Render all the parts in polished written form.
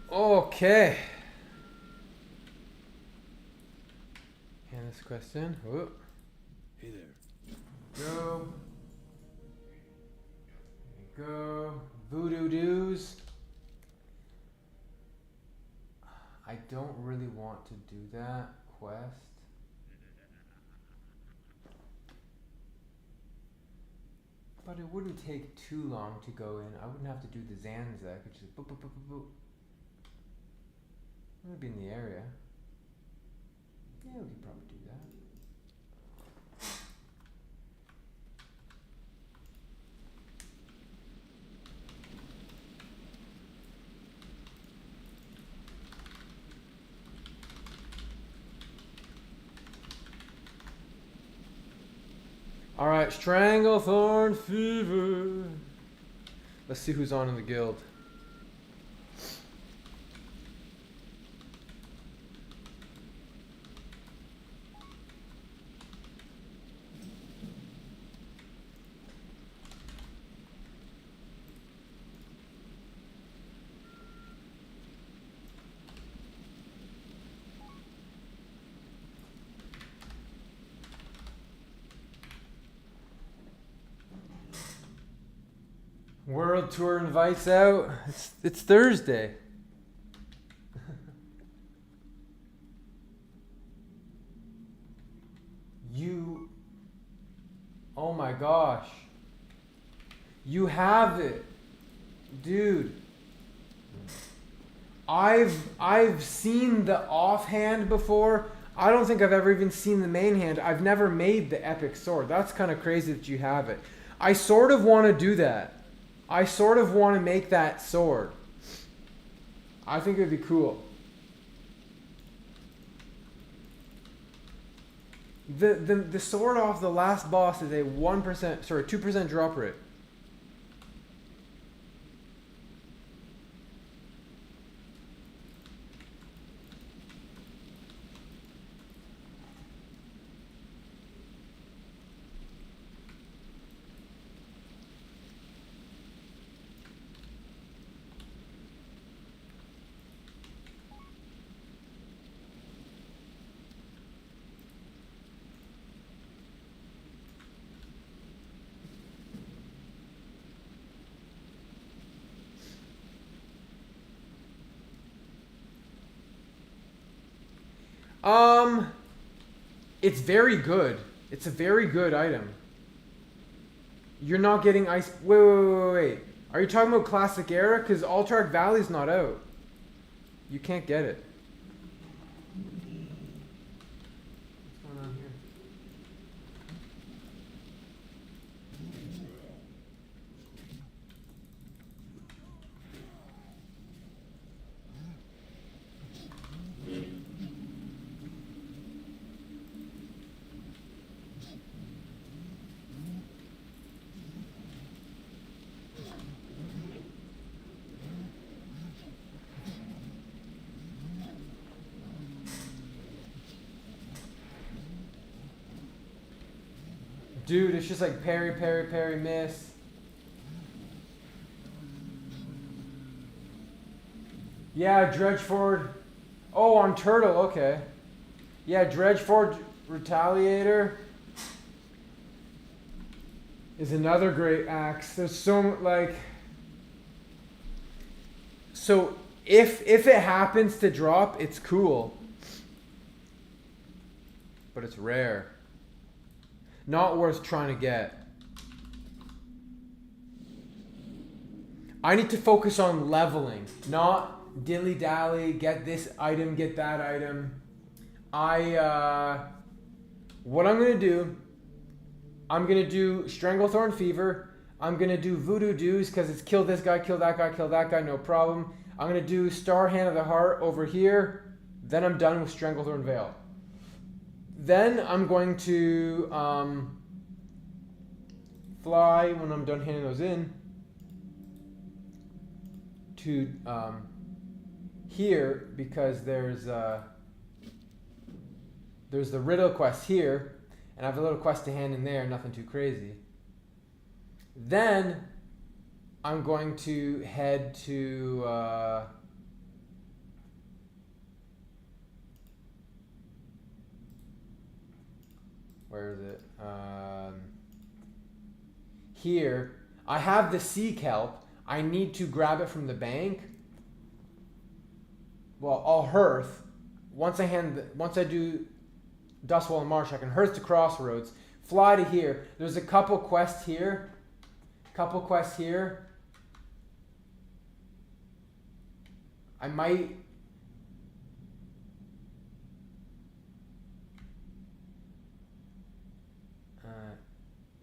Okay. Hand this quest in. Whoop. Hey there. Go. There you go. Voodoo doos. I don't really want to do that quest. But it wouldn't take too long to go in. I wouldn't have to do the Zans there. I could just boop, boop, boop, boop, boop. I'm gonna be in the area. Yeah, we could probably do that. Alright, Stranglethorn Fever. Let's see who's on in the guild. World Tour invites out. It's Thursday. You. Oh my gosh. You have it, dude. I've seen the offhand before. I don't think I've ever even seen the main hand. I've never made the epic sword. That's kind of crazy that you have it. I sort of want to do that. I sort of want to make that sword. I think it would be cool. The sword off the last boss is a 2% drop rate. It's very good. It's a very good item. You're not getting ice. Wait. Are you talking about Classic Era? Because Altard Valley's not out. You can't get it. What's going on here? Dude, it's just like parry, parry, parry, miss. Yeah, Dredgeford. Oh, on Turtle, okay. Yeah, Dredgeford Retaliator is another great axe. There's so like. So if it happens to drop, it's cool. But it's rare. Not worth trying to get. I need to focus on leveling, not dilly-dally, get this item, get that item. What I'm going to do, I'm going to do Stranglethorn Fever. I'm going to do Voodoo Doos because it's kill this guy, kill that guy, no problem. I'm going to do Star Hand of the Heart over here. Then I'm done with Stranglethorn Veil. Then I'm going to fly, when I'm done handing those in, to here, because there's the riddle quest here, and I have a little quest to hand in there, nothing too crazy. Then I'm going to head to Where is it? Here. I have the sea kelp. I need to grab it from the bank. Well, I'll hearth. Once I do Dustwall and Marsh, I can hearth to Crossroads. Fly to here. There's a couple quests here. I might.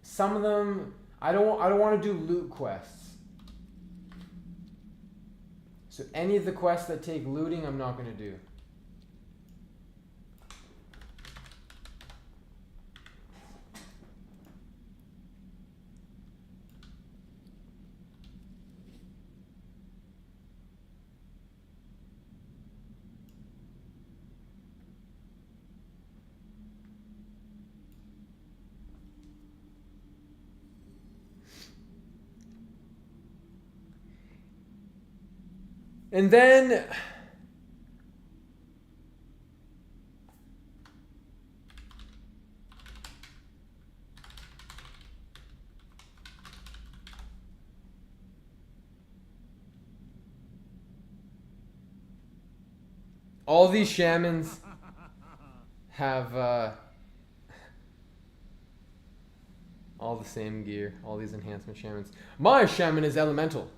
Some of them I don't want to do loot quests. So any of the quests that take looting, I'm not going to do. And then all these shamans have all the same gear, all these enhancement shamans. My shaman is elemental.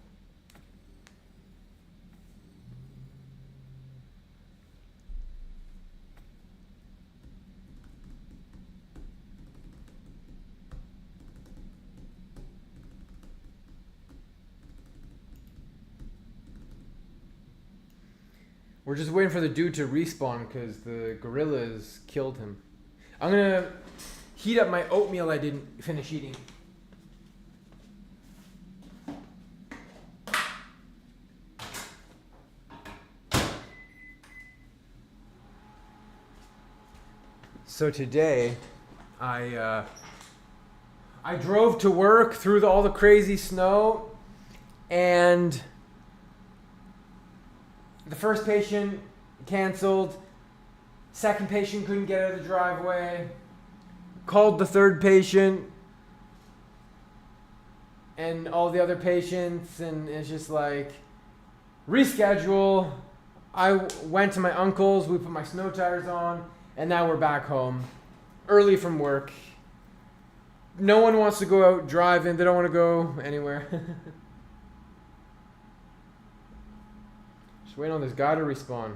We're just waiting for the dude to respawn because the gorillas killed him. I'm gonna heat up my oatmeal I didn't finish eating. So today, I drove to work through all the crazy snow, and the first patient canceled. Second patient couldn't get out of the driveway. Called the third patient and all the other patients, and it's just like reschedule. I went to my uncle's. We put my snow tires on, and now we're back home early from work. No one wants to go out driving. They don't want to go anywhere. Wait on this guy to respawn.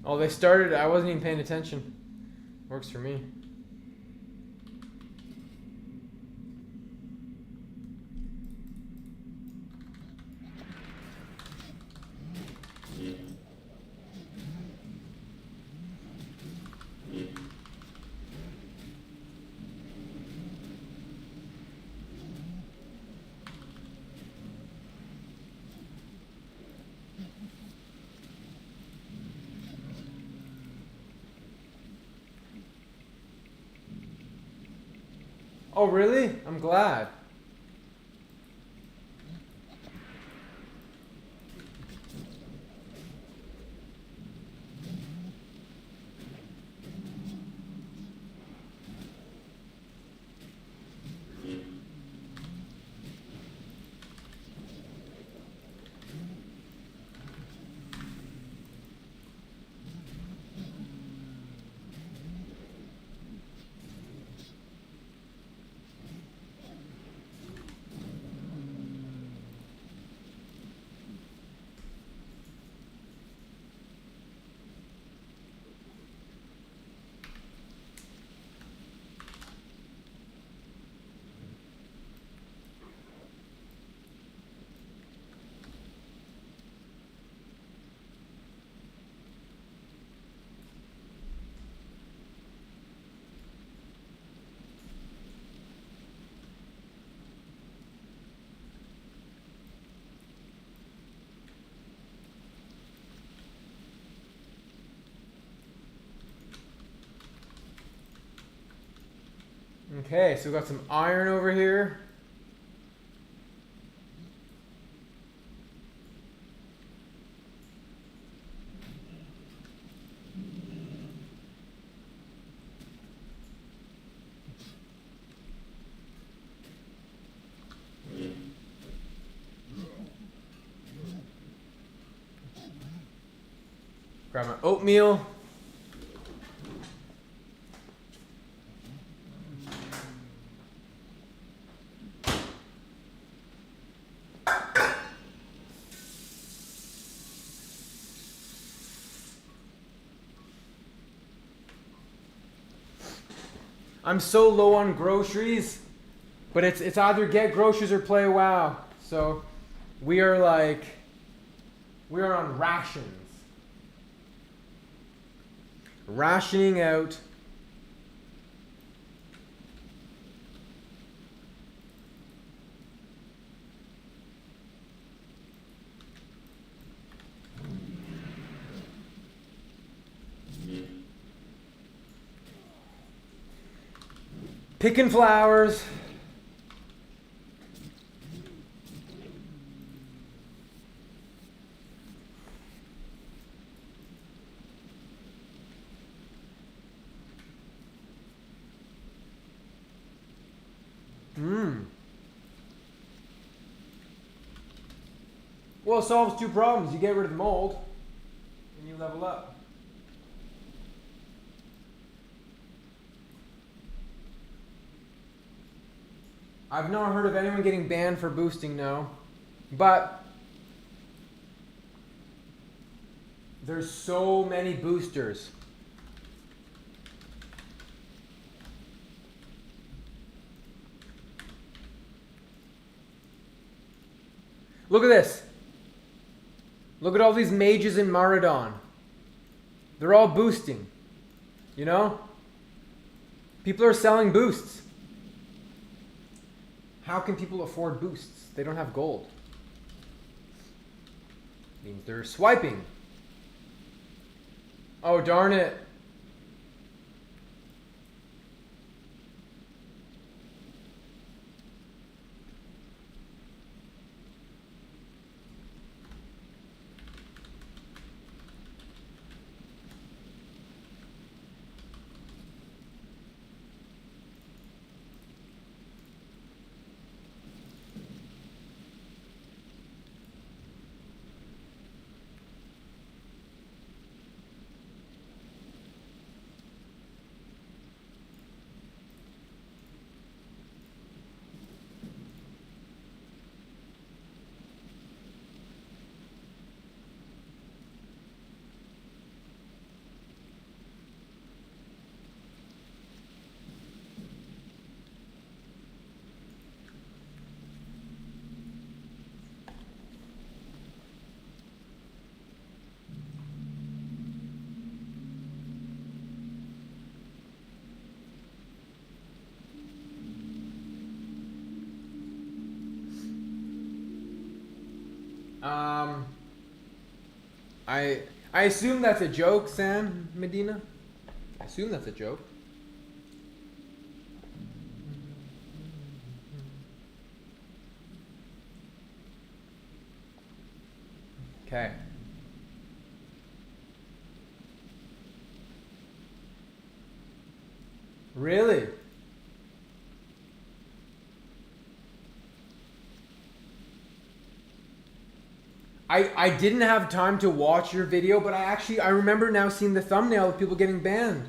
Oh, they started. I wasn't even paying attention. Works for me. Oh, really? I'm glad. Okay, so we got some iron over here. Grab my oatmeal. I'm so low on groceries, but it's either get groceries or play WoW. So we are on rations. Rationing out. Picking flowers. Well, it solves two problems. You get rid of the mold, and you level up. I've not heard of anyone getting banned for boosting, no. But there's so many boosters. Look at this. Look at all these mages in Maradon. They're all boosting. You know? People are selling boosts. How can people afford boosts? They don't have gold. Means they're swiping. Oh, darn it. I assume that's a joke, Sam Medina. I assume that's a joke. Okay. Really? I didn't have time to watch your video, but I remember now seeing the thumbnail of people getting banned.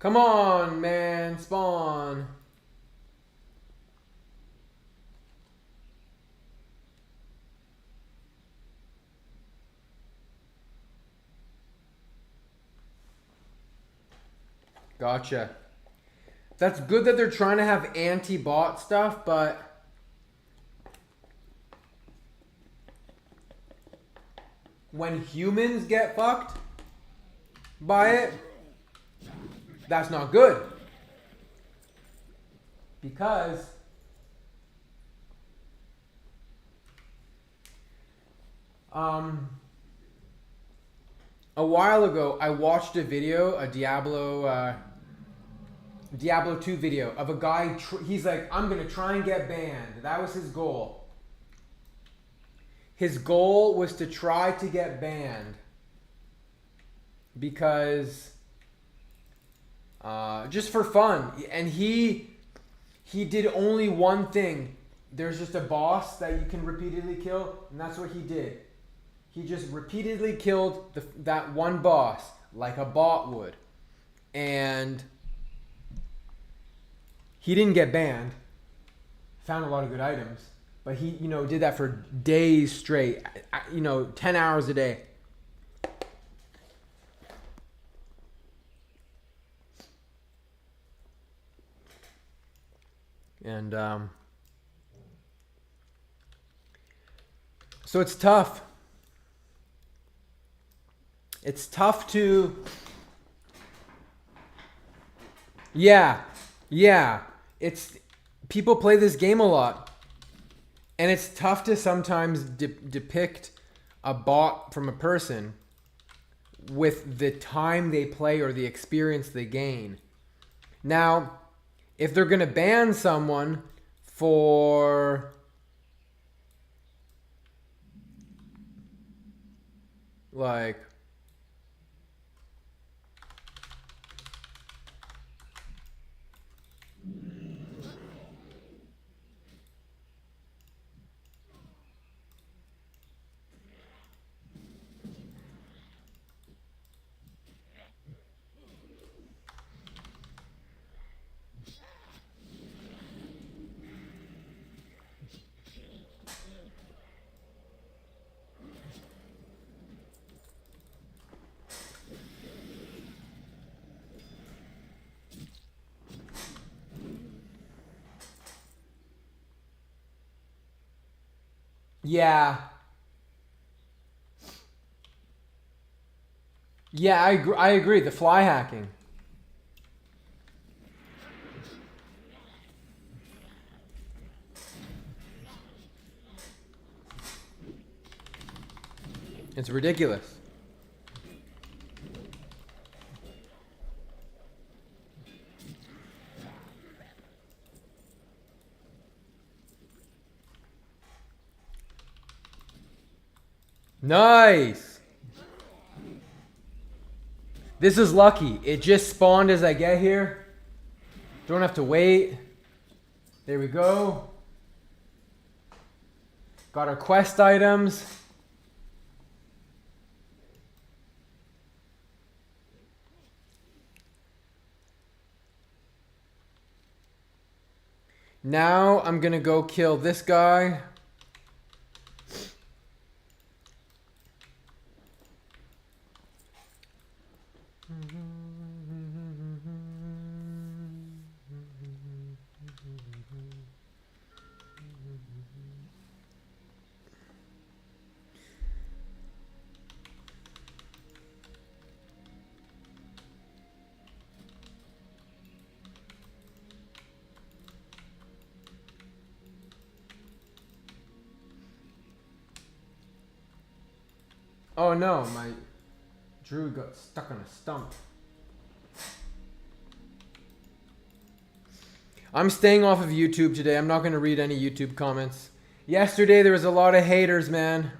Come on, man, spawn. Gotcha. That's good that they're trying to have anti-bot stuff, but when humans get fucked by it, that's not good. Because a while ago, I watched a video, a Diablo 2 video of a guy, he's like, I'm going to try and get banned. That was his goal. His goal was to try to get banned because, just for fun. And he did only one thing. There's just a boss that you can repeatedly kill, and that's what he did. He just repeatedly killed that one boss like a bot would. And he didn't get banned. Found a lot of good items. But he, did that for days straight. 10 hours a day. And so it's tough. It's tough to... Yeah. People play this game a lot. And it's tough to sometimes depict a bot from a person with the time they play or the experience they gain. Now, if they're going to ban someone for... like... Yeah. Yeah, I agree. The fly hacking. It's ridiculous. Nice. This is lucky. It just spawned as I get here. Don't have to wait. There we go. Got our quest items. Now I'm gonna go kill this guy. Oh no, my druid got stuck on a stump. I'm staying off of YouTube today. I'm not going to read any YouTube comments. Yesterday there was a lot of haters, man.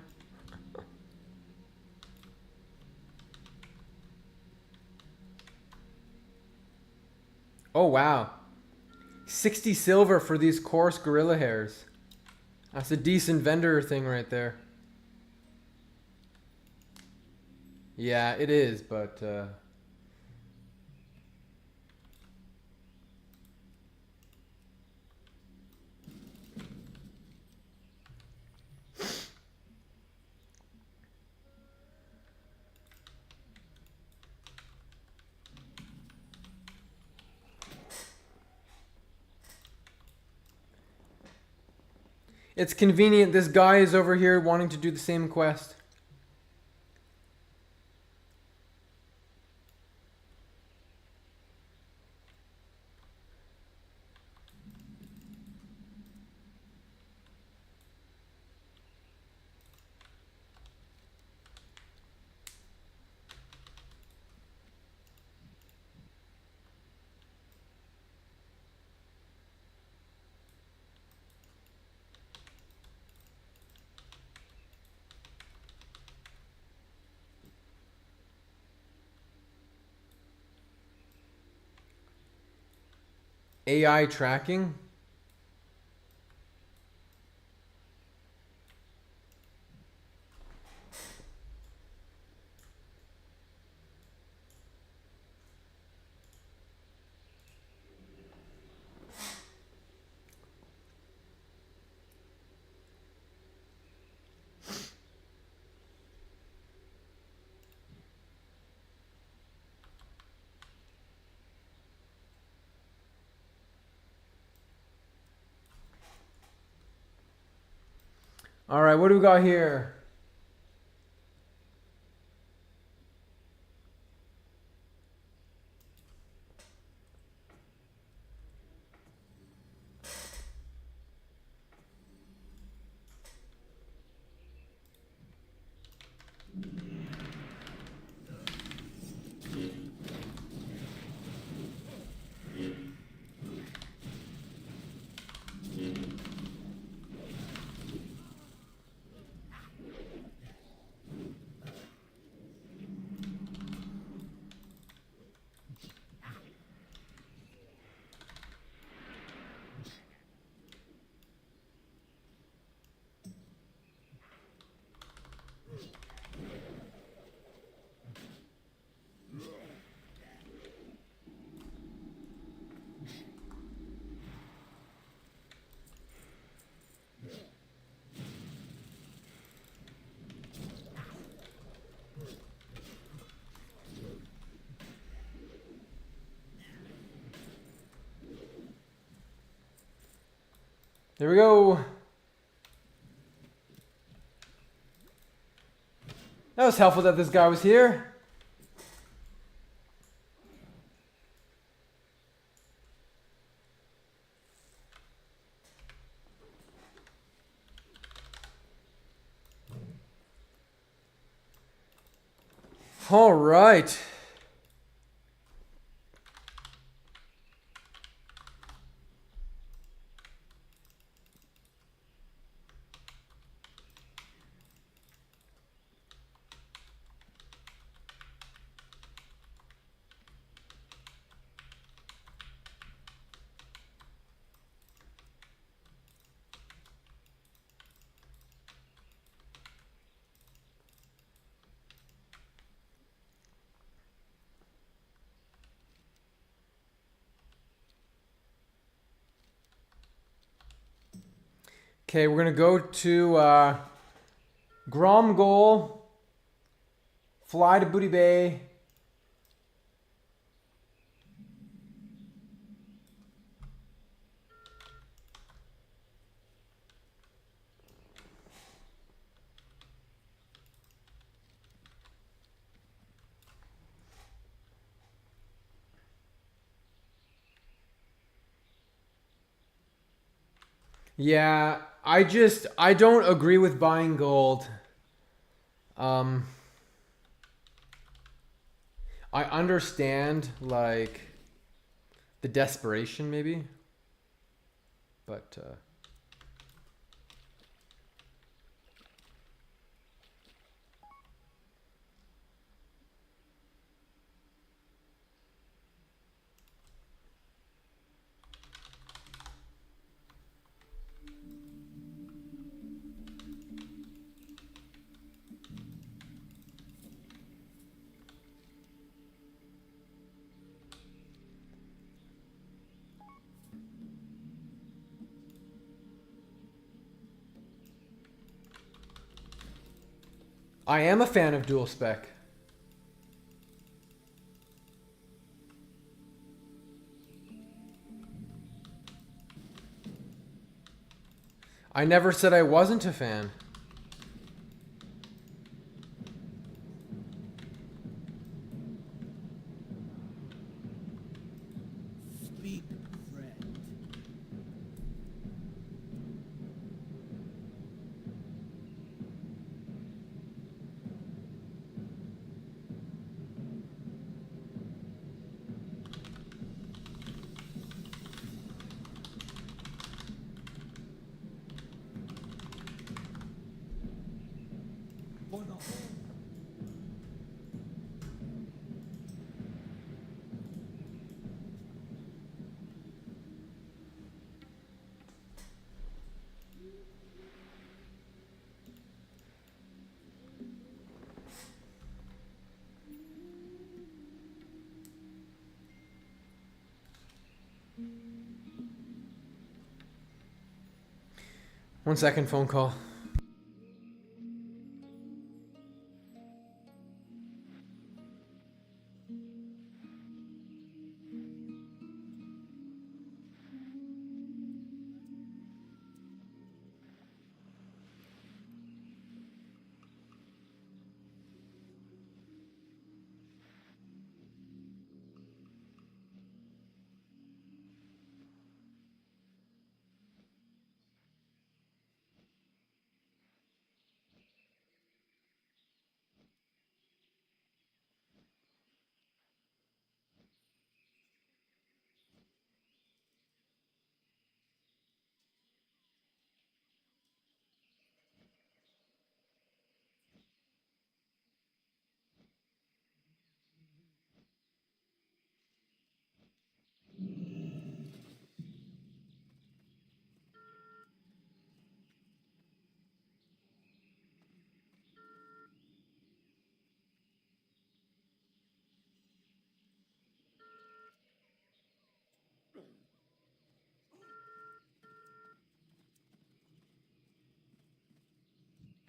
Oh wow. 60 silver for these coarse gorilla hairs. That's a decent vendor thing right there. Yeah, it is, but It's convenient. This guy is over here wanting to do the same quest. AI tracking? All right, what do we got here? There we go. That was helpful that this guy was here. All right. Okay, we're gonna go to Grom Goal, fly to Booty Bay. Yeah, I don't agree with buying gold. I understand like the desperation maybe, but I am a fan of dual spec. I never said I wasn't a fan. Speak, friend. For the whole. One second, phone call.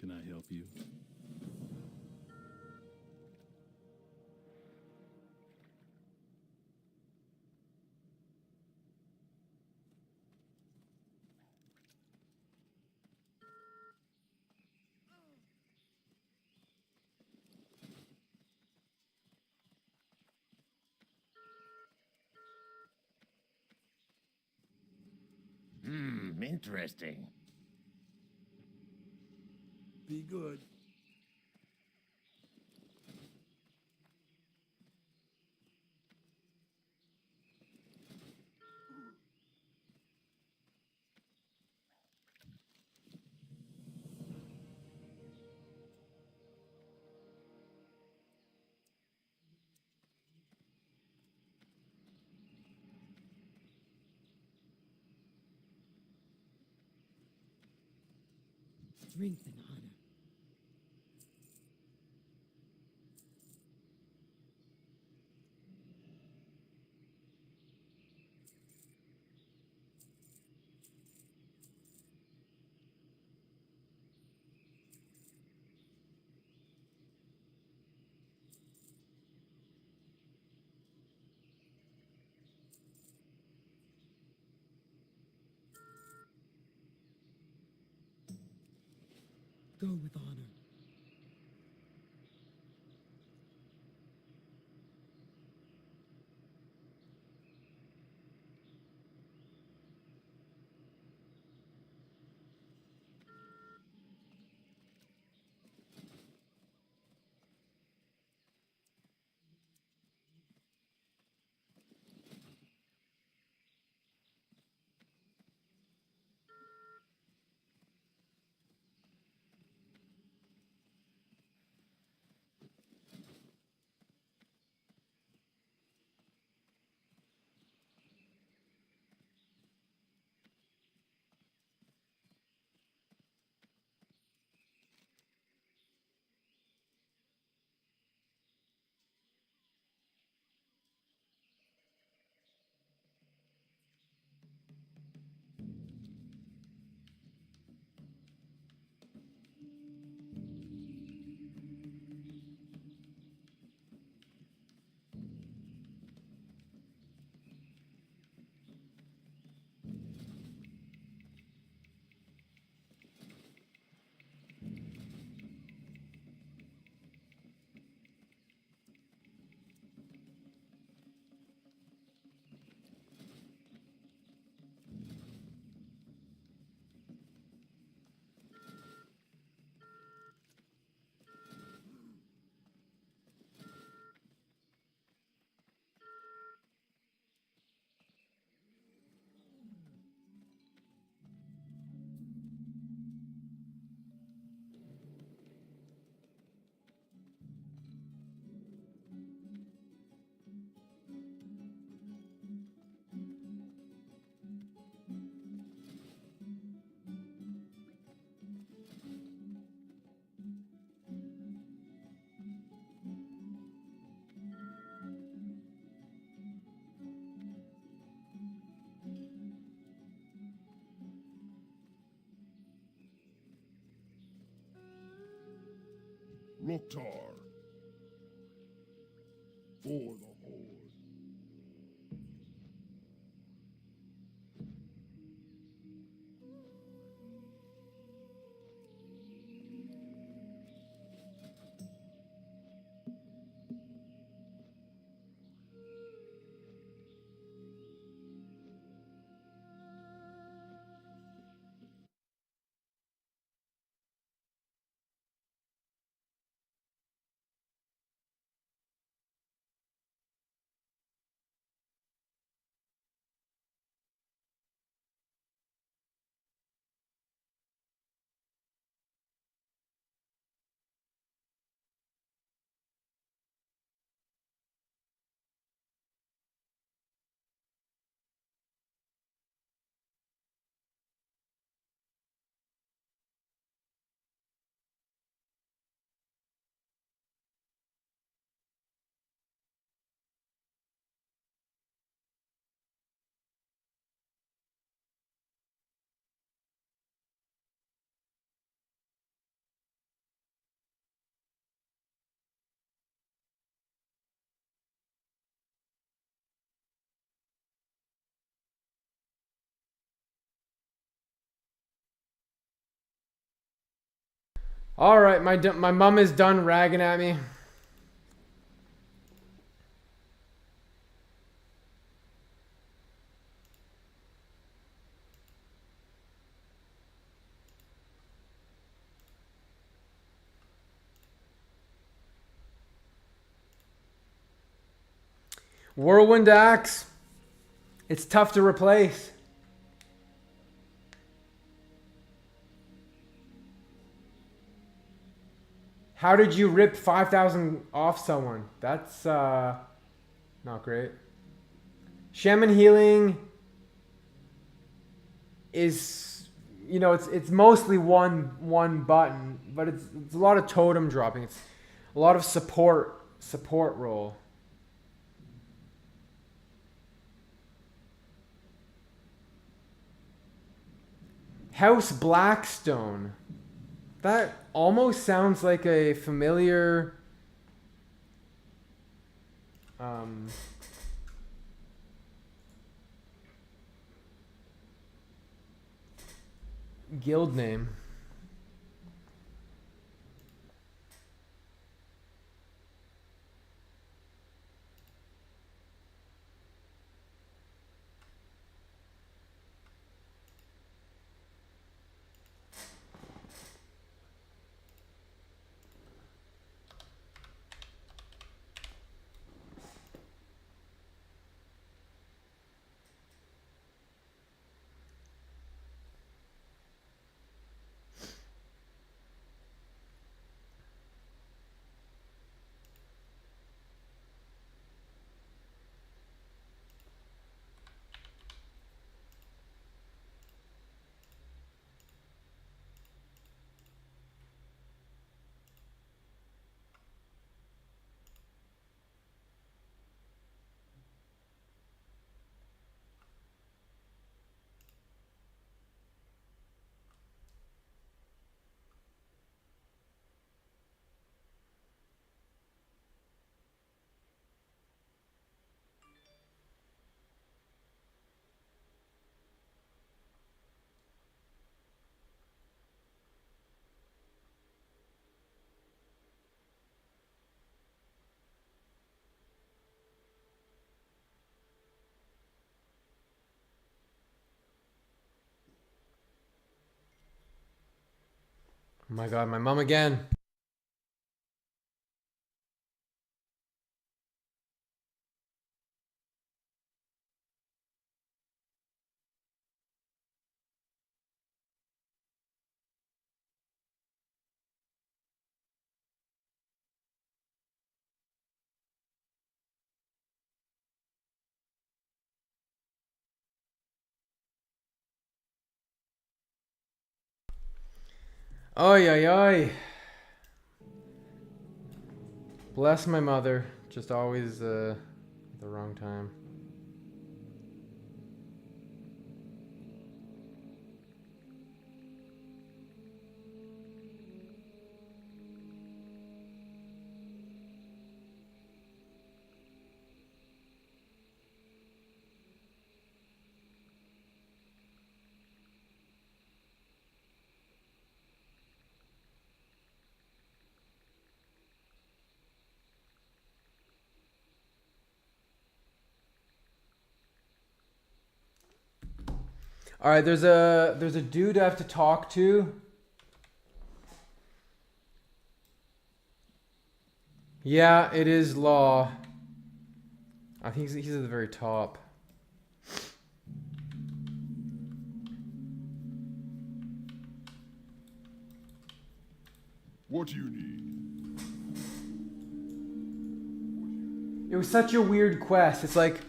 Can I help you? Interesting. Be good. Strength and honor. Go with honor. Loktar. For the Horde. All right, my mom is done ragging at me. Whirlwind Axe. It's tough to replace. How did you rip 5,000 off someone? That's not great. Shaman healing is, you know, it's mostly one button, but it's a lot of totem dropping. It's a lot of support role. House Blackstone. That almost sounds like a familiar guild name. Oh my god, my mom again. Oy, oy, oy. Bless my mother. Just always the wrong time. All right, there's a dude I have to talk to. Yeah, it is Law. I think he's at the very top. What do you need? It was such a weird quest. It's like,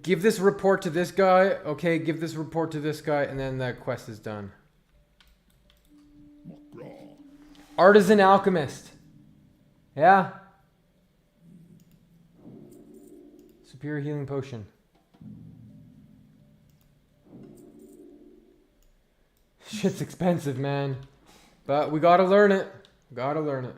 give this report to this guy. Okay, give this report to this guy, and then that quest is done. Artisan Alchemist. Yeah. Superior healing potion. Shit's expensive, man. But we gotta learn it. Gotta learn it.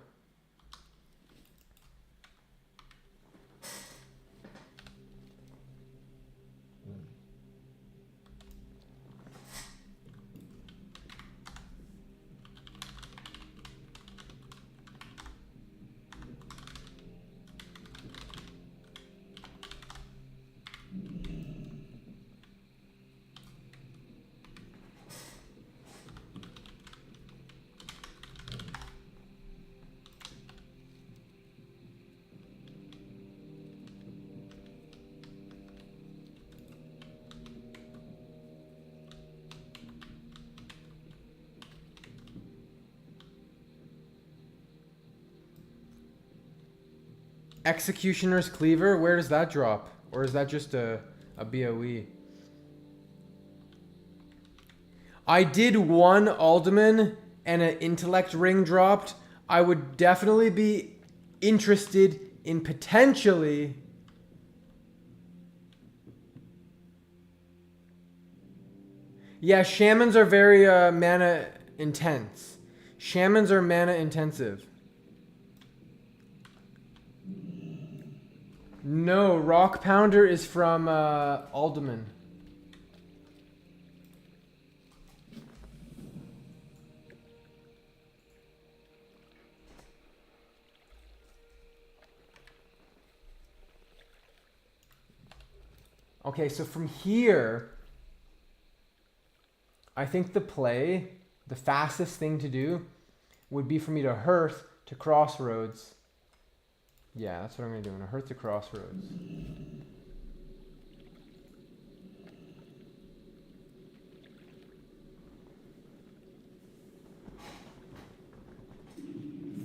Executioner's Cleaver, where does that drop? Or is that just a BOE? I did one Alderman and an intellect ring dropped. I would definitely be interested in potentially... Yeah, Shamans are very mana intense. Shamans are mana intensive. No, Rock Pounder is from Alderman. Okay, so from here, I think the fastest thing to do would be for me to hearth to Crossroads. Yeah, that's what I'm going to do. I'm going to hearth to Crossroads.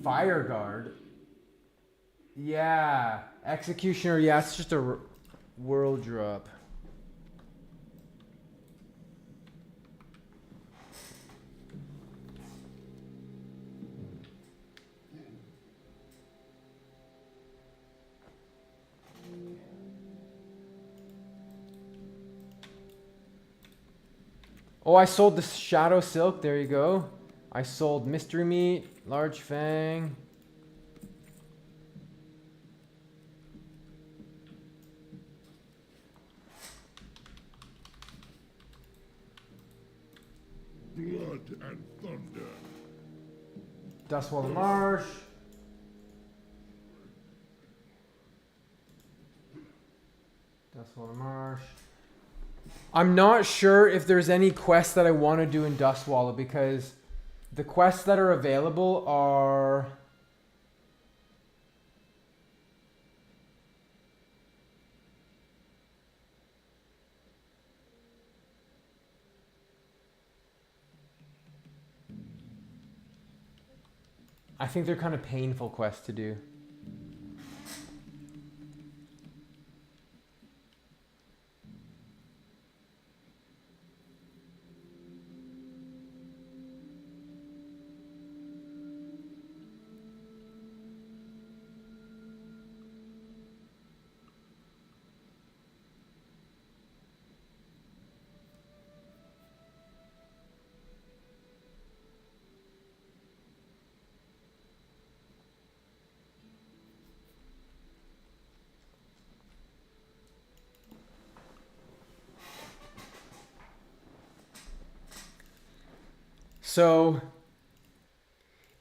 Fire Guard. Yeah. Executioner. Yeah, it's just a world drop. Oh, I sold the Shadow Silk. There you go. I sold Mystery Meat, Large Fang. Blood and thunder. Dustwall Marsh. Dustwall Marsh. I'm not sure if there's any quests that I want to do in Dustwallow because the quests that are available are... I think they're kind of painful quests to do. So,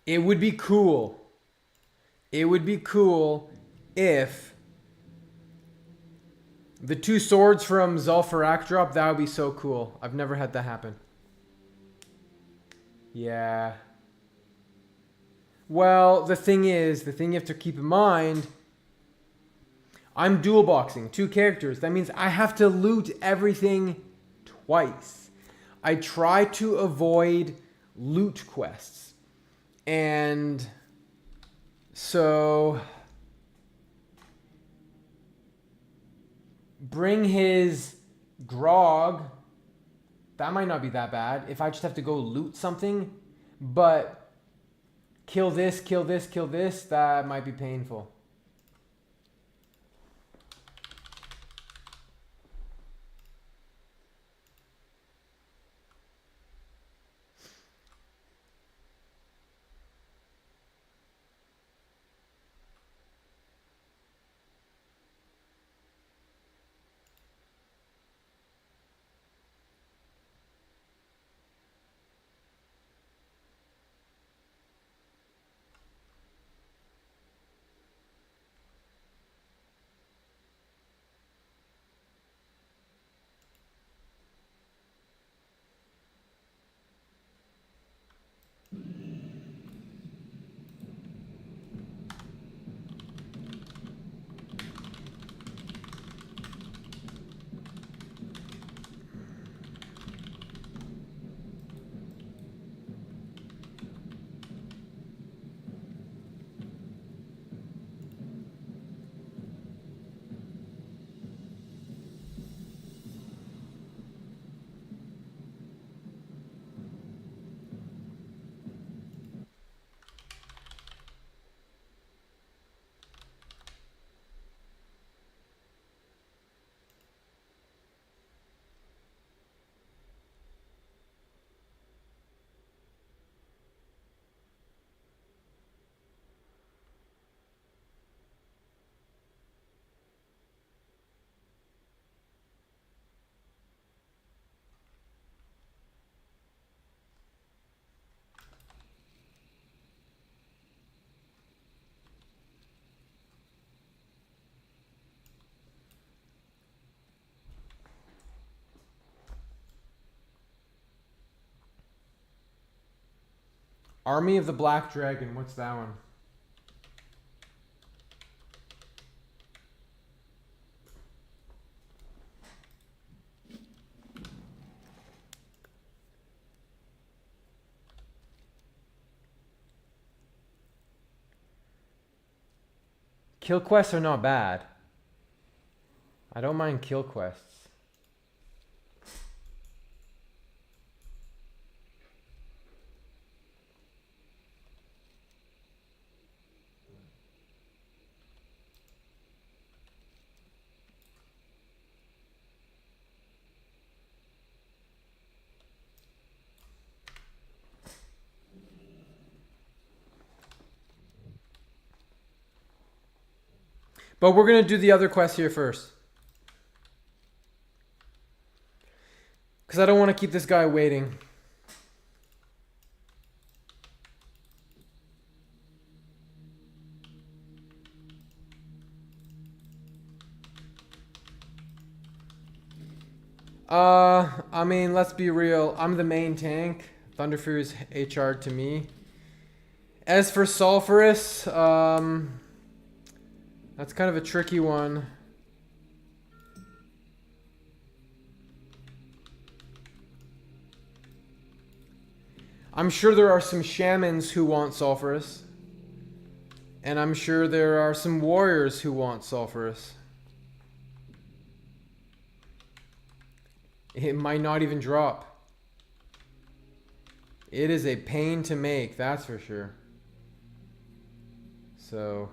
it would be cool. It would be cool if The 2 swords from Zul'Farrak drop, that would be so cool. I've never had that happen. Yeah. Well, the thing you have to keep in mind, I'm dual boxing 2 characters. That means I have to loot everything twice. I try to avoid loot quests. And so bring his grog. That might not be that bad if I just have to go loot something, but kill this, kill this, kill this, that might be painful. Army of the Black Dragon, what's that one? Kill quests are not bad. I don't mind kill quests. But we're going to do the other quest here first. Because I don't want to keep this guy waiting. I mean, let's be real. I'm the main tank. Thunderfury's HR to me. As for Sulphurous, that's kind of a tricky one. I'm sure there are some shamans who want Sulphurous. And I'm sure there are some warriors who want Sulphurous. It might not even drop. It is a pain to make, that's for sure. So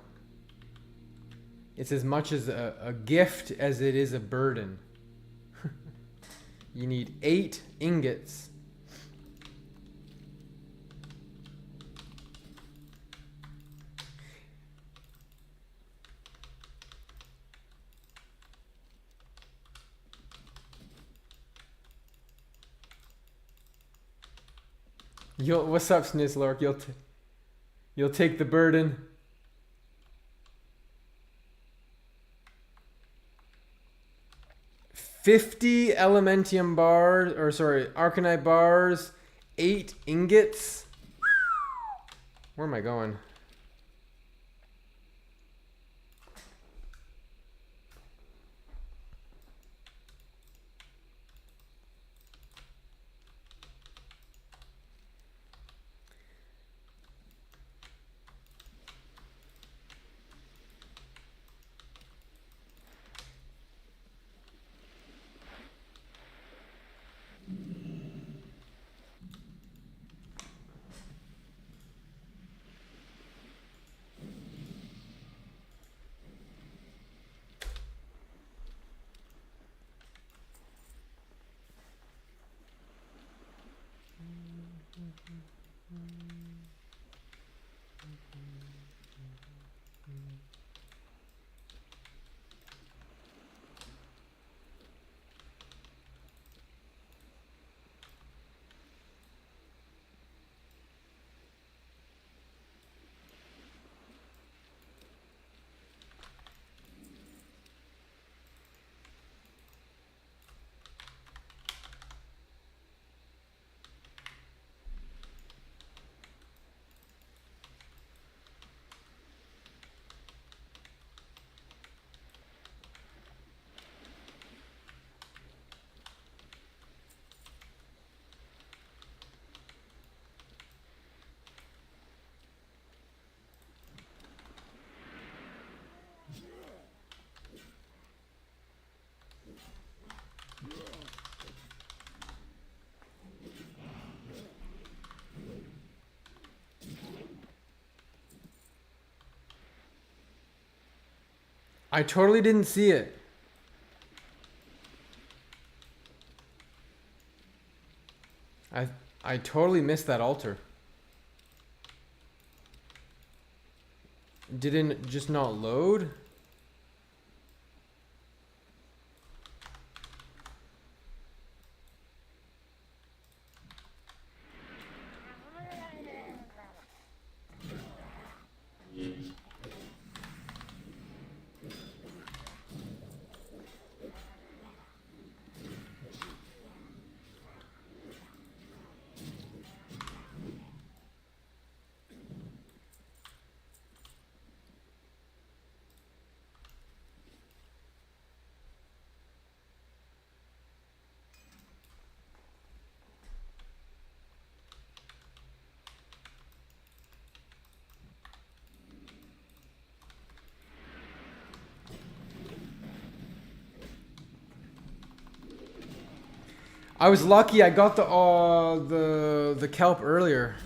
it's as much as a gift as it is a burden. You need 8 ingots. What's up, Snizzlork? You'll take the burden. 50 Elementium bars, or sorry, Arcanite bars, 8 ingots. Where am I going? I totally didn't see it. I totally missed that altar. Did it just not load? I was lucky I got the kelp earlier.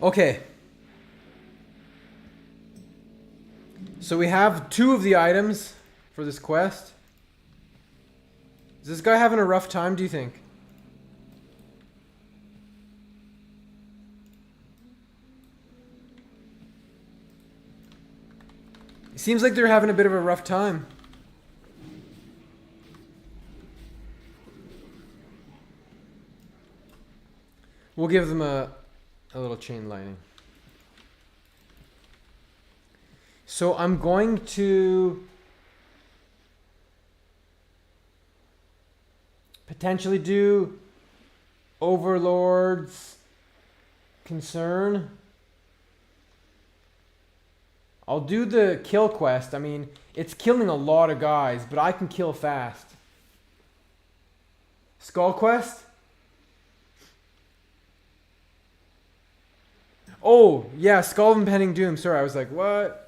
Okay. So we have 2 of the items for this quest. Is this guy having a rough time, do you think? It seems like they're having a bit of a rough time. We'll give them a little chain lightning. So I'm going to potentially do Overlord's Concern. I'll do the kill quest. I mean, it's killing a lot of guys, but I can kill fast. Skull quest? Oh, yeah, Skull of Impending Doom. Sorry, I was like, what?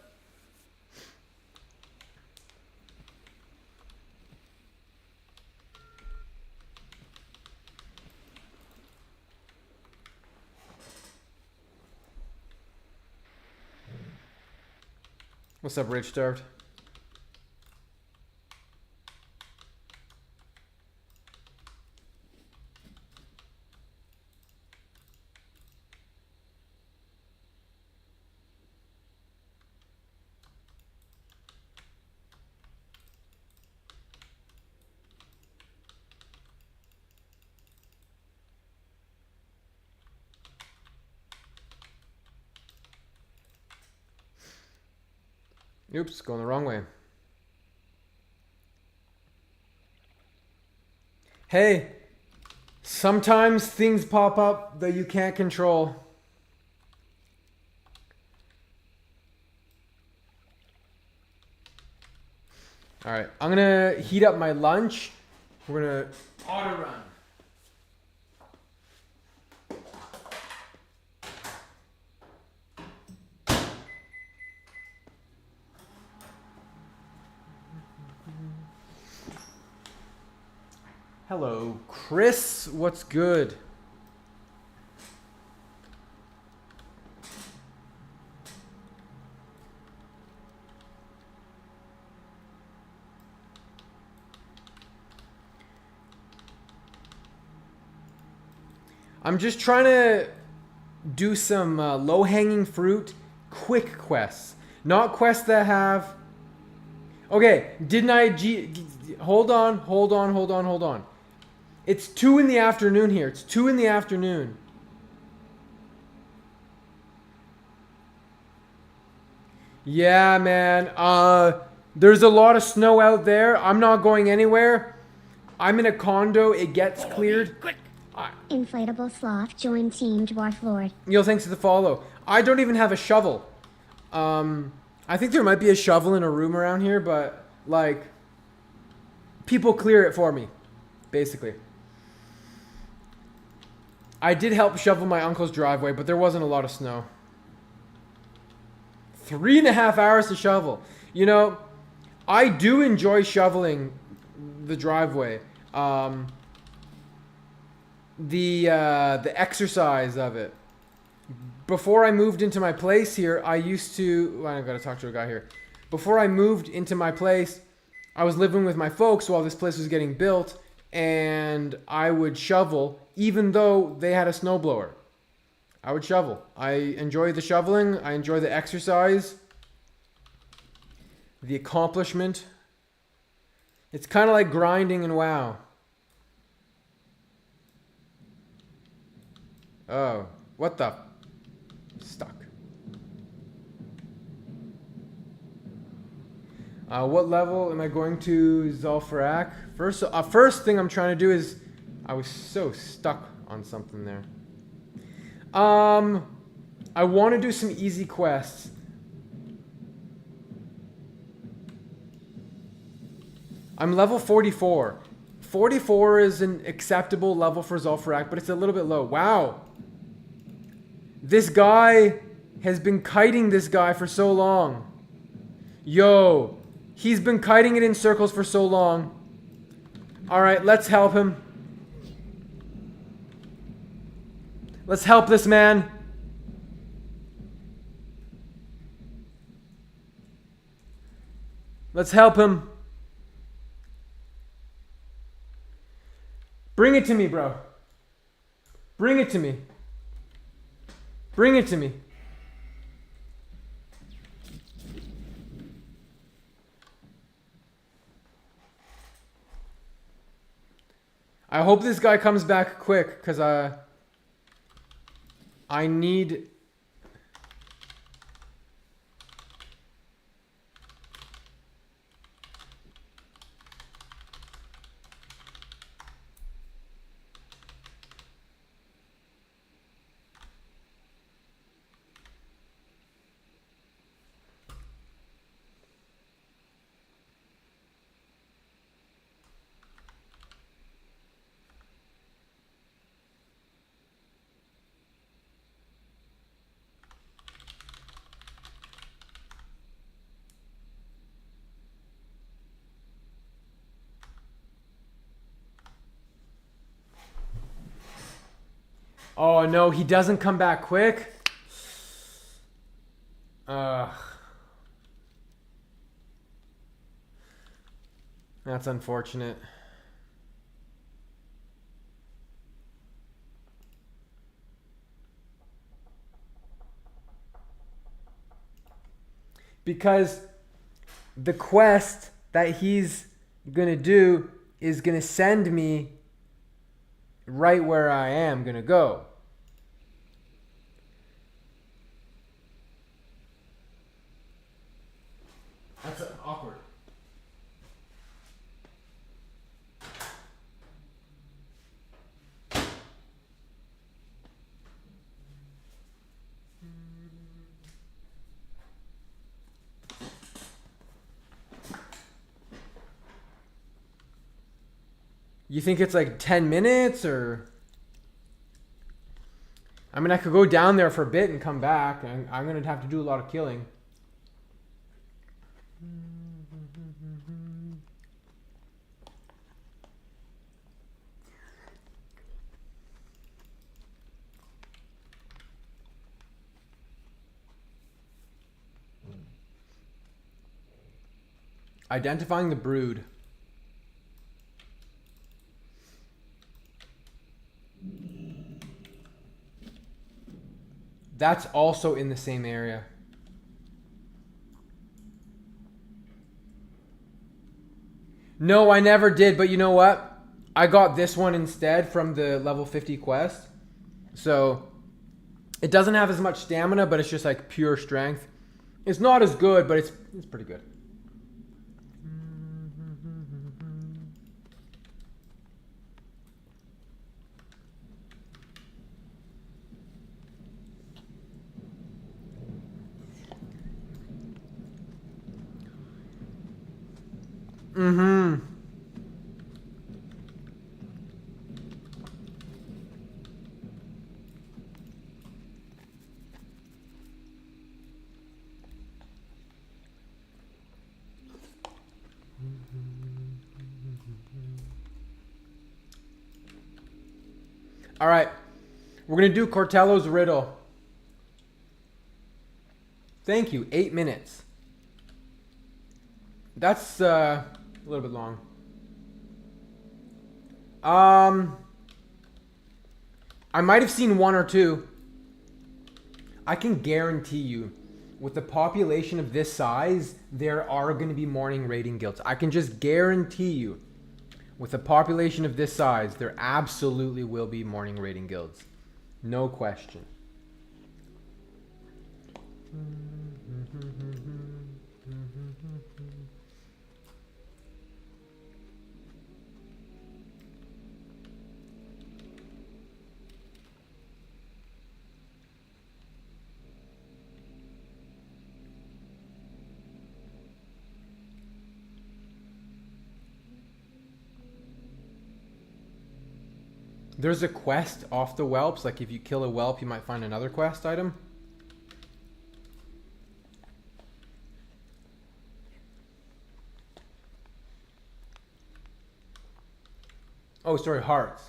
What's up, Rich Starved? Oops, going the wrong way. Hey, sometimes things pop up that you can't control. Alright, I'm gonna heat up my lunch. We're gonna auto run. Hello, Chris. What's good? I'm just trying to do some low-hanging fruit, quick quests. Not quests that have... Okay, didn't I... Hold on. It's 2 in the afternoon here. It's 2 in the afternoon. Yeah, man. There's a lot of snow out there. I'm not going anywhere. I'm in a condo. It gets cleared. Quick! Inflatable Sloth joined Team Dwarflord. Yo, thanks for the follow. I don't even have a shovel. I think there might be a shovel in a room around here, but, like, people clear it for me, basically. I did help shovel my uncle's driveway, but there wasn't a lot of snow. 3.5 hours to shovel. You know, I do enjoy shoveling the driveway. The exercise of it. Before I moved into my place here, I used to... Well, I gotta talk to a guy here. Before I moved into my place, I was living with my folks while this place was getting built, and I would shovel, even though they had a snowblower. I would shovel. I enjoy the shoveling. I enjoy the exercise. The accomplishment. It's kind of like grinding in WoW. Oh, what the... Stuck. What level am I going to Zul'Farrak? First thing I'm trying to do is... I was so stuck on something there. I want to do some easy quests. I'm level 44. 44 is an acceptable level for Zul'Farrak, but it's a little bit low. Wow. This guy has been kiting this guy for so long. Yo, he's been kiting it in circles for so long. Alright, let's help him. Let's help this man. Let's help him. Bring it to me, bro. Bring it to me. Bring it to me. I hope this guy comes back quick, because I need... Oh no, he doesn't come back quick? That's unfortunate. Because the quest that he's going to do is going to send me right where I am going to go. That's awkward. You think it's like 10 minutes or... I mean, I could go down there for a bit and come back. I'm going to have to do a lot of killing. Identifying the brood. That's also in the same area. No, I never did, but you know what? I got this one instead from the level 50 quest. So, it doesn't have as much stamina, but it's just like pure strength. It's not as good, but it's pretty good. Mm-hmm. All right. We're going to do Cortello's riddle. Thank you. 8 minutes. That's a little bit long. I might have seen one or two. I can guarantee you, with the population of this size, there are going to be morning raiding guilds. I can just guarantee you, with a population of this size, there absolutely will be morning raiding guilds. No question. There's a quest off the whelps. Like if you kill a whelp, you might find another quest item. Oh, sorry, hearts.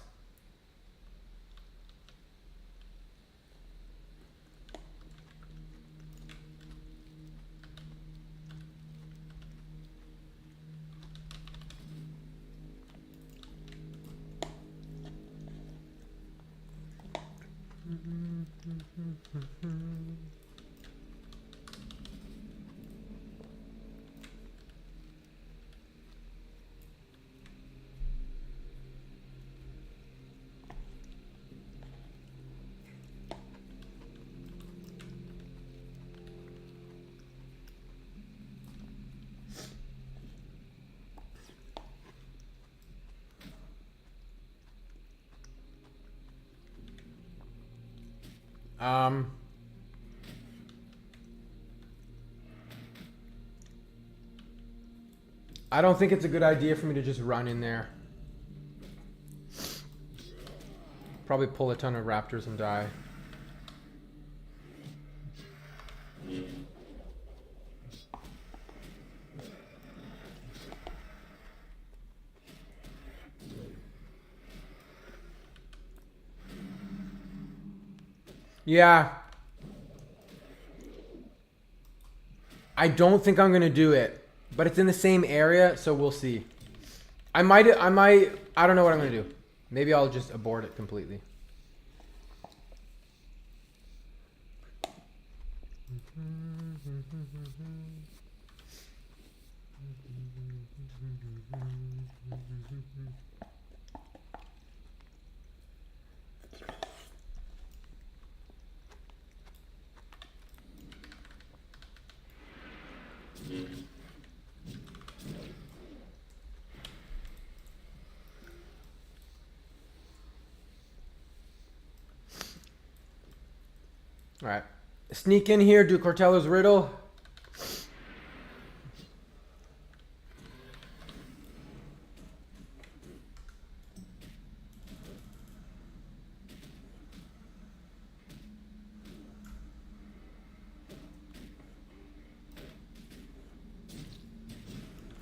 I don't think it's a good idea for me to just run in there. Probably pull a ton of raptors and die. Yeah. I don't think I'm going to do it. But it's in the same area, so we'll see. I might, I don't know what I'm gonna do. Maybe I'll just abort it completely. All right, sneak in here, do Cortello's riddle.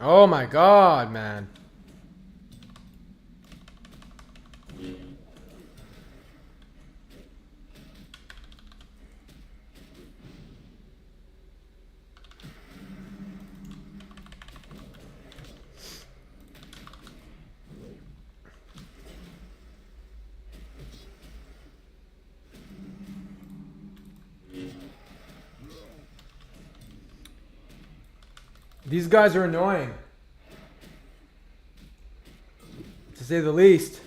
Oh my God, man. These guys are annoying, to say the least.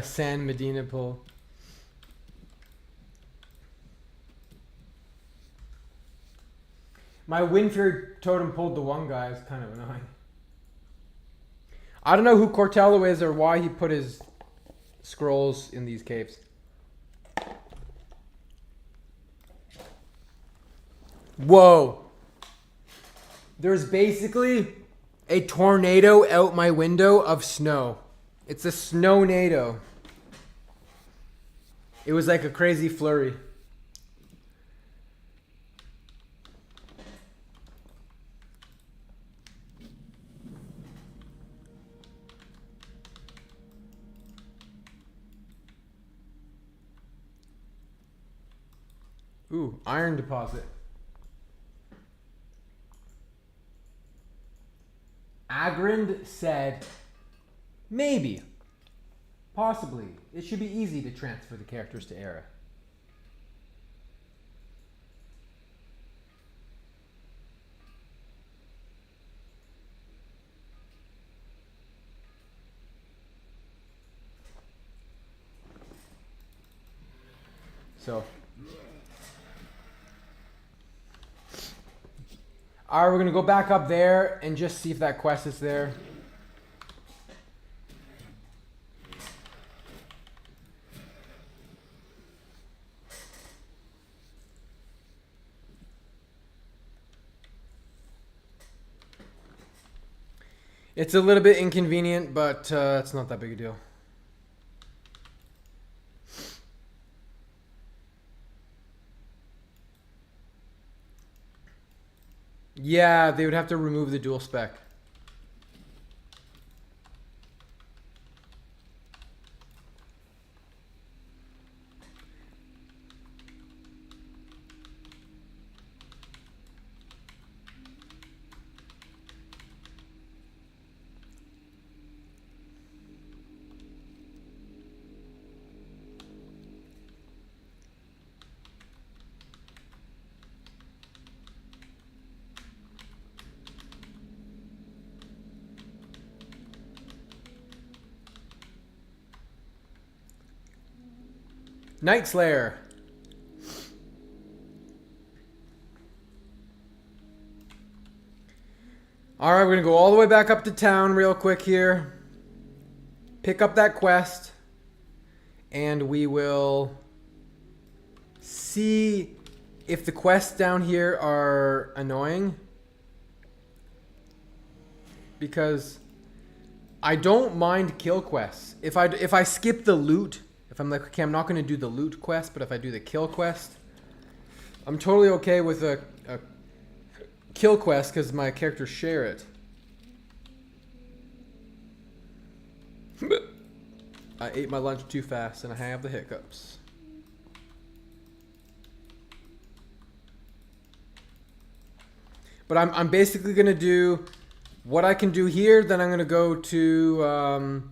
San Medina pull. My Windfear totem pulled the one guy. It's kind of annoying. I don't know who Cortello is or why he put his scrolls in these caves. Whoa. There's basically a tornado out my window of snow. It's a snow-nado. It was like a crazy flurry. Ooh, iron deposit. Agrind said, maybe, possibly, it should be easy to transfer the characters to Era. So, alright, we're gonna go back up there and just see if that quest is there. It's a little bit inconvenient, but it's not that big a deal. Yeah, they would have to remove the dual spec. Nightslayer. Alright, we're going to go all the way back up to town real quick here. Pick up that quest. And we will see if the quests down here are annoying. Because I don't mind kill quests. If I skip the loot, if I'm like, okay, I'm not going to do the loot quest, but if I do the kill quest, I'm totally okay with a kill quest because my characters share it. I ate my lunch too fast and I have the hiccups. But I'm basically gonna do what I can do here. Then I'm gonna go to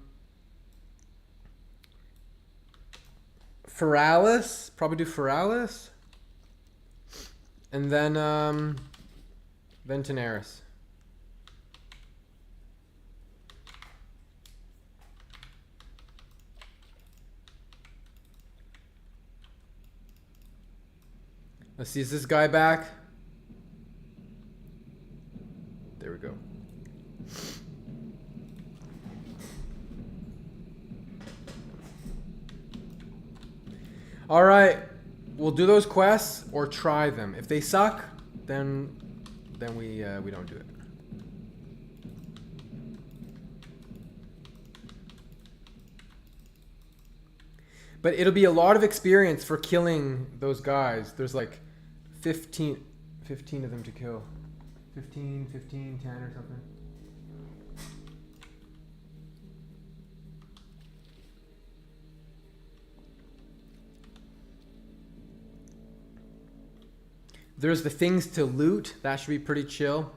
Feralis. Probably do Feralis, and then Tenaris. Let's see, is this guy back? There we go. All right, we'll do those quests or try them. If they suck, then we don't do it. But it'll be a lot of experience for killing those guys. There's like 15 of them to kill. 15, 10 or something. There's the things to loot. That should be pretty chill.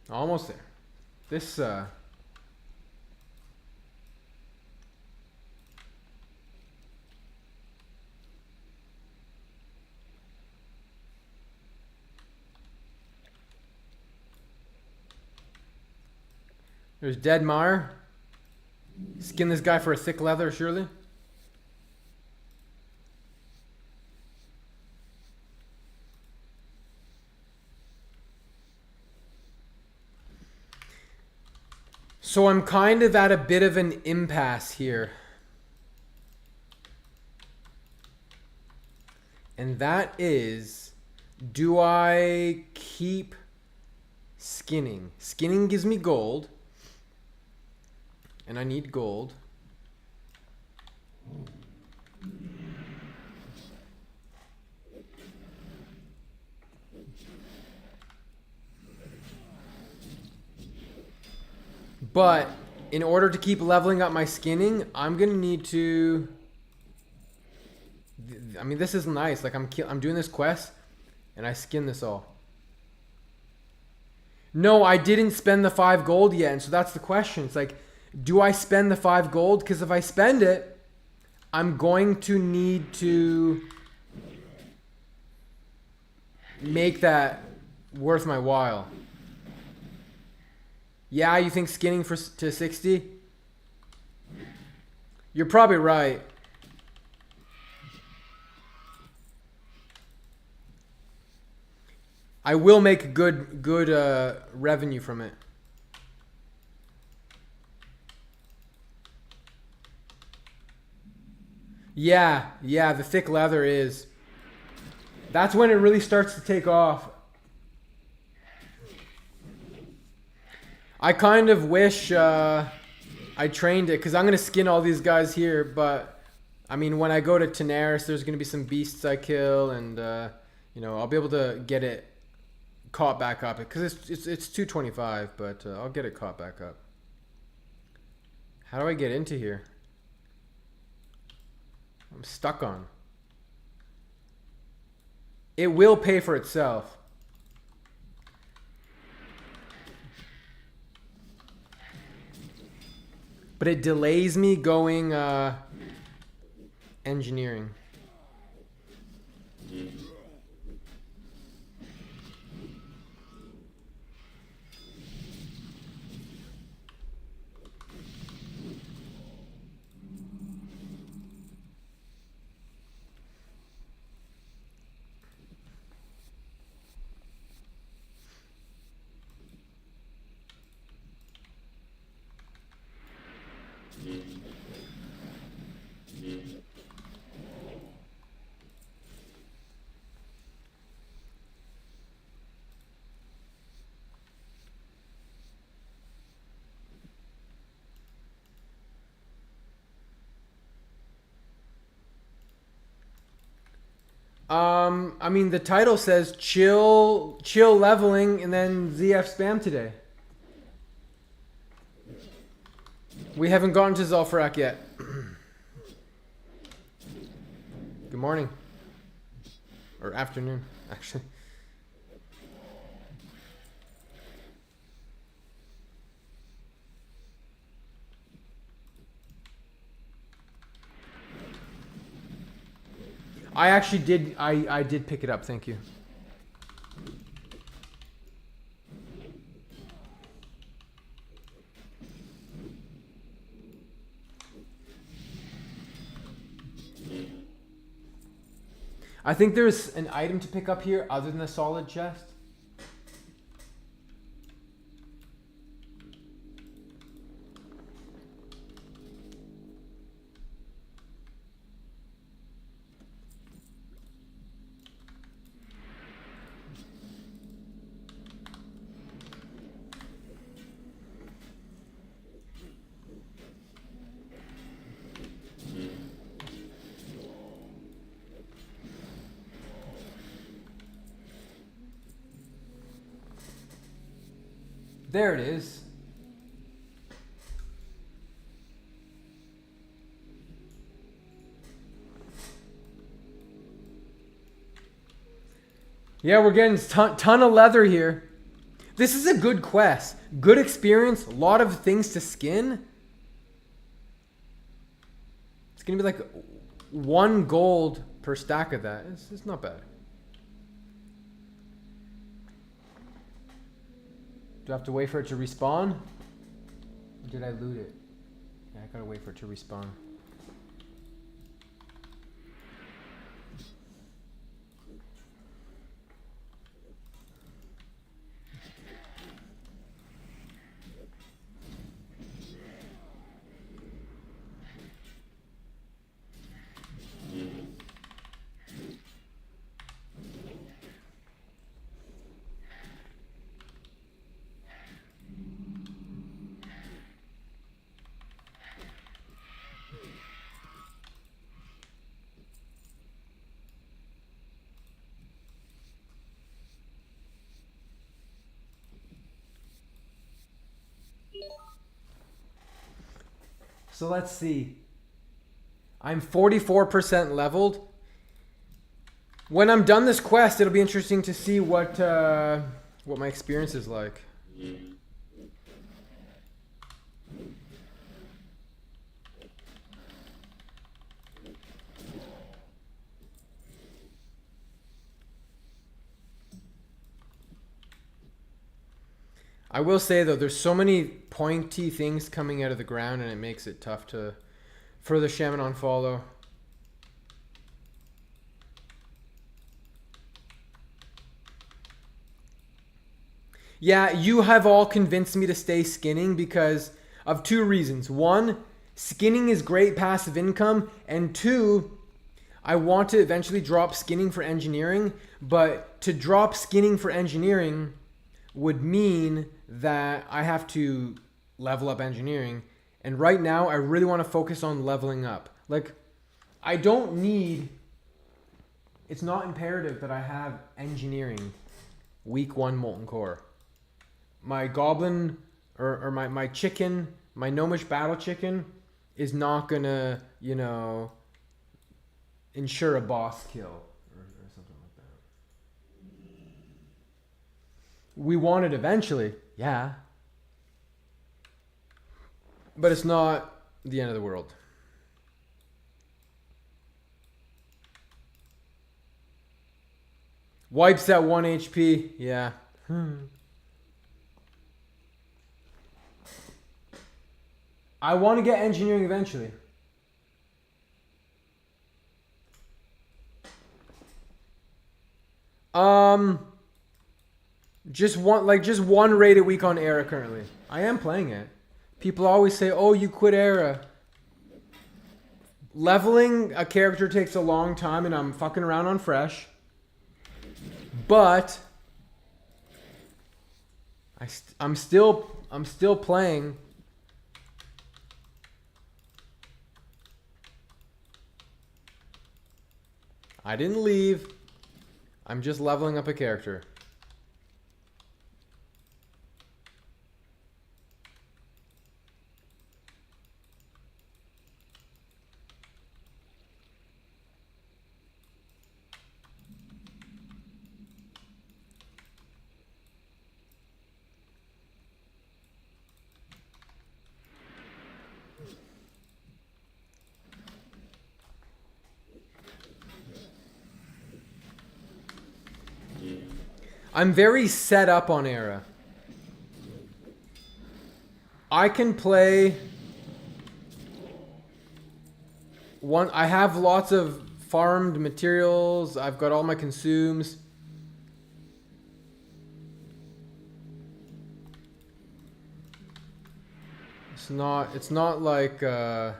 Almost there. This there's dead mire. Skin this guy for a thick leather, surely. So I'm kind of at a bit of an impasse here. And that is, do I keep skinning? Skinning gives me gold. And I need gold. But in order to keep leveling up my skinning, I'm gonna need to. I mean, this is nice. Like I'm doing this quest, and I skin this all. No, I didn't spend the 5 gold yet, and so that's the question. It's like, do I spend the 5 gold? Because if I spend it, I'm going to need to make that worth my while. Yeah, you think skinning to 60? You're probably right. I will make good revenue from it. Yeah, the thick leather is. That's when it really starts to take off. I kind of wish I trained it, because I'm going to skin all these guys here, but I mean, when I go to Tenaris, there's going to be some beasts I kill, and you know, I'll be able to get it caught back up, because it's 225, but I'll get it caught back up. How do I get into here? I'm stuck on. It will pay for itself. but it delays me going engineering. I mean, the title says chill leveling and then ZF spam today. We haven't gotten to Zul'Farrak yet. Good morning. Or afternoon, actually. I actually did, I did pick it up, thank you. I think there's an item to pick up here other than the solid chest. There it is. Yeah, we're getting ton of leather here. This is a good quest. Good experience. A lot of things to skin. It's going to be like 1 gold per stack of that. It's not bad. Do I have to wait for it to respawn? Or did I loot it? Yeah, I gotta wait for it to respawn. So let's see. I'm 44% leveled. When I'm done this quest, it'll be interesting to see what my experience is like. I will say though, there's so many pointy things coming out of the ground, and it makes it tough for the Shaman on follow. Yeah, you have all convinced me to stay skinning because of 2 reasons. 1, skinning is great passive income, and 2, I want to eventually drop skinning for engineering, but to drop skinning for engineering would mean that I have to level up engineering. And right now, I really want to focus on leveling up. Like, I don't need... It's not imperative that I have engineering week 1 molten core. My goblin, or my chicken, my gnomish battle chicken, is not gonna, you know, ensure a boss kill. Or something like that. We want it eventually. Yeah. But it's not the end of the world. Wipes at 1 HP. Yeah. I want to get engineering eventually. Just one raid a week on Era currently. I am playing it. People always say, "Oh, you quit Era." Leveling a character takes a long time, and I'm fucking around on Fresh. But I'm still playing. I didn't leave. I'm just leveling up a character. I'm very set up on Era. I can play one. I have lots of farmed materials. I've got all my consumes. It's not like I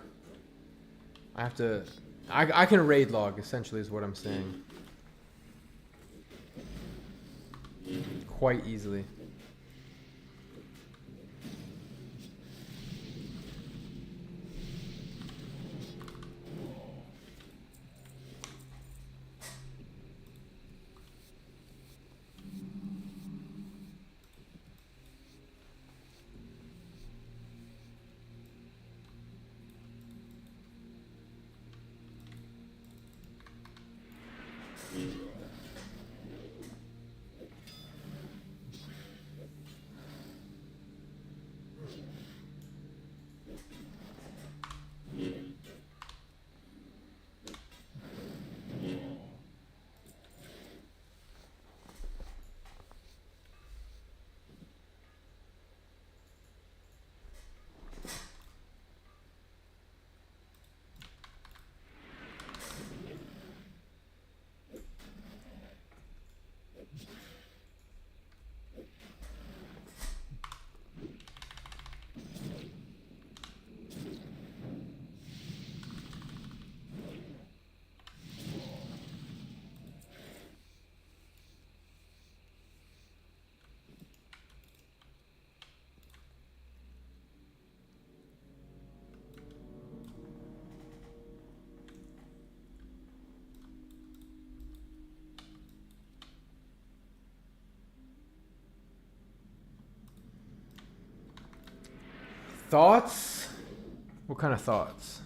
have to. I can raid log essentially is what I'm saying. Quite easily. Thoughts? What kind of thoughts?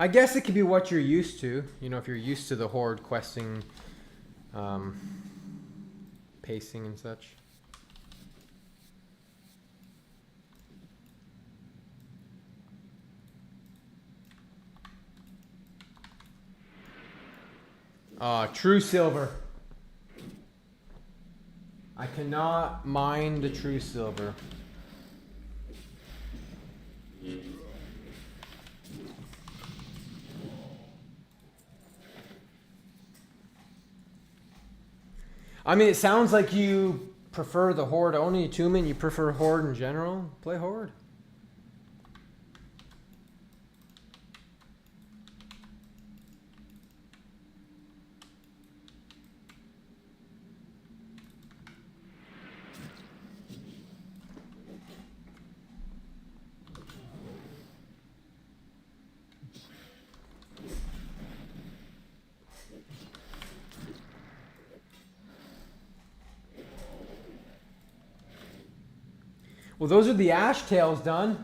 I guess it could be what you're used to. You know, if you're used to the horde questing, pacing and such. True silver. I cannot mine the true silver. I mean, it sounds like you prefer the Horde only attunement. You prefer Horde in general. Play Horde. Well, those are the ash tails done.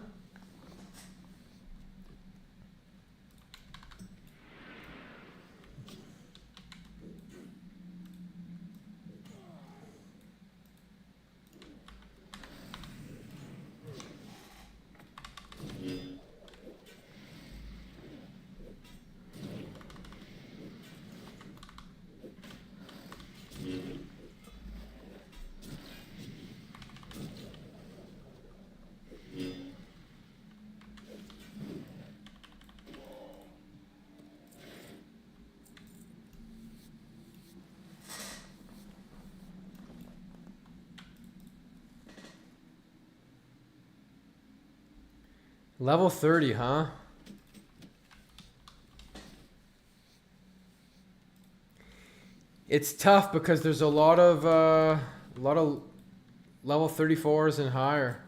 Level 30, huh? It's tough because there's a lot of level 34s and higher.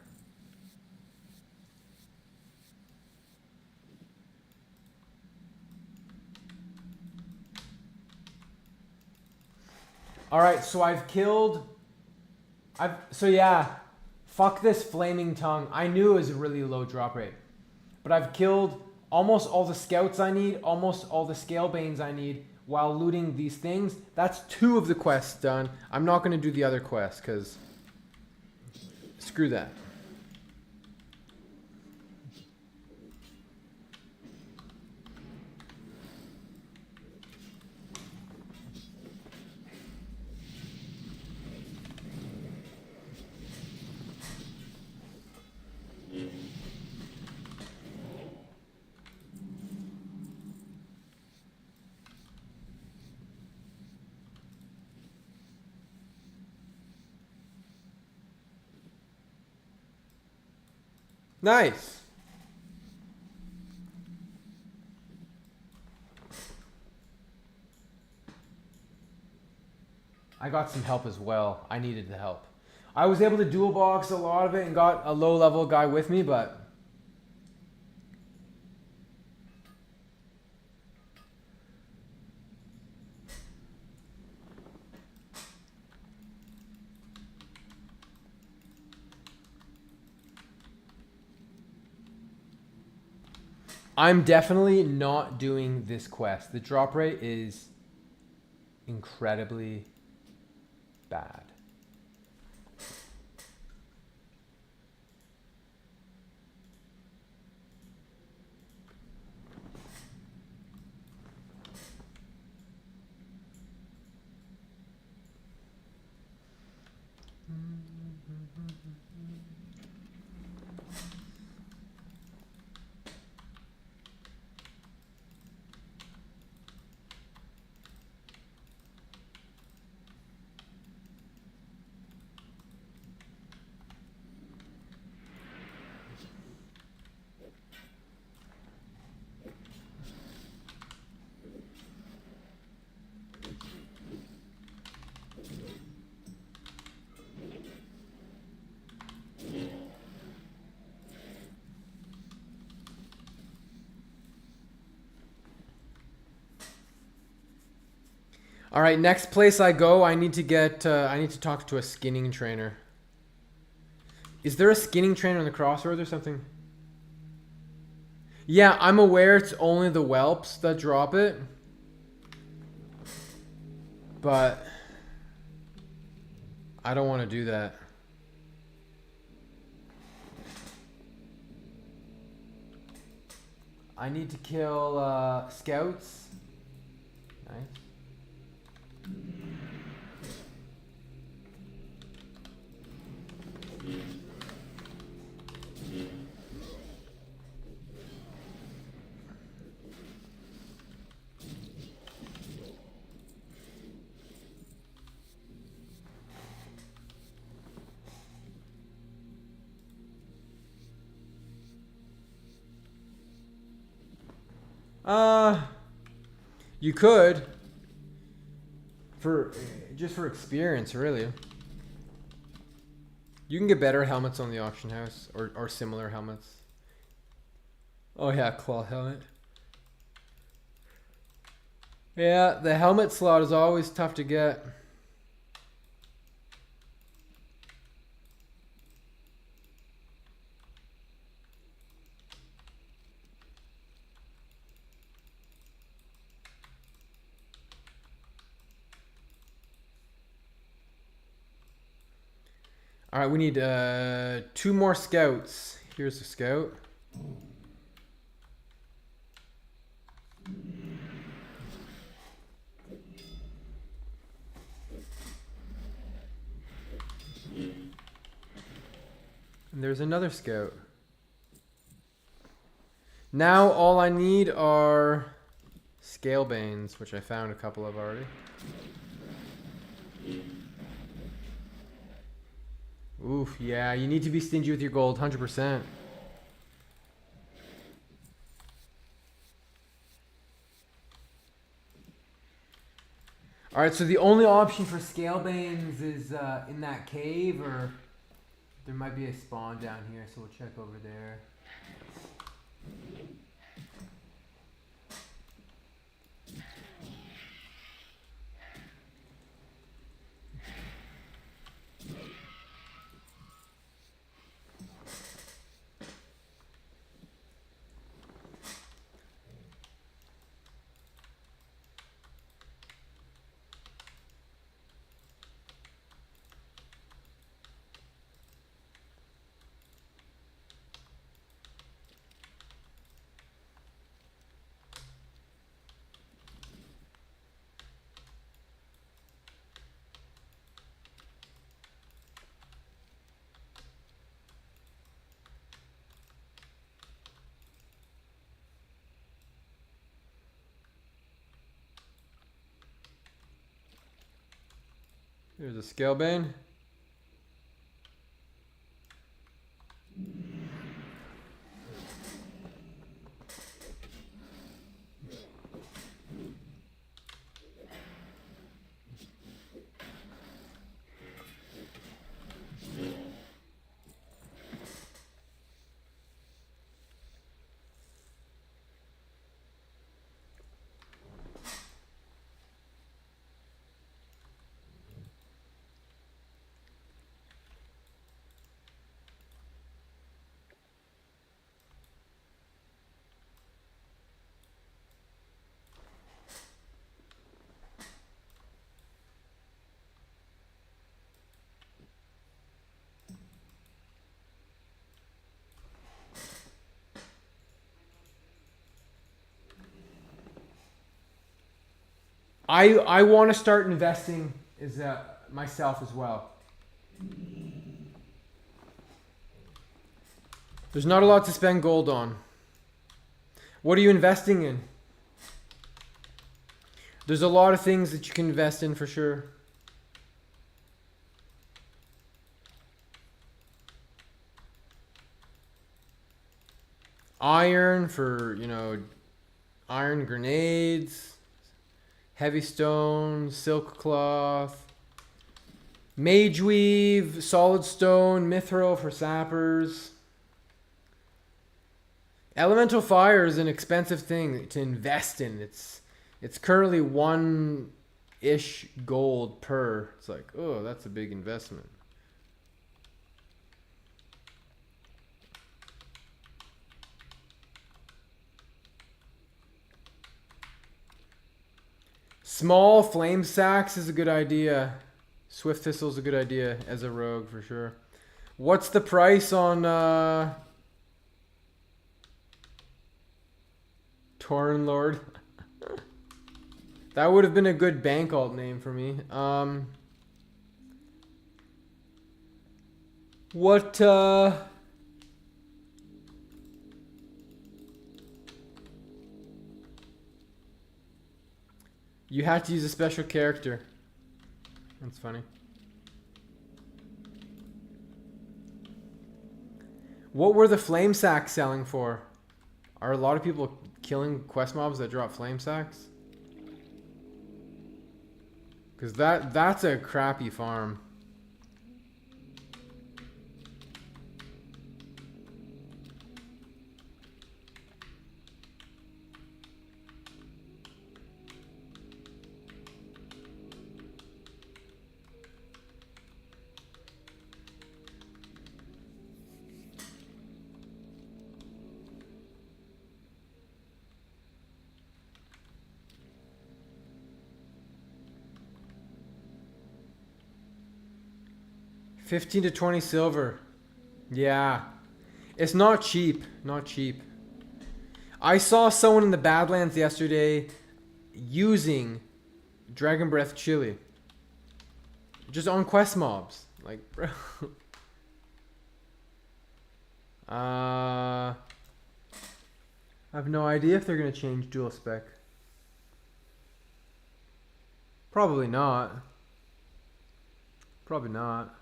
All right, so so yeah, fuck this flaming tongue. I knew it was a really low drop rate, but I've killed almost all the scouts I need, almost all the scalebanes I need while looting these things. That's 2 of the quests done. I'm not going to do the other quest because screw that. Nice. I got some help as well. I needed the help. I was able to dual box a lot of it and got a low level guy with me, but I'm definitely not doing this quest. The drop rate is incredibly bad. All right, next place I go, I need to get. I need to talk to a skinning trainer. Is there a skinning trainer in the crossroads or something? Yeah, I'm aware it's only the whelps that drop it, but I don't want to do that. I need to kill scouts. Nice. You could. Just for experience, really. You can get better helmets on the auction house, or similar helmets. Oh yeah, claw helmet. Yeah, the helmet slot is always tough to get. All right, we need 2 more scouts. Here's a scout. And there's another scout. Now all I need are scalebanes, which I found a couple of already. Oof, yeah, you need to be stingy with your gold, 100%. Alright, so the only option for scalebanes is in that cave, or there might be a spawn down here, so we'll check over there. There's a scalebane. I want to start investing myself as well. There's not a lot to spend gold on. What are you investing in? There's a lot of things that you can invest in for sure. Iron for, iron grenades. Heavy stone, silk cloth, mage weave, solid stone, mithril for sappers. Elemental fire is an expensive thing to invest in. It's currently 1-ish gold per. It's like, oh, that's a big investment. Small flame sacks is a good idea. Swift thistle is a good idea as a rogue for sure. What's the price on Lord? That would have been a good bank alt name for me. What you had to use a special character. That's funny. What were the flame sacks selling for? Are a lot of people killing quest mobs that drop flame sacks? Because that's a crappy farm. $15 to $20 silver. Yeah. It's not cheap. Not cheap. I saw someone in the Badlands yesterday using Dragon Breath Chili. Just on quest mobs. Like, bro. I have no idea if they're going to change dual spec. Probably not. Probably not.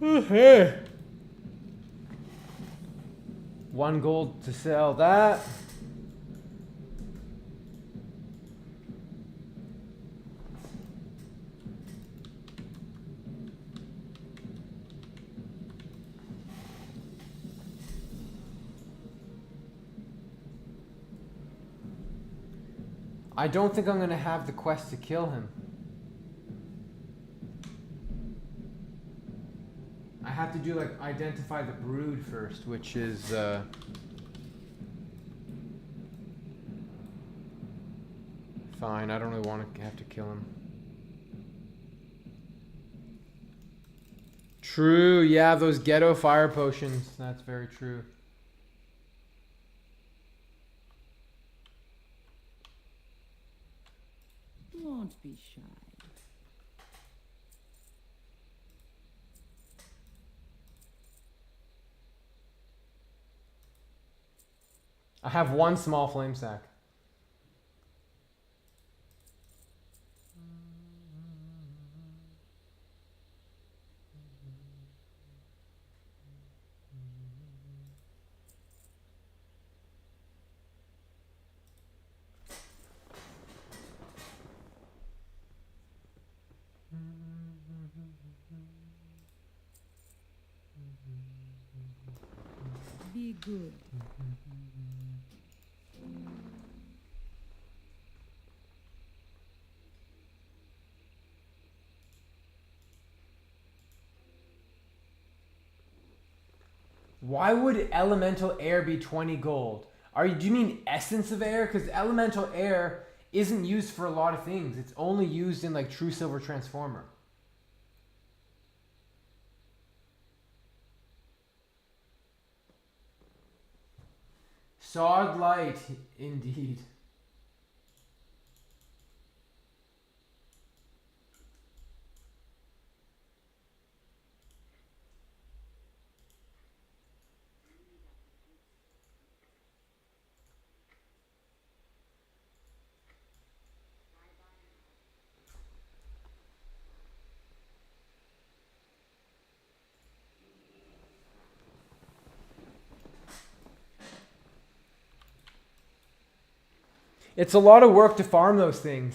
Hey. 1 gold to sell that. I don't think I'm gonna have the quest to kill him. I have to do like identify the brood first, which is fine. I don't really want to have to kill him. True, yeah, those ghetto fire potions. That's very true. Won't be shy. I have 1 small flame sack. Be good. Why would elemental air be 20 gold? Do you mean essence of air? Because elemental air isn't used for a lot of things. It's only used in like True Silver Transformer. Sod light, indeed. It's a lot of work to farm those things.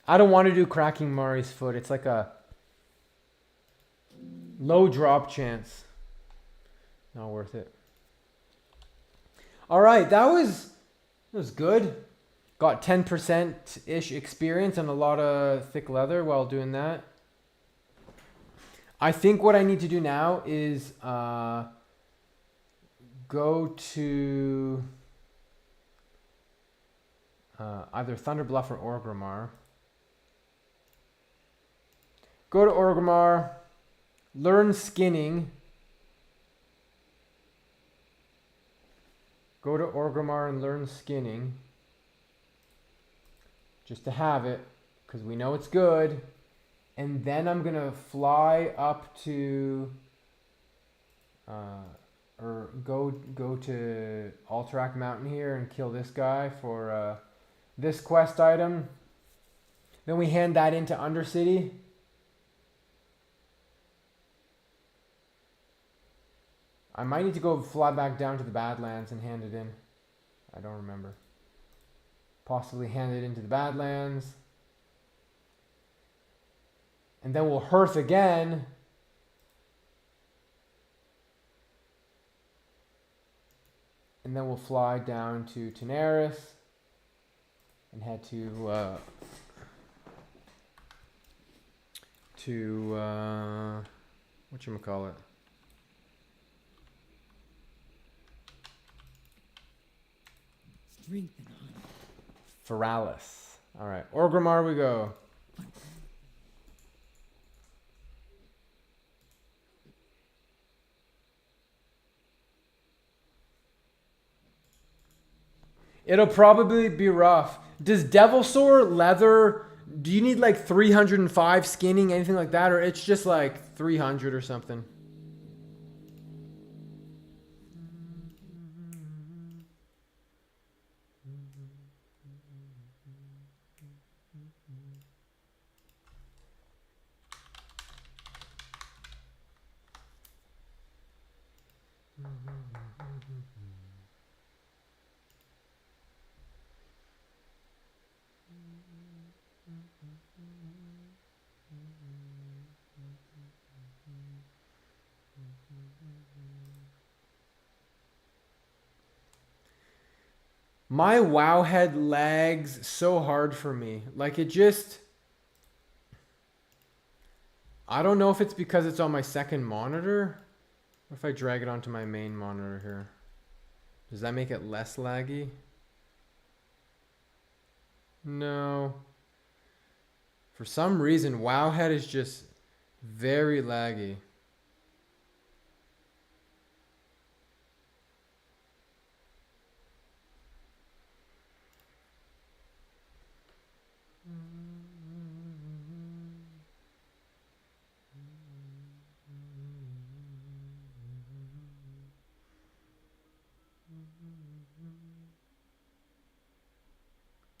I don't want to do cracking Mari's foot. It's like a low drop chance. Not worth it. All right, that was good. Got 10%-ish experience and a lot of thick leather while doing that. I think what I need to do now is go to either Thunderbluff or Orgrimmar. Go to Orgrimmar, learn skinning. Go to Orgrimmar and learn skinning. just to have it, because we know it's good. And then I'm gonna fly up to, or go to Alterac Mountain here and kill this guy for this quest item. Then we hand that into Undercity. I might need to go fly back down to the Badlands and hand it in. I don't remember. Possibly hand it into the Badlands. And then we'll hearth again. And then we'll fly down to Tenaris and head to whatchamacallit? Strength and honor. Feralis. Alright, Orgrimmar we go. It'll probably be rough. Does Devilsaur leather, do you need like 305 skinning, anything like that? Or it's just like 300 or something? My Wowhead lags so hard for me. Like it just... I don't know if it's because it's on my second monitor. What if I drag it onto my main monitor here? Does that make it less laggy? No. For some reason, Wowhead is just very laggy.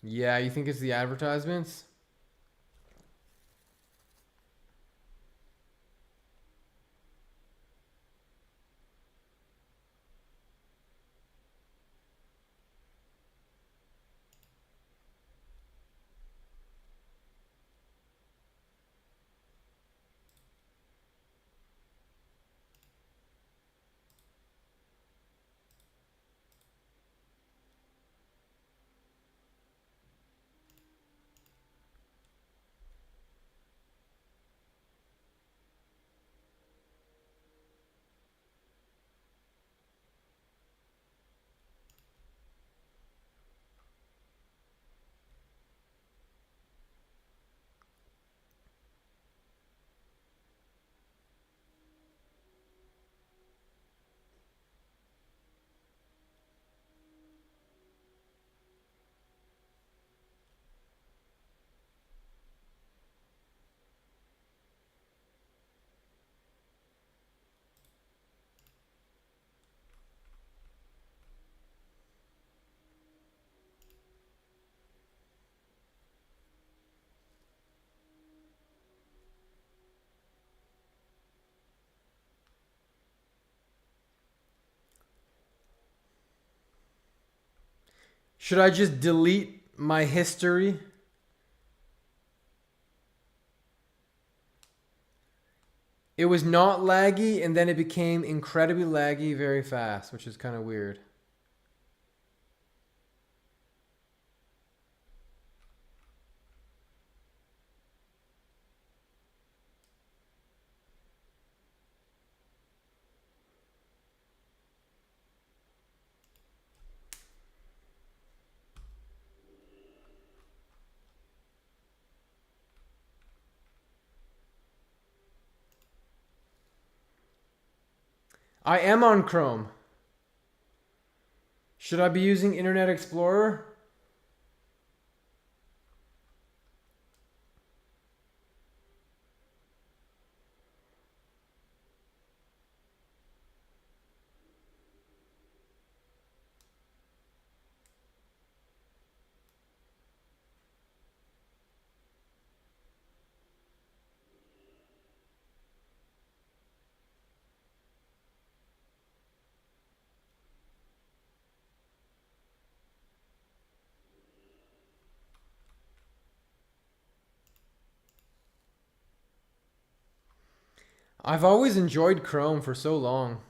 Yeah, you think it's the advertisements? Should I just delete my history? It was not laggy, and then it became incredibly laggy very fast, which is kind of weird. I am on Chrome. Should I be using Internet Explorer? I've always enjoyed Chrome for so long.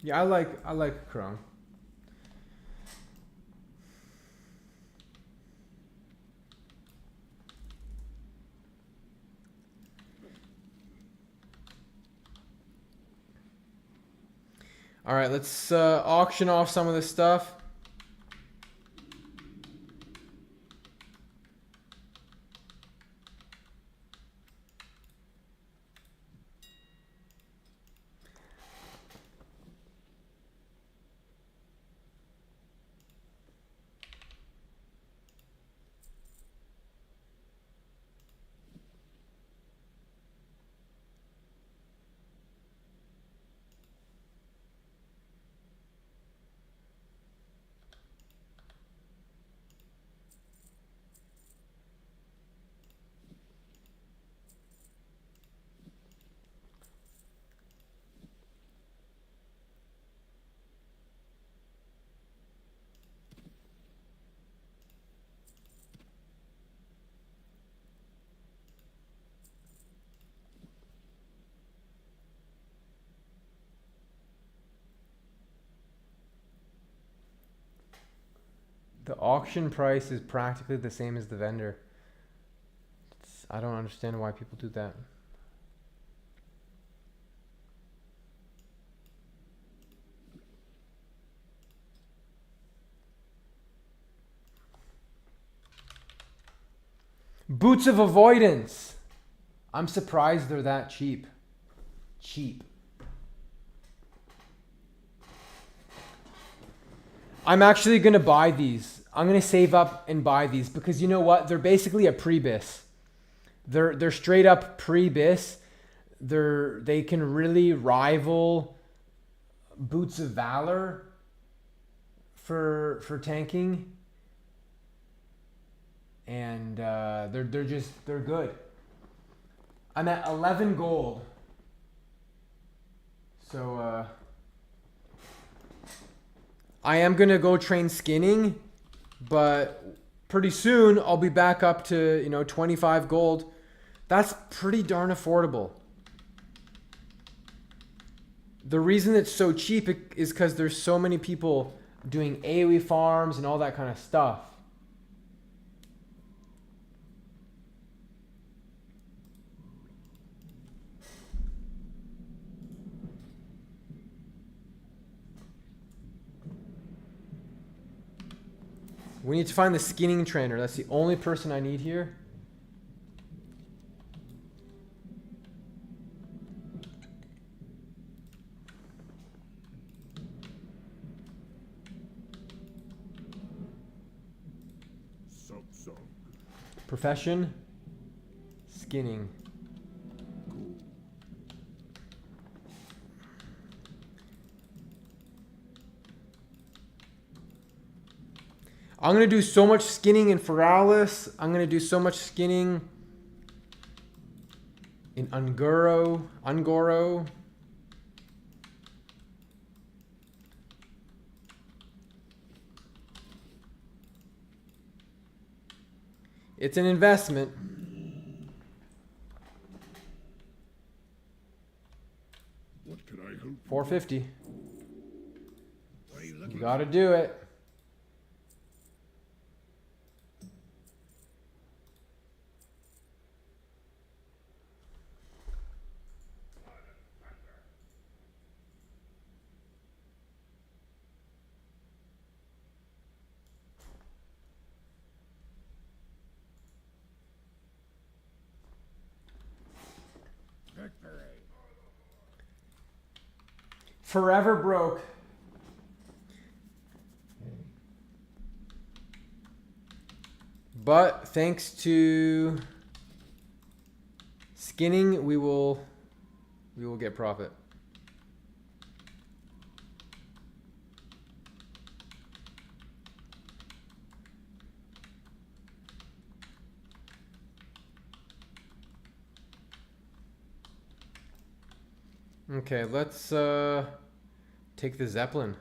Yeah, I like Chrome. All right, let's auction off some of this stuff. The auction price is practically the same as the vendor. I don't understand why people do that. Boots of Avoidance. I'm surprised they're that cheap. Cheap. I'm actually going to buy these. I'm going to save up and buy these because you know what? They're basically a pre-bis. They're straight up pre-bis. They can really rival Boots of Valor for tanking. And they're good. I'm at 11 gold. So I am going to go train skinning, but pretty soon I'll be back up to, 25 gold. That's pretty darn affordable. The reason it's so cheap is because there's so many people doing AoE farms and all that kind of stuff. We need to find the skinning trainer. That's the only person I need here. Profession. Skinning. I'm going to do so much skinning in Feralis. I'm going to do so much skinning in Ungoro. It's an investment. What could I hope? 450. You got to do it. Forever broke. But thanks to skinning, we will get profit. Okay, let's take the Zeppelin.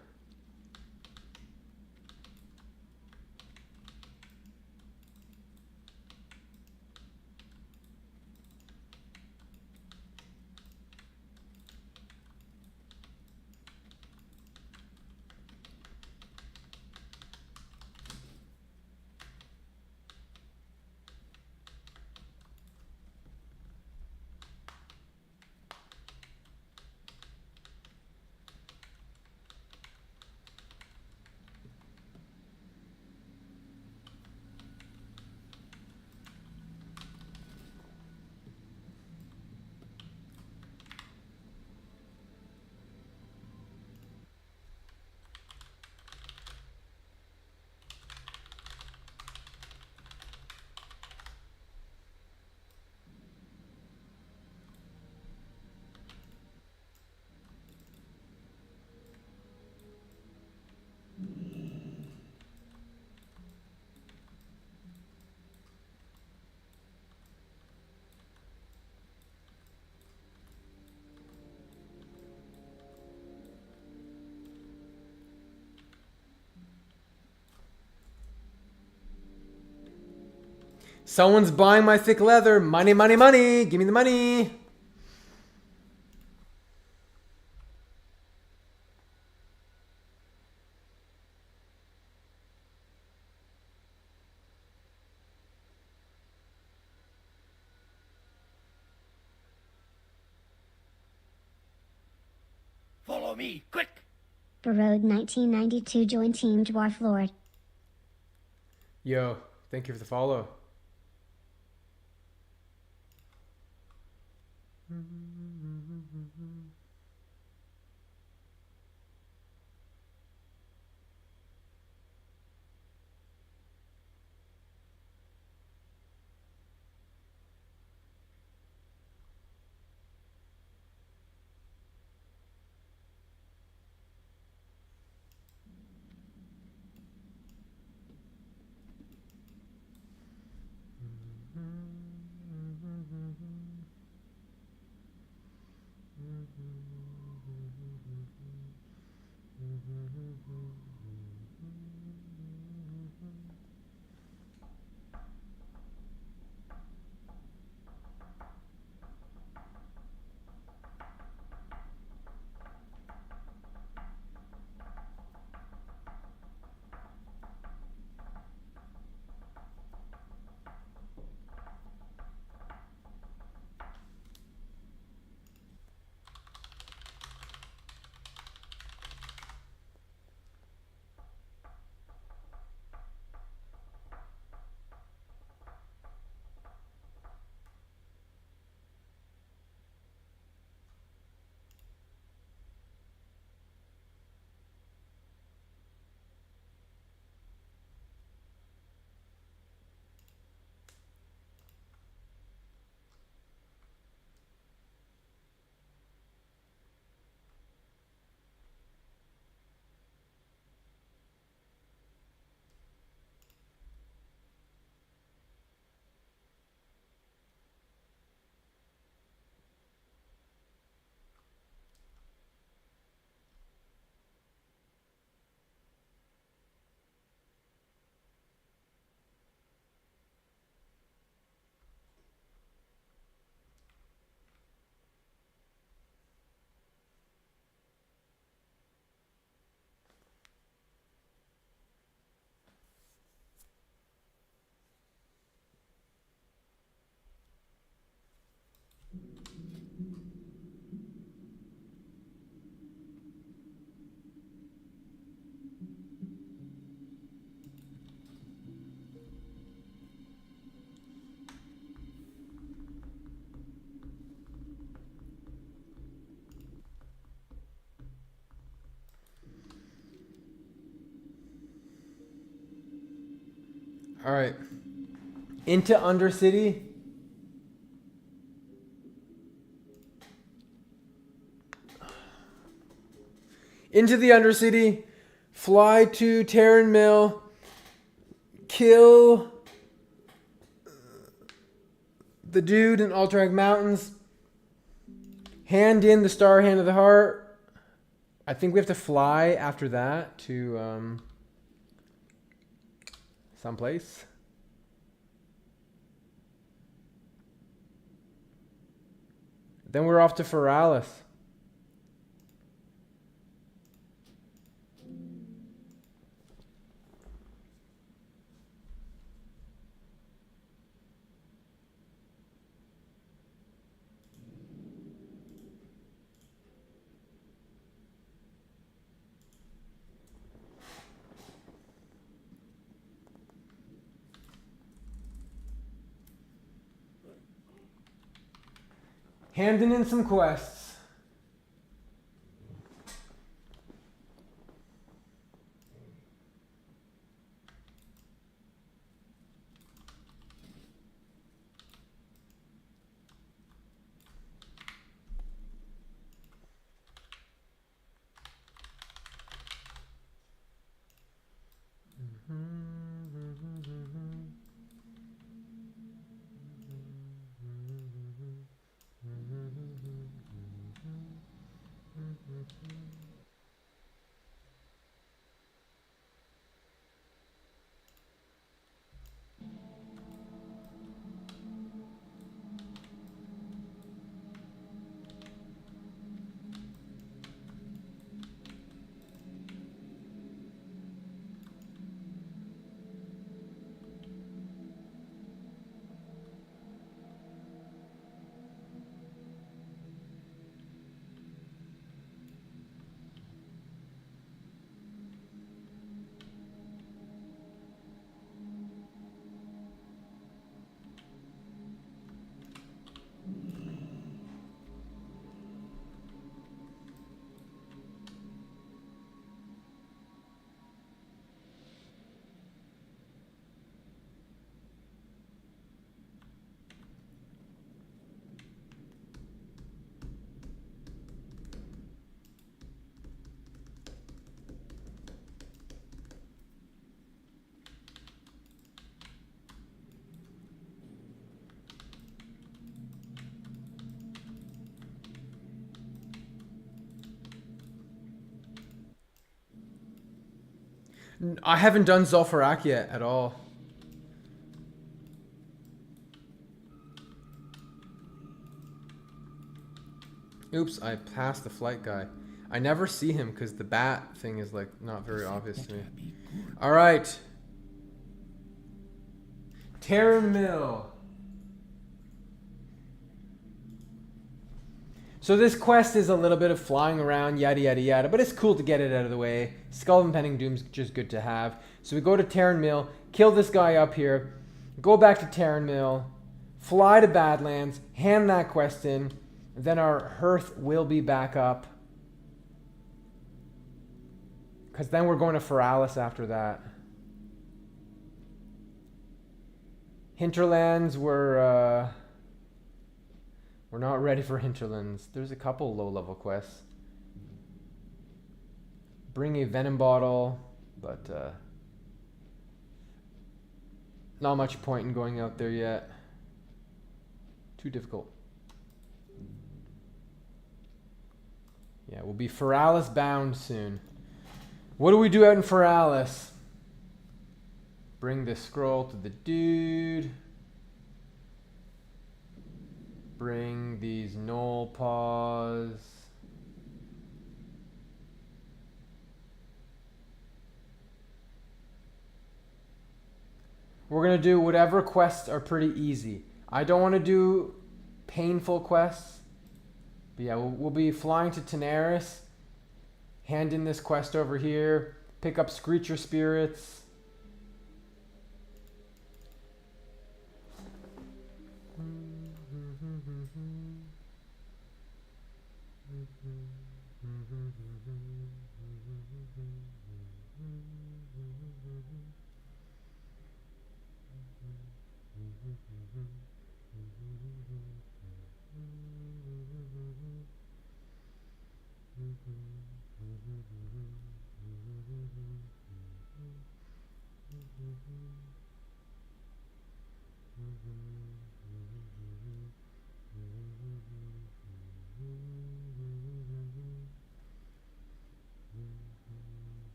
Someone's buying my thick leather. Money, money, money. Give me the money. Follow me, quick! Barode 1992 joined Team Dwarflord. Yo, thank you for the follow. All right. Into Undercity. Into the Undercity. Fly to Terran Mill. Kill the dude in Alterac Mountains. Hand in the Star Hand of the Heart. I think we have to fly after that to someplace. Then we're off to Feralis. Handing in some quests. I haven't done Zul'Farrak yet at all. Oops, I passed the flight guy. I never see him because the bat thing is like not very obvious to me. All right. Terran Mill. So this quest is a little bit of flying around, yada yada yada, but it's cool to get it out of the way. Skull of Impending Doom's just good to have. So we go to Terran Mill, kill this guy up here, go back to Terran Mill, fly to Badlands, hand that quest in, then our hearth will be back up. Because then we're going to Feralis after that. Hinterlands we're not ready for Hinterlands. There's a couple low-level quests. Bring a venom bottle, but not much point in going out there yet. Too difficult. Yeah, we'll be Feralis bound soon. What do we do out in Feralis? Bring the scroll to the dude. Bring these knoll paws. We're going to do whatever quests are pretty easy. I don't want to do painful quests. But yeah, we'll be flying to Tenaris. Hand in this quest over here. Pick up Screecher Spirits.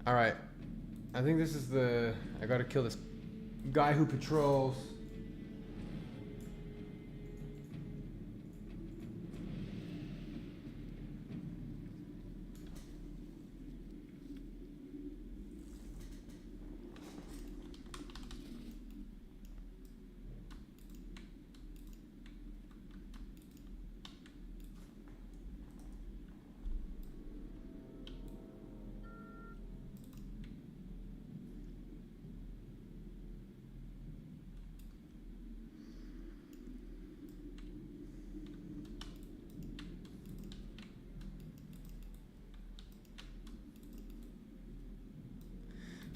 Alright. I think this is the... I gotta kill this guy who patrols.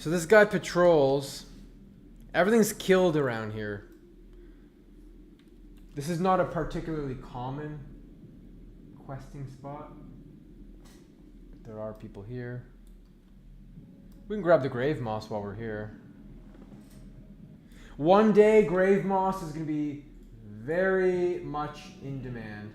So this guy patrols. Everything's killed around here. This is not a particularly common questing spot. There are people here. We can grab the grave moss while we're here. One day grave moss is going to be very much in demand.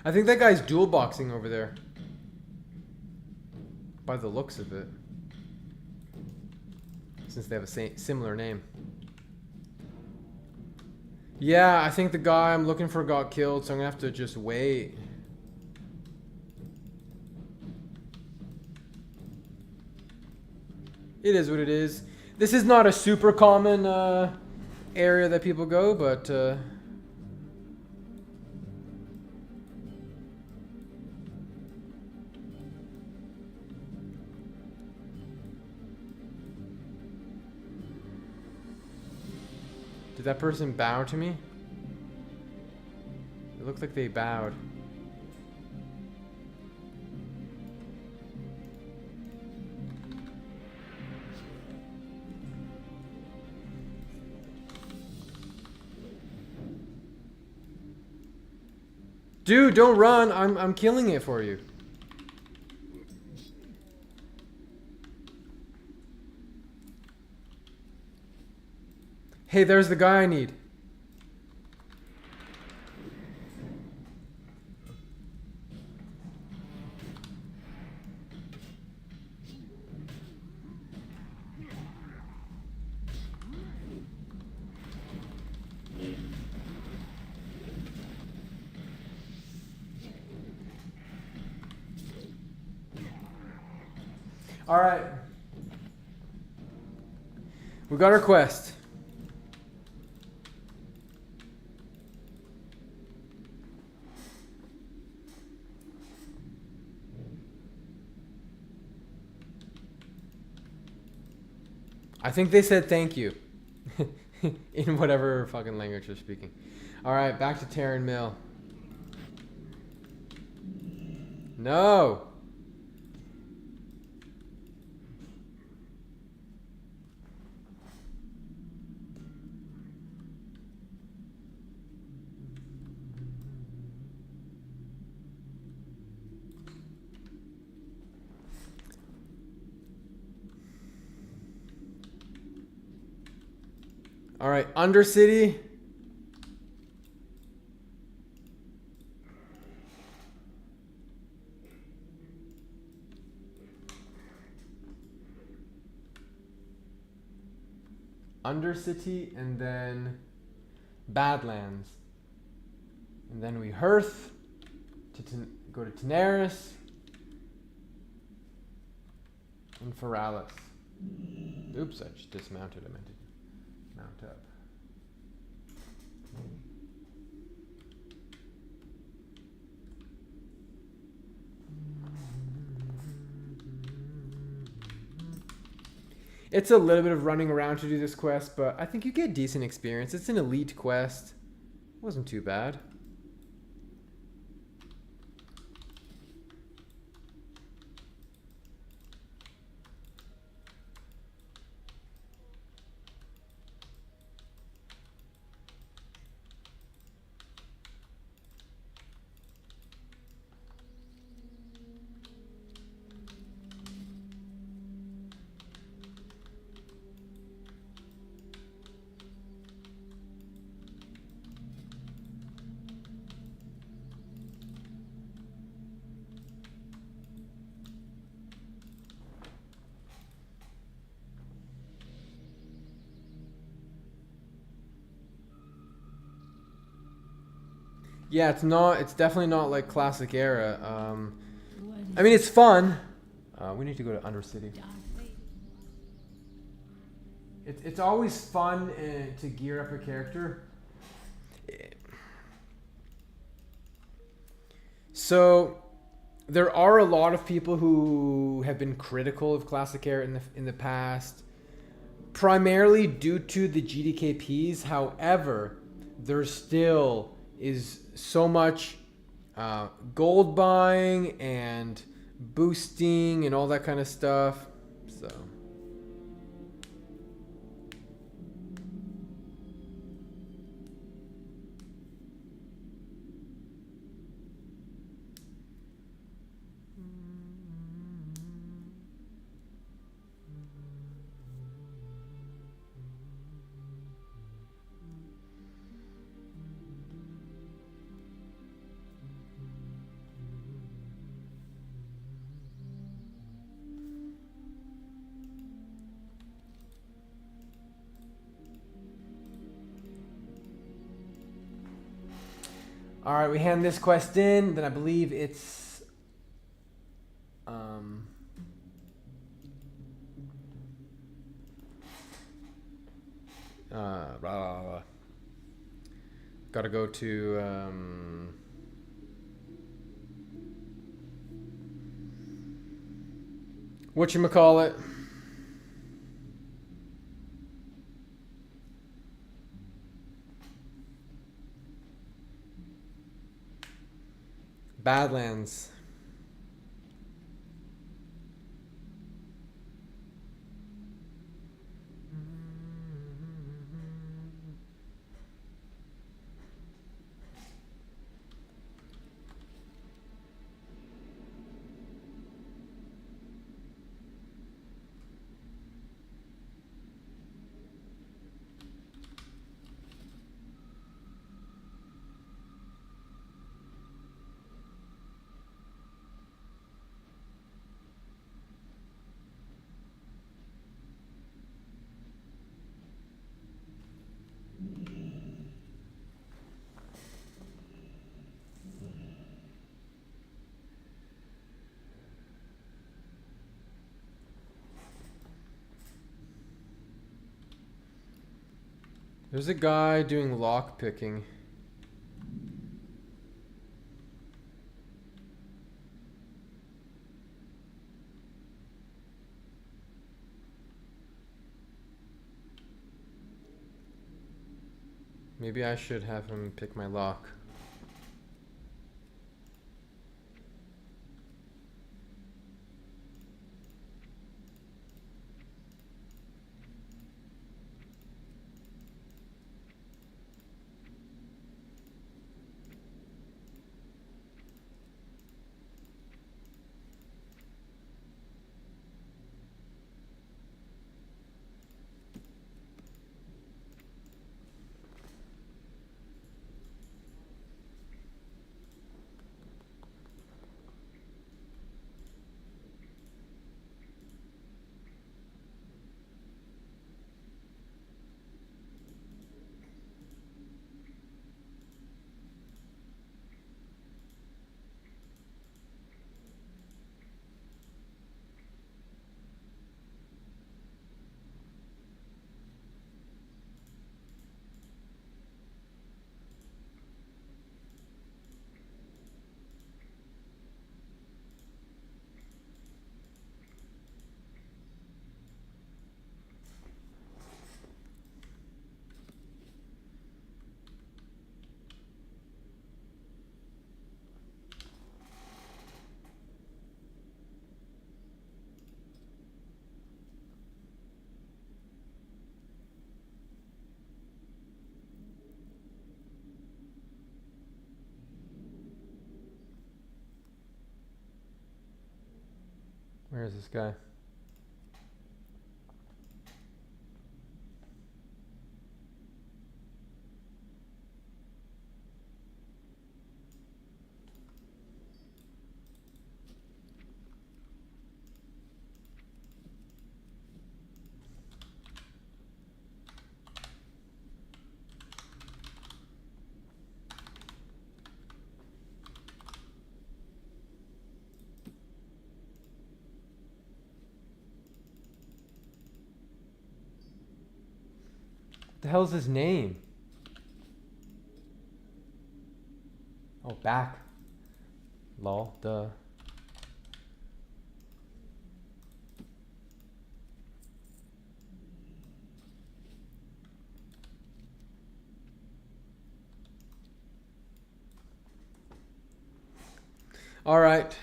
I think that guy's dual boxing over there. By the looks of it. Since they have a similar name. Yeah, I think the guy I'm looking for got killed, so I'm gonna have to just wait. It is what it is. This is not a super common area that people go, but... Did that person bow to me? It looked like they bowed. Dude, don't run. I'm killing it for you. Hey, there's the guy I need. All right. We got our quest. I think they said thank you. In whatever fucking language they're speaking. Alright, back to Terran Mill. No! All right, Undercity. Undercity, and then Badlands. And then we hearth to go to Tenaris and Feralis. Oops, I just dismounted. I meant to mount up. It's a little bit of running around to do this quest, but I think you get decent experience. It's an elite quest. Wasn't too bad. Yeah, it's definitely not like classic era. I mean, it's fun. We need to go to Undercity. It's always fun to gear up a character. So there are a lot of people who have been critical of classic era in the past, primarily due to the GDKPs. However, there still is so much gold buying and boosting and all that kind of stuff. So all right, we hand this quest in. Then I believe it's gotta go to whatchamacallit. Badlands. There's a guy doing lock picking. Maybe I should have him pick my lock. Where is this guy? What the hell's his name? Oh, back. Lol, duh. All right.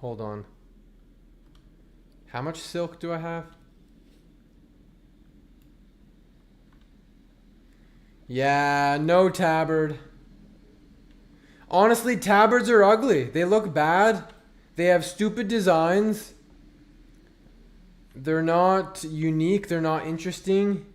Hold on. How much silk do I have? Yeah, no tabard. Honestly, tabards are ugly. They look bad. They have stupid designs. They're not unique. They're not interesting.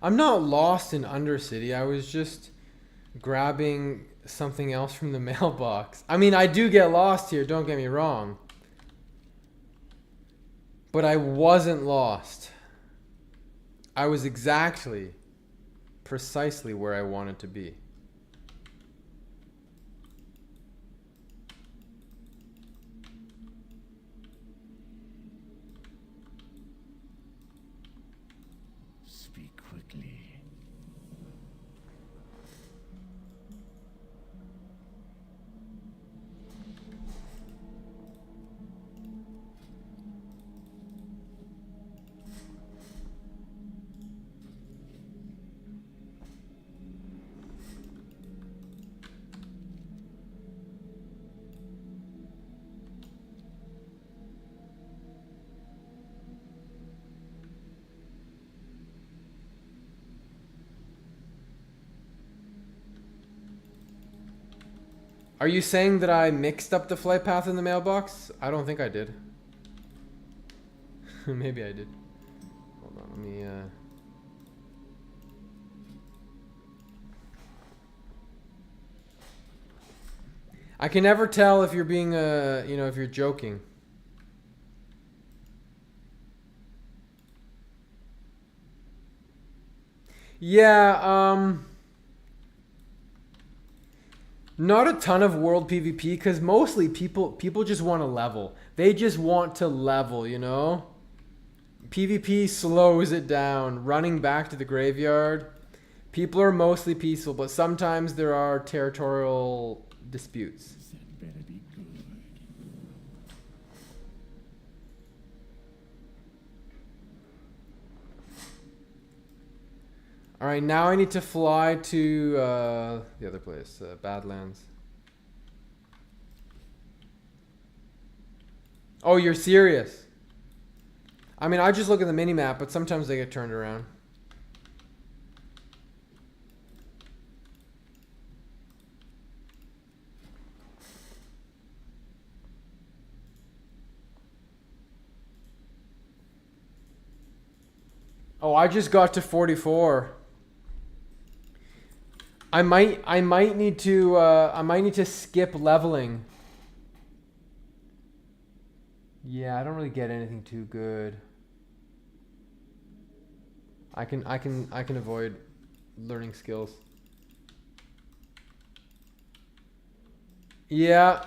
I'm not lost in Undercity. I was just grabbing something else from the mailbox. I mean, I do get lost here, don't get me wrong. But I wasn't lost. I was precisely where I wanted to be. Speak quickly. Are you saying that I mixed up the flight path in the mailbox? I don't think I did. Maybe I did. Hold on, let me I can never tell if you're being you know, if you're joking. Yeah, not a ton of world PvP because mostly people just want to level. They just want to level, you know? PvP slows it down. Running back to the graveyard. People are mostly peaceful, but sometimes there are territorial disputes. That better be good. Alright, now I need to fly to the other place, Badlands. Oh, you're serious? I mean, I just look at the minimap, but sometimes they get turned around. Oh, I just got to 44. I might need to skip leveling. Yeah, I don't really get anything too good. I can avoid learning skills. Yeah.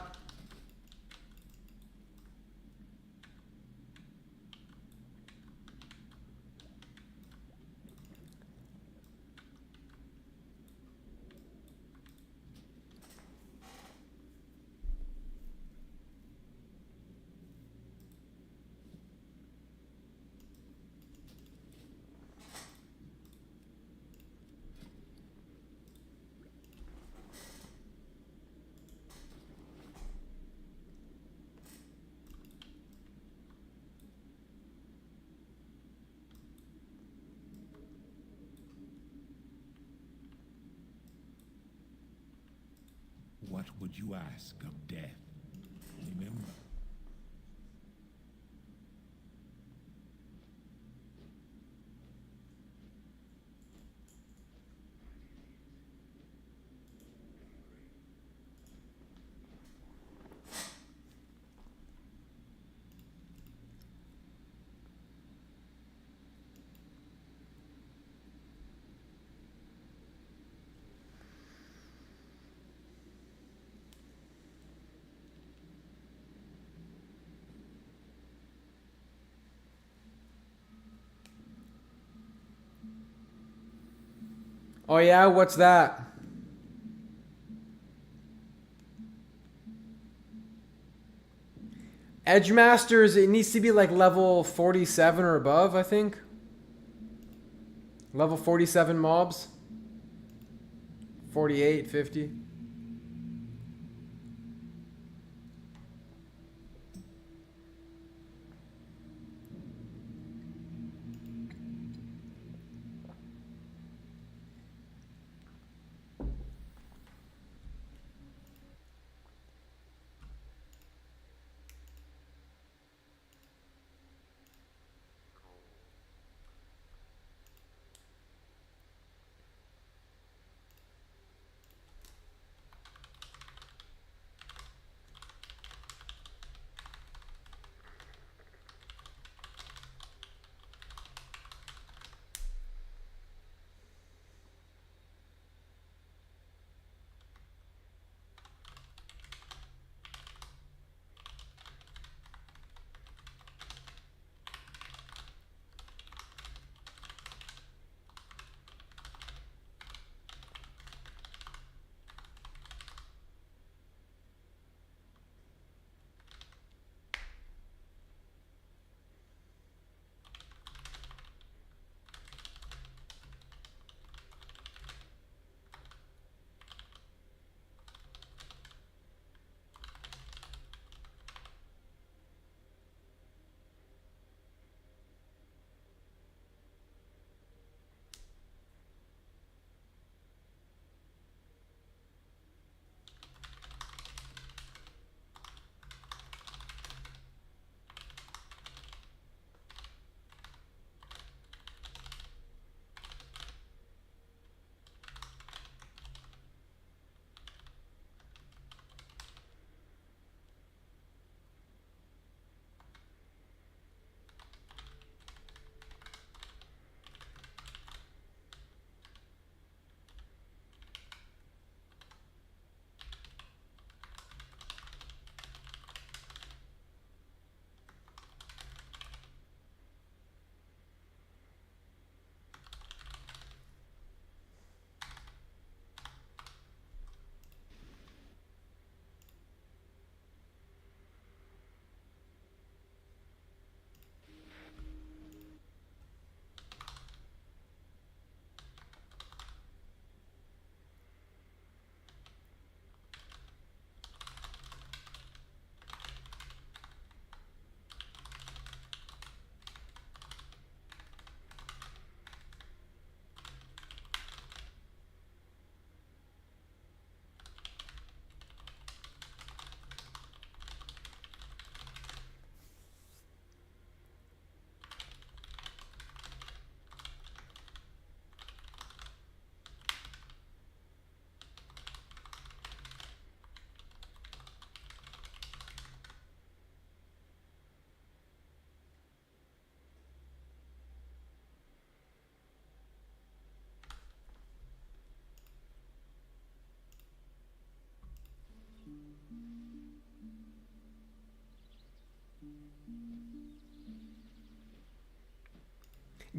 What would you ask of death? Remember. Oh yeah, what's that? Edgemasters, it needs to be like level 47 or above, I think. Level 47 mobs. 48, 50.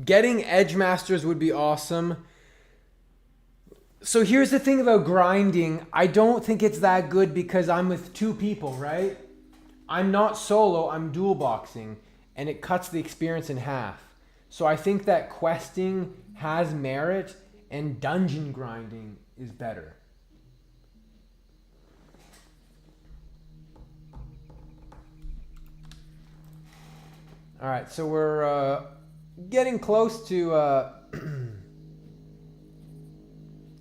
Getting Edge Masters would be awesome. So here's the thing about grinding. I don't think it's that good because I'm with 2 people, right? I'm not solo, I'm dual boxing, and it cuts the experience in half. So I think that questing has merit and dungeon grinding is better. All right, so we're getting close to...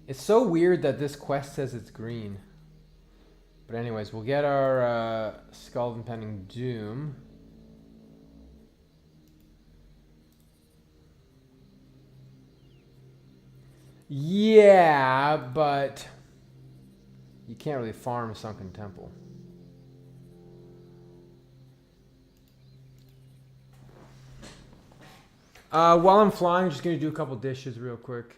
It's so weird that this quest says it's green. But anyways, we'll get our Skull of Impending Doom. Yeah, but you can't really farm Sunken Temple. While I'm flying, I'm just going to do a couple dishes real quick.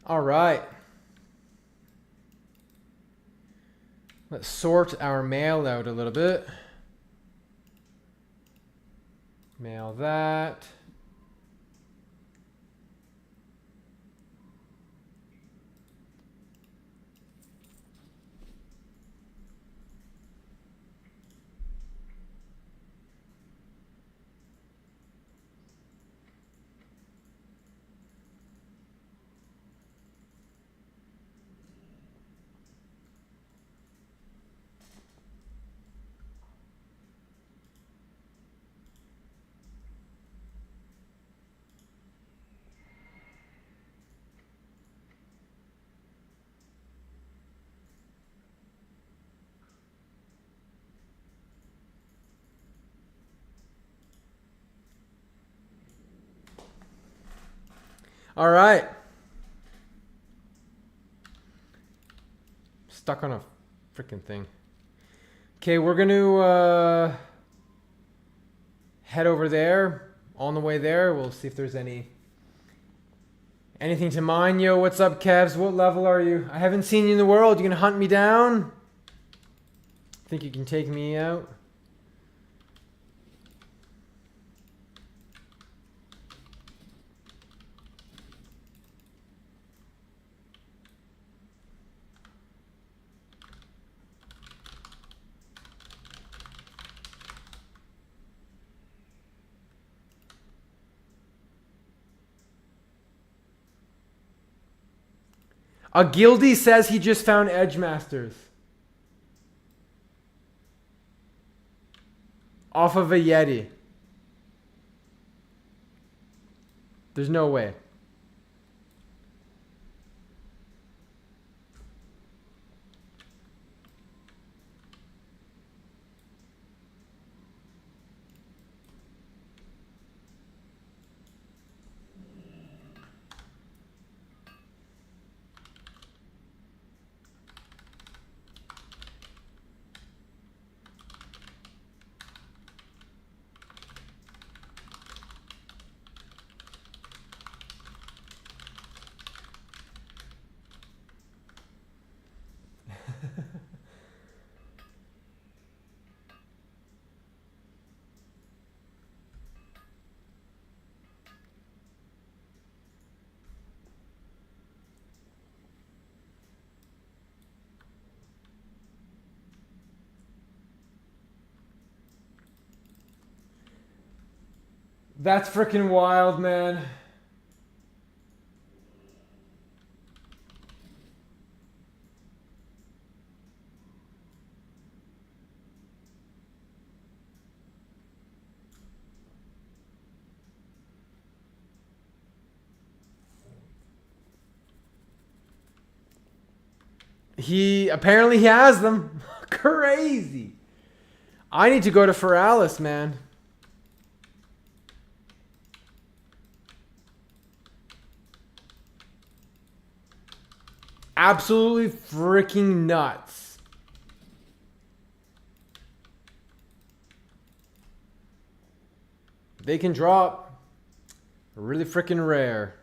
All right. Let's sort our mail out a little bit. Mail that. All right. Stuck on a freaking thing. Okay, we're going to head over there. On the way there, we'll see if there's anything to mine. Yo, what's up, Kevs? What level are you? I haven't seen you in the world. You gonna hunt me down? Think you can take me out? A guildie says he just found Edge Masters. Off of a Yeti. There's no way. That's freaking wild, man. Apparently he has them. Crazy. I need to go to Feralis, man. Absolutely freaking nuts. They can drop really freaking rare.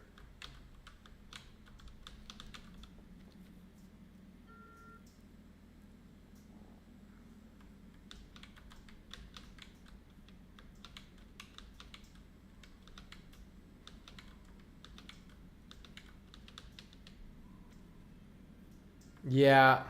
Yeah.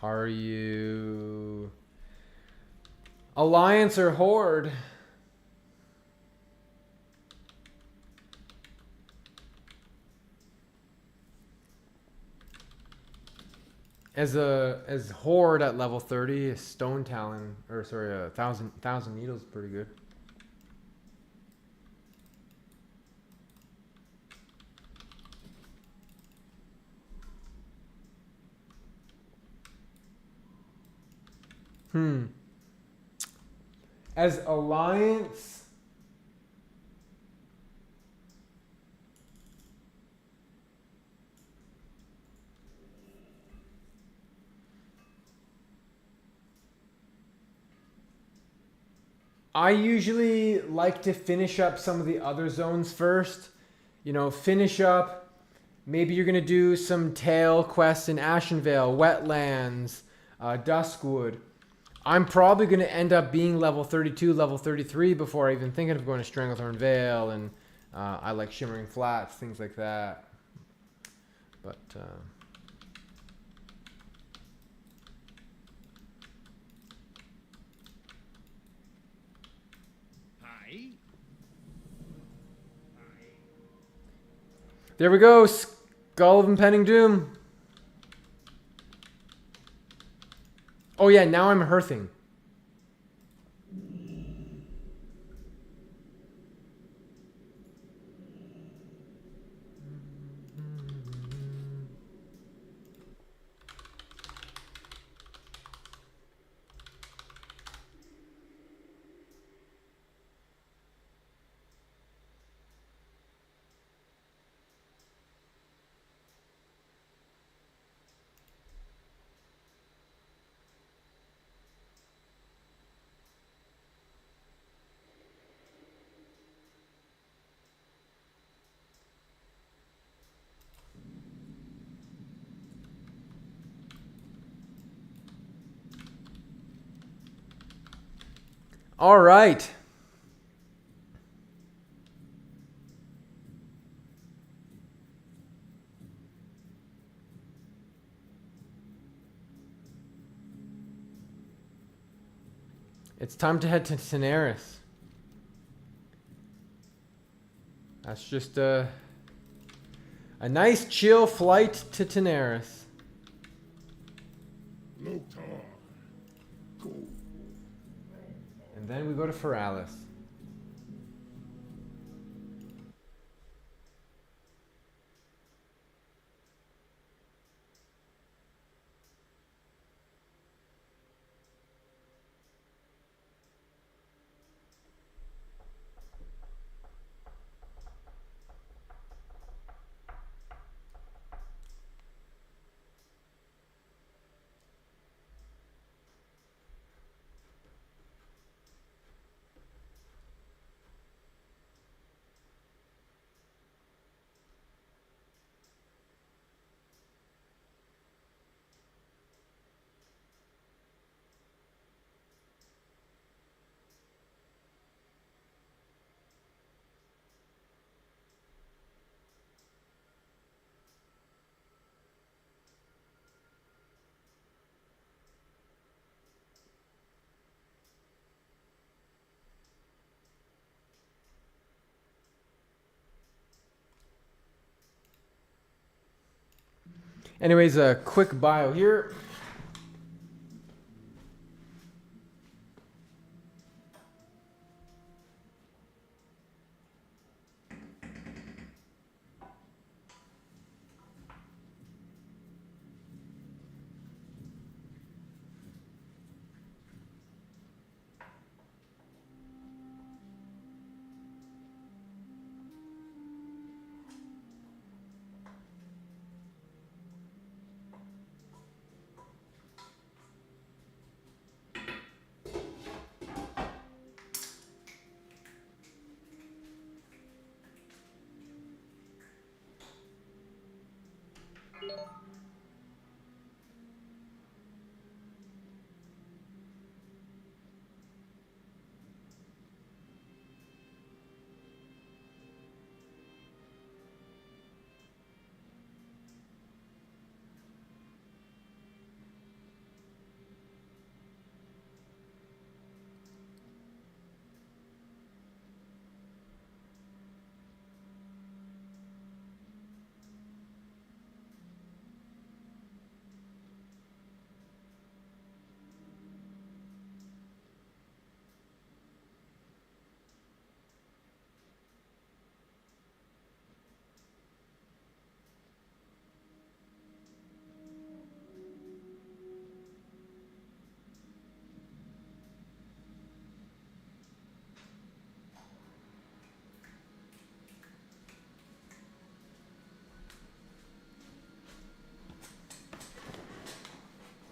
Are you Alliance or Horde? As Horde at level 30, a Stone Talon, or sorry, a thousand needles is pretty good. As Alliance, I usually like to finish up some of the other zones first. You know, finish up. Maybe you're going to do some tail quests in Ashenvale, Wetlands, Duskwood. I'm probably going to end up being level 32, level 33 before I even thinking of going to Stranglethorn Vale, and I like Shimmering Flats, things like that. But Hi. there we go, Skull of Impending Doom. Oh yeah, now I'm hearthing. All right. It's time to head to Daenerys. That's just a nice chill flight to Daenerys. Lotar. Go. And then we go to Feralis. Anyways, a quick bio here.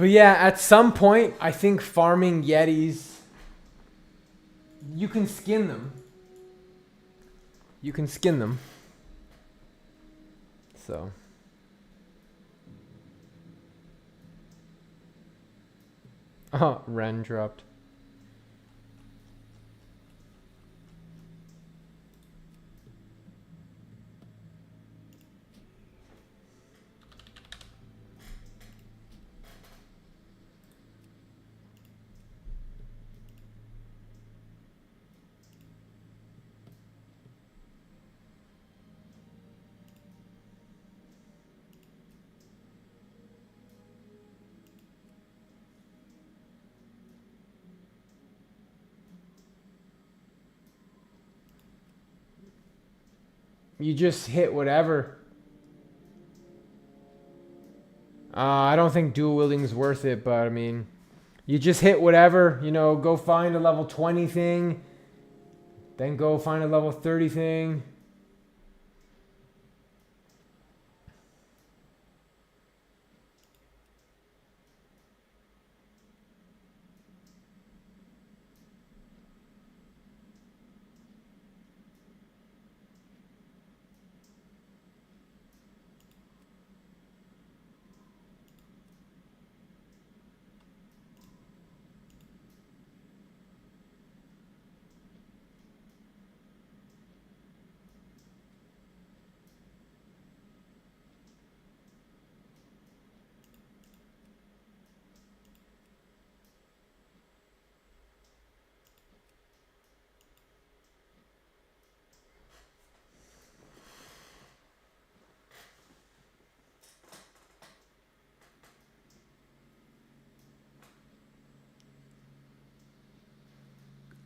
But yeah, at some point, I think farming Yetis, you can skin them. You can skin them. So. Oh, Ren dropped. You just hit whatever. I don't think dual wielding is worth it, but I mean, you just hit whatever. You know, go find a level 20 thing, then go find a level 30 thing.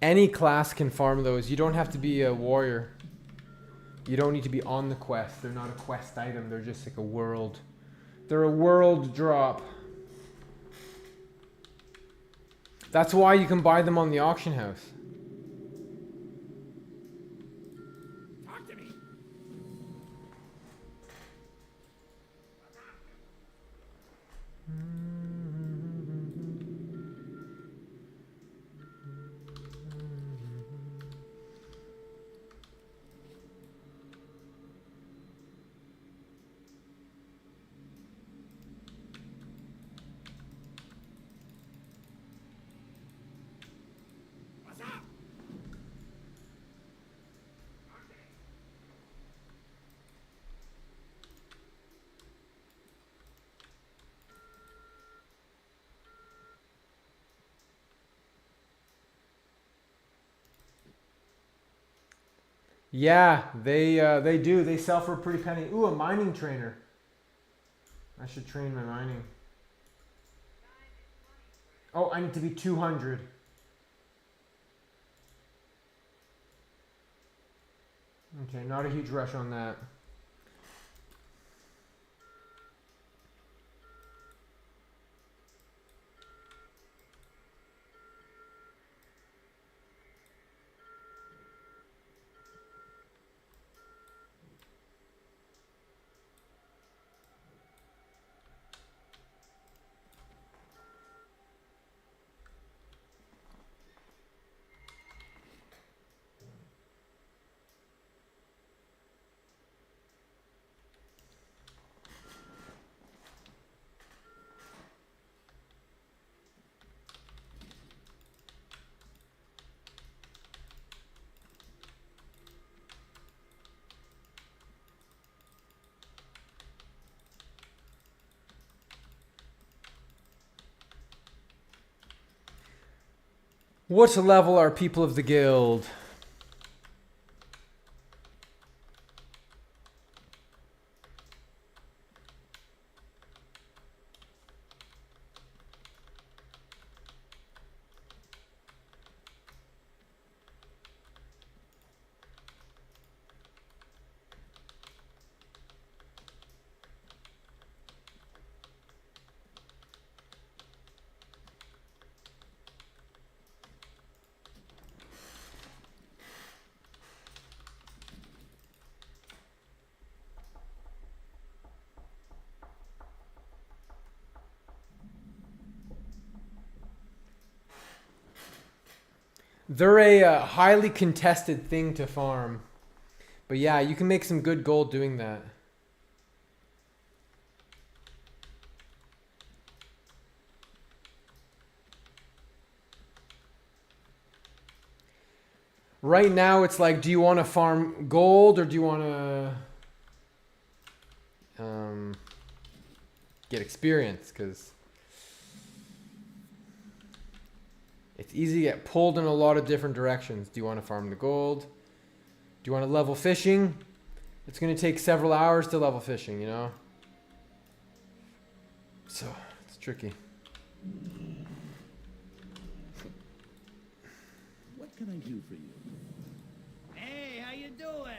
Any class can farm those. You don't have to be a warrior. You don't need to be on the quest. They're not a quest item. They're just like a world. They're a world drop. That's why you can buy them on the auction house. Talk to me. Yeah, they do. They sell for a pretty penny. Ooh, a mining trainer. I should train my mining. Oh, I need to be 200. Okay, not a huge rush on that. What level are people of the guild? They're a highly contested thing to farm. But yeah, you can make some good gold doing that. Right now, it's like, do you want to farm gold or do you want to get experience? Because it's easy to get pulled in a lot of different directions. Do you want to farm the gold? Do you want to level fishing? It's going to take several hours to level fishing, you know? So, it's tricky. What can I do for you? Hey, how you doing?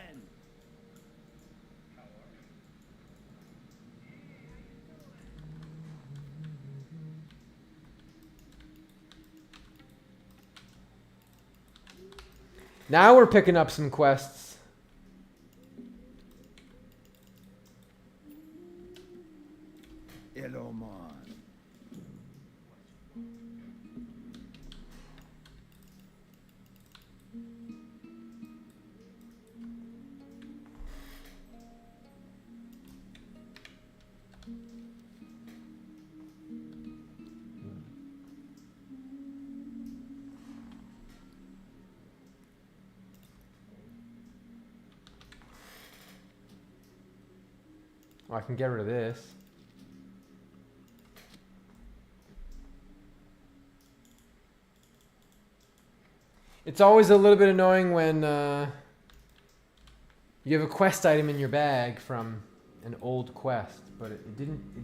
Now we're picking up some quests. Hello, man. Oh, I can get rid of this. It's always a little bit annoying when you have a quest item in your bag from an old quest, but it didn't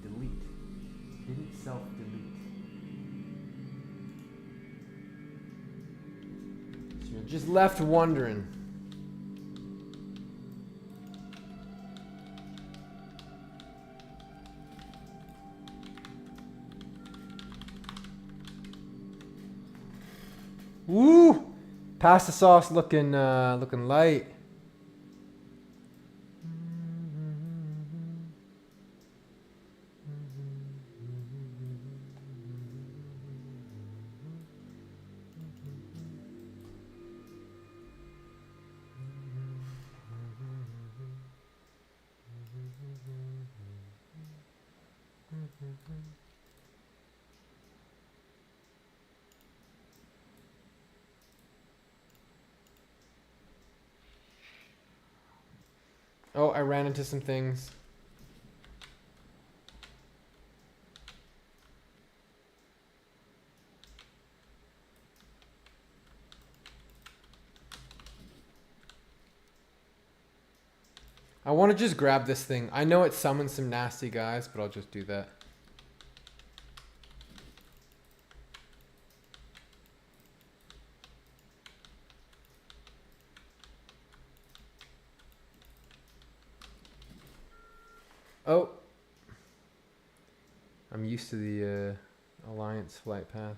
delete. It didn't self-delete. So you're just left wondering. Woo! Pasta sauce looking light. Oh, I ran into some things. I want to just grab this thing. I know it summons some nasty guys, but I'll just do that. Oh. I'm used to the Alliance flight path.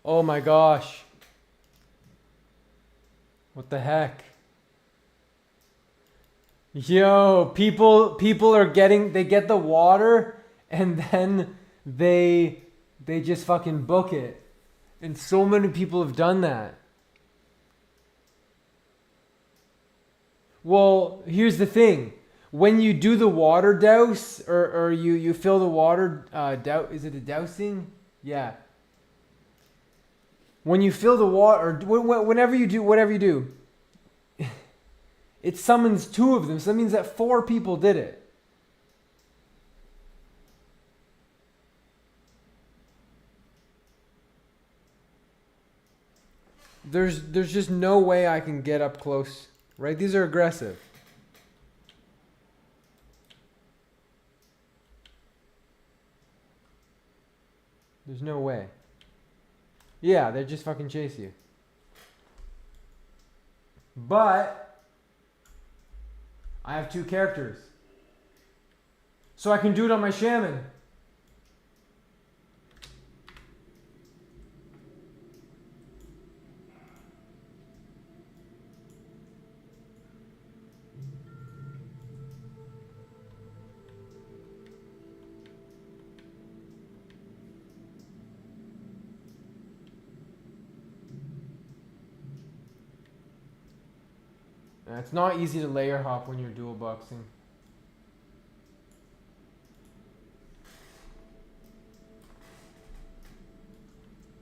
Oh my gosh. What the heck? Yo, people are getting, they get the water and then they just fucking book it. And so many people have done that. Well, here's the thing. When you do the water douse, or you fill the water, is it a dousing? Yeah. When you fill the water, or whenever you do, whatever you do, it summons 2 of them. So that means that 4 people did it. There's just no way I can get up close, right? These are aggressive. There's no way. Yeah, they just fucking chase you. But I have 2 characters. So I can do it on my Shaman. It's not easy to layer hop when you're dual boxing.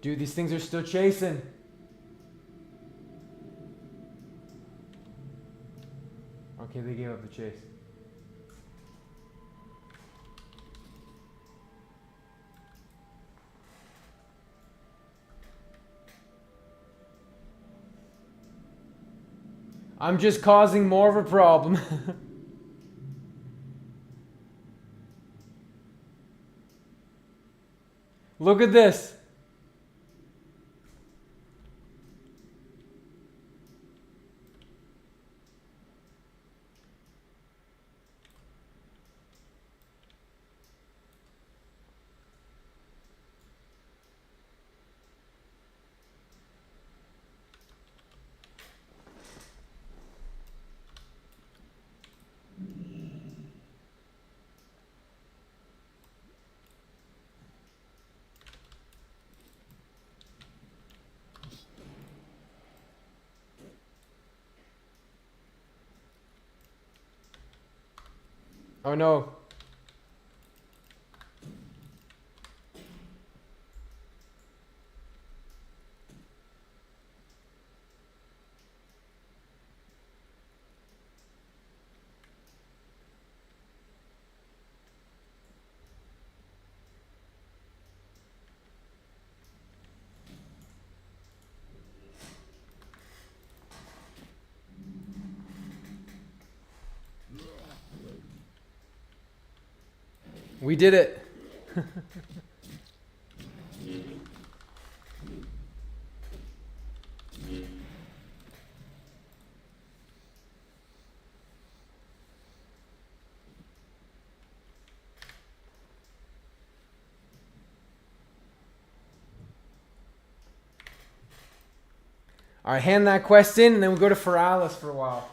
Dude, these things are still chasing. Okay, they gave up the chase. I'm just causing more of a problem. Look at this. Oh no. We did it. All right, hand that quest in, and then we'll go to Feralis for a while.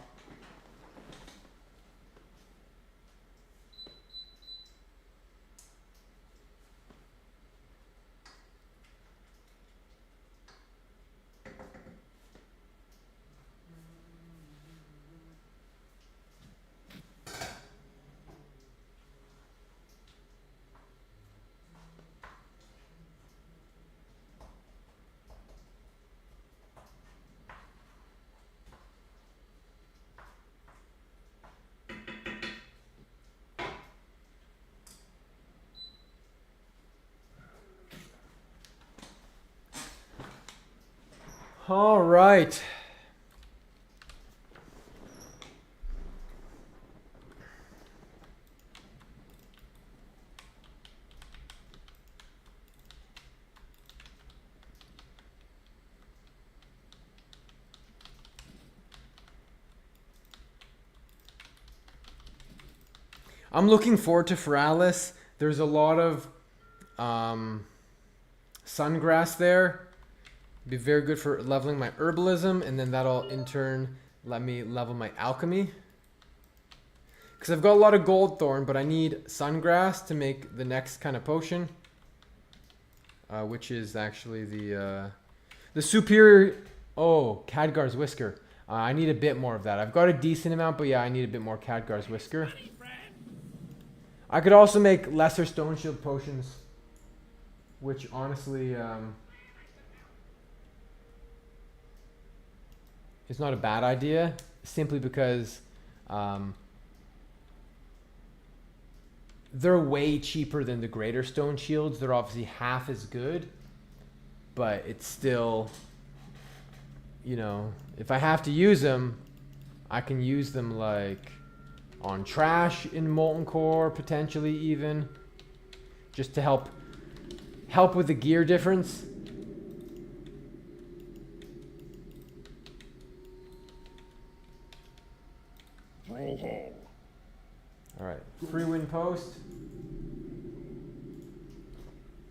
All right. I'm looking forward to Feralis. There's a lot of sungrass there. Be very good for leveling my herbalism, and then that'll in turn let me level my alchemy. Because I've got a lot of gold thorn, but I need sungrass to make the next kind of potion. Which is actually the superior... Oh, Khadgar's Whisker. I need a bit more of that. I've got a decent amount, but yeah, I need a bit more Khadgar's Whisker. I could also make lesser Stone Shield potions. Which, honestly, is not a bad idea. Simply because... they're way cheaper than the greater stone shields. They're obviously half as good, but it's still, you know, if I have to use them, I can use them like on trash in Molten Core, potentially even, just to help with the gear difference. Alright, free win post.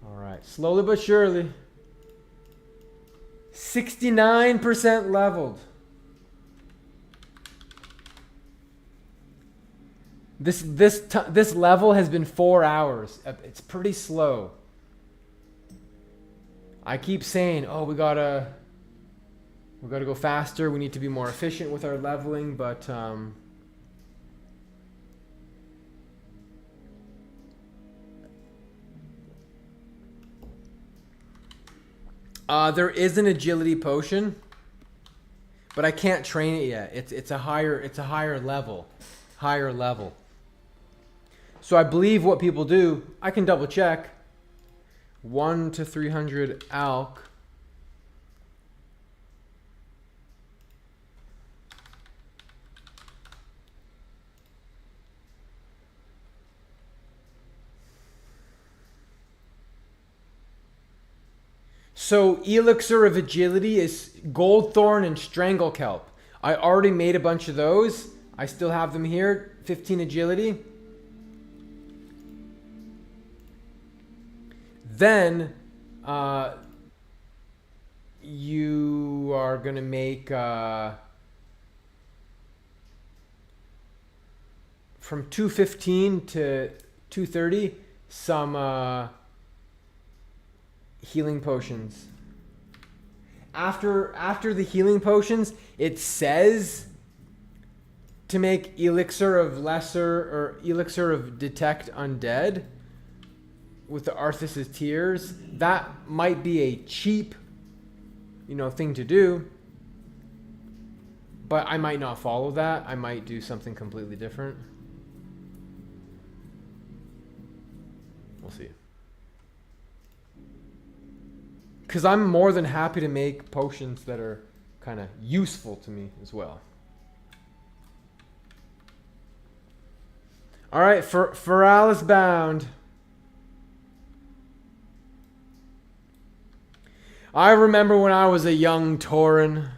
Alright, slowly but surely. 69% leveled. This level has been 4 hours. It's pretty slow. I keep saying, oh, we gotta go faster. We need to be more efficient with our leveling, but there is an agility potion, but I can't train it yet. It's a higher level. So I believe what people do, I can double check. 1 to 300 alch. So Elixir of Agility is Gold Thorn and Strangle Kelp. I already made a bunch of those. I still have them here. 15 Agility. Then you are going to make from 215 to 230 some healing potions. After the healing potions, it says to make Elixir of Lesser or Elixir of Detect Undead with the Arthas's Tears. That might be a cheap, thing to do, but I might not follow that. I might do something completely different. We'll see. Because I'm more than happy to make potions that are kind of useful to me as well. Alright, for Alice Bound. I remember when I was a young Tauren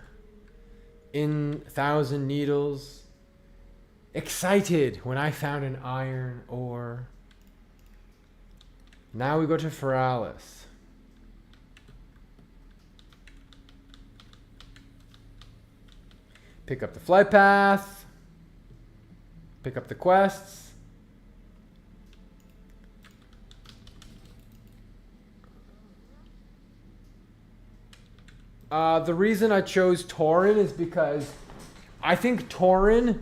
in Thousand Needles. Excited when I found an iron ore. Now we go to Feralis. Pick up the flight path. Pick up the quests. The reason I chose Tauren is because I think Tauren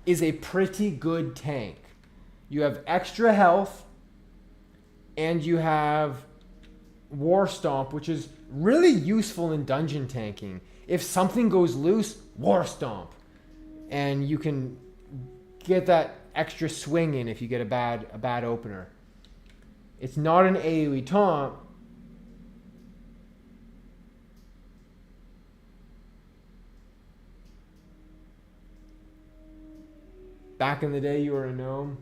is a pretty good tank. You have extra health and you have War Stomp, which is really useful in dungeon tanking. If something goes loose, War Stomp. And you can get that extra swing in if you get a bad opener. It's not an AoE taunt. Back in the day, you were a gnome.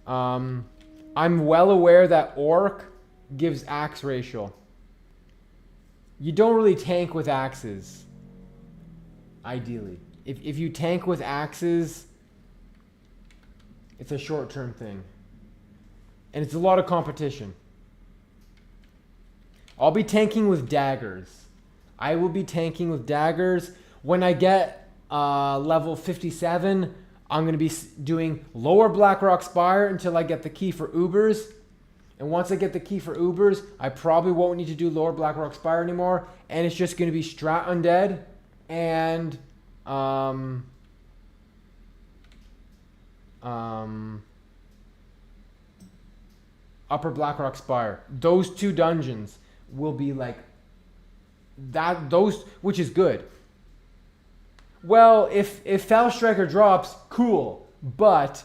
I'm well aware that Orc gives axe racial. You don't really tank with axes, ideally. If you tank with axes, it's a short-term thing. And it's a lot of competition. I'll be tanking with daggers. I will be tanking with daggers. When I get level 57, I'm going to be doing lower Blackrock Spire until I get the key for Ubers. And once I get the key for Ubers, I probably won't need to do lower Blackrock Spire anymore. And it's just going to be Strat Undead and Upper Blackrock Spire. Those two dungeons will be like that. Those, which is good. Well, if Fell Striker drops, cool. But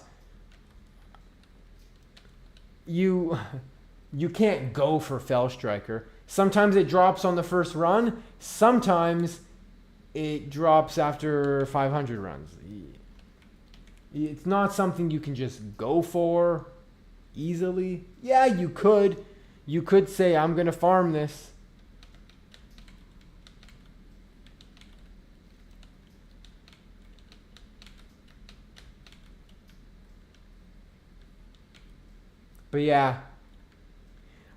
you can't go for Fell Striker. Sometimes it drops on the first run. Sometimes it drops after 500 runs. It's not something you can just go for easily. Yeah, you could. You could say, I'm going to farm this. But yeah,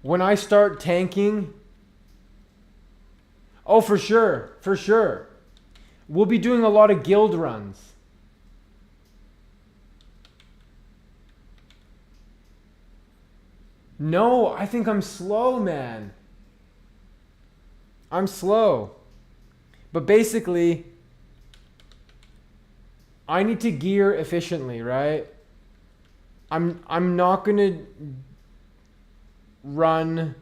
when I start tanking, oh, for sure, for sure. We'll be doing a lot of guild runs. No, I think I'm slow, man. I'm slow. But basically, I need to gear efficiently, right? I'm not gonna run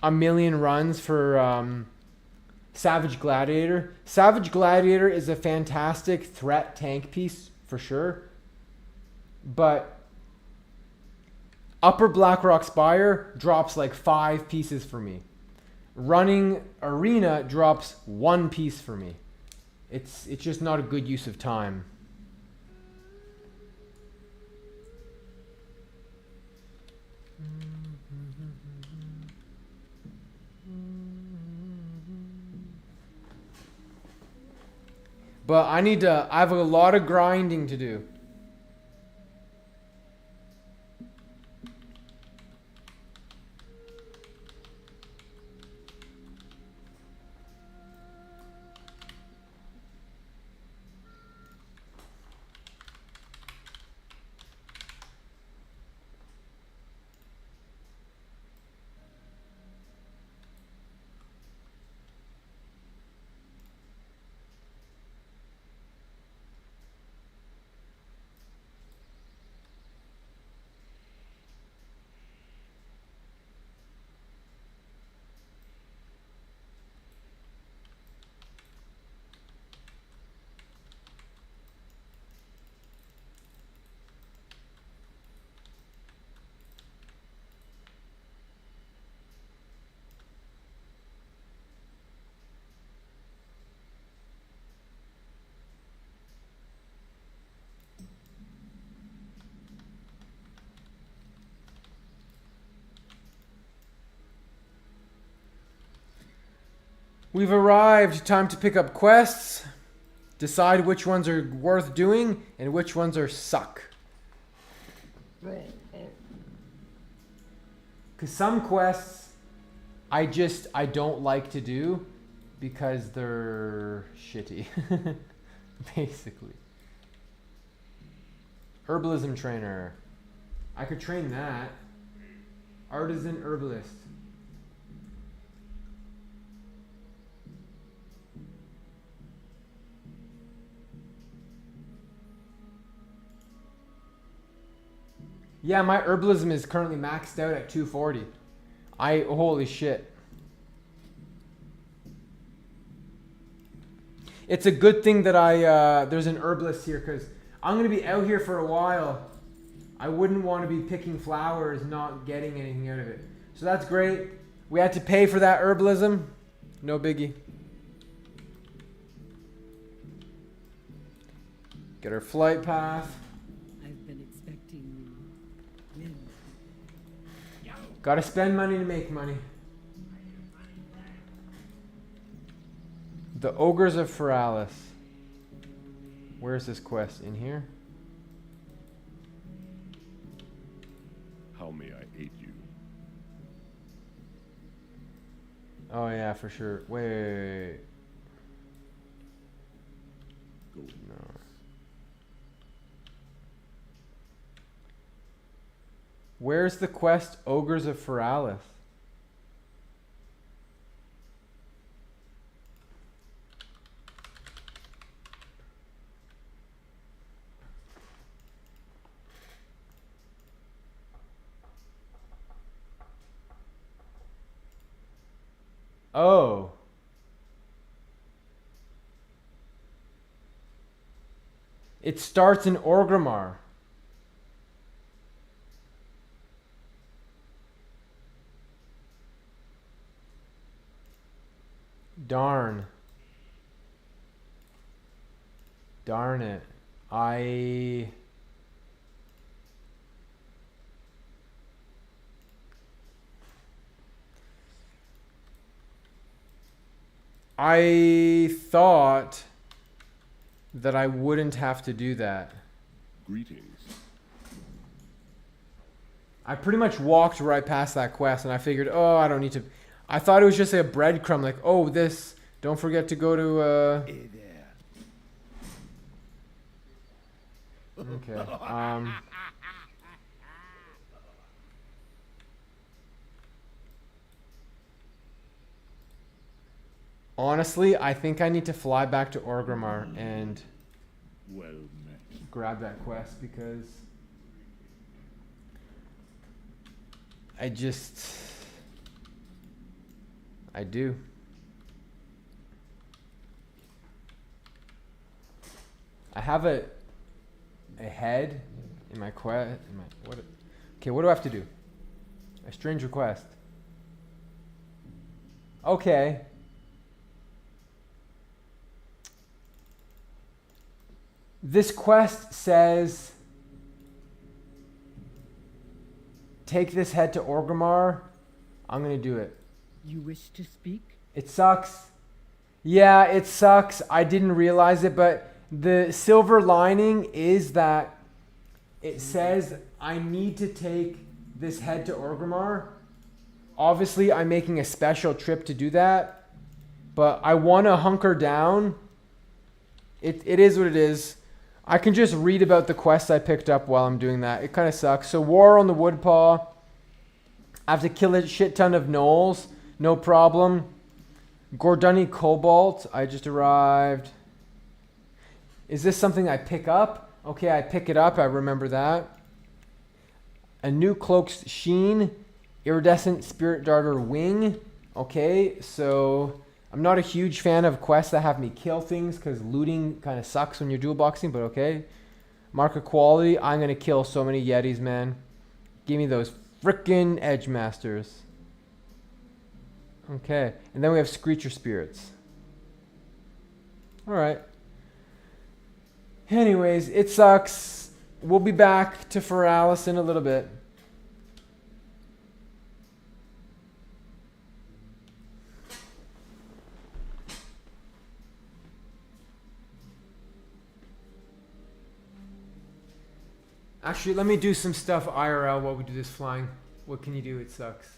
a million runs for Savage Gladiator. Savage Gladiator is a fantastic threat tank piece for sure, but Upper Blackrock Spire drops like 5 pieces for me. Running Arena drops 1 piece for me. It's just not a good use of time. But I have a lot of grinding to do. We've arrived. Time to pick up quests. Decide which ones are worth doing and which ones are suck. Because some quests I don't like to do because they're shitty. Basically. Herbalism trainer. I could train that. Artisan herbalist. Yeah, my herbalism is currently maxed out at 240. Holy shit. It's a good thing that there's an herbalist here because I'm going to be out here for a while. I wouldn't want to be picking flowers, not getting anything out of it. So that's great. We had to pay for that herbalism. No biggie. Get our flight path. I've been expecting you. Gotta spend money to make money. The Ogres of Feralis. Where's this quest? In here? How may I aid you? Oh yeah, for sure. Wait. Go. No. Where's the quest Ogres of Feralis? Oh. It starts in Orgrimmar. Darn. Darn it. I thought that I wouldn't have to do that. Greetings. I pretty much walked right past that quest and I figured, oh, I don't need to. I thought it was just a breadcrumb, like, oh, this, don't forget to go to, Hey there. okay, honestly, I think I need to fly back to Orgrimmar and Well met. grab that quest because I do. I have a head in my quest. Okay, what do I have to do? A strange request. Okay. This quest says take this head to Orgrimmar. I'm gonna do it. You wish to speak? It sucks. Yeah, it sucks. I didn't realize it, but the silver lining is that it says I need to take this head to Orgrimmar. Obviously, I'm making a special trip to do that, but I want to hunker down. It is what it is. I can just read about the quests I picked up while I'm doing that. It kind of sucks. So War on the Woodpaw. I have to kill a shit ton of gnolls. No problem. Gordani Cobalt. I just arrived. Is this something I pick up? Okay, I pick it up. I remember that. A new cloak's sheen. Iridescent Spirit Darter Wing. Okay, so I'm not a huge fan of quests that have me kill things because looting kind of sucks when you're dual boxing, but okay. Mark of Quality. I'm going to kill so many Yetis, man. Give me those frickin' Edge Masters. Okay, and then we have Screecher Spirits. Alright. Anyways, it sucks. We'll be back to Feralis in a little bit. Actually, let me do some stuff IRL while we do this flying. What can you do? It sucks.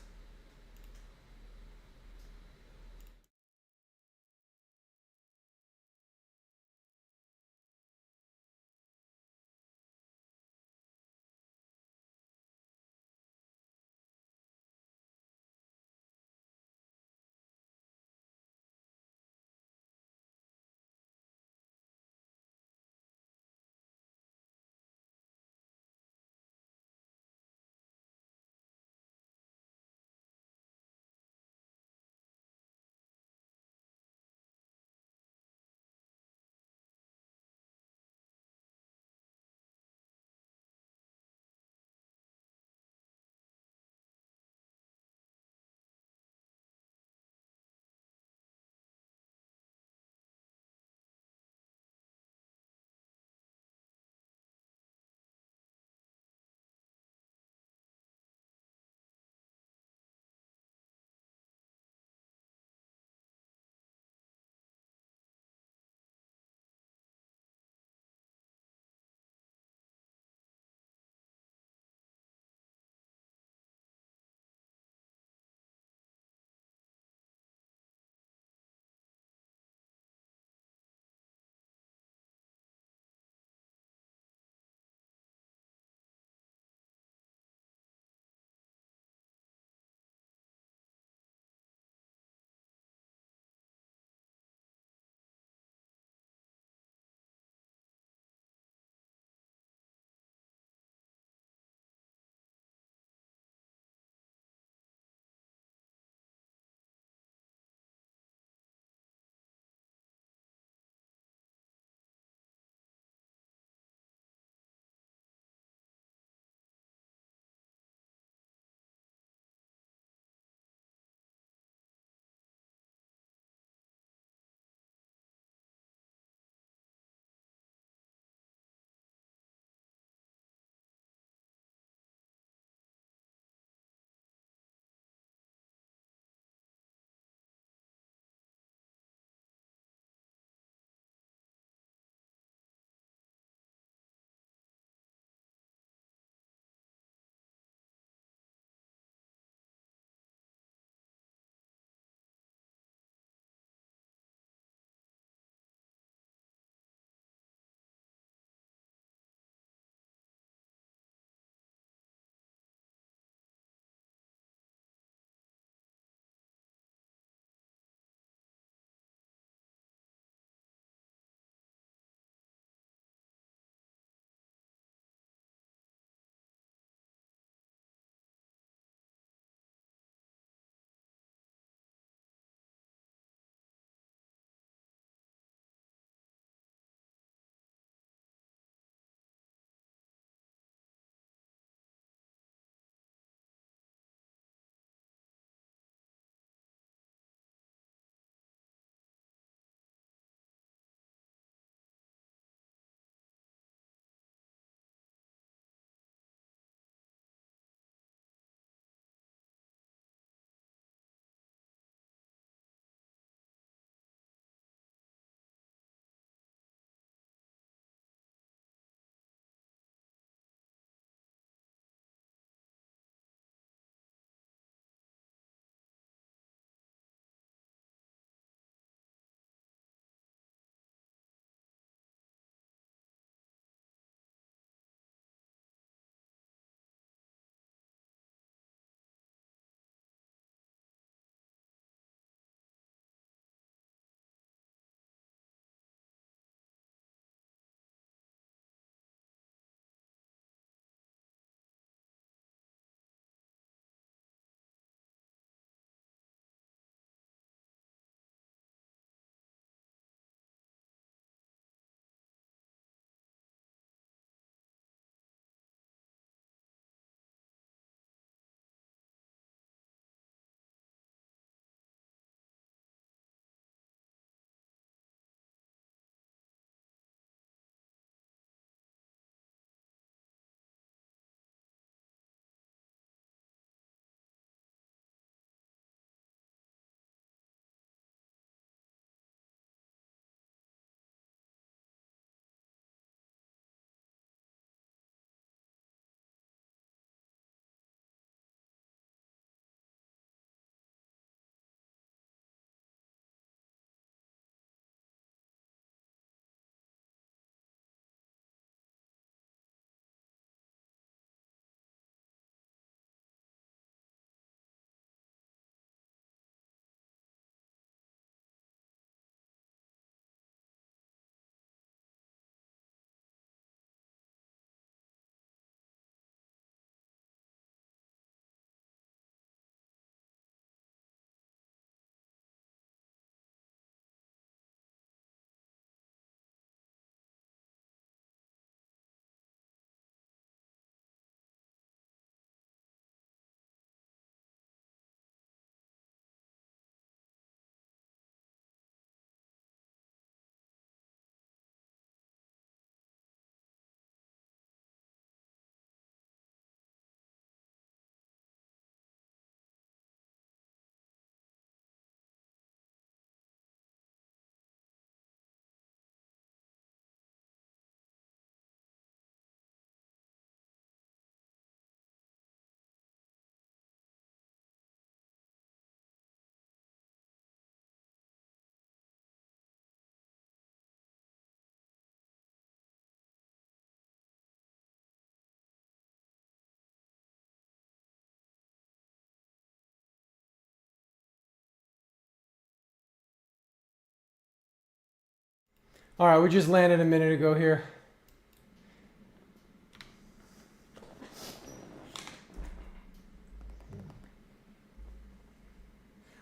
All right, we just landed a minute ago here.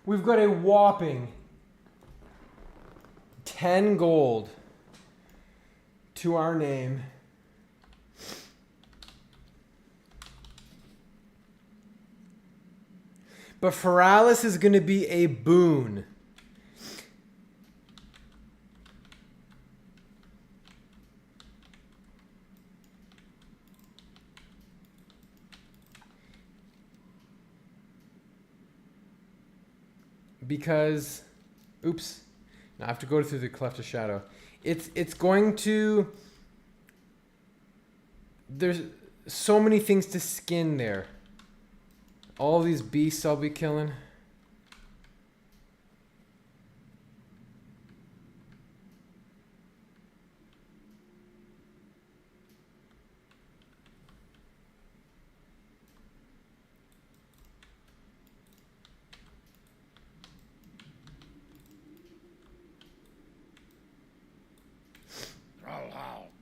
We've got a whopping 10 gold to our name. But Feralis is going to be a boon. Because, oops, now I have to go through the Cleft of Shadow. It's going to, there's so many things to skin there. All these beasts I'll be killing.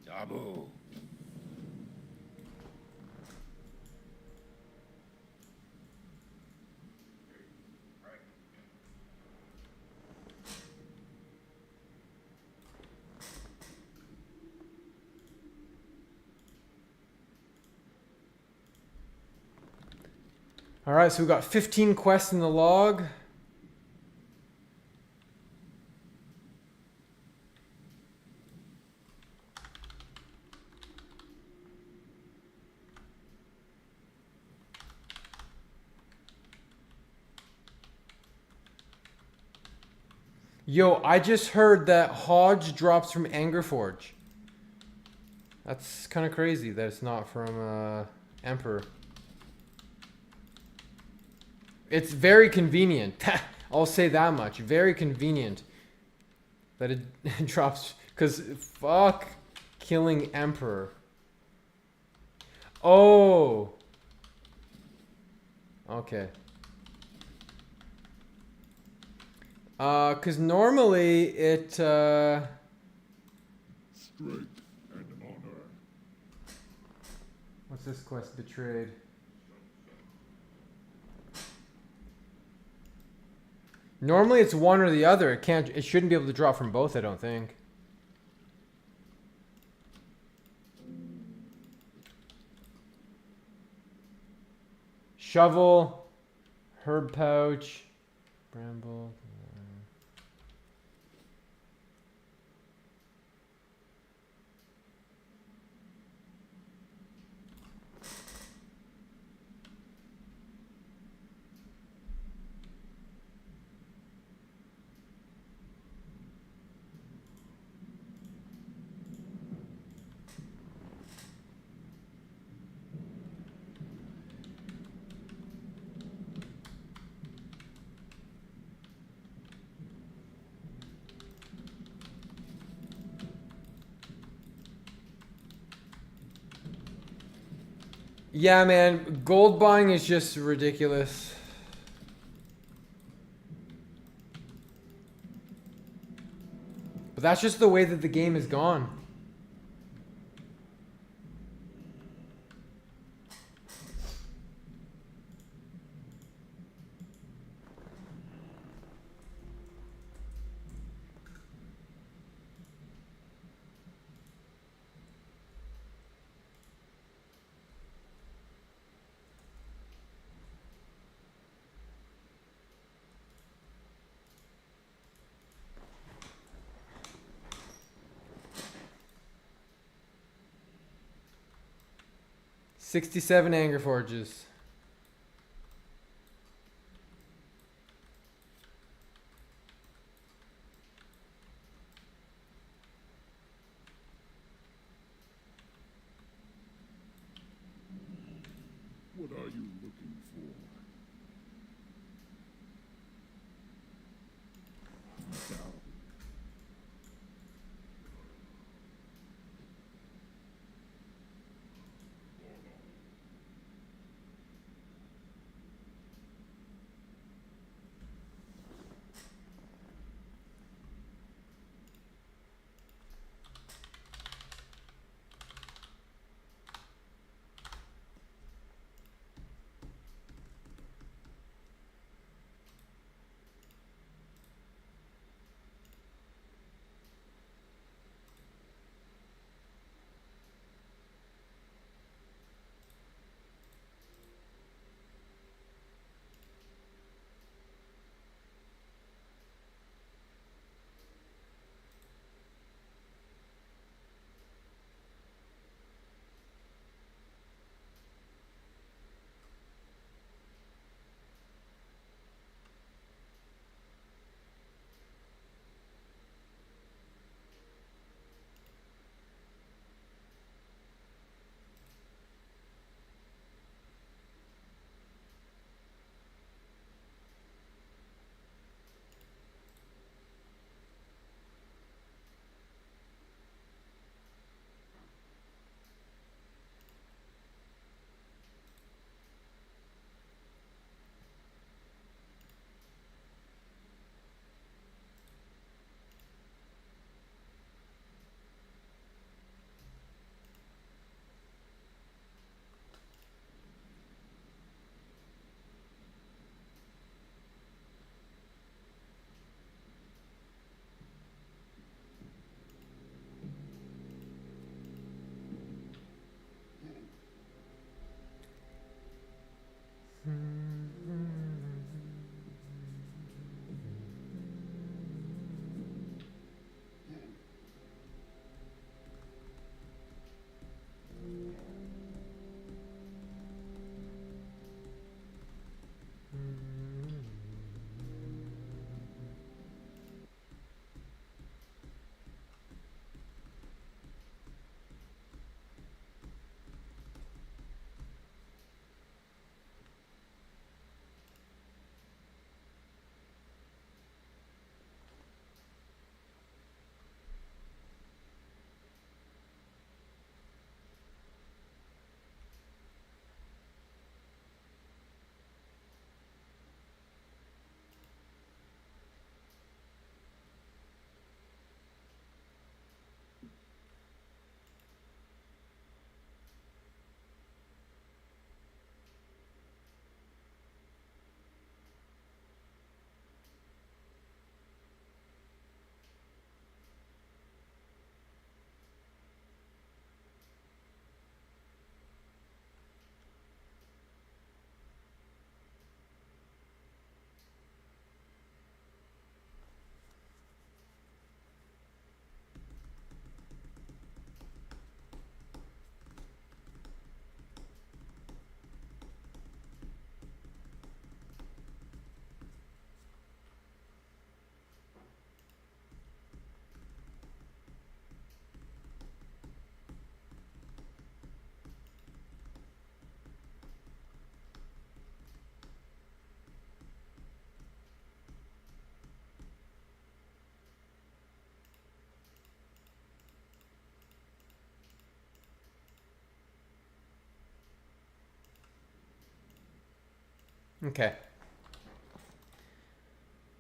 Dabu. All right, so we got 15 quests in the log. Yo, I just heard that Hodge drops from Angerforge. That's kind of crazy that it's not from Emperor. It's very convenient. I'll say that much. Very convenient that it drops. Because fuck killing Emperor. Oh. Okay. Because normally it, Strength and honor. what's this quest? Betrayed. Normally it's one or the other. It shouldn't be able to drop from both, I don't think. Shovel, herb pouch, bramble. Yeah, man, gold buying is just ridiculous. But that's just the way that the game is gone. $67 Anger Forges. What are you looking for? Down. Okay.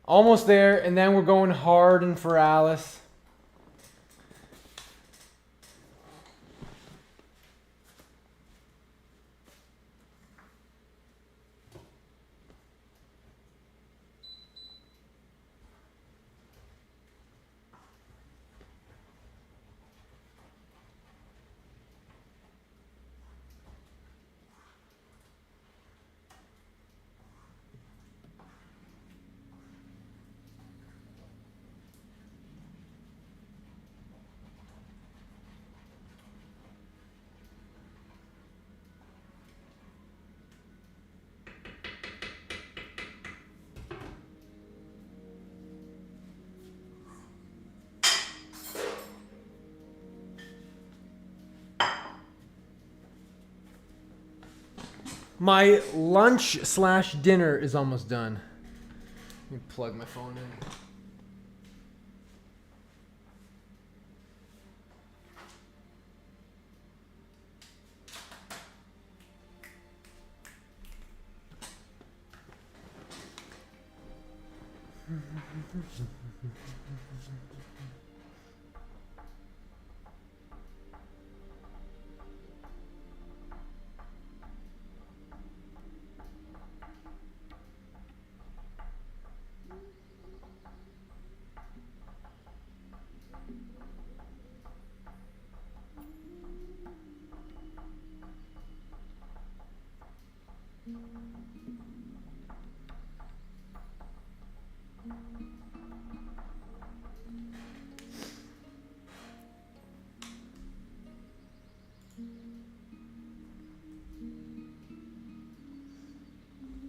Almost there, and then we're going hard and for Alice. My lunch slash dinner is almost done. Let me plug my phone in.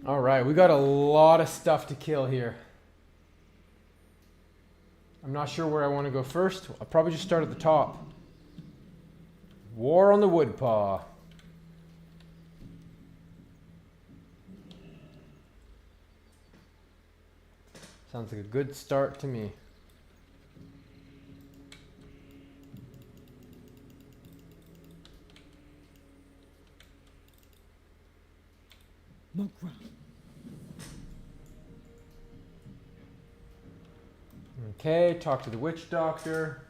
All right, we got a lot of stuff to kill here. I'm not sure where I want to go first. I'll probably just start at the top. War on the Woodpaw. Sounds like a good start to me. No ground. Okay, talk to the witch doctor.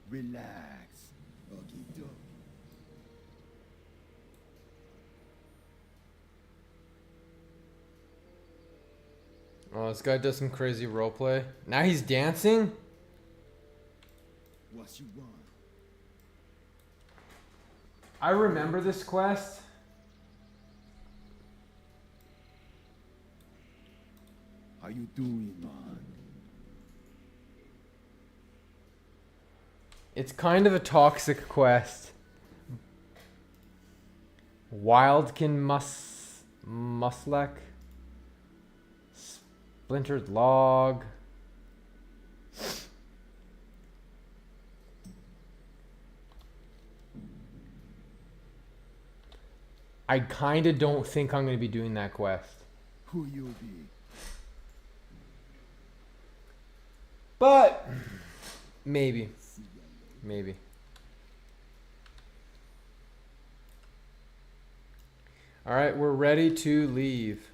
Relax. Okay, do. Oh, this guy does some crazy roleplay. Now he's dancing? What you want? I remember this quest. How you doing, man? It's kind of a toxic quest. Wildkin Muslek. Splintered log. I kind of don't think I'm going to be doing that quest. Who you be? But maybe. Maybe. All right, we're ready to leave.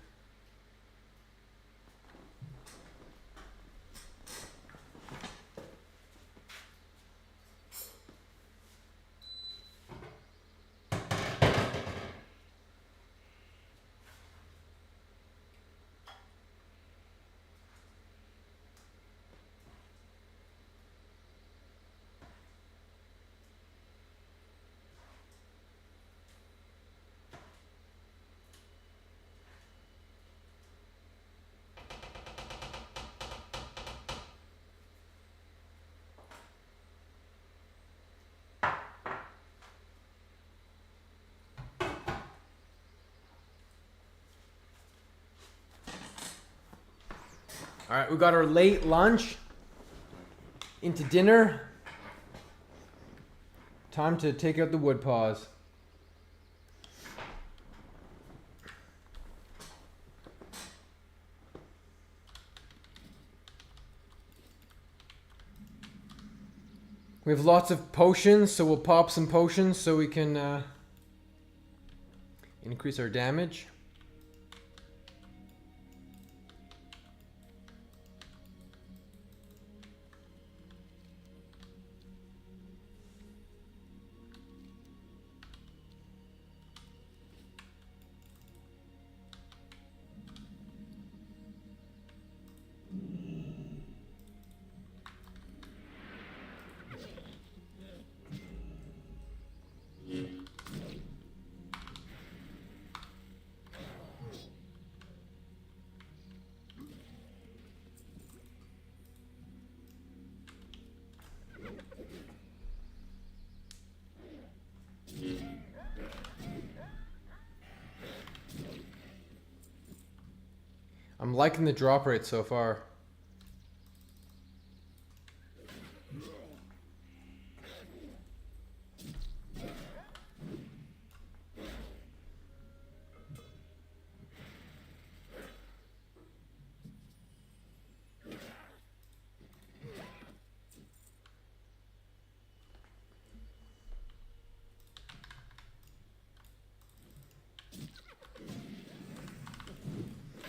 All right, we got our late lunch into dinner. Time to take out the Woodpaws. We have lots of potions, so we'll pop some potions so we can increase our damage. I'm liking the drop rate so far.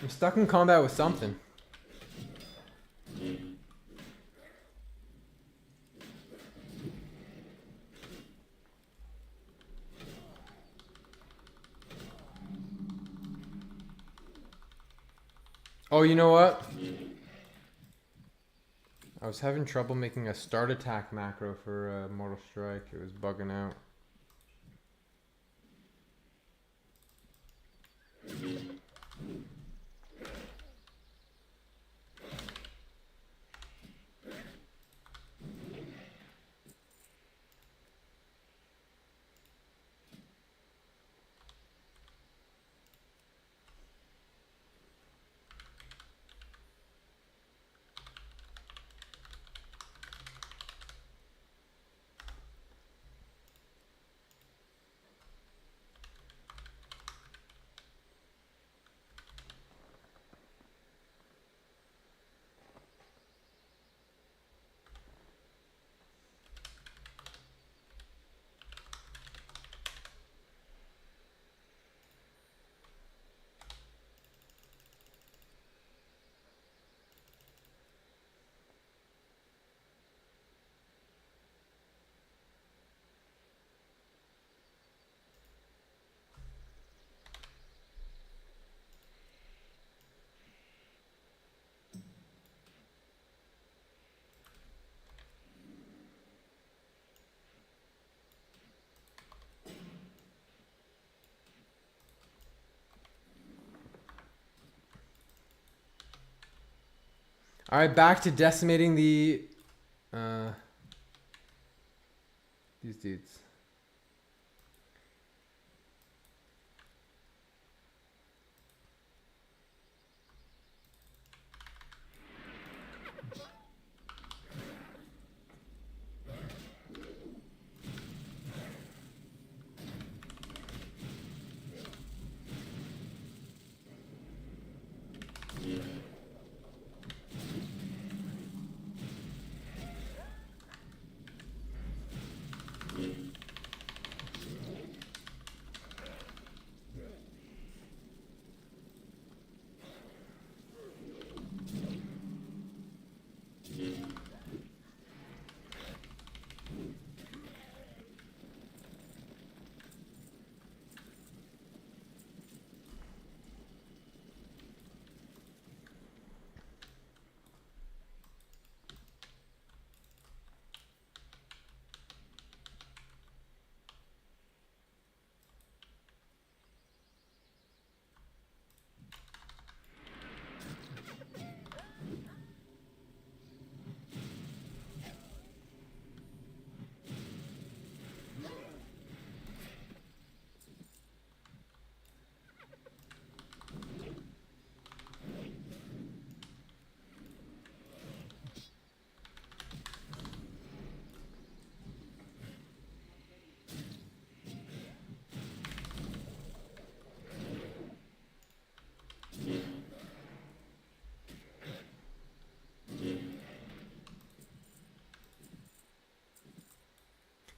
I'm stuck in combat with something. Oh, you know what? I was having trouble making a start attack macro for Mortal Strike. It was bugging out. All right, back to decimating the these dudes.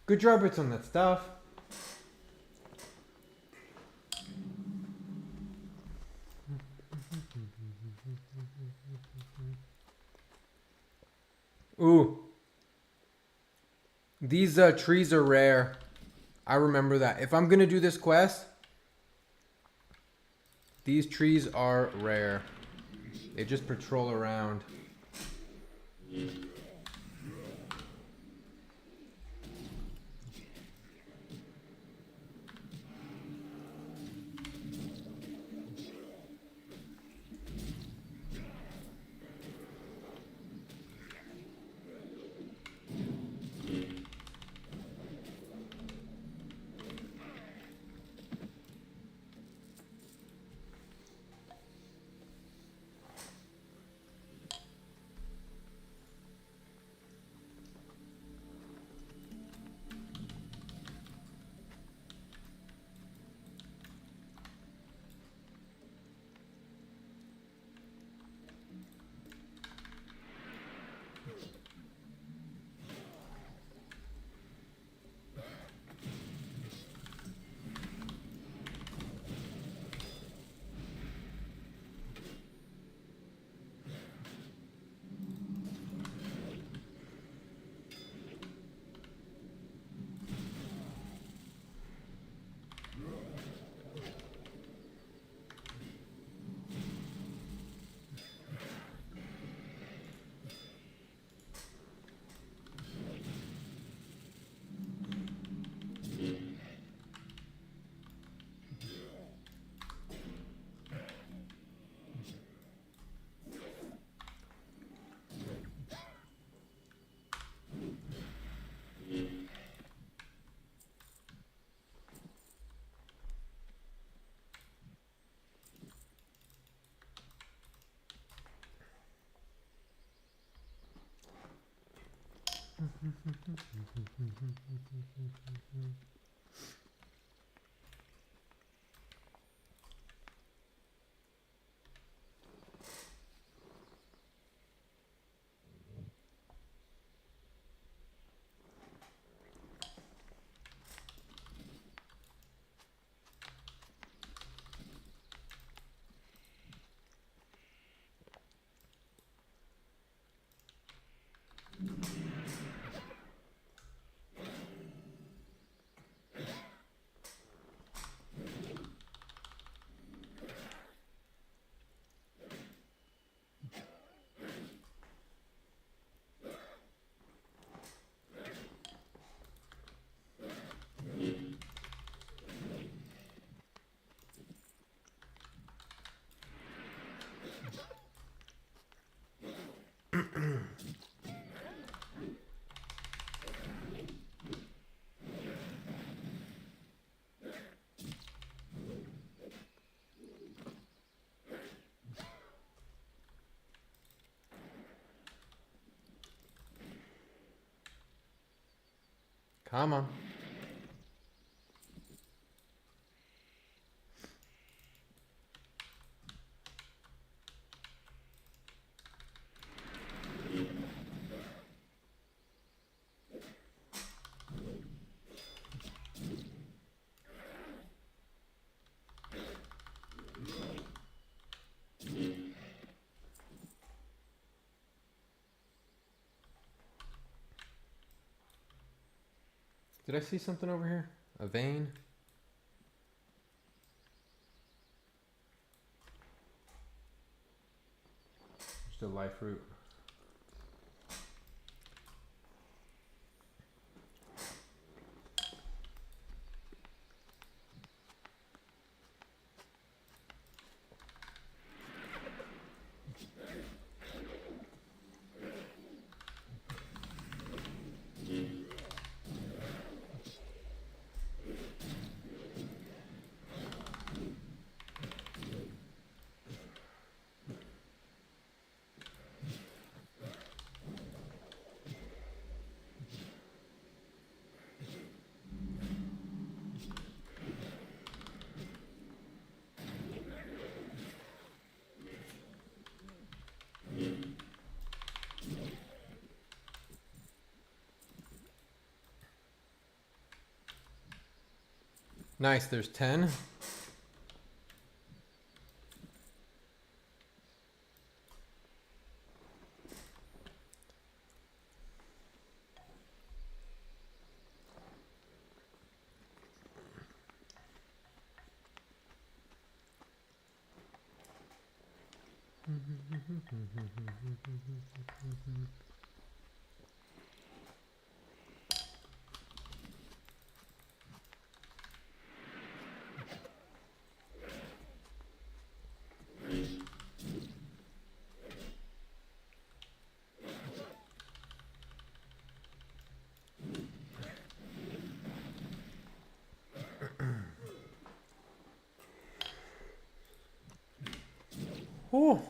Good job with some of that stuff. Ooh. These trees are rare. I remember that. If I'm going to do this quest, these trees are rare. They just patrol around. Come on. Did I see something over here? A vein? Just a life root. Nice, there's 10. Oh.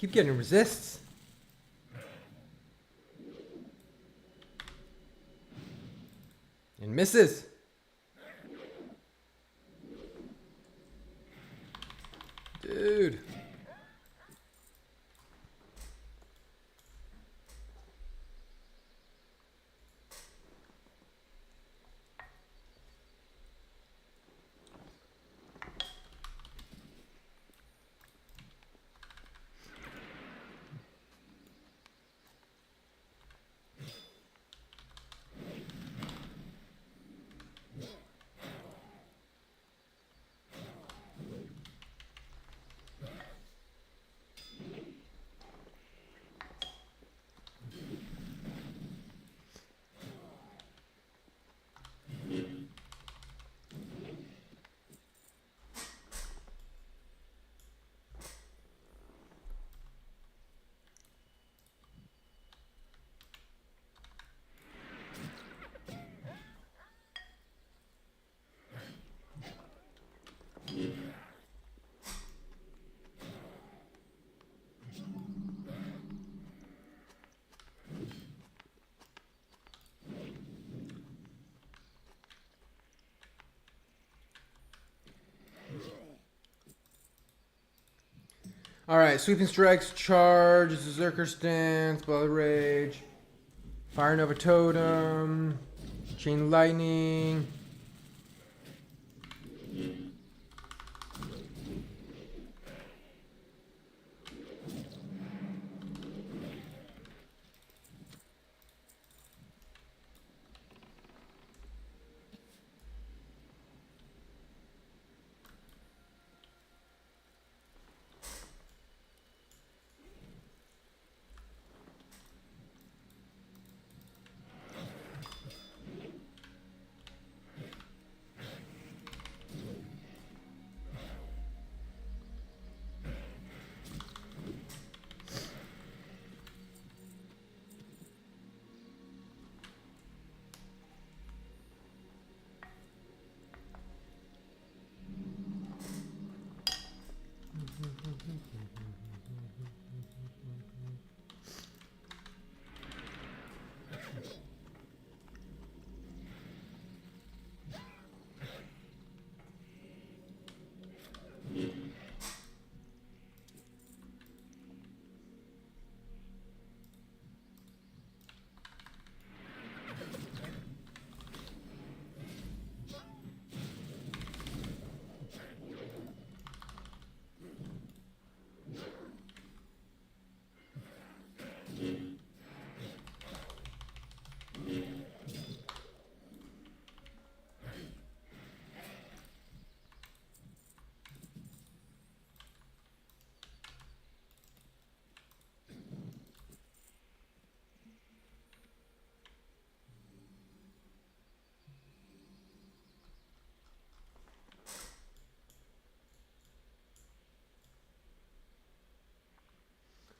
Keep getting resists. And misses. Dude. Alright, sweeping strikes, charge, Berserker stance, Blood Rage, Fire Nova Totem, Chain Lightning.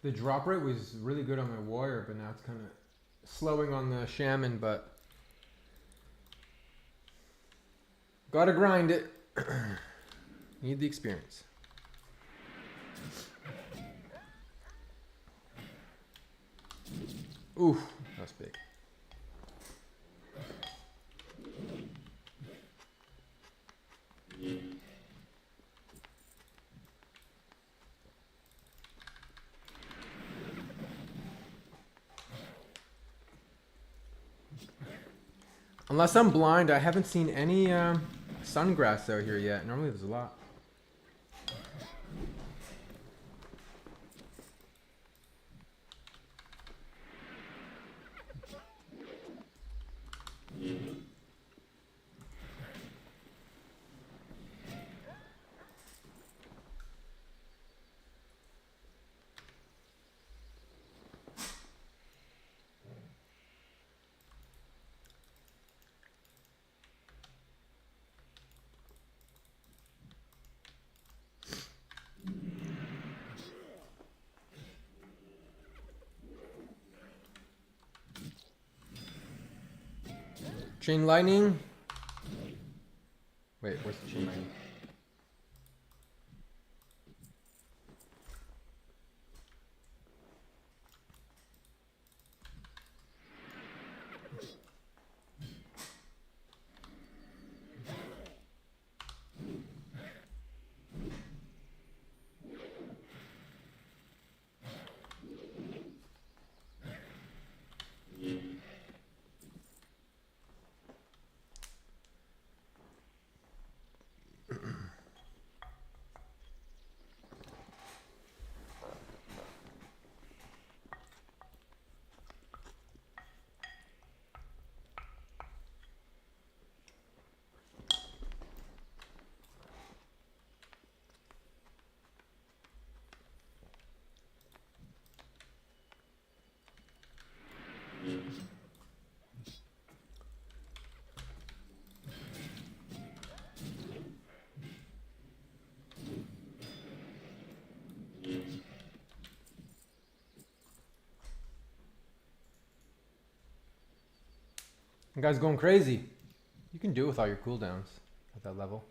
The drop rate was really good on my warrior, but now it's kind of slowing on the shaman, but gotta grind it. Need the experience. Oof, that's big. Unless I'm blind, I haven't seen any sungrass out here yet. Normally there's a lot. Chain lightning. Wait, what's the chain lightning? You guys going crazy. You can do it with all your cooldowns at that level.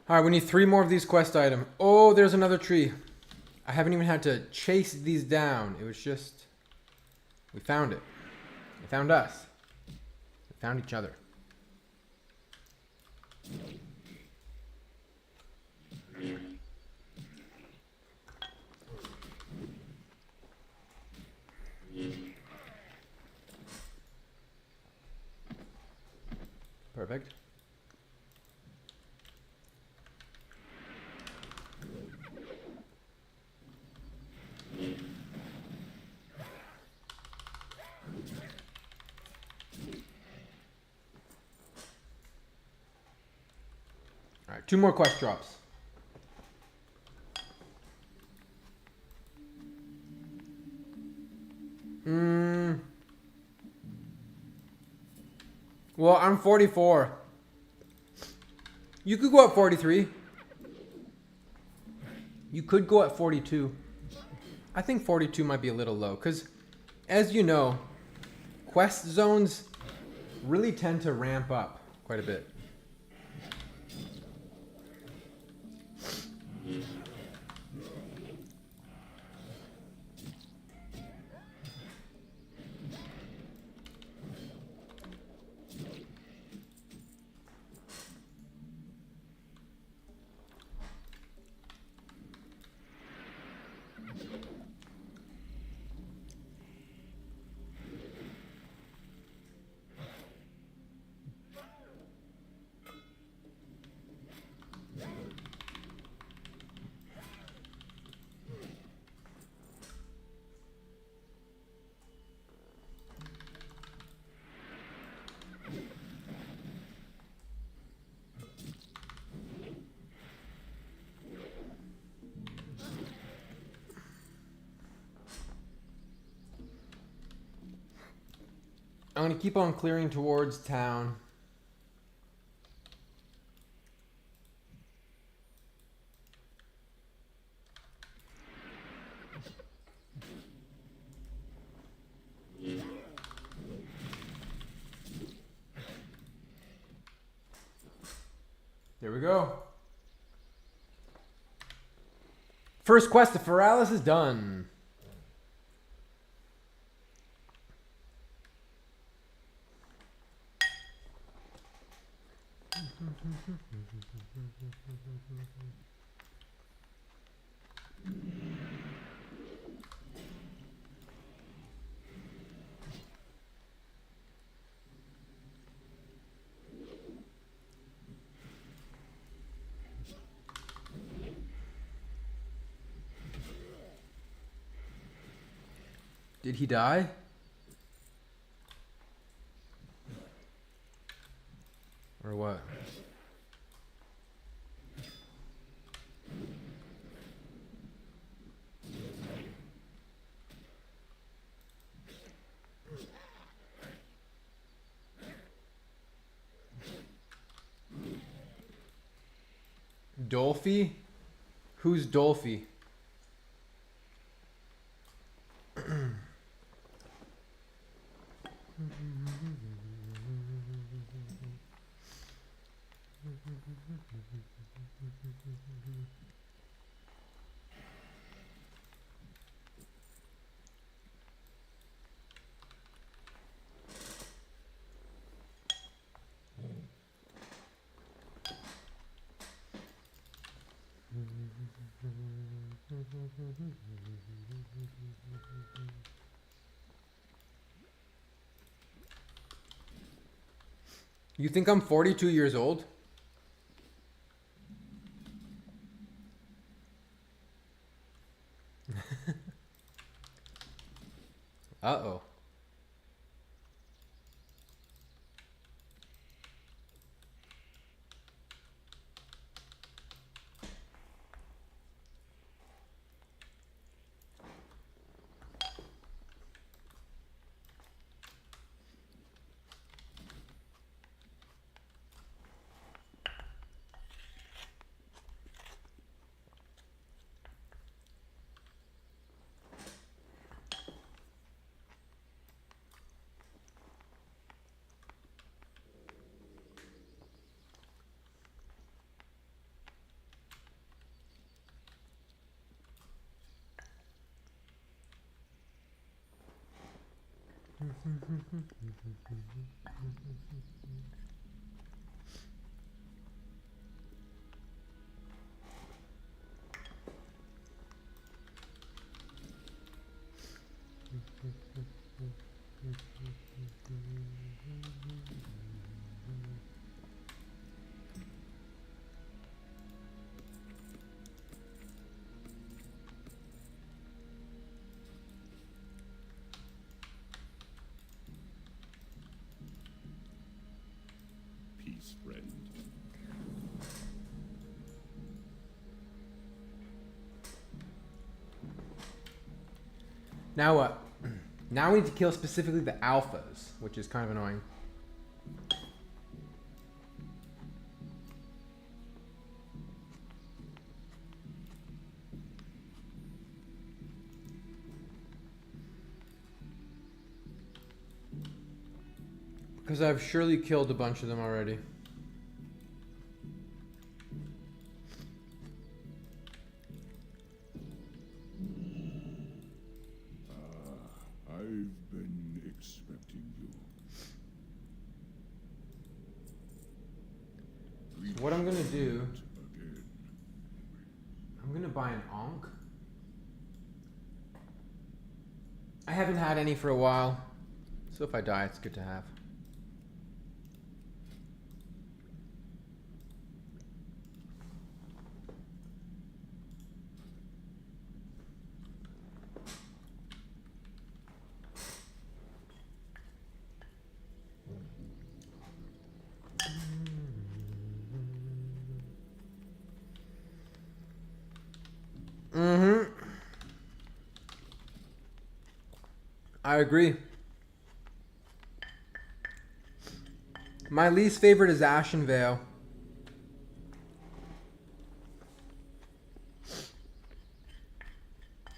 All right, we need 3 more of these quest items. Oh, there's another tree. I haven't even had to chase these down. It was just... we found it. They found us. We found each other. Perfect. All right, 2 more quest drops. Well, I'm 44. You could go at 43. You could go at 42. I think 42 might be a little low, because, as you know, quest zones really tend to ramp up quite a bit. I'm going to keep on clearing towards town. There we go. First quest of Feralis is done. Did he die? Or what? Dolphy? Who's Dolphy? You think I'm 42 years old? Uh-oh. Peace, friend. Now what? Now we need to kill specifically the alphas, which is kind of annoying. Because I've surely killed a bunch of them already. I've been expecting you. So what I'm gonna do, Again. I'm gonna buy an Ankh. I haven't had any for a while, so if I die, it's good to have. I agree. My least favorite is Ashen Veil.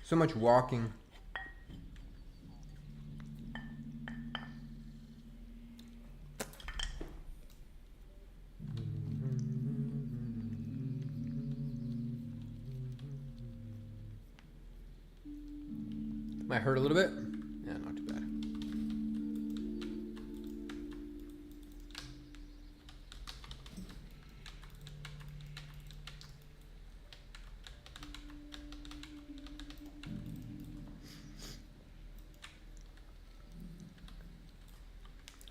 So much walking. Might hurt a little bit. Yeah, not too bad.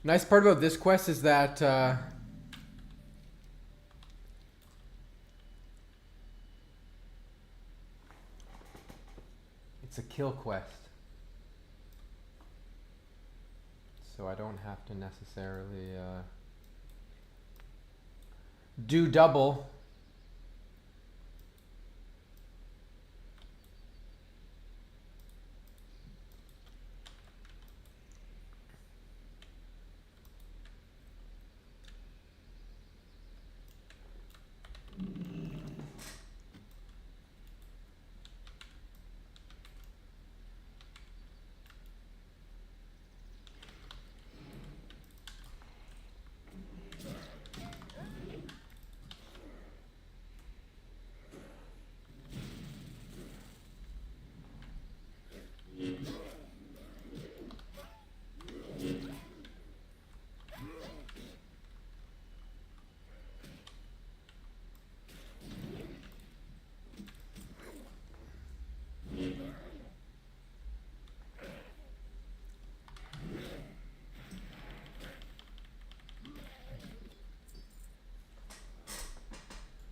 Nice part about this quest is that it's a kill quest. So I don't have to necessarily do double.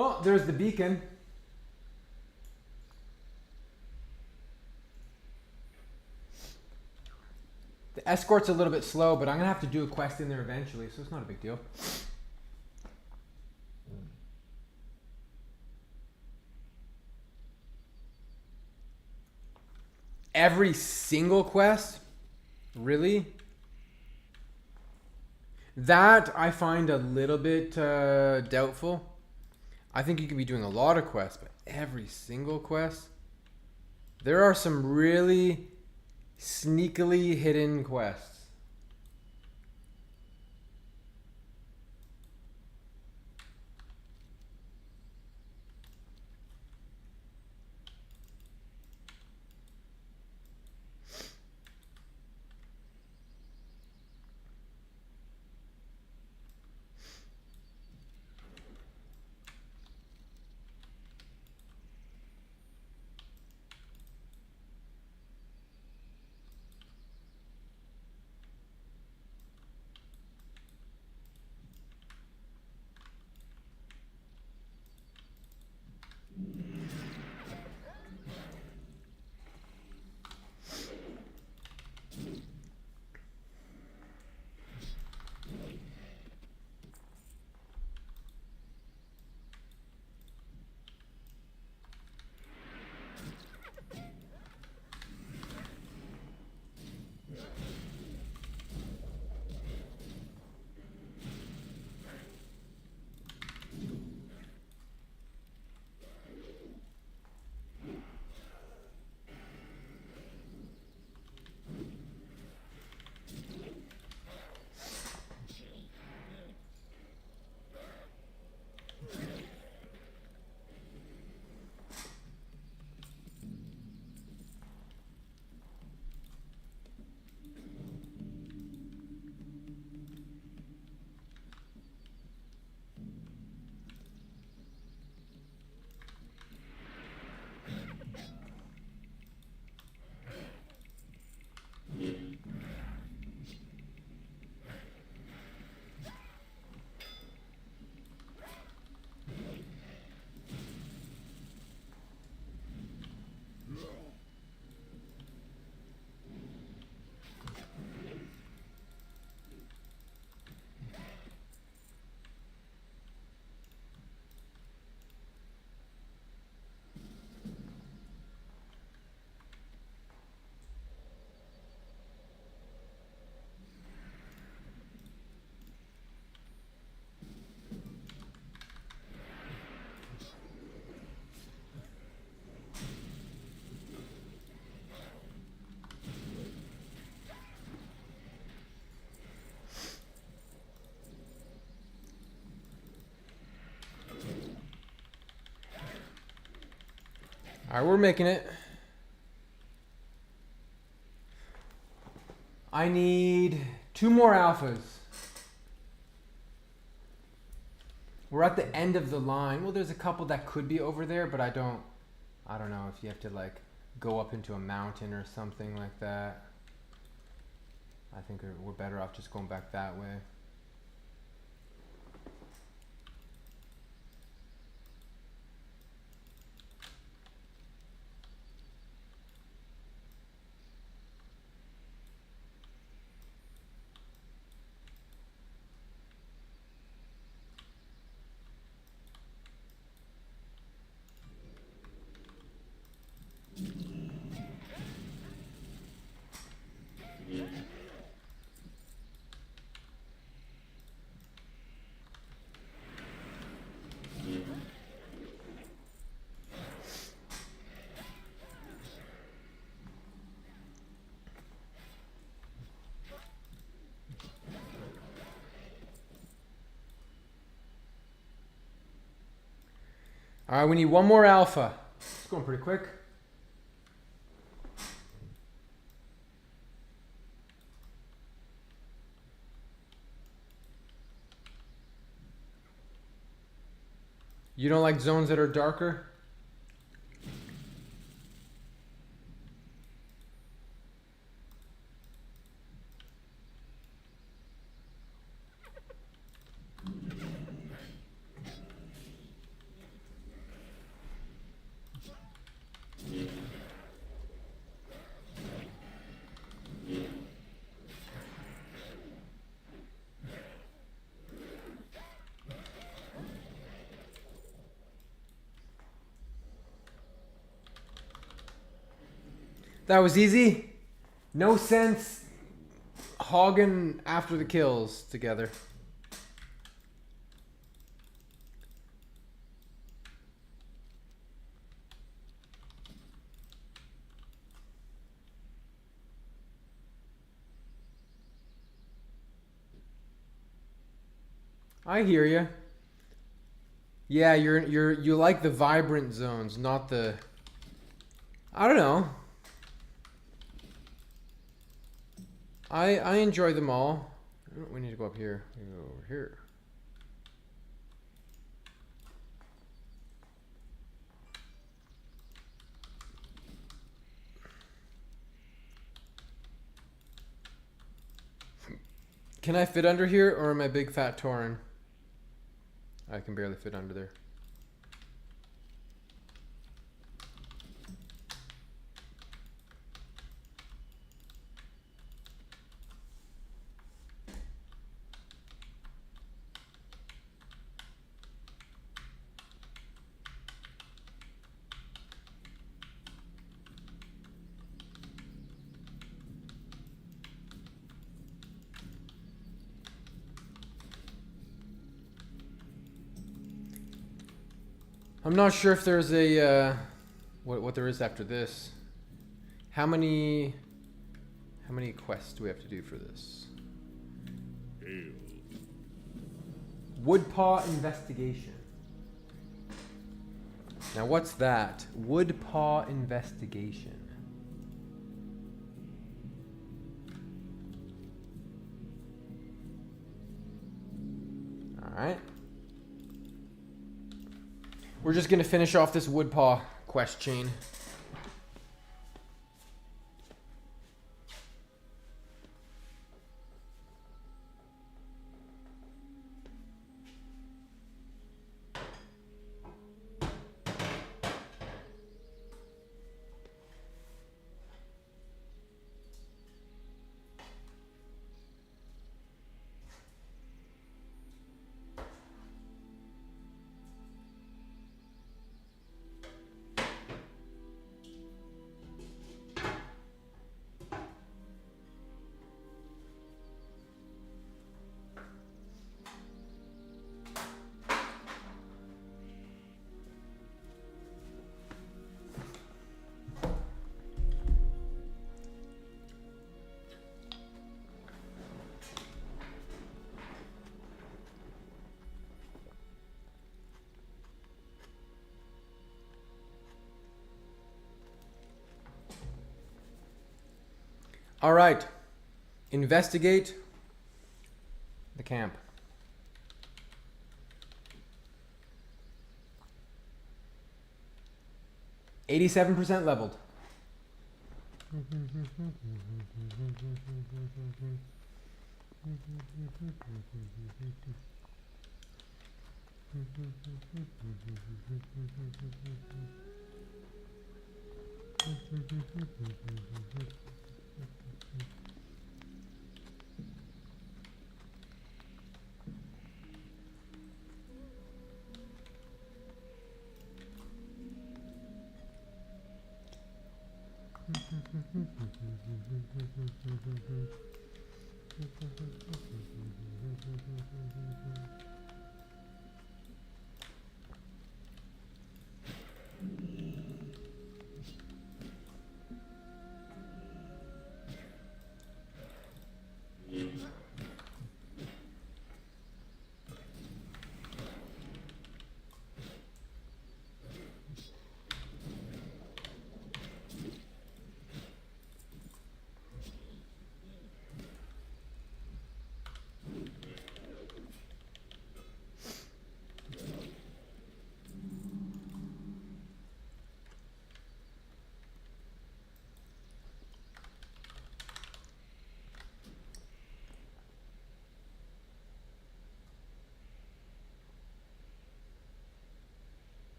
Oh, there's the beacon. The escort's a little bit slow, but I'm gonna have to do a quest in there eventually, so it's not a big deal. Every single quest? Really? That I find a little bit doubtful. I think you could be doing a lot of quests, but every single quest? There are some really sneakily hidden quests. Alright, we're making it. I need 2 more alphas. We're at the end of the line. Well, there's a couple that could be over there, but I don't know if you have to like go up into a mountain or something like that. I think we're better off just going back that way. All right, we need 1 more alpha. It's going pretty quick. You don't like zones that are darker? That was easy. No sense hogging after the kills together. I hear you. Yeah, you like the vibrant zones, not the. I don't know. I enjoy them all. We need to go up here. We go over here. Can I fit under here, or am I big fat Tauren? I can barely fit under there. I'm not sure if there's a what there is after this. How many quests do we have to do for this? Woodpaw investigation. Now what's that? Woodpaw investigation. All right. We're just going to finish off this Woodpaw quest chain. All right. Investigate the camp. $87% leveled.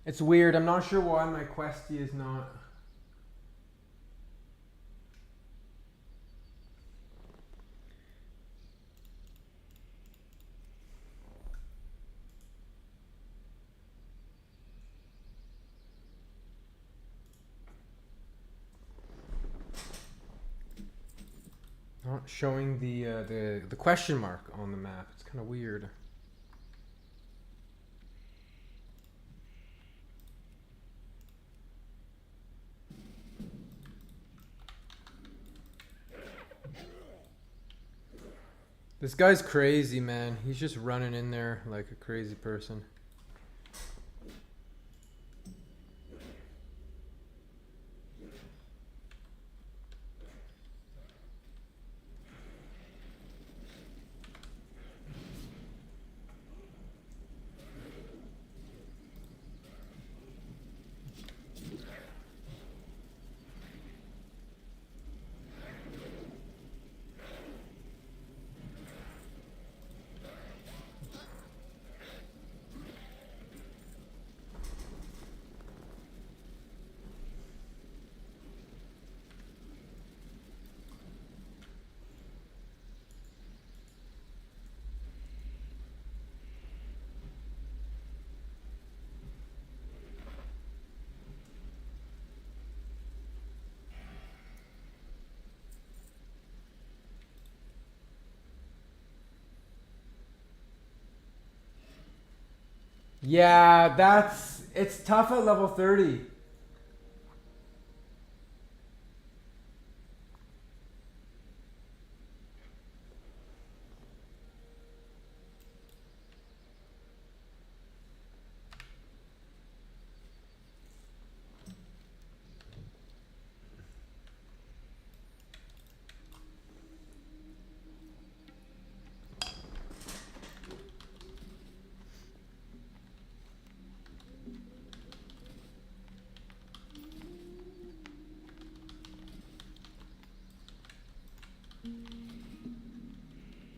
It's weird. I'm not sure why my questy is not showing the question mark on the map. It's kind of weird. This guy's crazy, man. He's just running in there like a crazy person. Yeah, it's tough at level 30.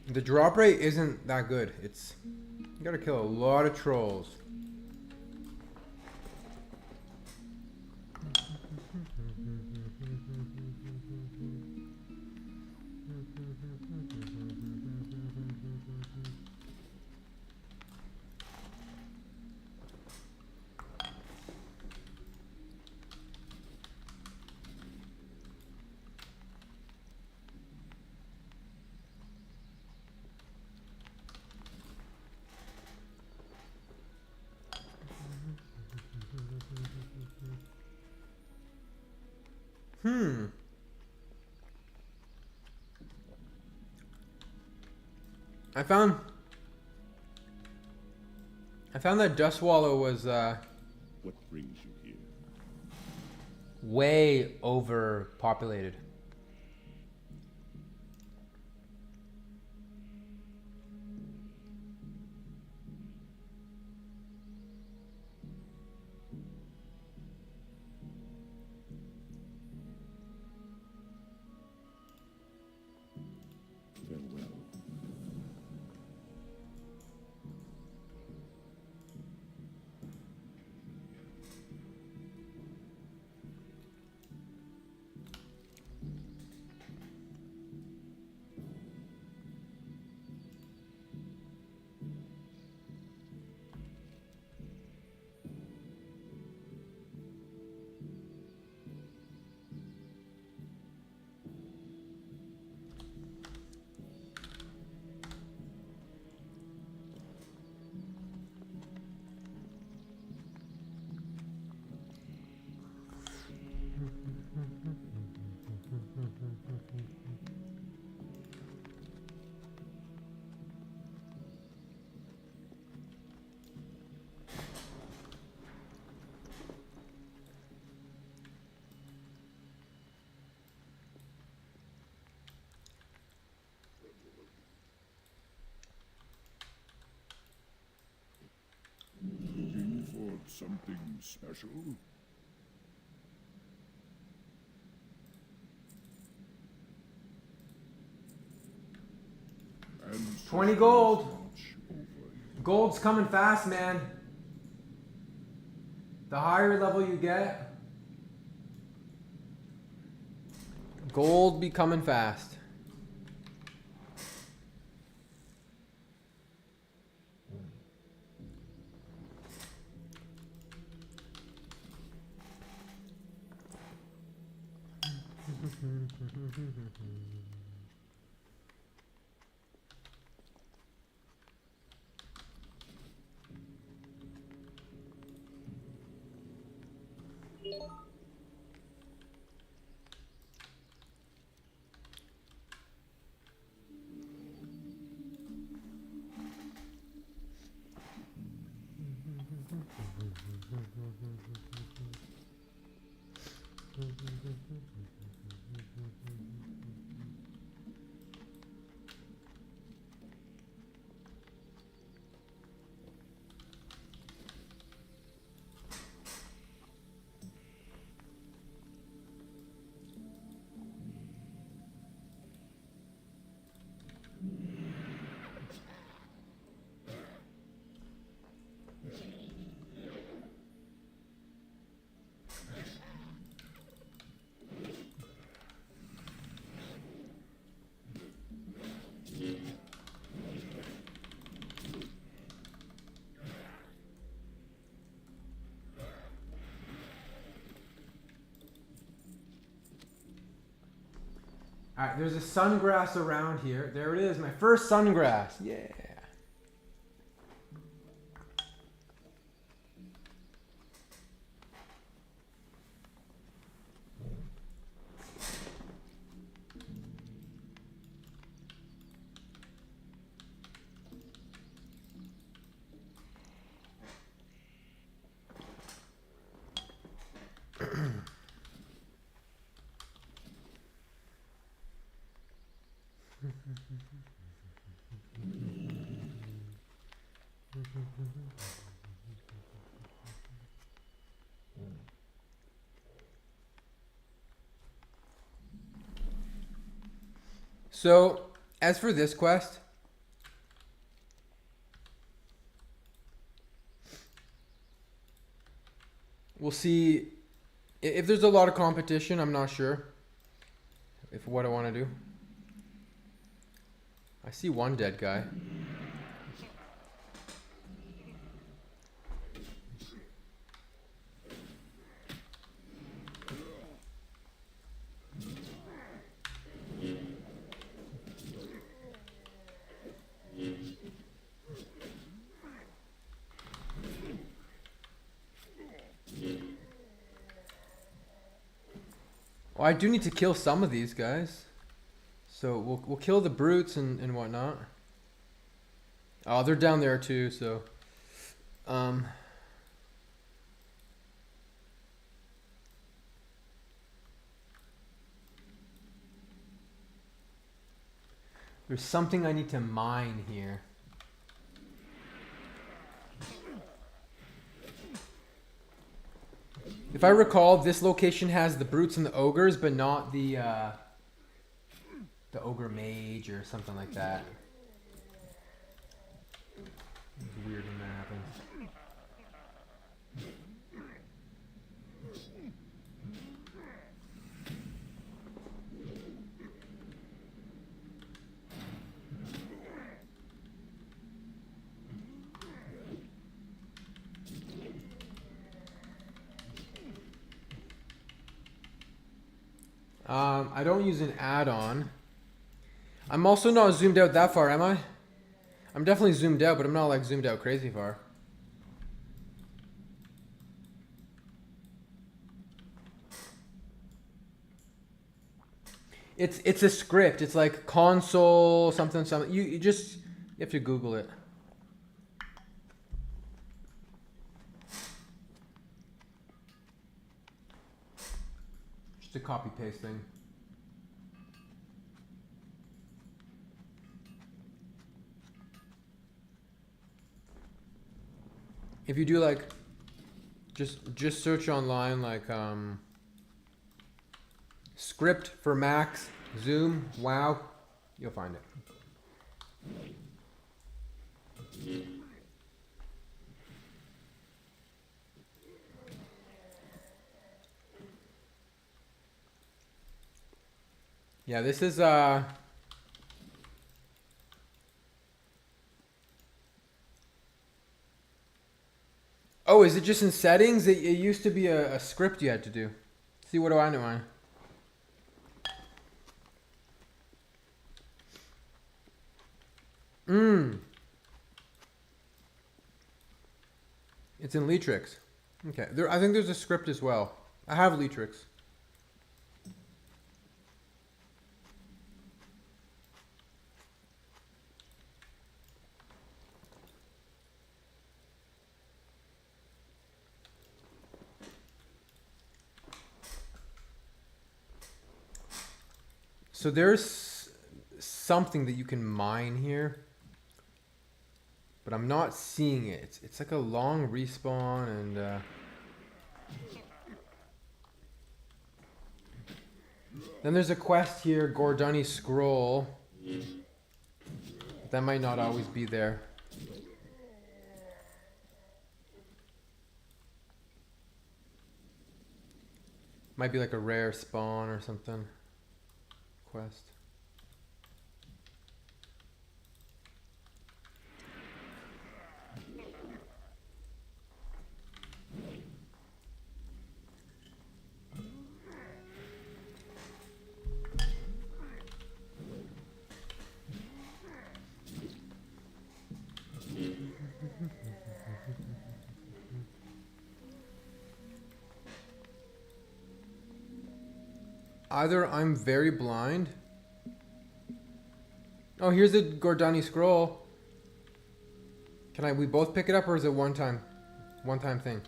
The drop rate isn't that good. It's you gotta kill a lot of trolls. I found that Dust Swallow was What brings you here? way overpopulated. Farewell. Looking for something special? And 20 gold. watch over you. Gold's coming fast, man. The higher level you get, gold be coming fast. Alright, there's a sungrass around here. There it is, my first sungrass. Yeah. So, as for this quest, we'll see if there's a lot of competition. I'm not sure if what I want to do. I see one dead guy. Well, I do need to kill some of these guys. So we'll kill the brutes and whatnot. Oh, they're down there too, so there's something I need to mine here. If I recall, this location has the brutes and the ogres, but not the ogre mage or something like that. It's weird when that happens. I don't use an add-on. I'm also not zoomed out that far, am I? I'm definitely zoomed out, but I'm not like zoomed out crazy far. It's a script. It's like console something something. You have to Google it. Just a copy paste thing. If you do like just search online like script for Max, Zoom, WoW, you'll find it. Yeah, this is oh, is it just in settings? It used to be a script you had to do. See, what do I know? It's in Leatrix. Okay, I think there's a script as well. I have Leatrix. So there's something that you can mine here, but I'm not seeing it. It's like a long respawn and then there's a quest here, Gordani Scroll. That might not always be there. Might be like a rare spawn or something. Quest. Either I'm very blind. Oh, here's the Gordani scroll. Can we both pick it up, or is it one time thing?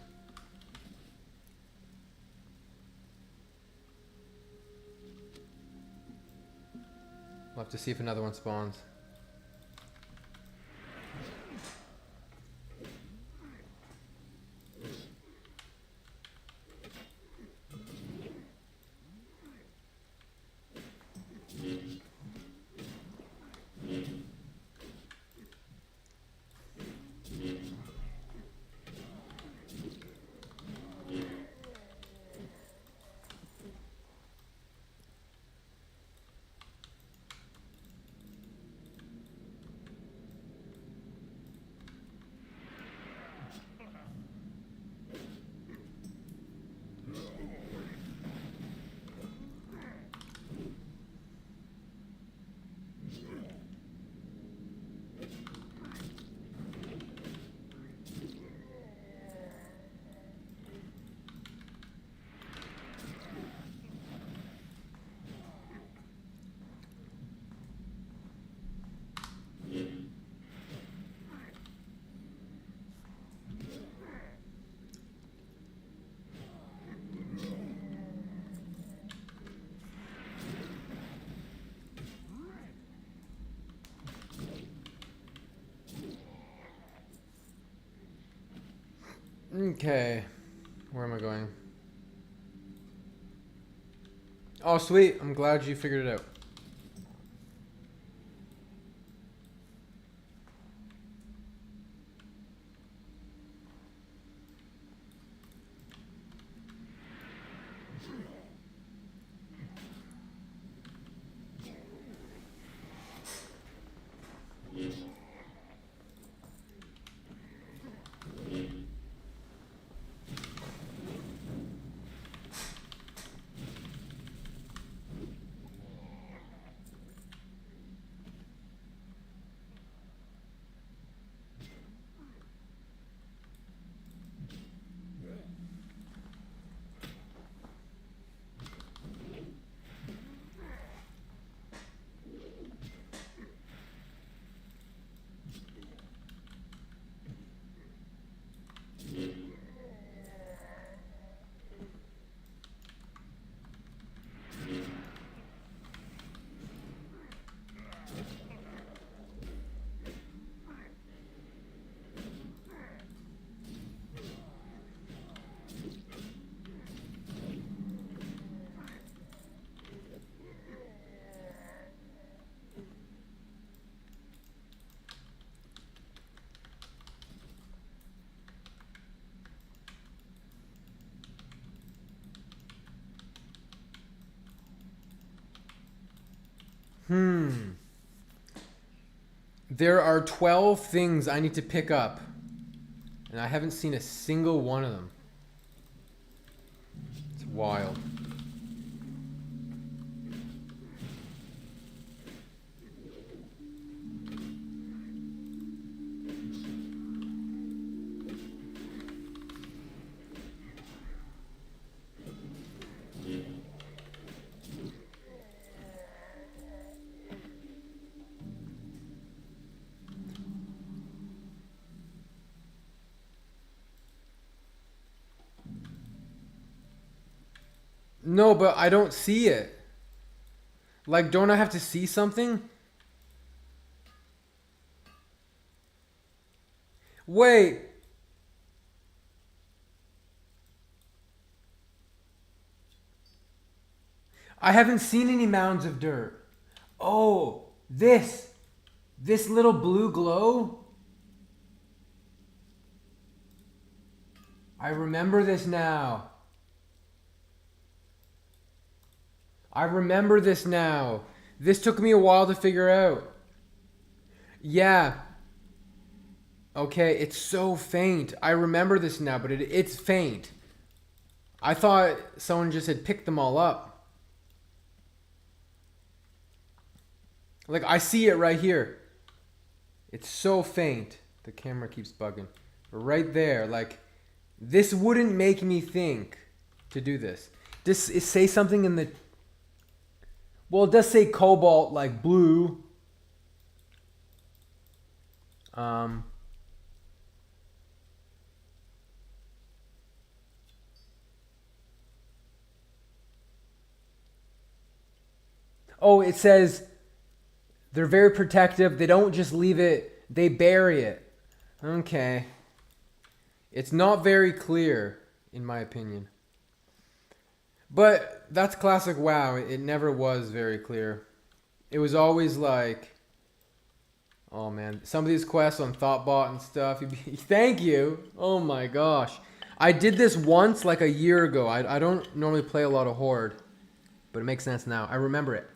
We'll have to see if another one spawns. Okay. Where am I going? Oh, sweet. I'm glad you figured it out. There are 12 things I need to pick up, and I haven't seen a single one of them. It's wild. No, but I don't see it. Like, don't I have to see something? Wait. I haven't seen any mounds of dirt. Oh, this little blue glow? I remember this now. I remember this now. This took me a while to figure out. Yeah. Okay, it's so faint. I remember this now, but it's faint. I thought someone just had picked them all up. Like, I see it right here. It's so faint. The camera keeps bugging. Right there, like, this wouldn't make me think to do this. Does it say something in the... Well, it does say cobalt, like blue. Oh, it says they're very protective. They don't just leave it, they bury it. Okay. It's not very clear, in my opinion. But that's classic WoW. It never was very clear. It was always like, oh man, some of these quests on Thoughtbot and stuff. Thank you. Oh my gosh. I did this once like a year ago. I don't normally play a lot of Horde, but it makes sense now. I remember it.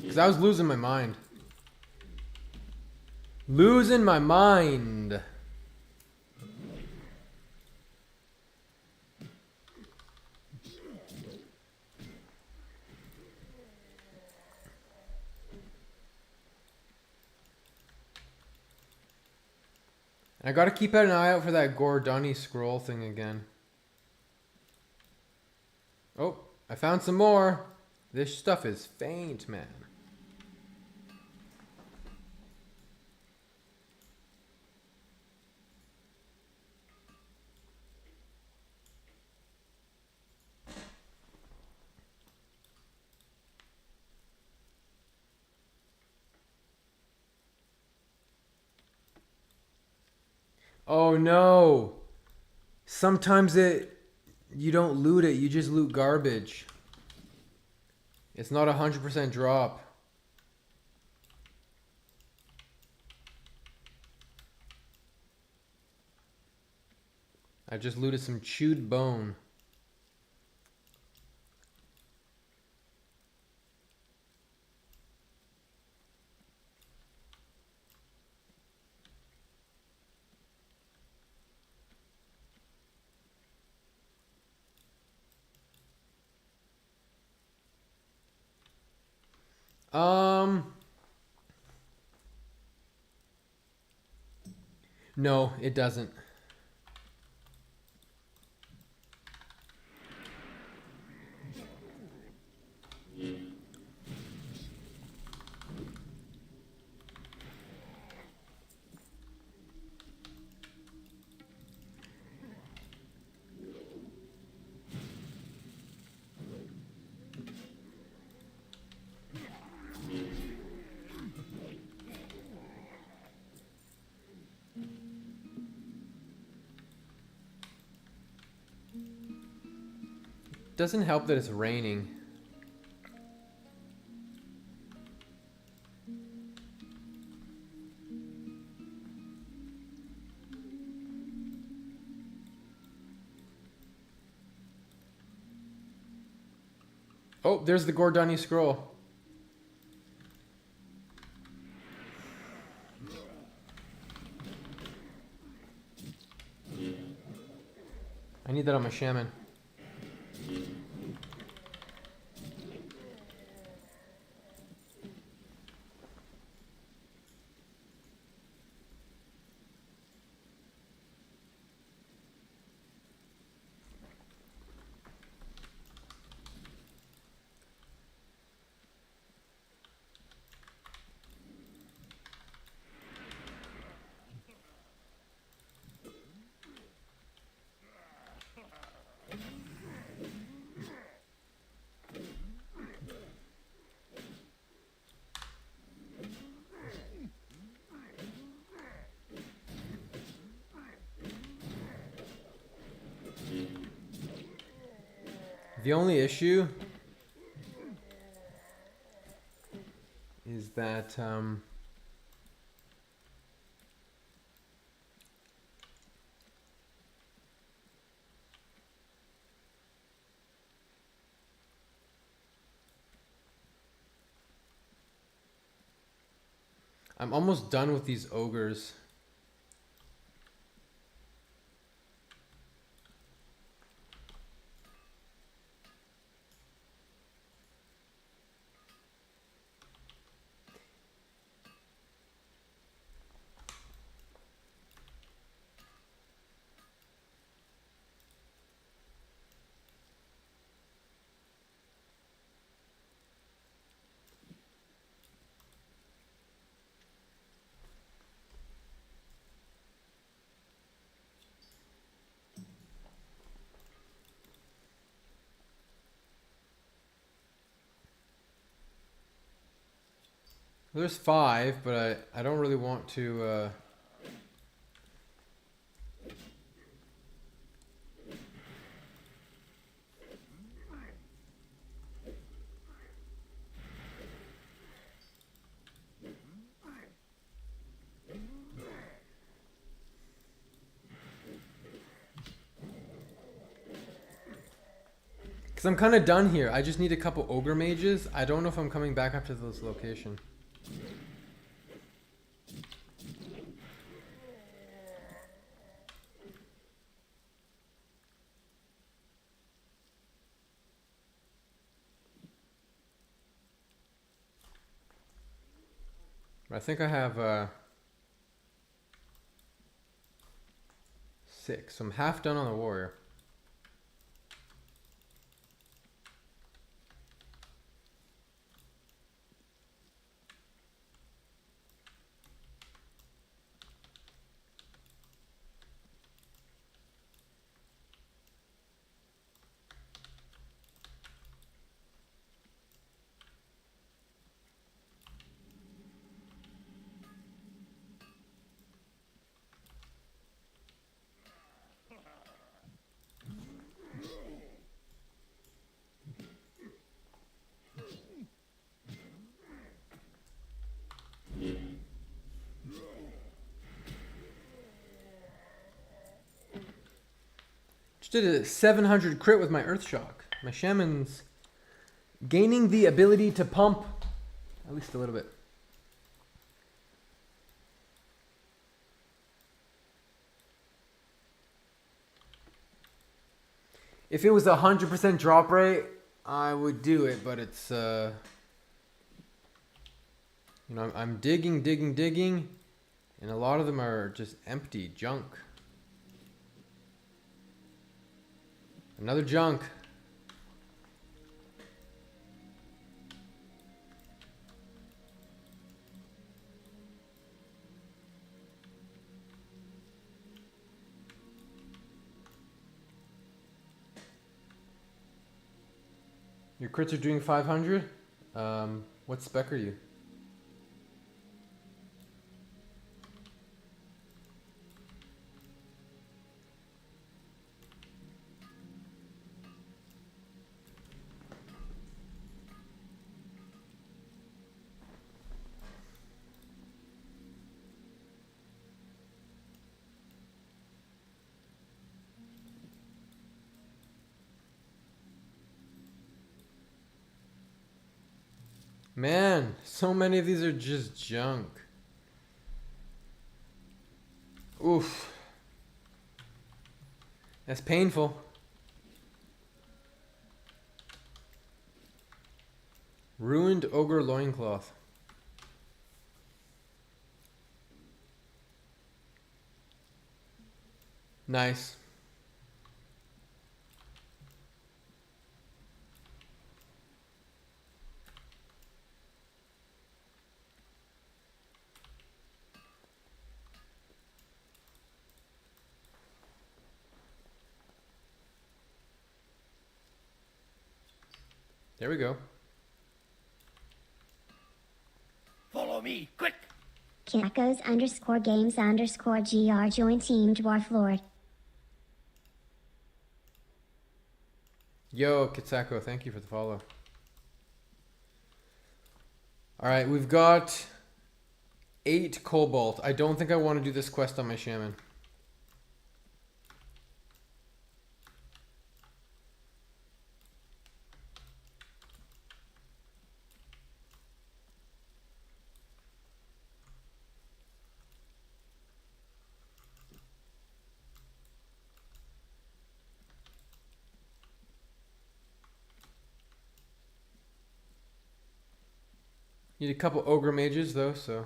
Because I was losing my mind. Losing my mind. I gotta keep an eye out for that Gordoni scroll thing again. Oh, I I found some more. This stuff is faint, man. Oh no. Sometimes you don't loot it, you just loot garbage. It's not 100% drop. I just looted some chewed bone. No, it doesn't. Doesn't help that it's raining. Oh, there's the Gordani scroll. I need that on my Shaman. The only issue is that I'm almost done with these ogres. There's 5, but I don't really want to because I'm kind of done here. I just need a couple ogre mages. I don't know if I'm coming back up to this location. I think I have 6. So I'm half done on the warrior. Just did a 700 crit with my Earth Shock. My Shaman's gaining the ability to pump at least a little bit. If it was a 100% drop rate, I would do it, but it's, you know, I'm digging, and a lot of them are just empty junk. Another junk. Your crits are doing 500? What spec are you? Man, so many of these are just junk. Oof. That's painful. Ruined Ogre loincloth. Nice. There we go. Follow me, quick! Kickos_games_gr join Team Dwarflord. Yo, Kitsako, thank you for the follow. Alright, we've got 8 cobalt. I don't think I want to do this quest on my Shaman. Need a couple Ogre mages though, so.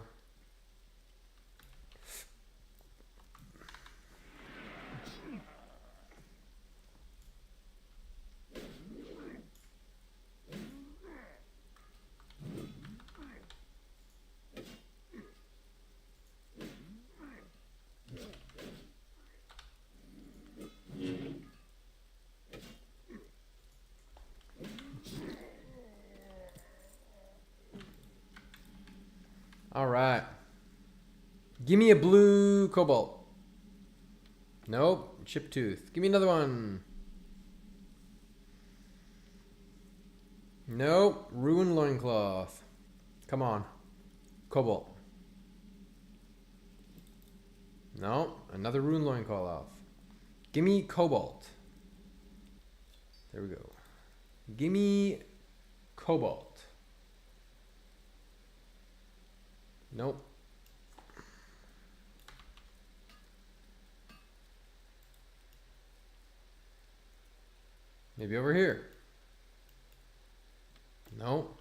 Alright. Give me a blue cobalt. Nope. Chip tooth. Give me another one. Nope. Ruined loincloth. Come on. Cobalt. No. Another ruined loincloth. Give me cobalt. There we go. Give me cobalt. Nope. Maybe over here. Nope.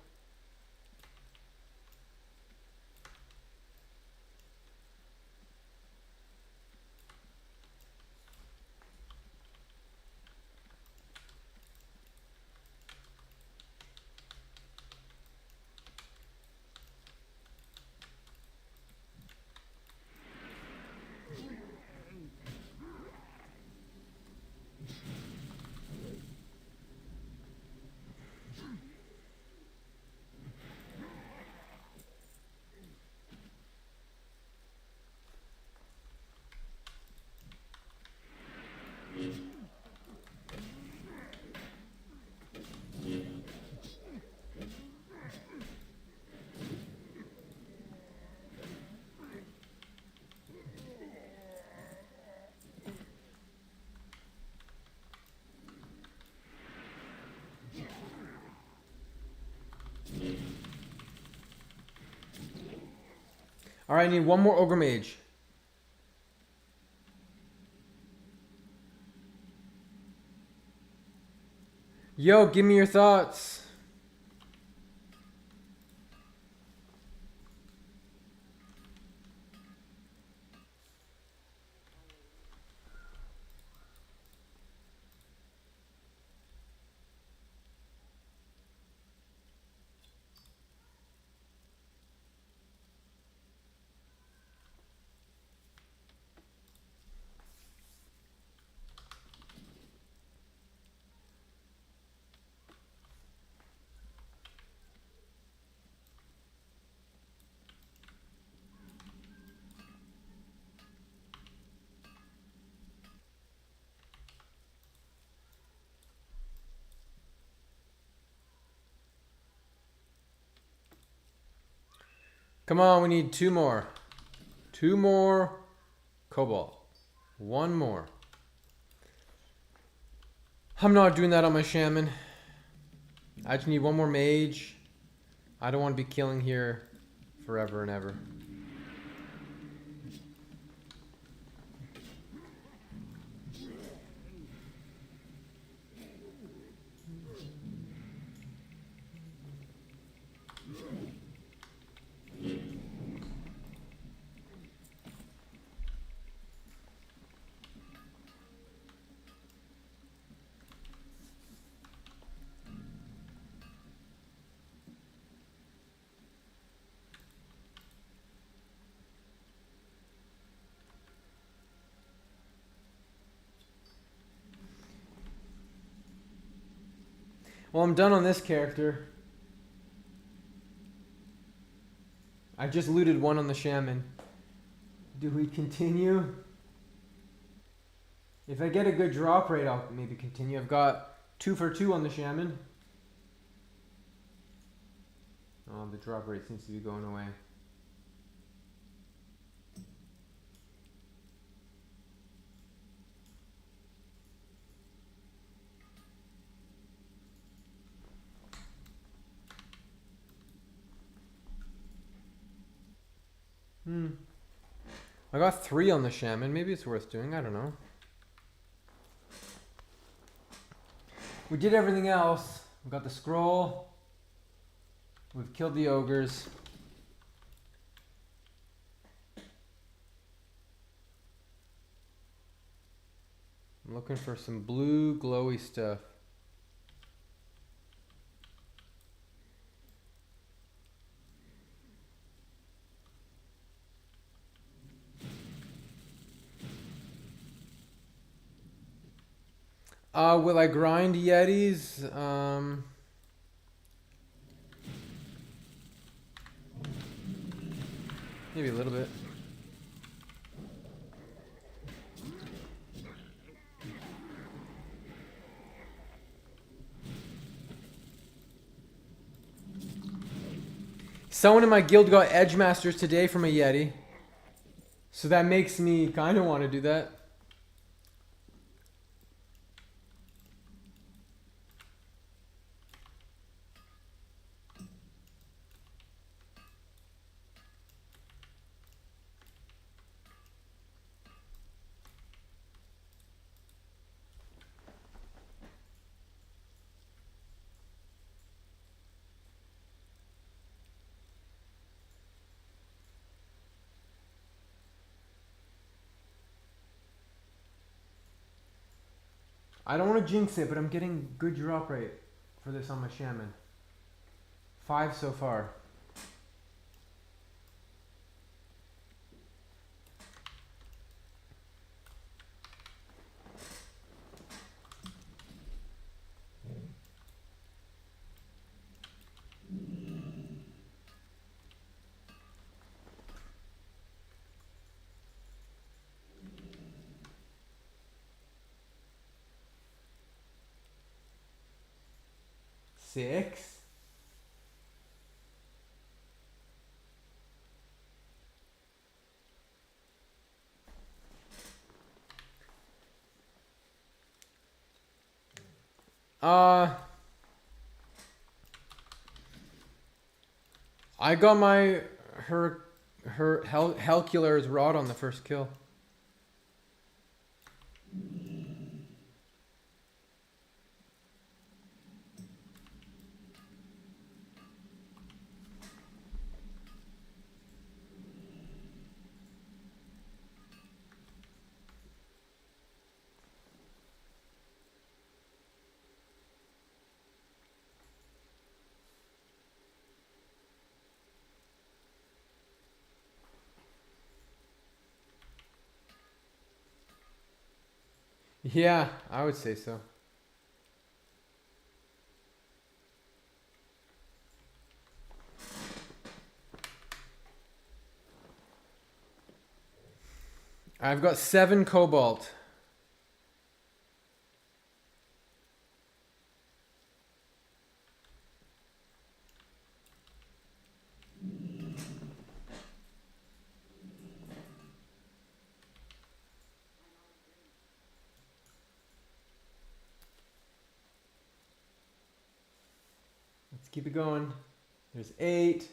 Alright, I need one more Ogre Mage. Yo, give me your thoughts. Come on, we need 2 more. 2 more Cobalt. 1 more. I'm not doing that on my Shaman. I just need 1 more Mage. I don't want to be killing here forever and ever. Well, I'm done on this character. I just looted 1 on the Shaman. Do we continue? If I get a good drop rate, I'll maybe continue. I've got 2 for 2 on the Shaman. Oh, the drop rate seems to be going away. I got 3 on the Shaman. Maybe it's worth doing. I don't know. We did everything else. We got the scroll. We've killed the ogres. I'm looking for some blue glowy stuff. Will I grind Yetis? Maybe a little bit. Someone in my guild got Edge Masters today from a Yeti. So that makes me kind of want to do that. I don't want to jinx it, but I'm getting good drop rate for this on my Shaman. 5 so far. Six. I got my Her Helcular's Rod on the first kill. Yeah, I would say so. I've got 7 cobalt. Let's keep it going. There's 8.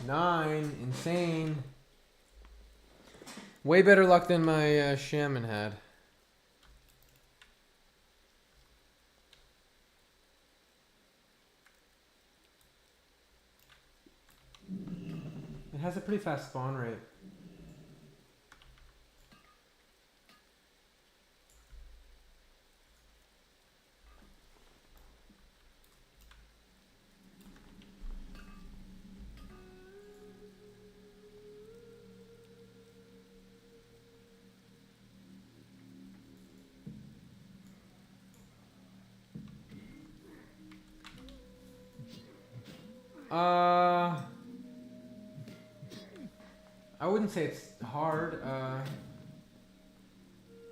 Nine, insane. Way better luck than my Shaman had. It has a pretty fast spawn rate. I wouldn't say it's hard. I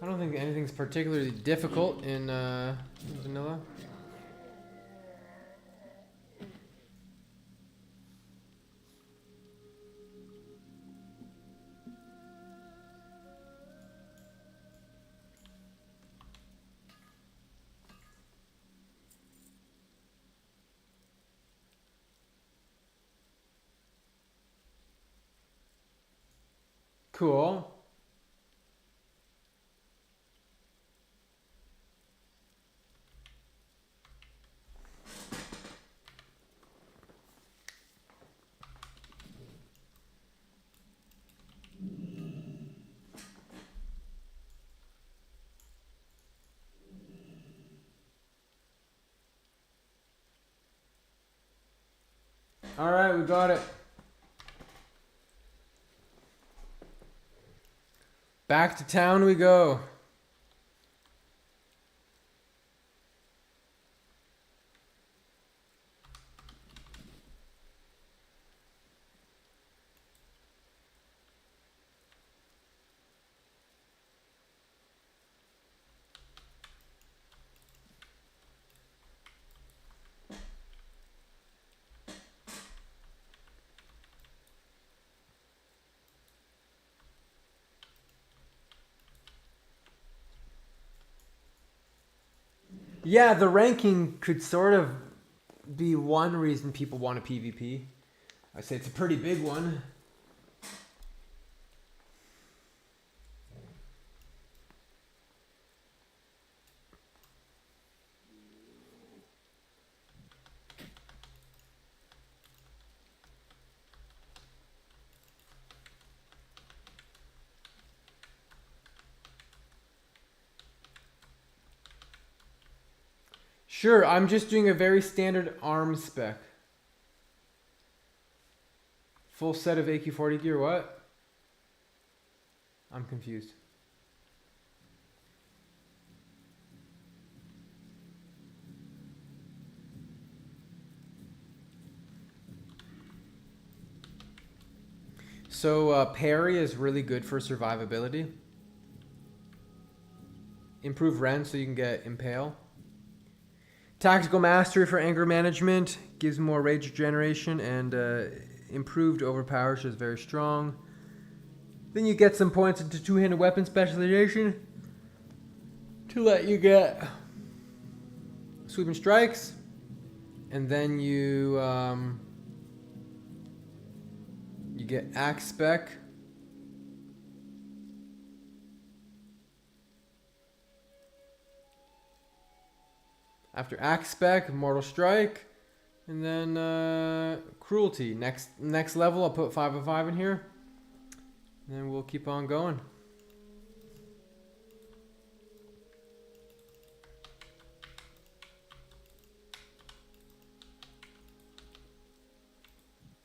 don't think anything's particularly difficult in vanilla. Cool. All right, we got it. Back to town we go. Yeah, the ranking could sort of be one reason people want a PvP. I say it's a pretty big one. Sure, I'm just doing a very standard arms spec. Full set of AQ40 gear, what? I'm confused. So parry is really good for survivability. Improve rend so you can get impale. Tactical mastery for anger management, gives more rage regeneration, and improved overpower, which is very strong. Then you get some points into two-handed weapon specialization to let you get sweeping strikes, and then you get axe spec. After axe spec, mortal strike, and then cruelty. Next level, I'll put 5 of 5 in here, and then we'll keep on going.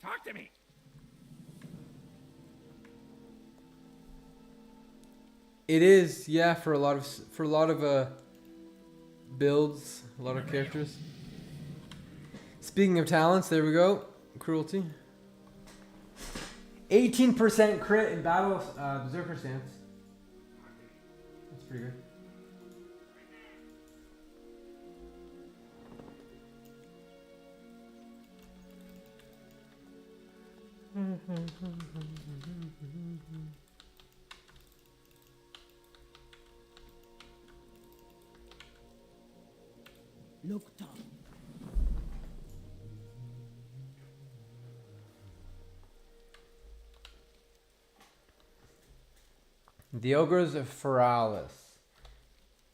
Talk to me. It is, yeah, for a lot of builds, a lot of characters. Speaking of talents, there we go. Cruelty. 18% crit in battle berserker stance. That's pretty good. Look, Tom. The Ogres of Feralis.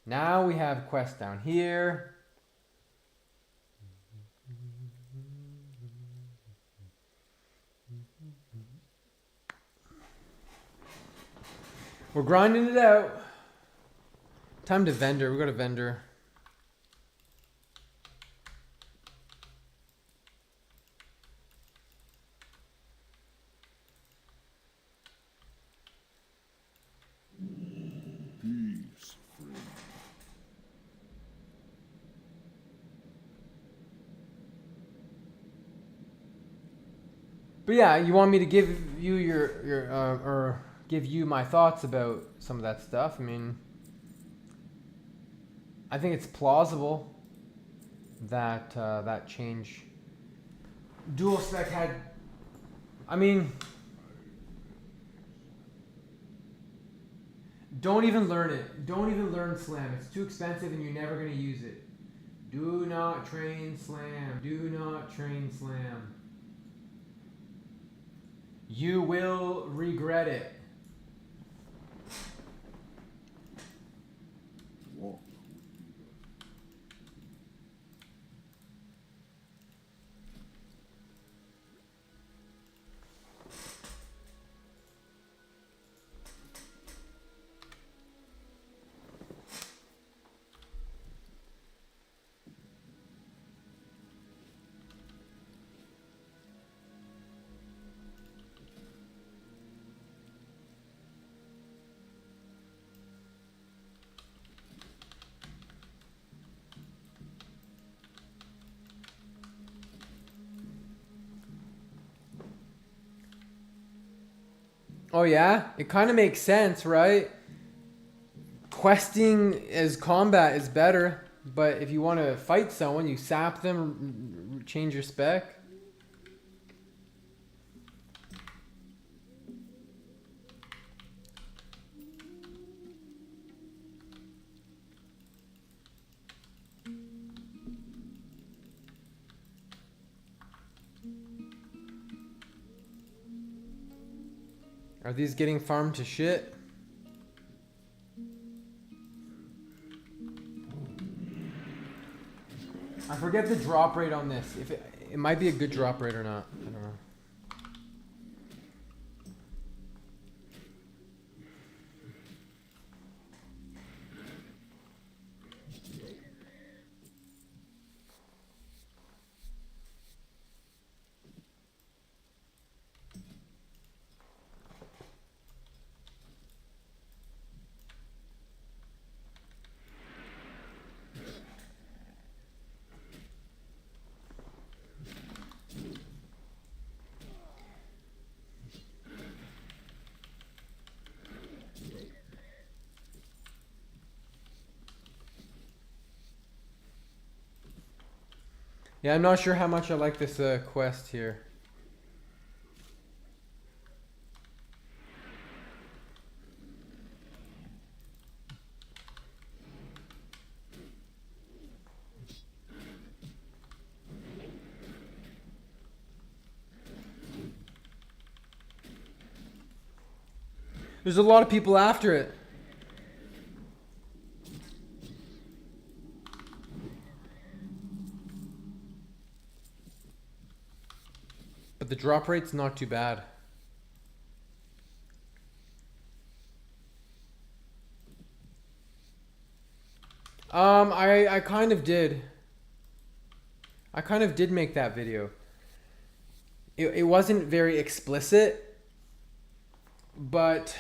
Now we have quests down here. We're grinding it out. Time to vendor. We got a vendor. Peace, friend. But yeah, you want me to give you your or give you my thoughts about some of that stuff. I mean, I think it's plausible that that change. Dual spec had. I mean, don't even learn it. Don't even learn slam. It's too expensive and you're never gonna use it. Do not train slam. Do not train slam. You will regret it. Walk. Oh yeah? It kind of makes sense, right? Questing as combat is better, but if you want to fight someone, you sap them, change your spec. Are these getting farmed to shit? I forget the drop rate on this. If it might be a good drop rate or not. I don't know. Yeah, I'm not sure how much I like this quest here. There's a lot of people after it. But the drop rate's not too bad. I kind of did. I kind of did make that video. It wasn't very explicit, but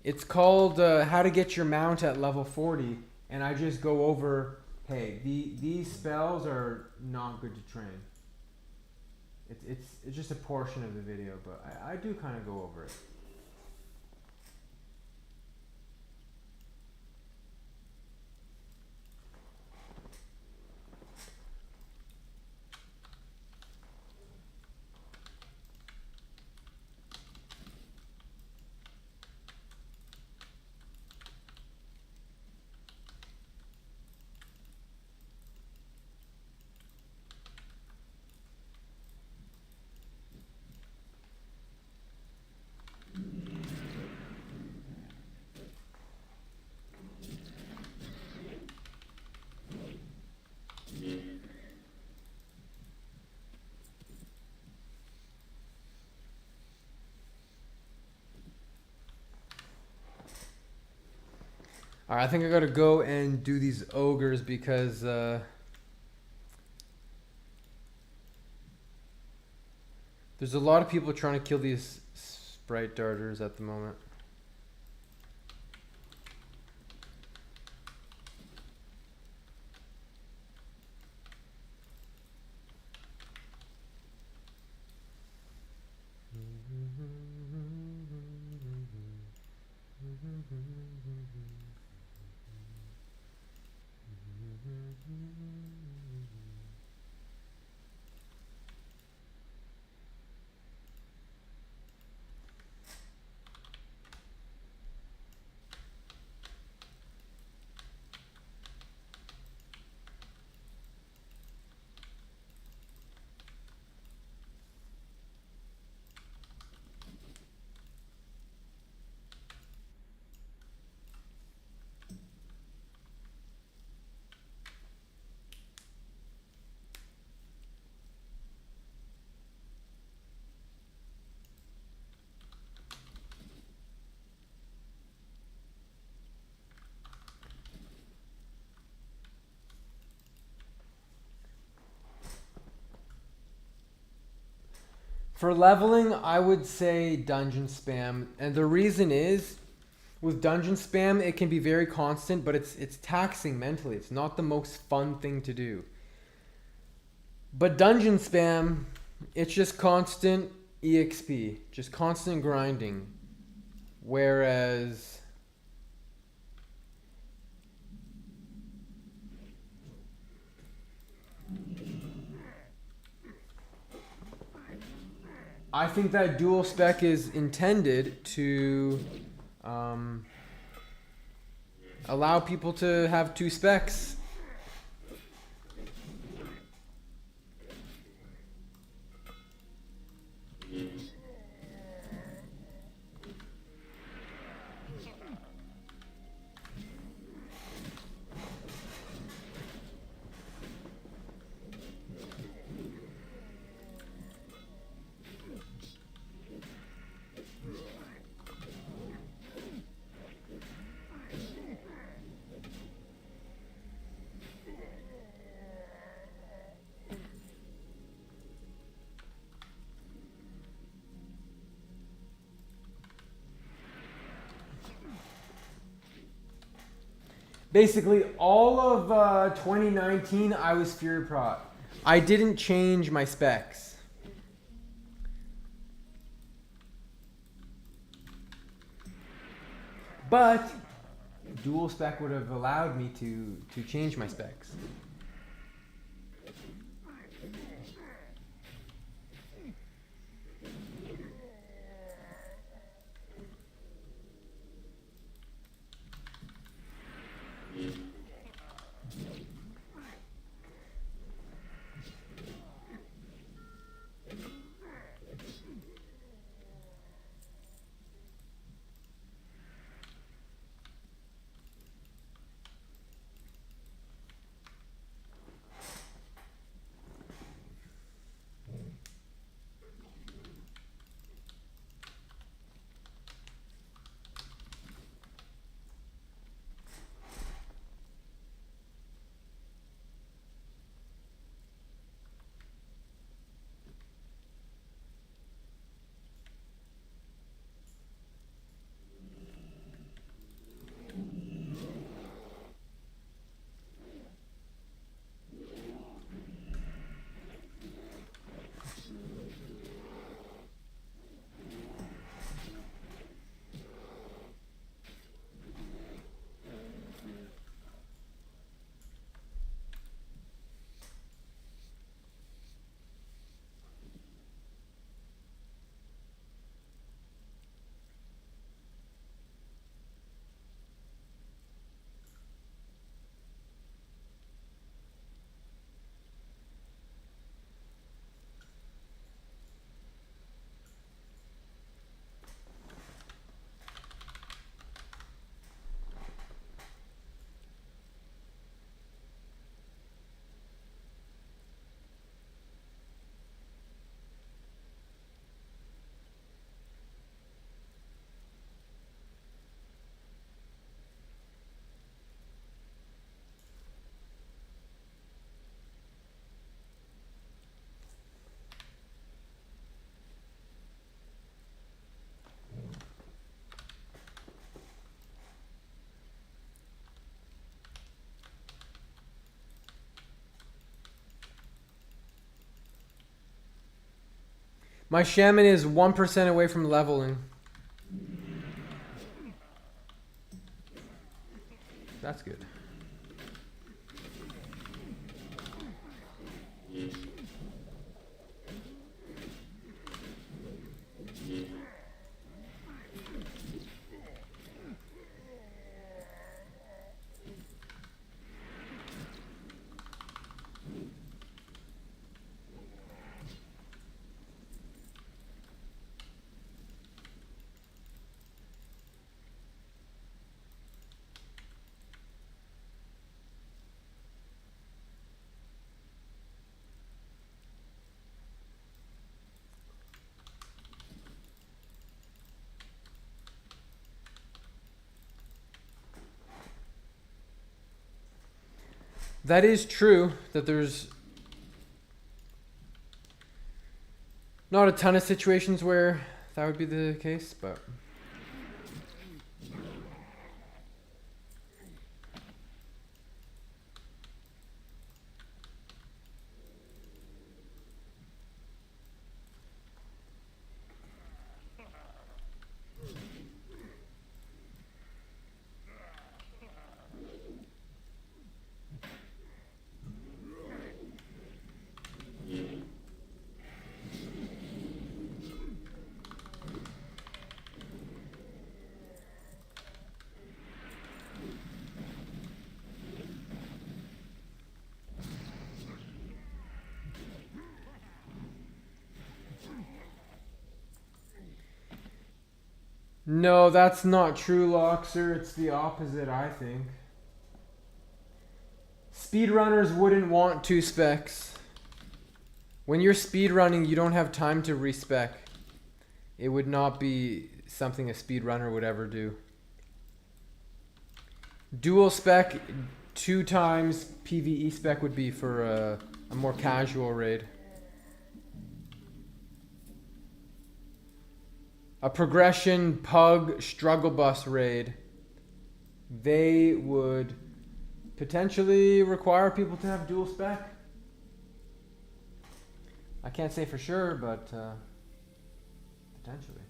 it's called How to Get Your Mount at Level 40, and I just go over, hey, these spells are not good to train. It's just a portion of the video, but I do kind of go over it. Alright, I think I gotta go and do these ogres because there's a lot of people trying to kill these sprite darters at the moment. For leveling, I would say dungeon spam. And the reason is, with dungeon spam, it can be very constant, but it's taxing mentally. It's not the most fun thing to do. But dungeon spam, it's just constant EXP. Just constant grinding. Whereas I think that dual spec is intended to allow people to have two specs. Basically, all of 2019, I was Fury Prot. I didn't change my specs. But dual spec would have allowed me to change my specs. My Shaman is 1% away from leveling. That's good. That is true that there's not a ton of situations where that would be the case, but no, that's not true, Loxer. It's the opposite, I think. Speedrunners wouldn't want 2 specs. When you're speedrunning, you don't have time to respec. It would not be something a speedrunner would ever do. Dual spec 2 times PvE spec would be for a more casual raid. A progression pug struggle bus raid. They would potentially require people to have dual spec. I can't say for sure, but potentially.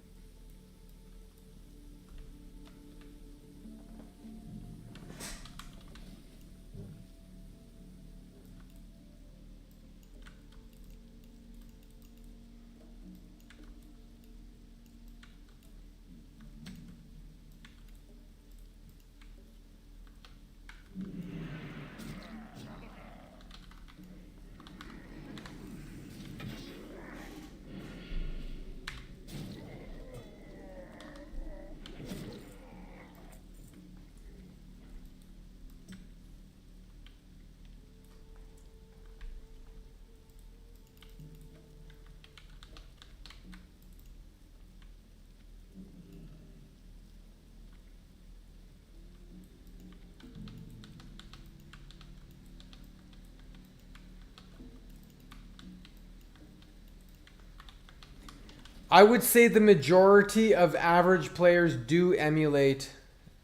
I would say the majority of average players do emulate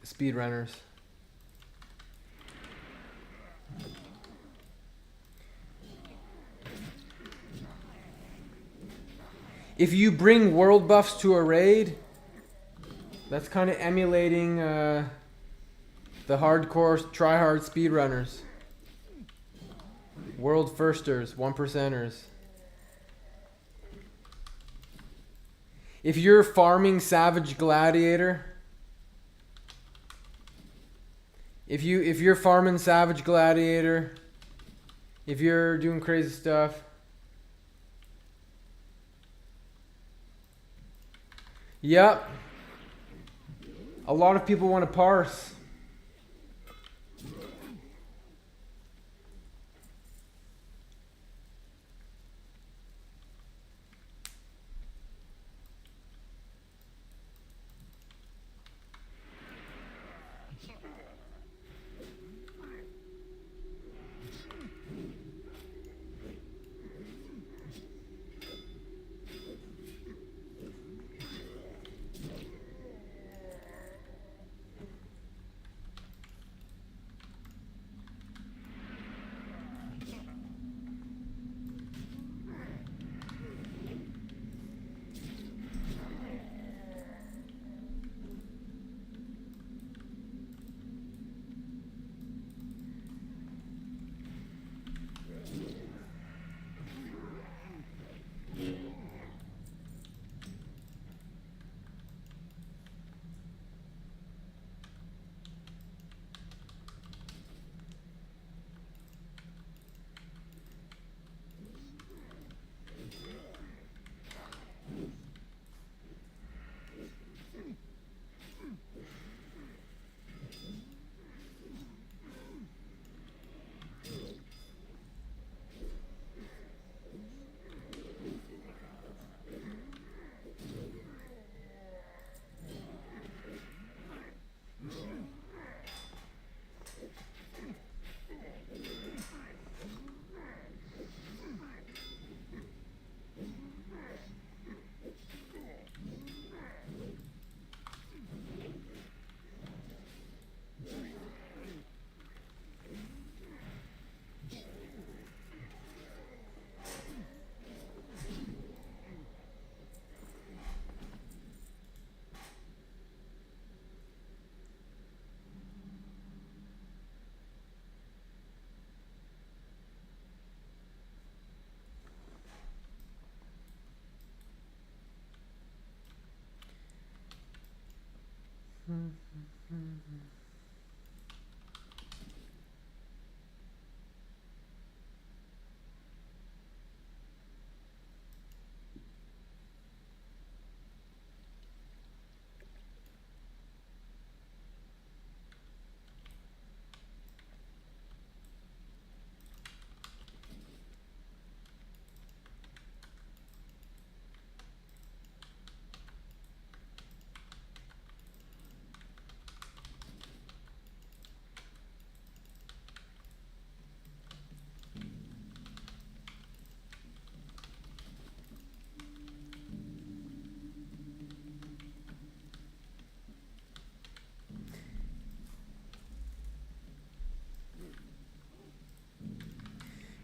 speedrunners. If you bring world buffs to a raid, that's kind of emulating the hardcore, try-hard speedrunners. World firsters, 1%ers. If you're farming Savage Gladiator, if you're farming Savage Gladiator, if you're doing crazy stuff, yep. A lot of people want to parse.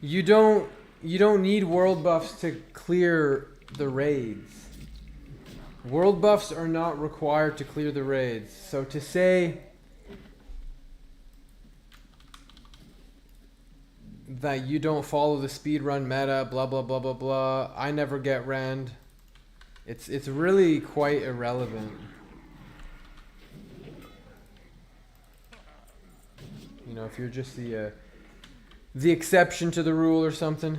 You don't need world buffs to clear the raids. World buffs are not required to clear the raids. So to say that you don't follow the speedrun meta, blah blah blah blah blah, I never get rend. It's really quite irrelevant. You know, if you're just the exception to the rule or something.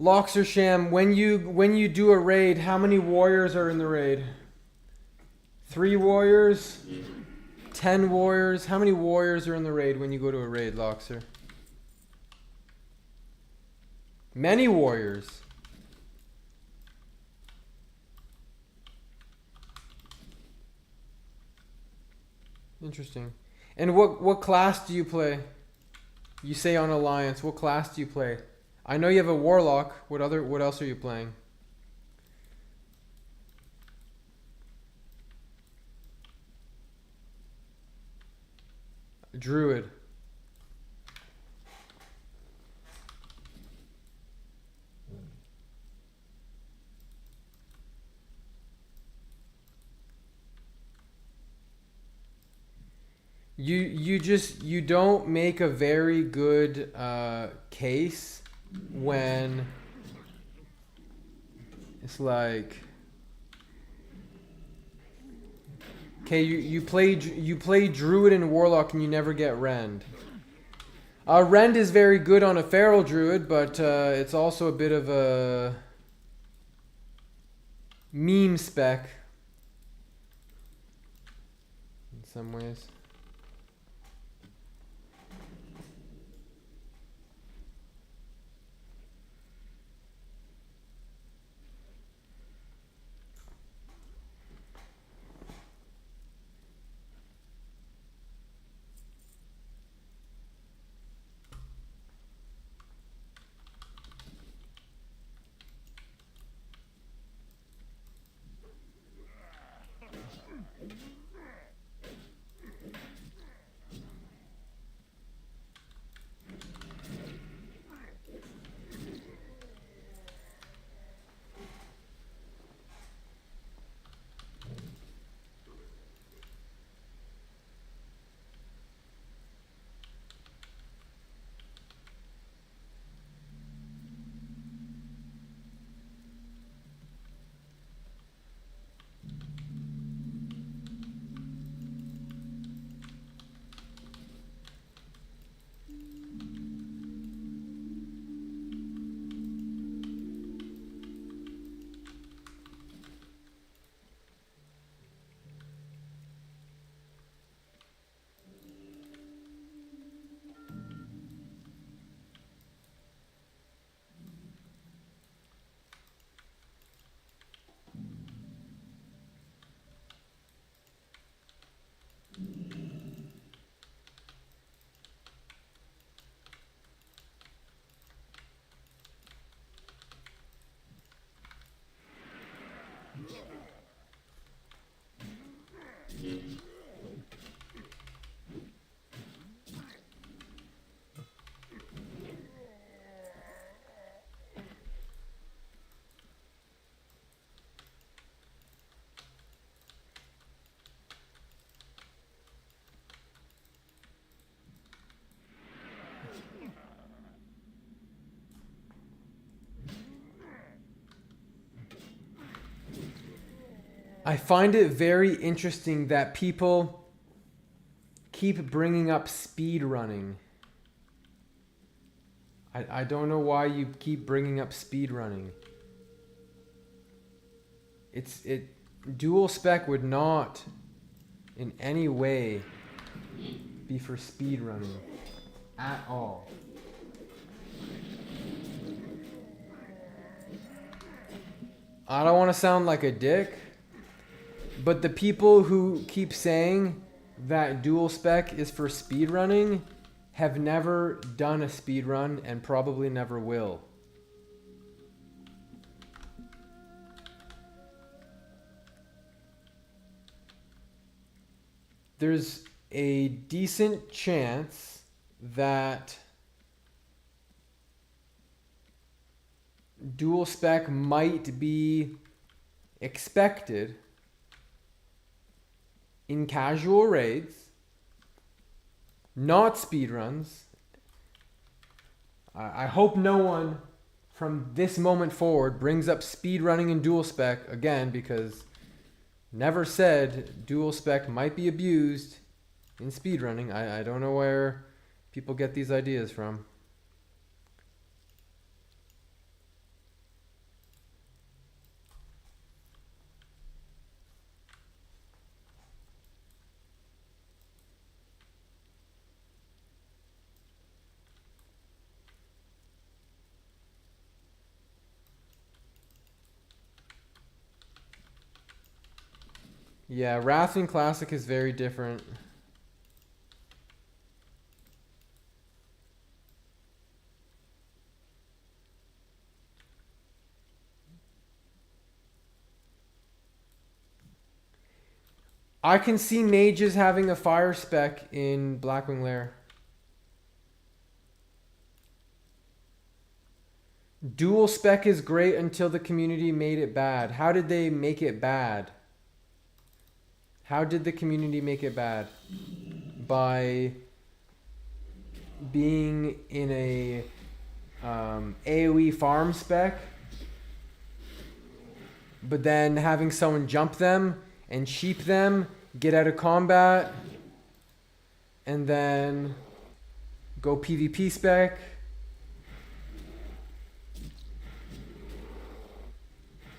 Lox or Sham, when you do a raid, how many warriors are in the raid? 3 warriors? 10 warriors? How many warriors are in the raid when you go to a raid, Loxer? Many warriors. Interesting. And what class do you play? You say on Alliance. What class do you play? I know you have a Warlock. What else are you playing? Druid. You don't make a very good case when it's like, okay, you play Druid and Warlock and you never get Rend. Rend is very good on a Feral Druid, but it's also a bit of a meme spec in some ways. I find it very interesting that people keep bringing up speed running. I don't know why you keep bringing up speed running. Dual spec would not in any way be for speed running at all. I don't want to sound like a dick, but the people who keep saying that dual spec is for speedrunning have never done a speedrun and probably never will. There's a decent chance that dual spec might be expected in casual raids, not speedruns. I hope no one from this moment forward brings up speedrunning and dual spec again, because never said dual spec might be abused in speedrunning. I don't know where people get these ideas from. Yeah, Wrathing Classic is very different. I can see mages having a fire spec in Blackwing Lair. Dual spec is great until the community made it bad. How did they make it bad? How did the community make it bad? By being in a AoE farm spec, but then having someone jump them and sheep them, get out of combat, and then go PvP spec.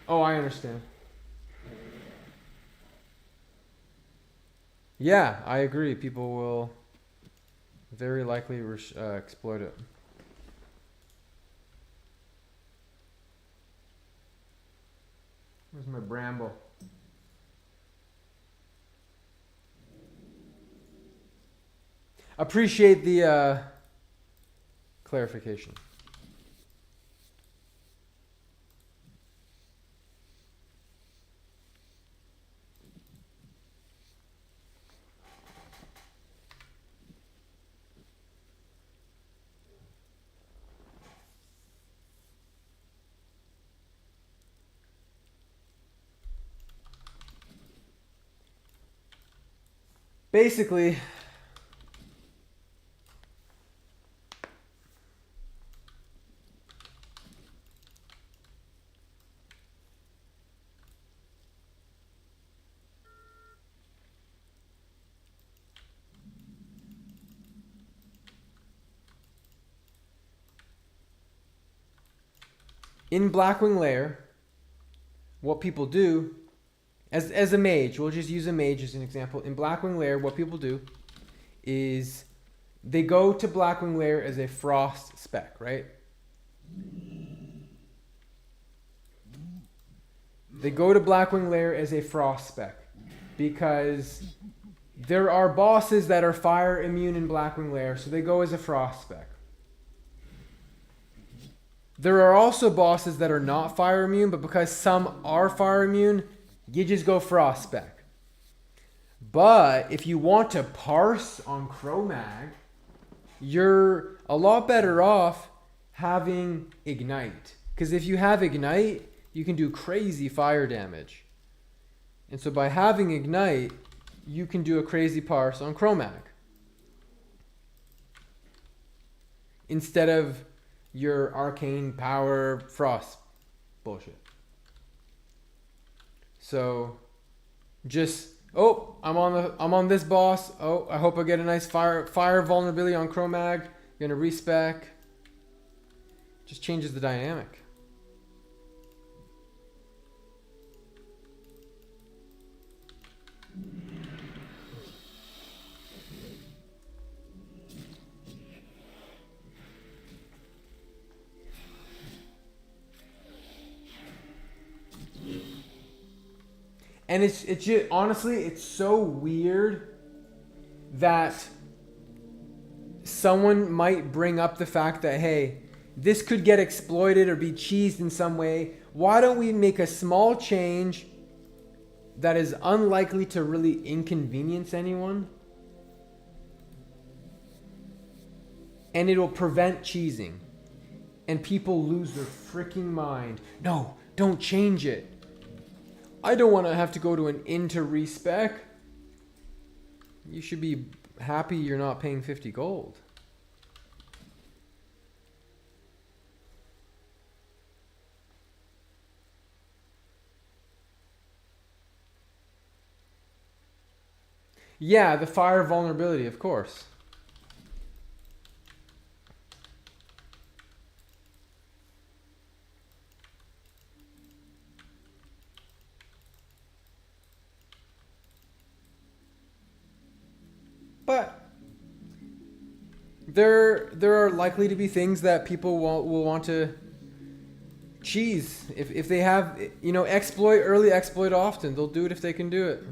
Oh, I understand. Yeah, I agree. People will very likely exploit it. Where's my bramble? Appreciate the clarification. Basically, in Blackwing Lair, what people do, as a mage, we'll just use a mage as an example. In Blackwing Lair, what people do is they go to Blackwing Lair as a frost spec, right? They go to Blackwing Lair as a frost spec because there are bosses that are fire immune in Blackwing Lair, so they go as a frost spec. There are also bosses that are not fire immune, but because some are fire immune, you just go frost spec. But if you want to parse on Cro-Mag, you're a lot better off having Ignite. Because if you have Ignite, you can do crazy fire damage. And so by having Ignite, you can do a crazy parse on Cro-Mag. Instead of your arcane power frost bullshit. So just I'm on this boss. Oh, I hope I get a nice fire vulnerability on Cro-Mag. Gonna respec. Just changes the dynamic. And it's just, honestly, it's so weird that someone might bring up the fact that, hey, this could get exploited or be cheesed in some way. Why don't we make a small change that is unlikely to really inconvenience anyone? And it'll prevent cheesing. And people lose their freaking mind. No, don't change it. I don't want to have to go to an inn to respec. You should be happy you're not paying 50 gold. Yeah, the fire vulnerability, of course. But there are likely to be things that people will want to cheese. If they have, you know, early exploit often. They'll do it if they can do it.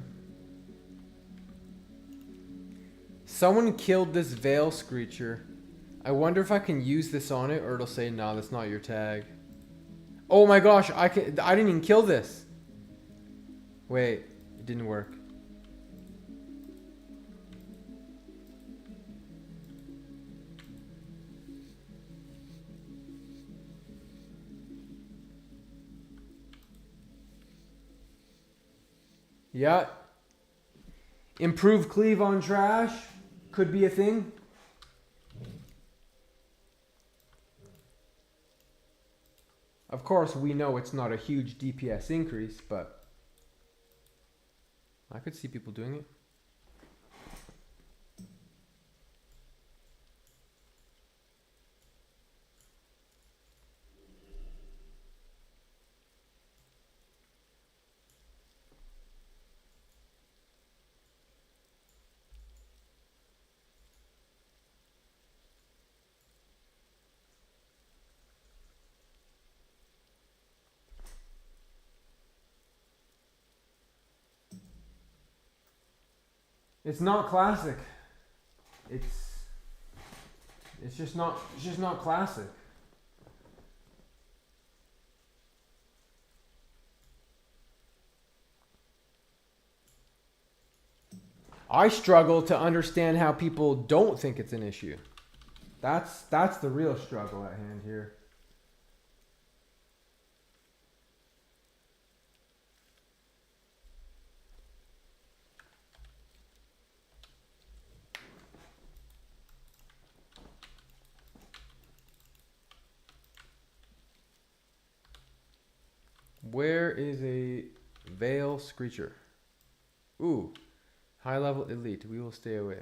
Someone killed this Veil Screecher. I wonder if I can use this on it or it'll say, nah, that's not your tag. Oh my gosh, I didn't even kill this. Wait, it didn't work. Yeah. Improve cleave on trash. Could be a thing. Of course, we know it's not a huge DPS increase, but I could see people doing it. It's not classic. It's just not classic. I struggle to understand how people don't think it's an issue. That's the real struggle at hand here. Where is a Veil Screecher? Ooh, high level elite. We will stay away.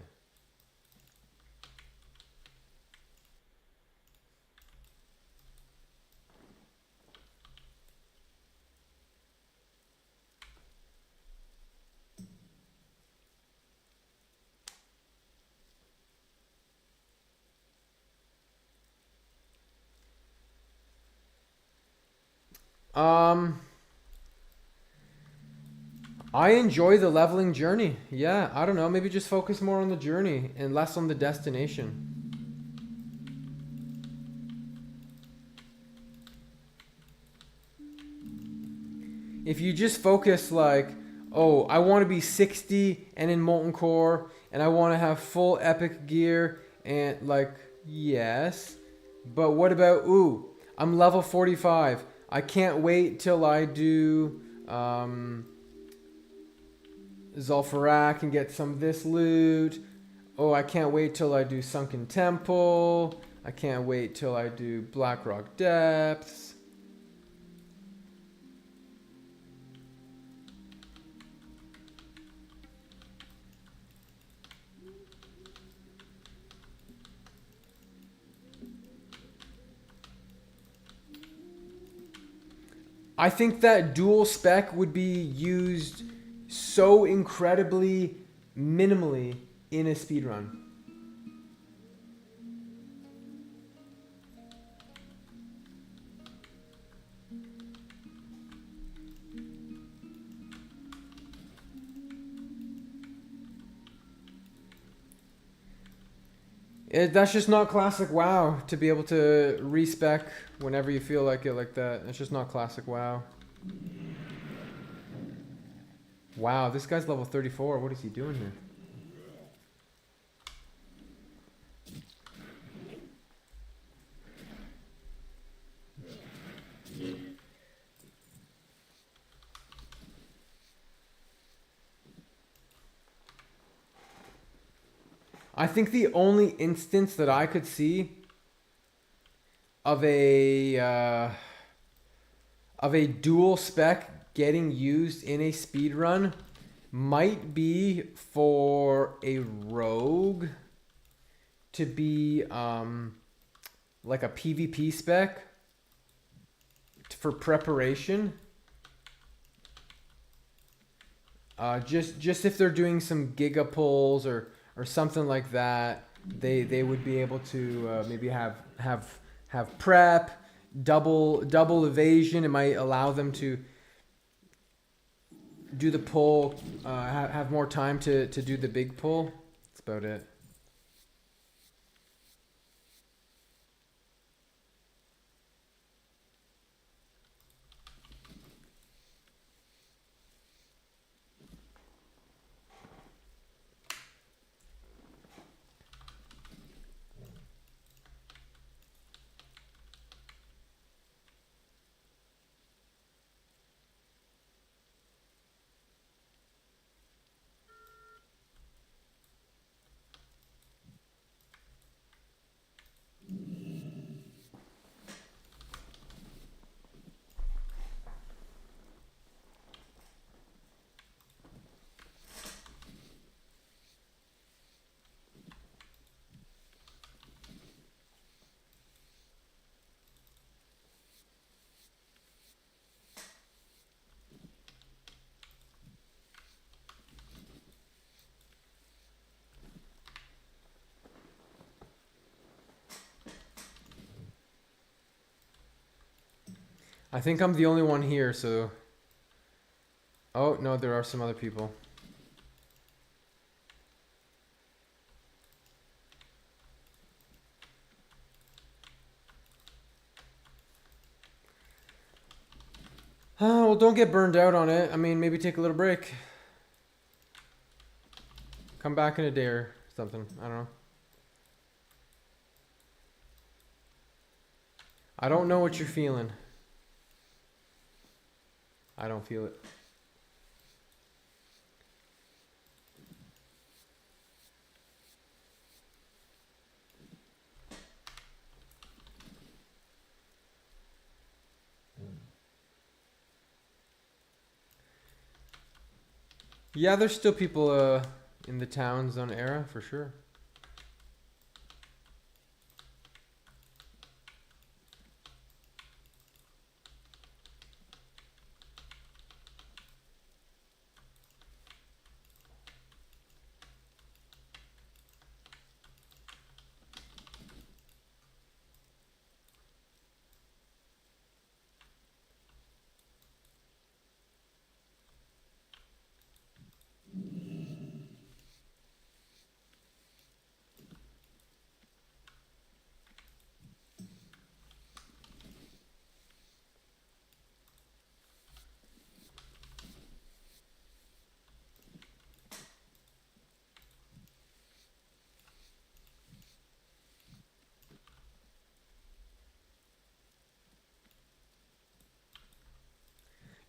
I enjoy the leveling journey. Yeah, I don't know. Maybe just focus more on the journey and less on the destination. If you just focus like, oh, I want to be 60 and in Molten Core, and I want to have full epic gear, and like, yes. But what about, ooh, I'm level 45. I can't wait till I do Zul'Farrak and get some of this loot. Oh, I can't wait till I do Sunken Temple. I can't wait till I do Blackrock Depths. I think that dual spec would be used so incredibly minimally in a speedrun. That's just not classic WoW to be able to respec whenever you feel like it like that. It's just not classic WoW. Wow, this guy's level 34. What is he doing here? I think the only instance that I could see of a dual spec getting used in a speedrun might be for a rogue to be like a PvP spec for preparation. Just if they're doing some giga pulls or something like that, they would be able to maybe have prep, double evasion. It might allow them to do the pull, have more time to do the big pull. That's about it. I think I'm the only one here, so... Oh, no, there are some other people. Well, don't get burned out on it. I mean, maybe take a little break. Come back in a day or something. I don't know. I don't know what you're feeling. I don't feel it. Yeah, there's still people in the town zone era for sure.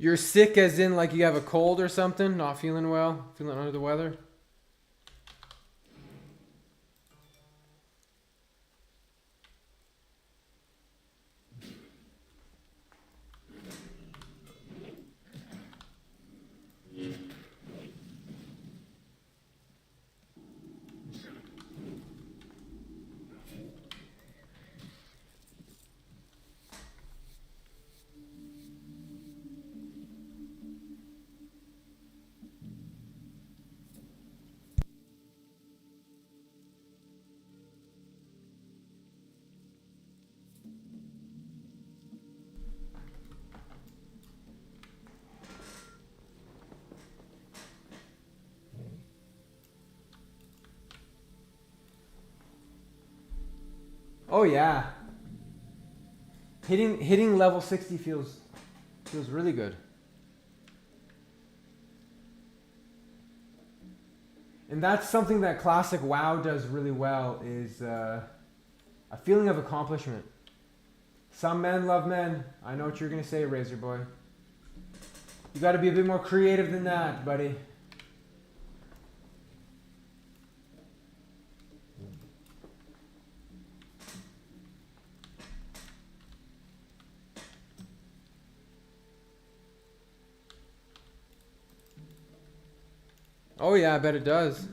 You're sick as in like you have a cold or something, not feeling well, feeling under the weather? Oh yeah. Hitting level 60 feels really good. And that's something that classic WoW does really well is a feeling of accomplishment. Some men love men. I know what you're gonna say, Razor Boy. You gotta be a bit more creative than that, buddy. Oh yeah, I bet it does.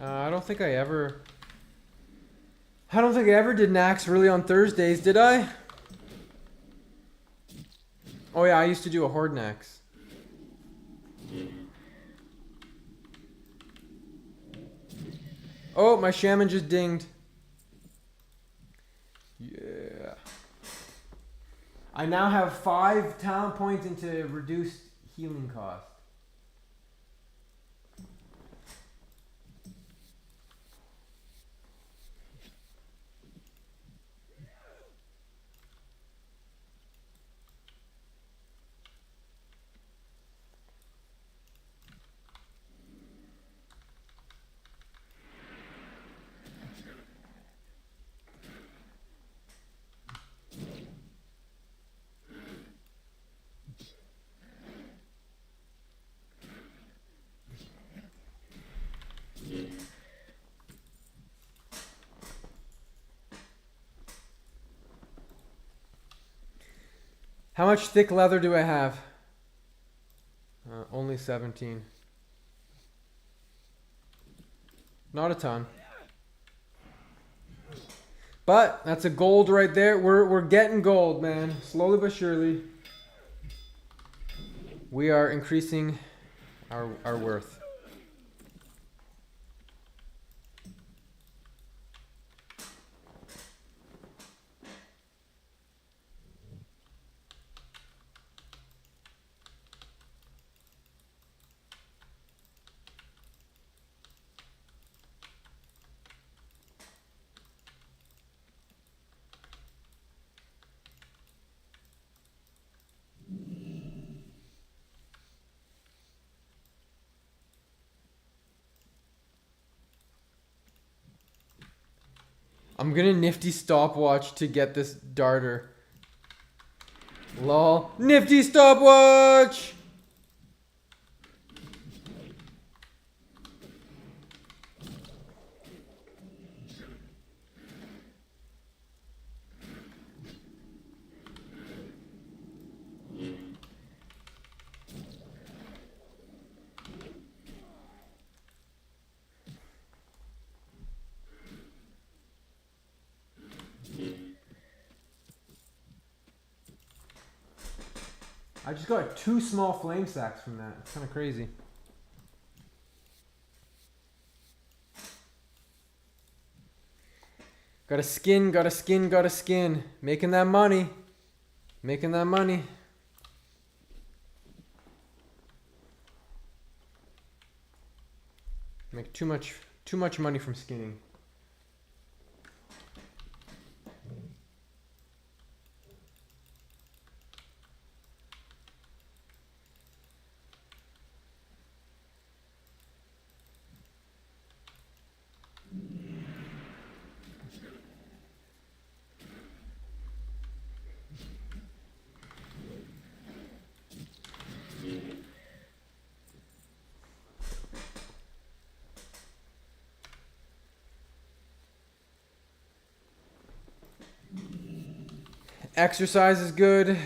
I don't think I ever did Nax really on Thursdays, did I? Oh yeah, I used to do a Horde Nax. Oh, my Shaman just dinged. Yeah. I now have 5 talent points into reduced healing cost. How much thick leather do I have? Only 17. Not a ton. But that's a gold right there. We're getting gold, man. Slowly but surely. We are increasing our worth. I'm gonna nifty stopwatch to get this darter. Lol. Nifty stopwatch! I just got 2 small flame sacks from that. It's kind of crazy. Gotta skin, gotta skin, gotta skin. Making that money. Making that money. Make too much money from skinning. Exercise is good.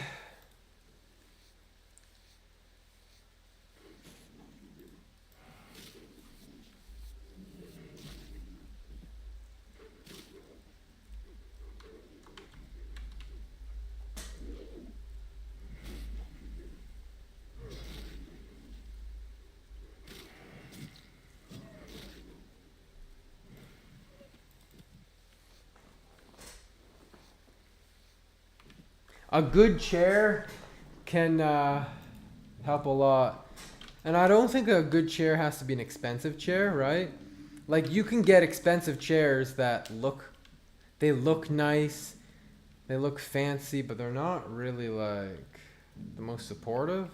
A good chair can help a lot. And I don't think a good chair has to be an expensive chair, right? Like, you can get expensive chairs that look nice, they look fancy, but they're not really like the most supportive.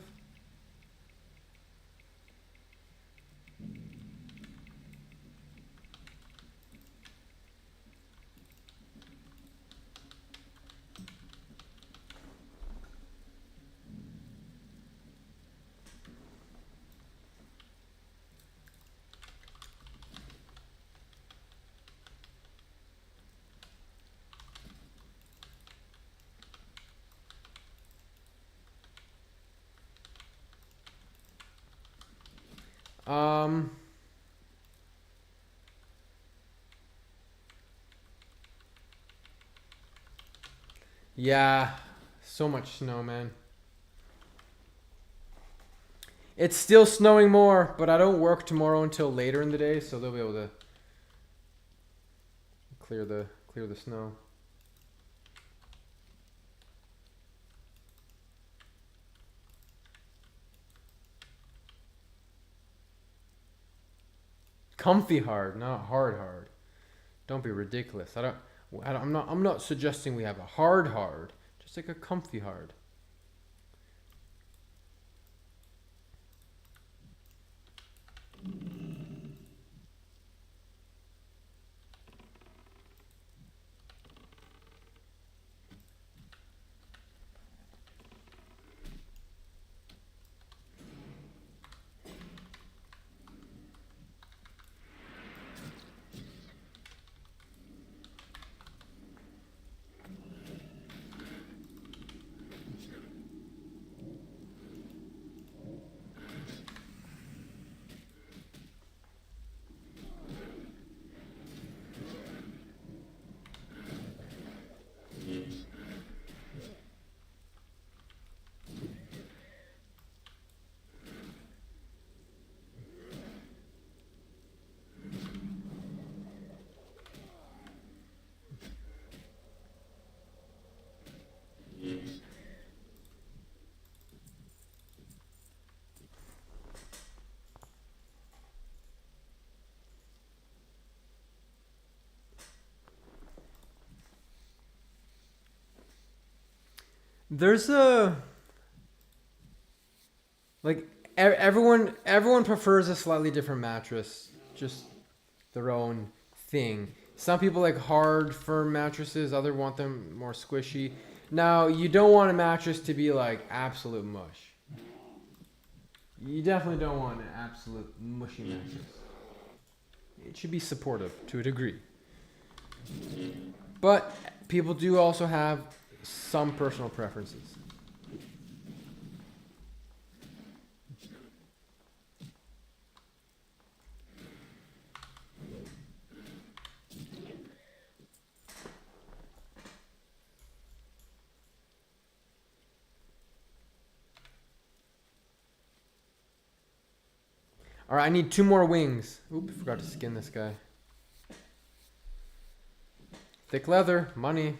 Yeah, so much snow, man. It's still snowing more, but I don't work tomorrow until later in the day, so they'll be able to clear the snow. Comfy hard, not hard hard. Don't be ridiculous. I'm not suggesting we have a hard, just like a comfy hard. There's a like everyone prefers a slightly different mattress, just their own thing. Some people like hard, firm mattresses. Others want them more squishy. Now, you don't want a mattress to be like absolute mush. You definitely don't want an absolute mushy mattress. It should be supportive to a degree. But people do also have some personal preferences. All right, I need 2 more wings. Oop, forgot to skin this guy. Thick leather, money.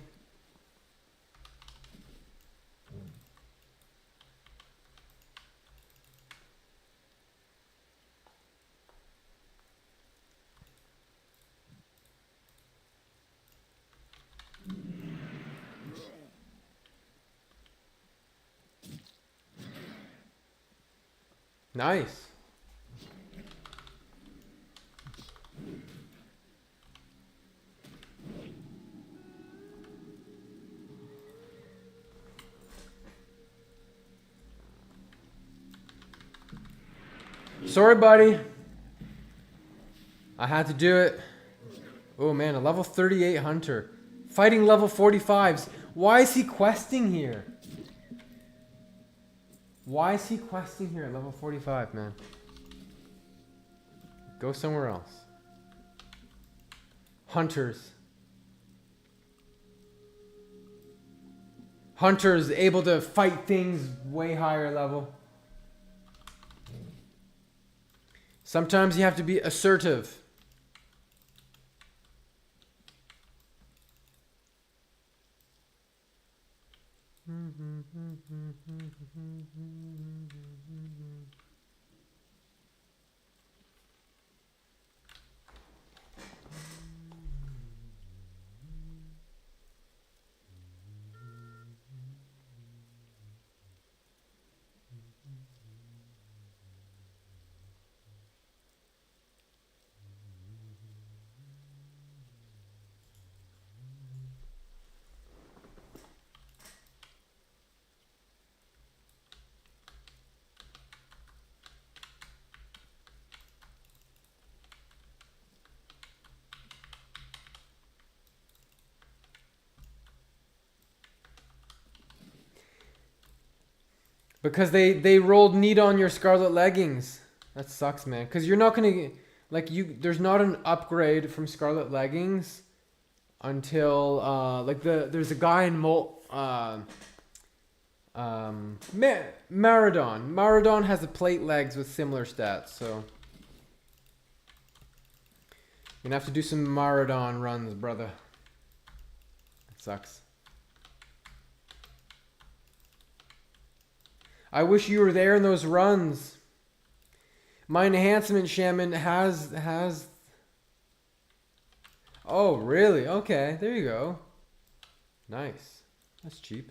Nice. Sorry, buddy. I had to do it. Oh man, a level 38 hunter. Fighting level 45s. Why is he questing here? Why is he questing here at level 45, man? Go somewhere else. Hunters. Hunters able to fight things way higher level. Sometimes you have to be assertive. Because they rolled need on your scarlet leggings. That sucks, man. Because you're not gonna like there's not an upgrade from scarlet leggings until like there's a guy in Maradon. Maradon has the plate legs with similar stats, so you're gonna have to do some Maradon runs, brother. It sucks. I wish you were there in those runs. My enhancement shaman has. Oh, really? Okay, there you go. Nice. That's cheap.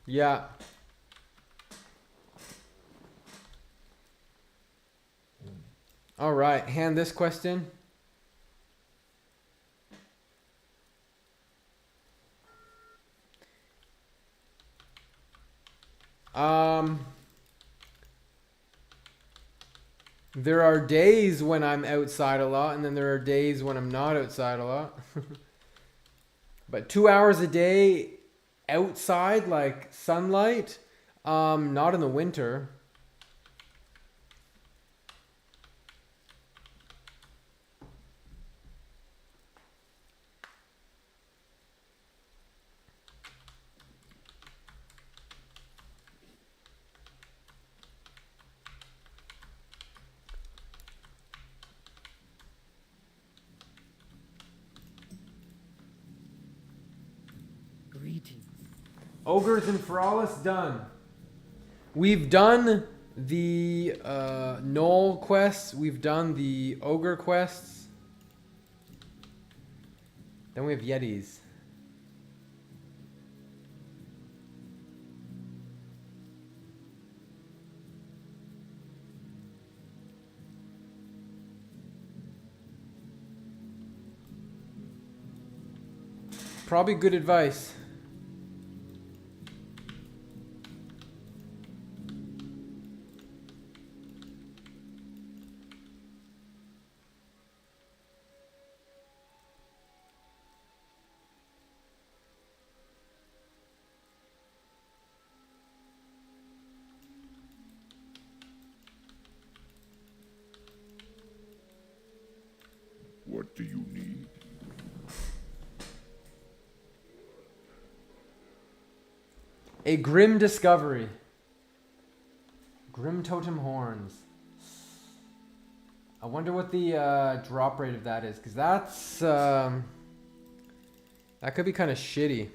Yeah. All right, hand this question. There are days when I'm outside a lot, and then there are days when I'm not outside a lot. But 2 hours a day outside, like sunlight, not in the winter. Greetings. Ogres and Frolics done. We've done the Knoll quests. We've done the Ogre quests. Then we have Yetis. Probably good advice. What do you need? A grim discovery. Grimtotem horns. I wonder what the drop rate of that is, because that's that could be kind of shitty.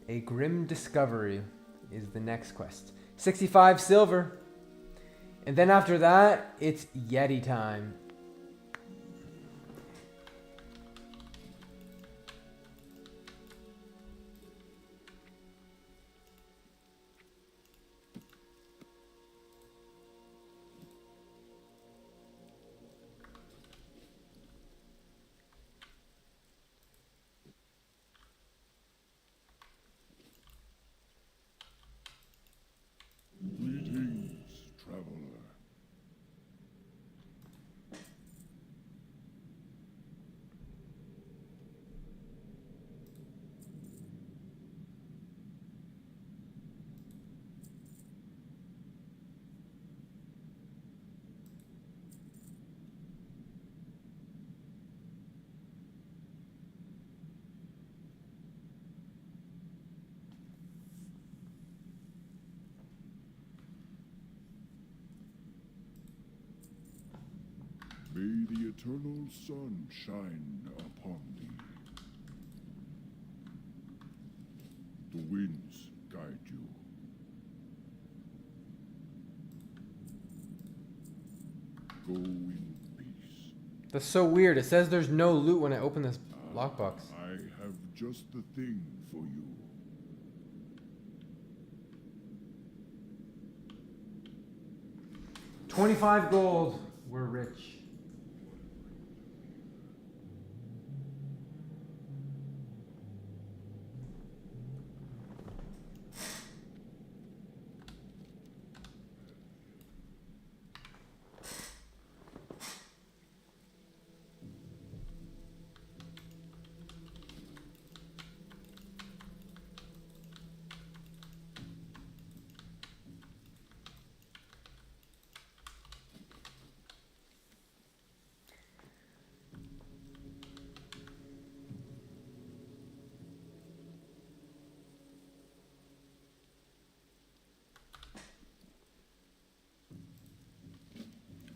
A grim discovery is the next quest. 65 silver. And then after that, it's Yeti time. Greetings, traveler. May the eternal sun shine upon thee. The winds guide you. Go in peace. That's so weird. It says there's no loot when I open this lockbox. I have just the thing for you. $25 gold. We're rich.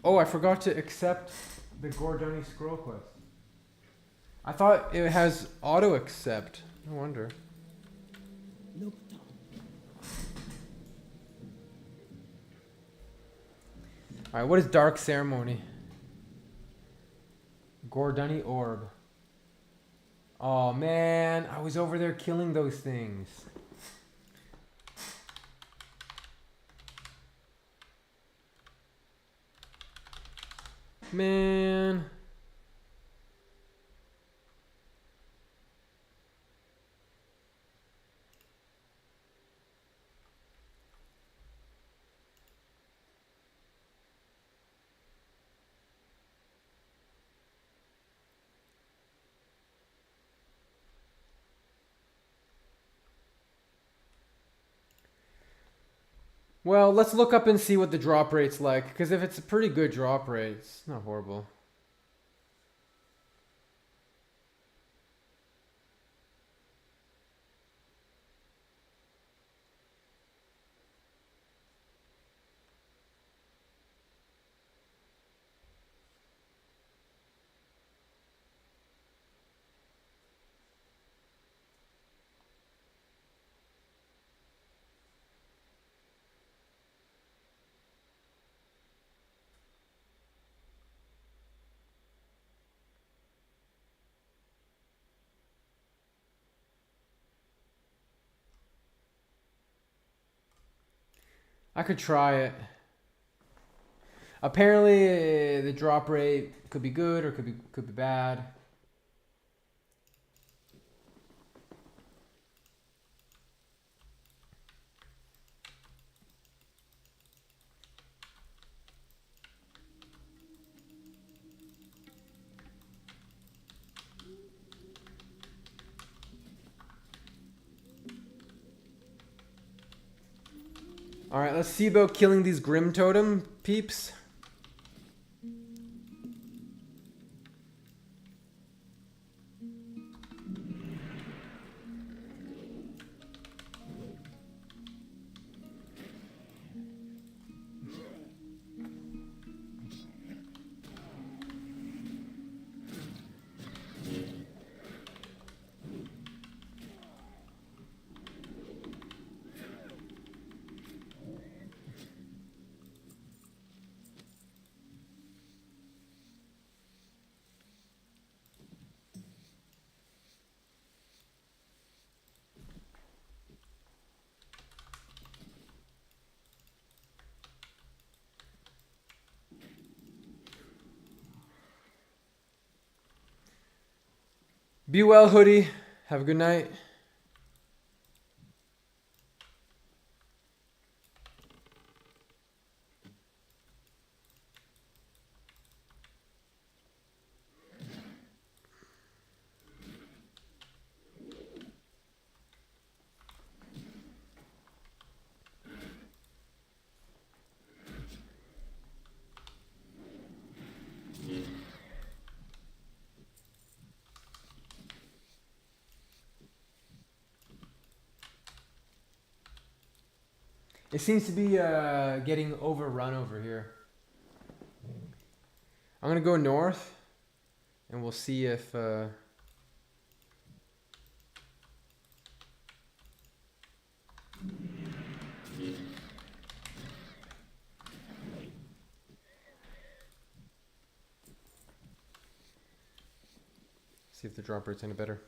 Oh, I forgot to accept the Gordoni scroll quest. I thought it has auto accept. No wonder. Alright, what is Dark Ceremony? Gordoni Orb. Oh man, I was over there killing those things. Man. Well, let's look up and see what the drop rate's like, because if it's a pretty good drop rate, it's not horrible. I could try it. Apparently, the drop rate could be good or could be bad. Alright, let's see about killing these Grimtotem peeps. Be well, Hoodie. Have a good night. It seems to be getting overrun over here. I'm gonna go north, and we'll see if. See if the drop rate's any better.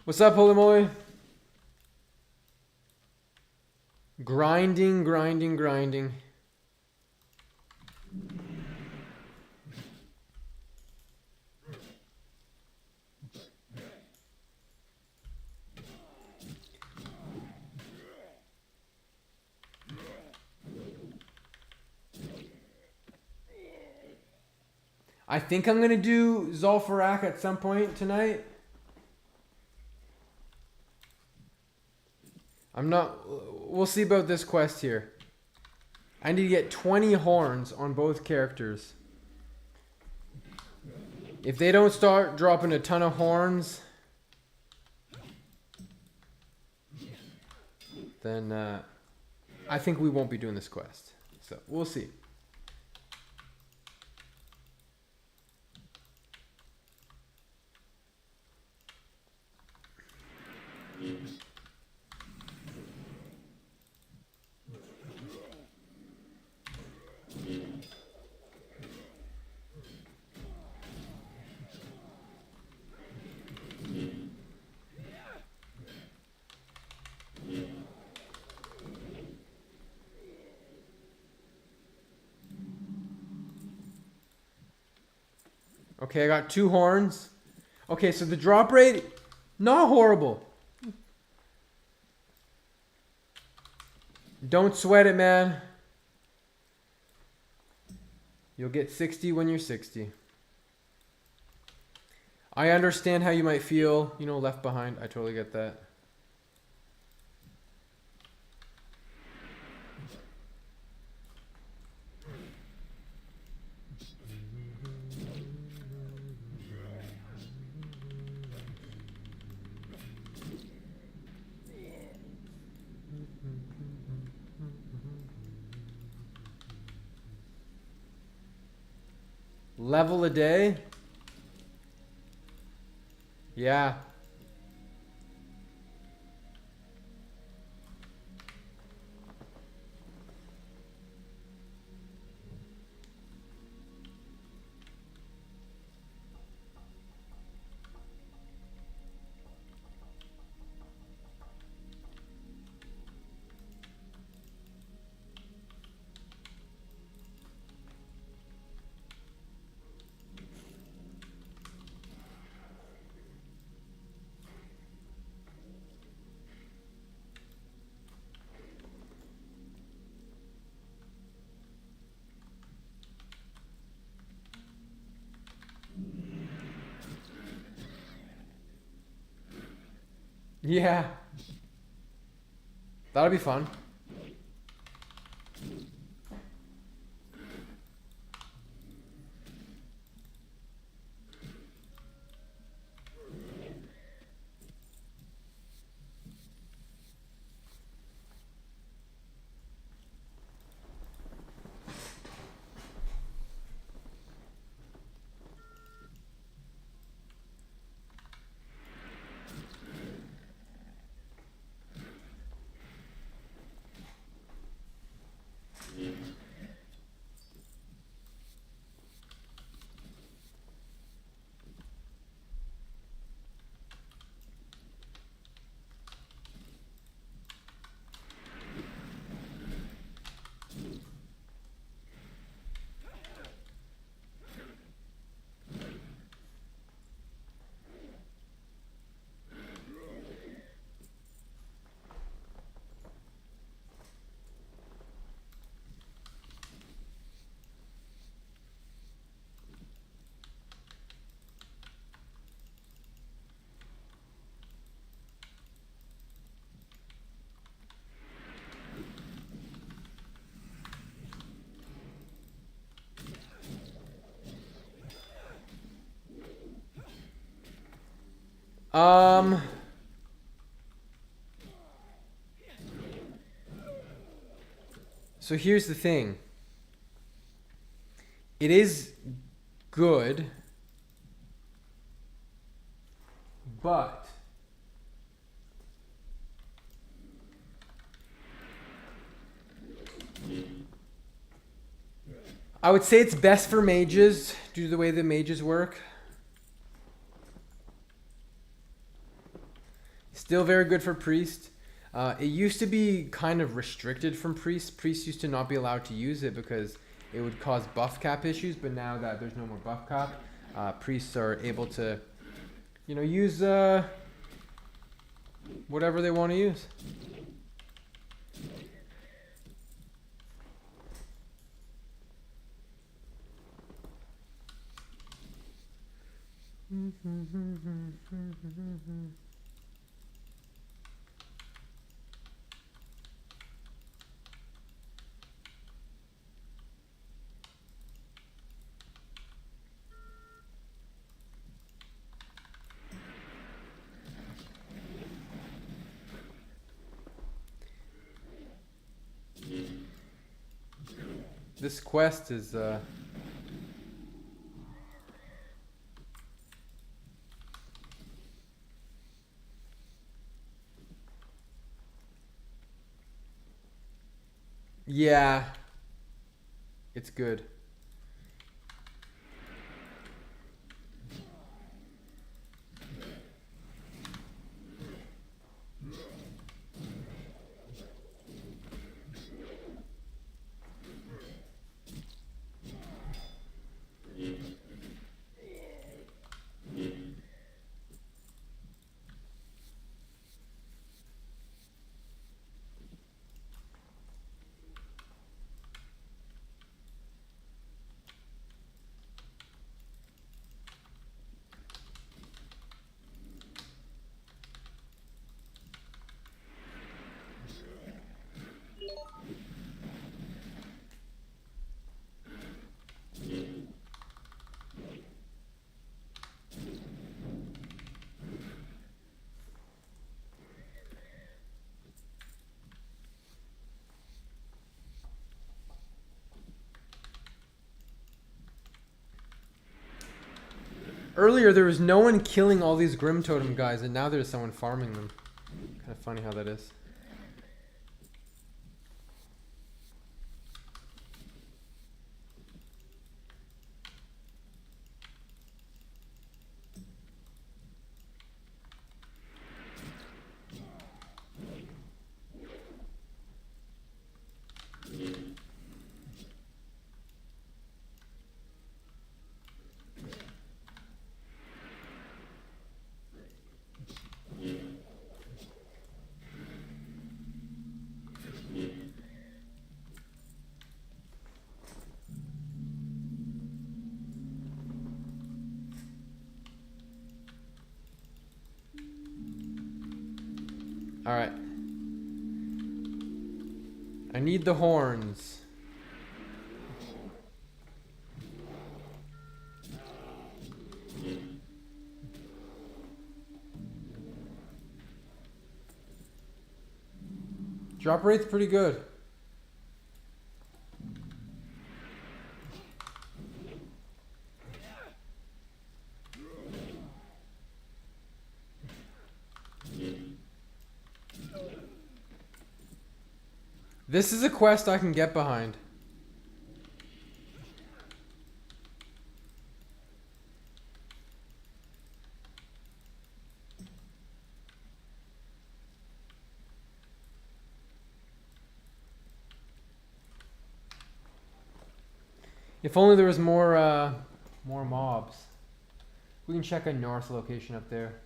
What's up, Holy Moly? Grinding, grinding, grinding. I think I'm gonna do Zul'Farrak at some point tonight. I'm not. We'll see about this quest here. I need to get 20 horns on both characters. If they don't start dropping a ton of horns, then I think we won't be doing this quest. So we'll see. Okay, I got 2 horns. Okay, so the drop rate, not horrible. Don't sweat it, man. You'll get 60 when you're 60. I understand how you might feel, you know, left behind. I totally get that. Level a day? Yeah. Yeah. That'll be fun. So here's the thing. It is good, but I would say it's best for mages due to the way the mages work. Still very good for priest. It used to be kind of restricted from priests. Priests used to not be allowed to use it because it would cause buff cap issues, but now that there's no more buff cap, priests are able to, you know, use whatever they want to use. This quest is yeah, it's good. Earlier, there was no one killing all these Grimtotem guys, and now there's someone farming them. Kind of funny how that is. Alright. I need the horns. Drop rate's pretty good. This is a quest I can get behind. If only there was more mobs. We can check a north location up there.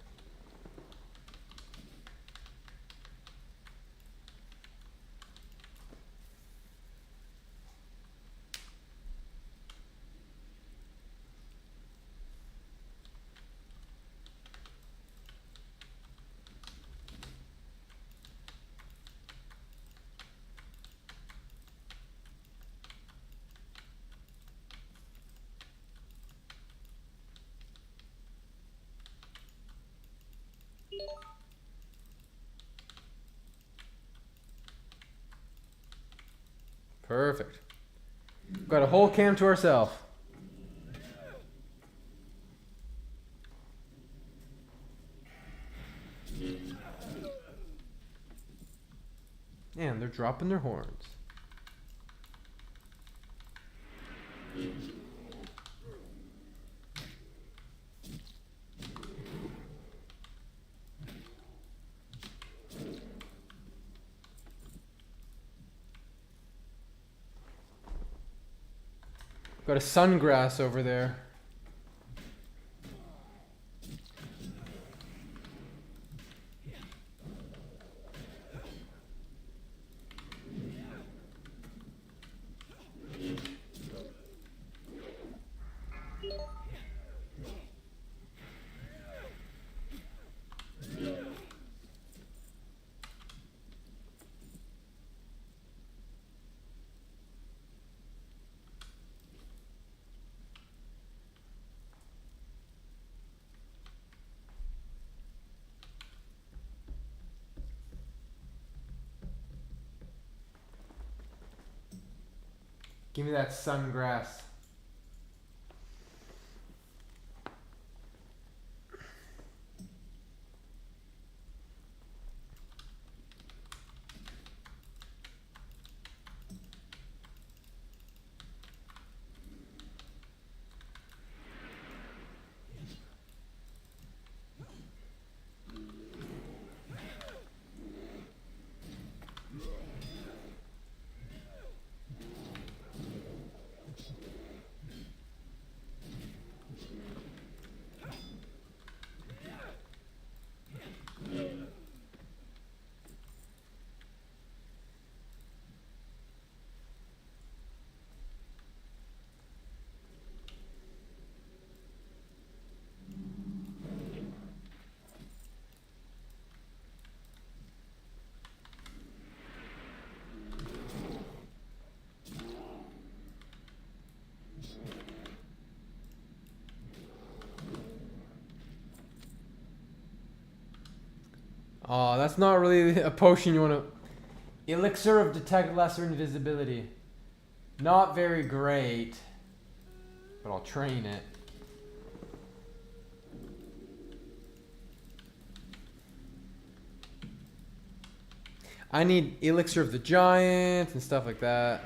Perfect. Got a whole camp to ourselves. And they're dropping their horns. Got a sungrass over there. Give me that sungrass. Oh, that's not really a potion you want to... Elixir of Detect Lesser Invisibility. Not very great. But I'll train it. I need Elixir of the Giant and stuff like that.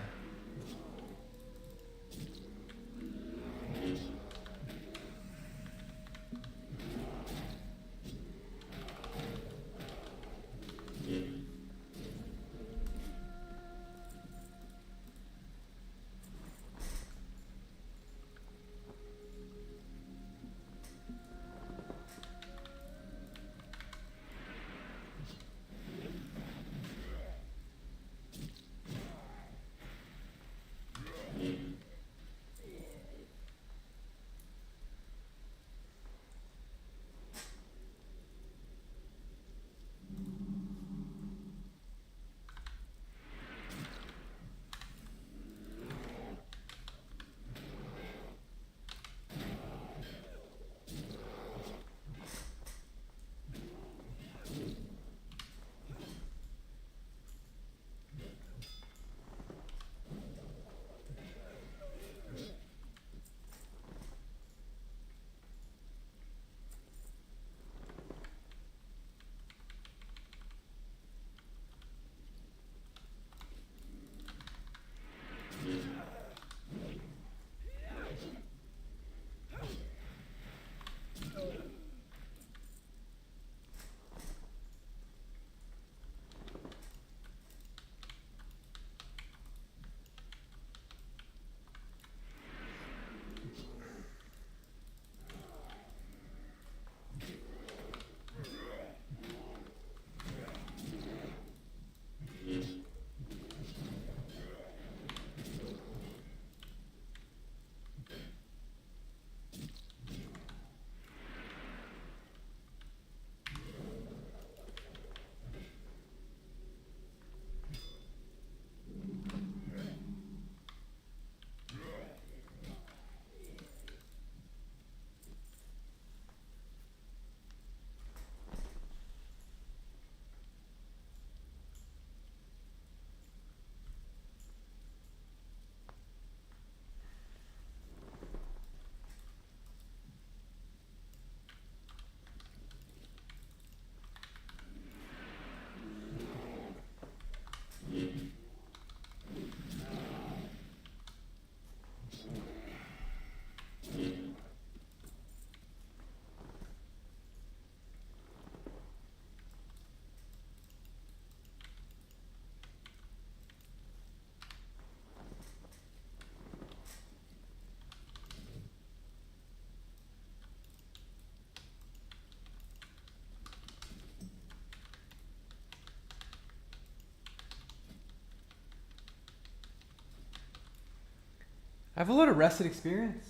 have a lot of rested experience.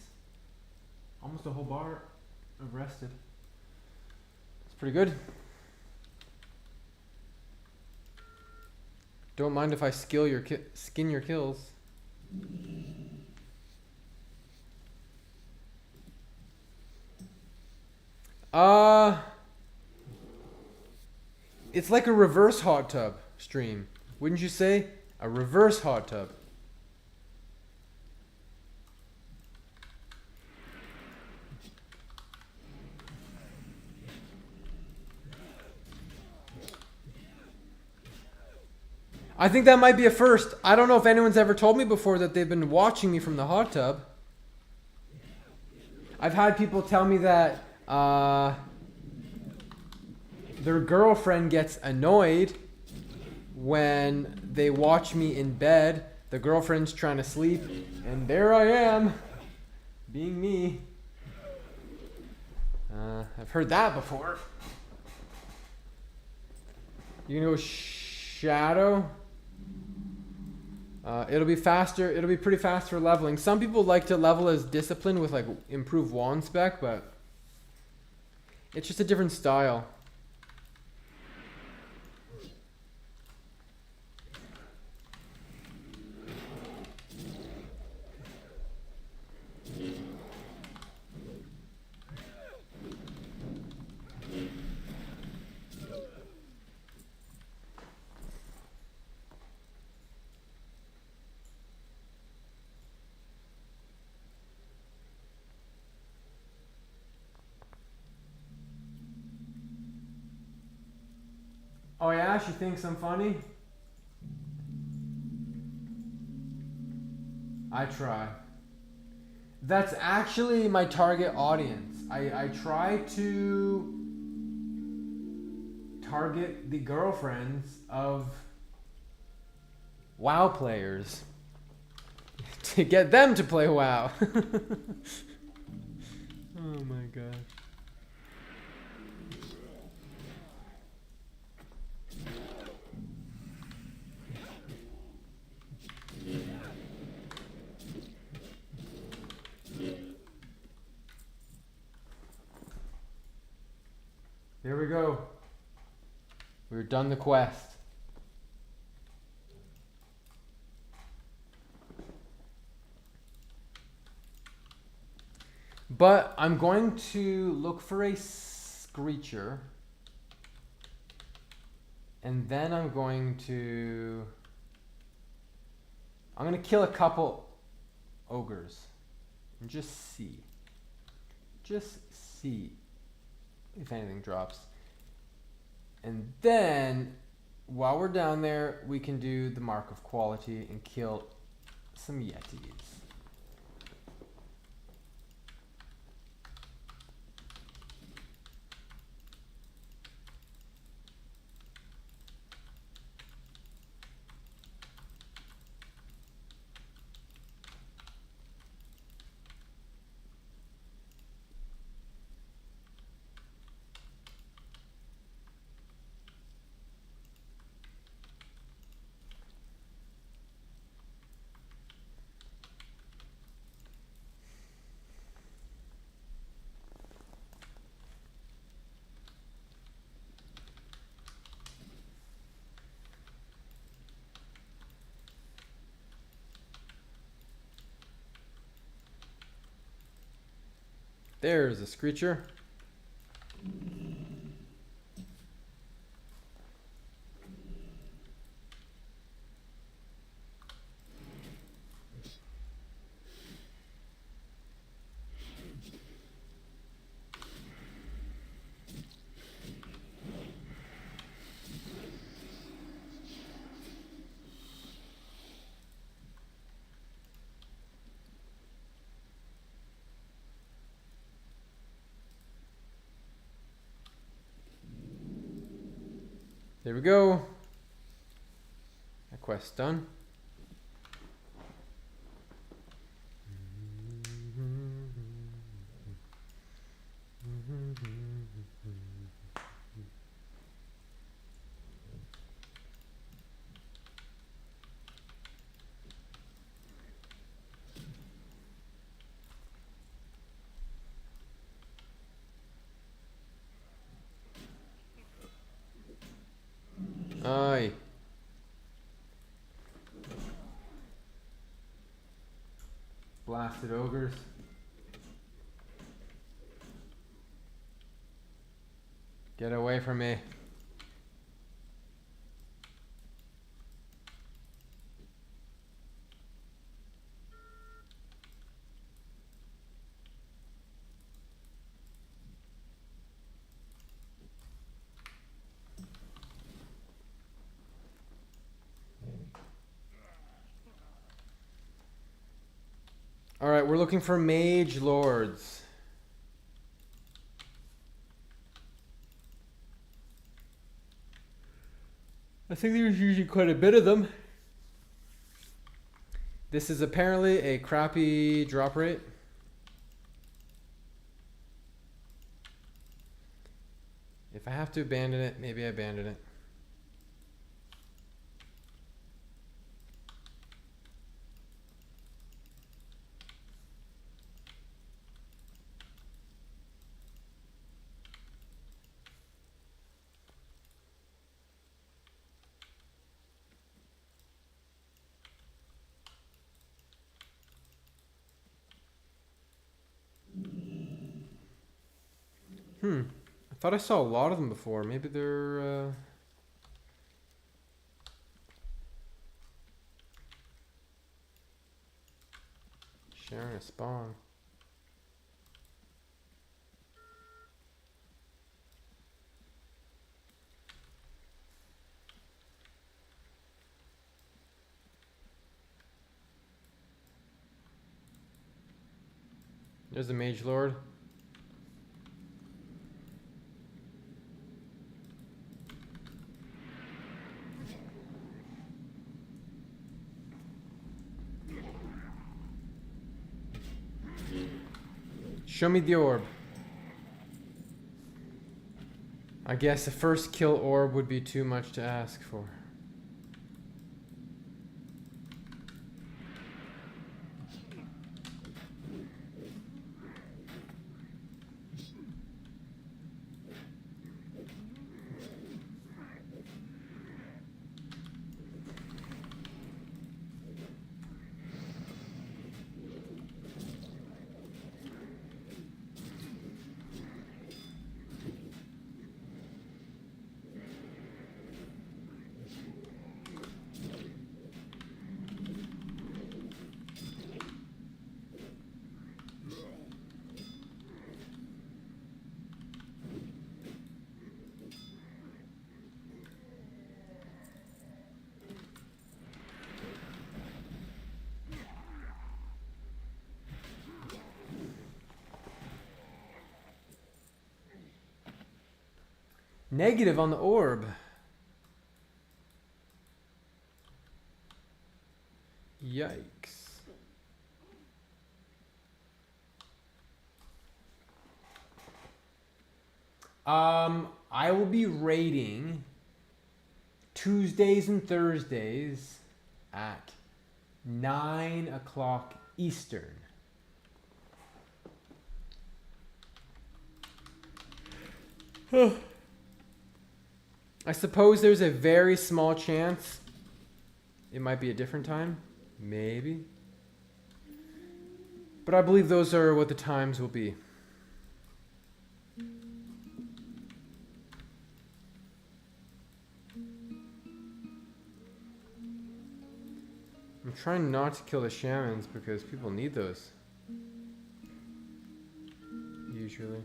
Almost a whole bar of rested. It's pretty good. Don't mind if I skin your kills. It's like a reverse hot tub stream. Wouldn't you say? A reverse hot tub. I think that might be a first. I don't know if anyone's ever told me before that they've been watching me from the hot tub. I've had people tell me that their girlfriend gets annoyed when they watch me in bed. The girlfriend's trying to sleep, and there I am, being me. I've heard that before. You gonna go shadow? It'll be faster. It'll be pretty fast for leveling. Some people like to level as discipline with like improved wand spec, but it's just a different style. Oh yeah, she thinks I'm funny? I try. That's actually my target audience. I try to target the girlfriends of WoW players to get them to play WoW. Oh my gosh. Here we go. We're done the quest. But I'm going to look for a Screecher. And then I'm going to kill a couple ogres. And just see. Just see if anything drops. And then, while we're down there, we can do the Mark of Quality and kill some Yetis. There's a Screecher. There we go. That quest's done. blasted ogres. Get away from me. Alright, we're looking for mage lords. I think there's usually quite a bit of them. This is apparently a crappy drop rate. If I have to abandon it, maybe I abandon it. I thought I saw a lot of them before. Maybe they're sharing a spawn. There's the mage lord. Show me the orb. I guess the first kill orb would be too much to ask for. Negative on the orb. Yikes. I will be raiding Tuesdays and Thursdays at 9 o'clock Eastern. I suppose there's a very small chance it might be a different time. Maybe. But I believe those are what the times will be. I'm trying not to kill the shamans because people need those. Usually.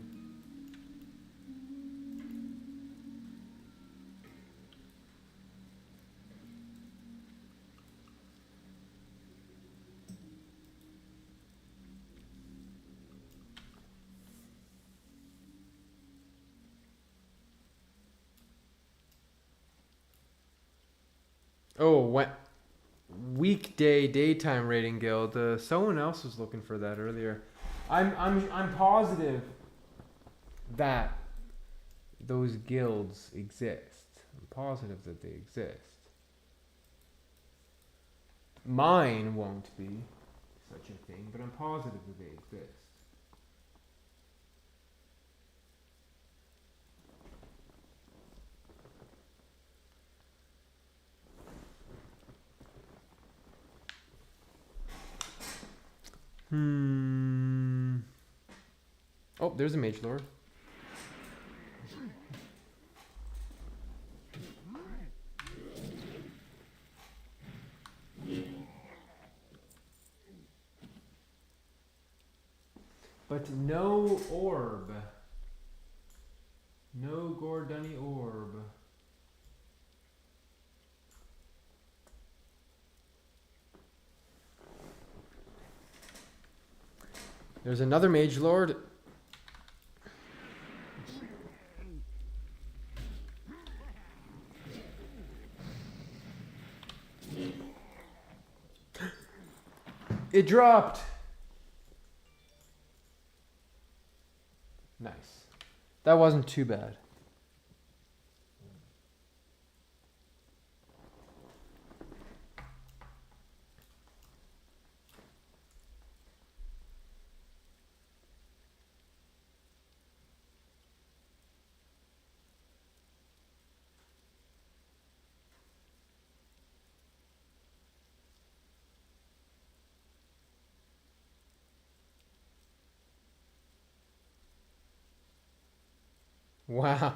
Oh, what weekday daytime raiding guild? Someone else was looking for that earlier. I'm positive that those guilds exist. I'm positive that they exist. Mine won't be such a thing, but I'm positive that they exist. Oh, there's a Mage Lord. But no orb. No Gordunny orb. There's another Mage Lord. It dropped. Nice. That wasn't too bad. Wow.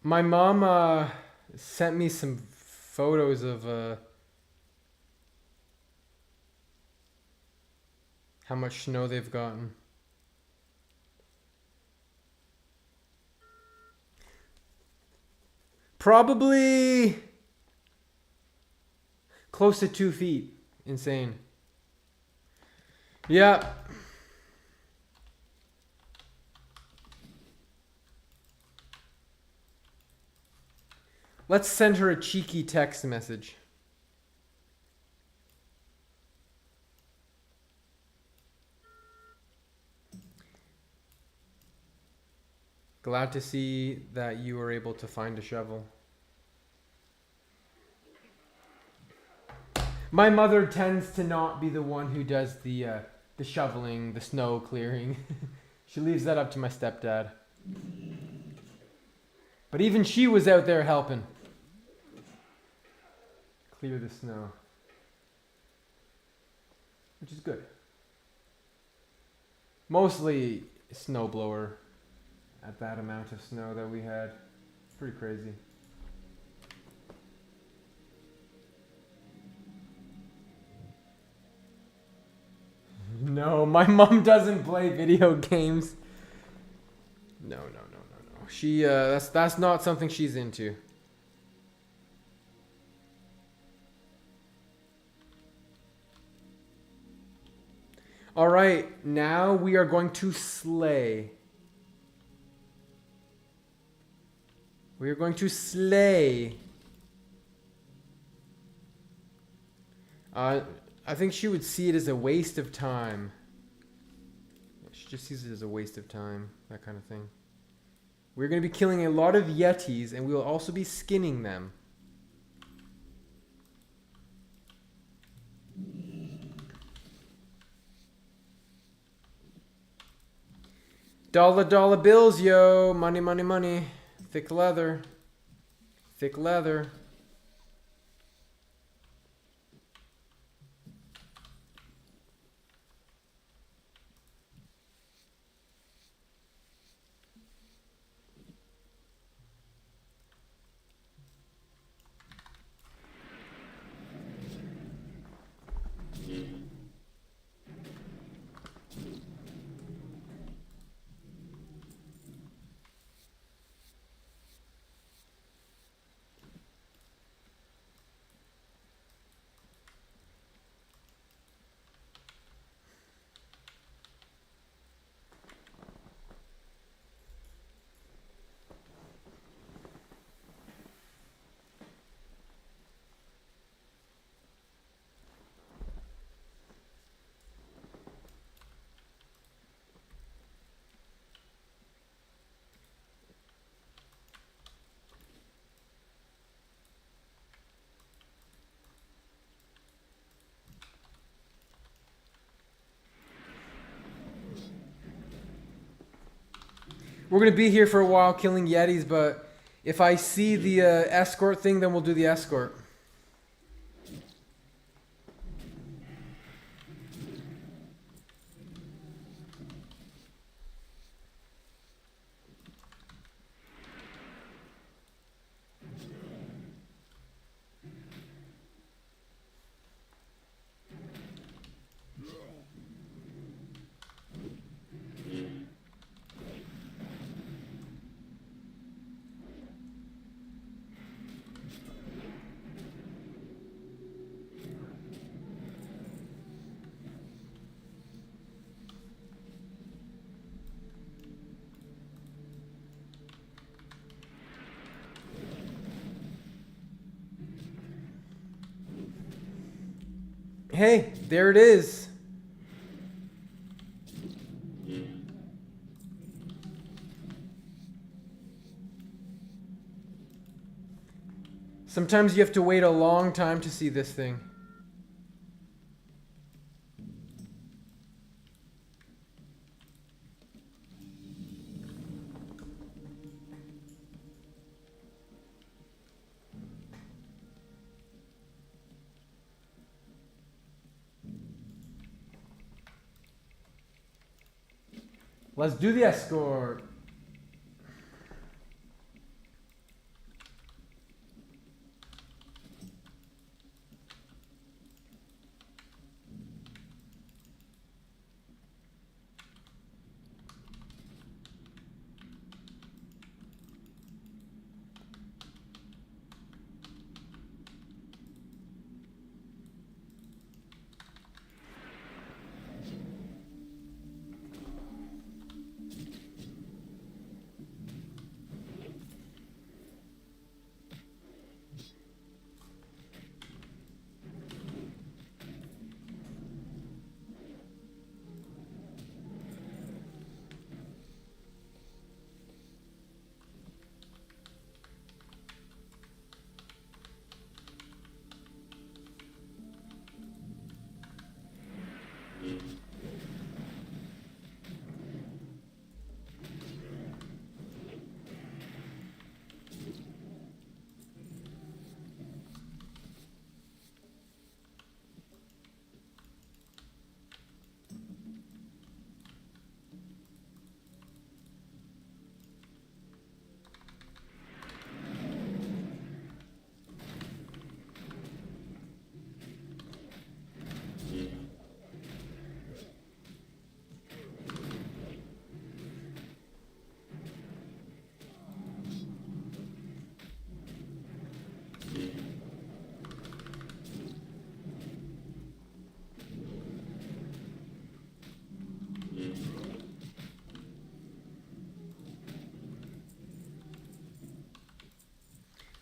My mom sent me some photos of how much snow they've gotten. Probably close to 2 feet. Insane. Yeah. Let's send her a cheeky text message. Glad to see that you were able to find a shovel. My mother tends to not be the one who does the shoveling, the snow clearing. She leaves that up to my stepdad. But even she was out there helping clear the snow, which is good. Mostly snowblower at that amount of snow that we had. Pretty crazy. No, my mom doesn't play video games. No. She that's not something she's into. All right, now we are going to slay. We are going to slay. I think she would see it as a waste of time. She just sees it as a waste of time, that kind of thing. We're going to be killing a lot of Yetis, and we will also be skinning them. Dollar bills, yo. Money. Thick leather. Thick leather. We're going to be here for a while killing Yetis, but if I see the escort thing, then we'll do the escort. Hey, there it is. Sometimes you have to wait a long time to see this thing. Let's do the escort.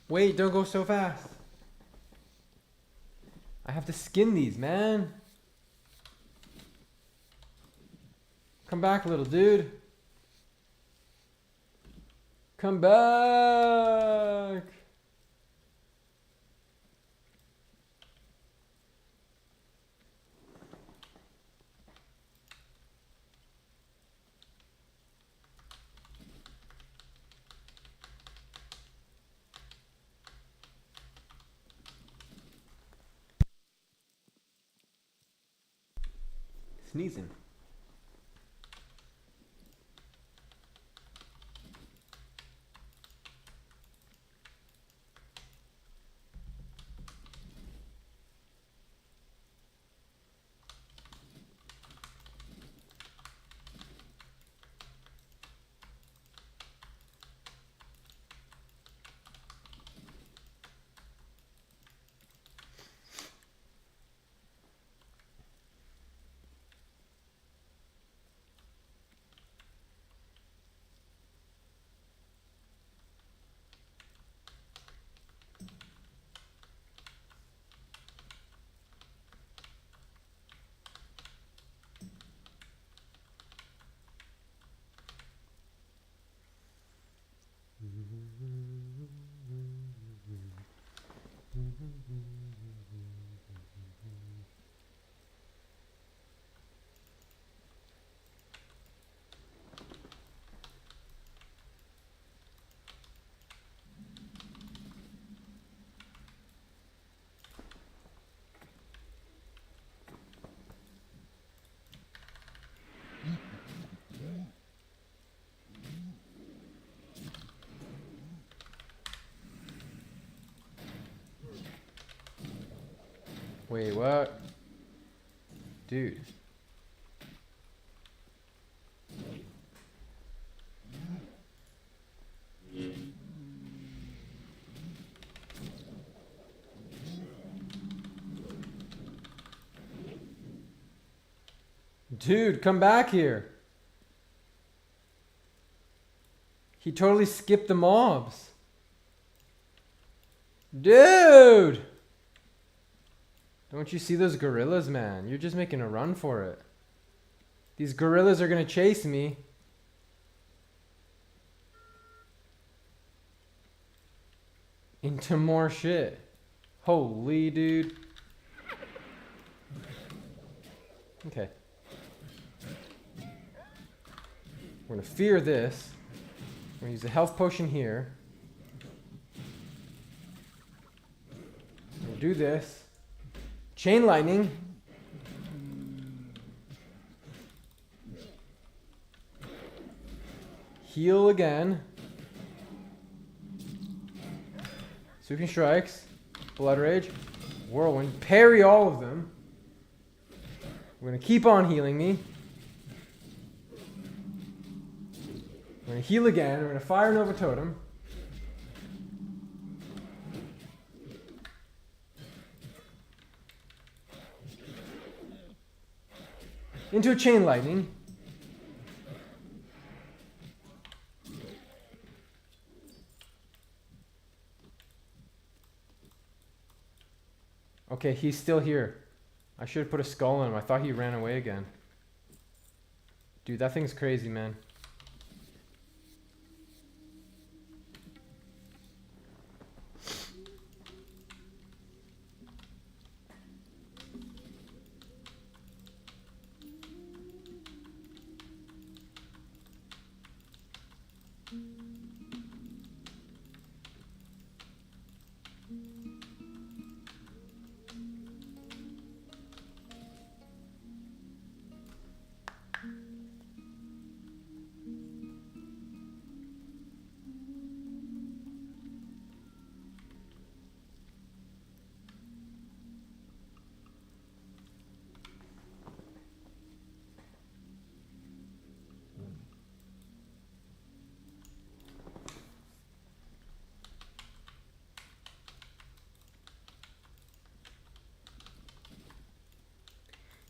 Wait, don't go so fast. I have to skin these, man. Come back, little dude. Come back. Sneezing. Wait, what? Dude. Dude, come back here. He totally skipped the mobs. Dude! Don't you see those gorillas, man? You're just making a run for it. These gorillas are gonna chase me. Into more shit. Holy dude. Okay. We're gonna fear this. We're gonna use a health potion here. We'll do this. Chain lightning. Heal again. Sweeping strikes. Blood rage. Whirlwind. Parry all of them. We're gonna keep on healing me. We're gonna heal again. We're gonna fire Nova Totem. Into a chain lightning. Okay, he's still here. I should have put a skull on him. I thought he ran away again. Dude, that thing's crazy, man.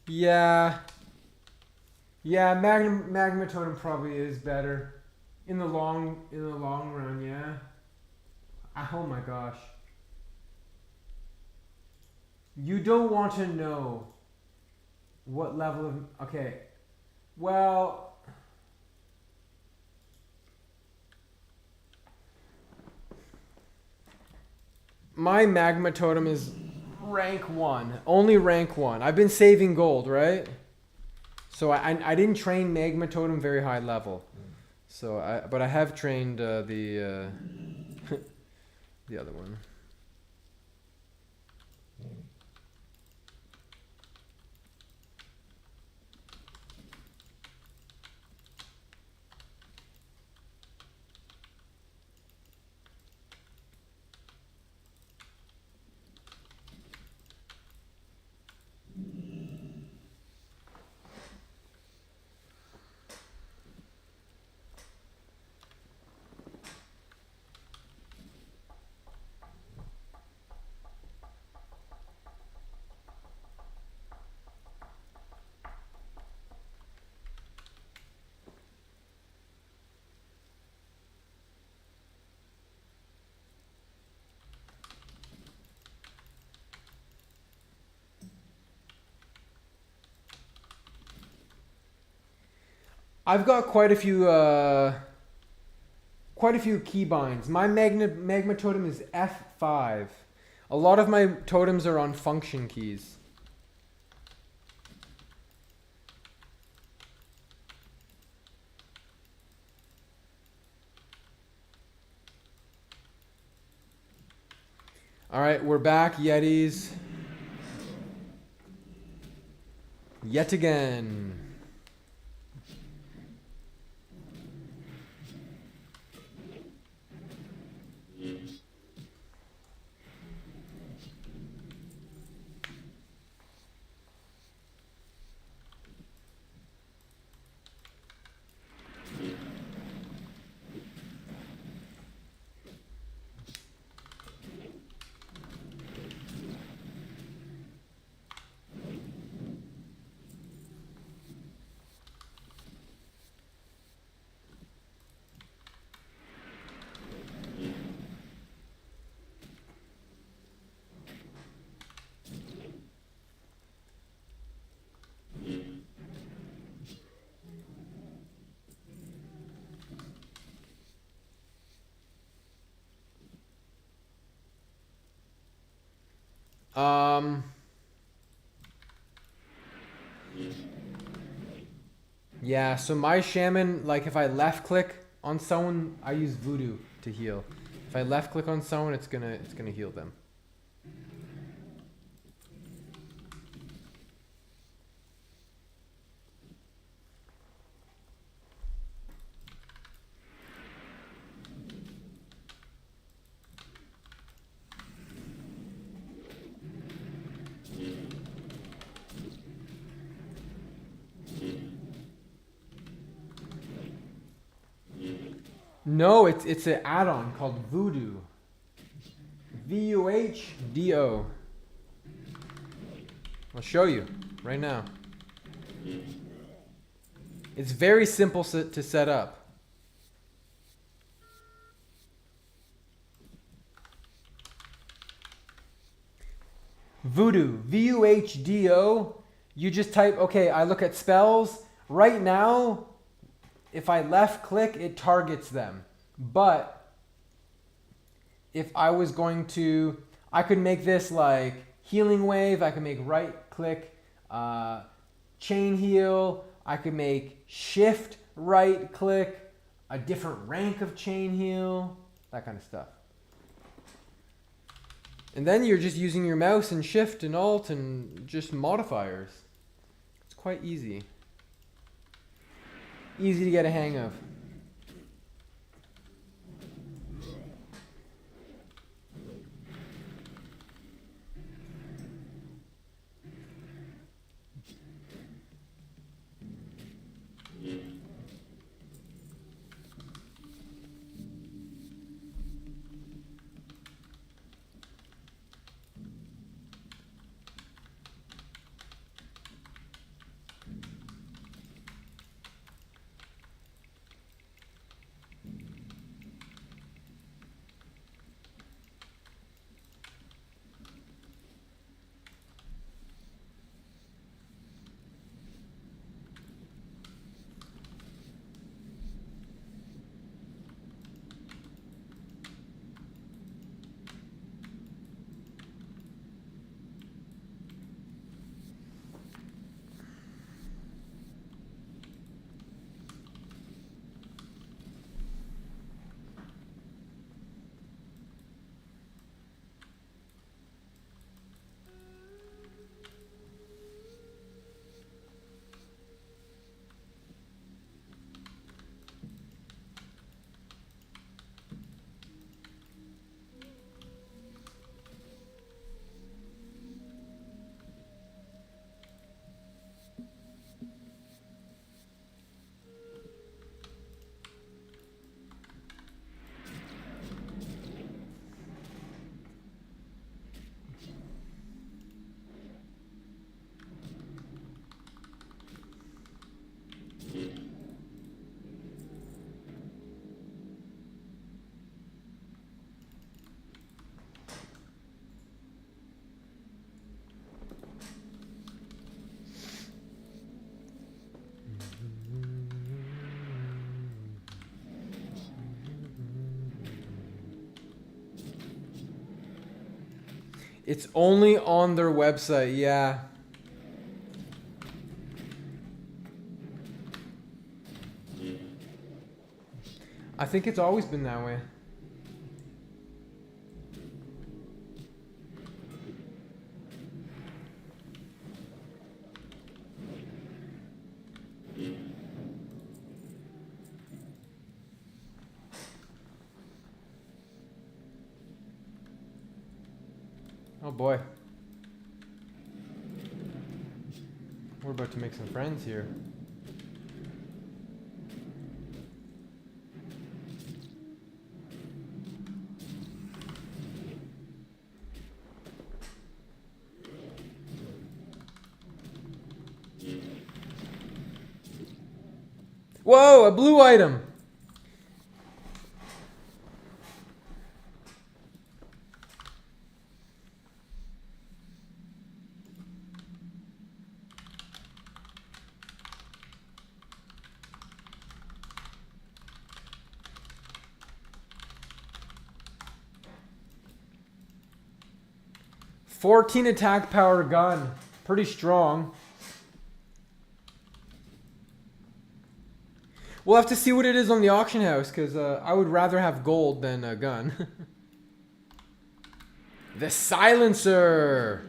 Yeah. Yeah, Magma Totem probably is better. In the long run, yeah. Oh my gosh. You don't want to know what level of... Okay. Well... My Magma Totem is rank 1. Only rank 1. I've been saving gold, right? So I didn't train Magma Totem very high level. So but I have trained the the other one. I've got quite a few keybinds. My Magma Totem is F5. A lot of my totems are on function keys. Alright, we're back, Yetis. Yet again. Yeah, so my shaman, like if I left click on someone, I use voodoo to heal. If I left click on someone, it's gonna heal them. No, it's an add-on called Voodoo. VUHDO. I'll show you right now. It's very simple to set up. Voodoo, VUHDO. You just type, okay, I look at spells. Right now, if I left click, it targets them. But if I was going to, I could make this like healing wave. I could make right click, chain heal. I could make shift right click, a different rank of chain heal, that kind of stuff. And then you're just using your mouse and shift and alt and just modifiers. It's quite easy. Easy to get a hang of. It's only on their website, yeah. I think it's always been that way. Oh boy. We're about to make some friends here. Whoa, a blue item! 14 attack power gun. Pretty strong. We'll have to see what it is on the auction house, because I would rather have gold than a gun. The silencer!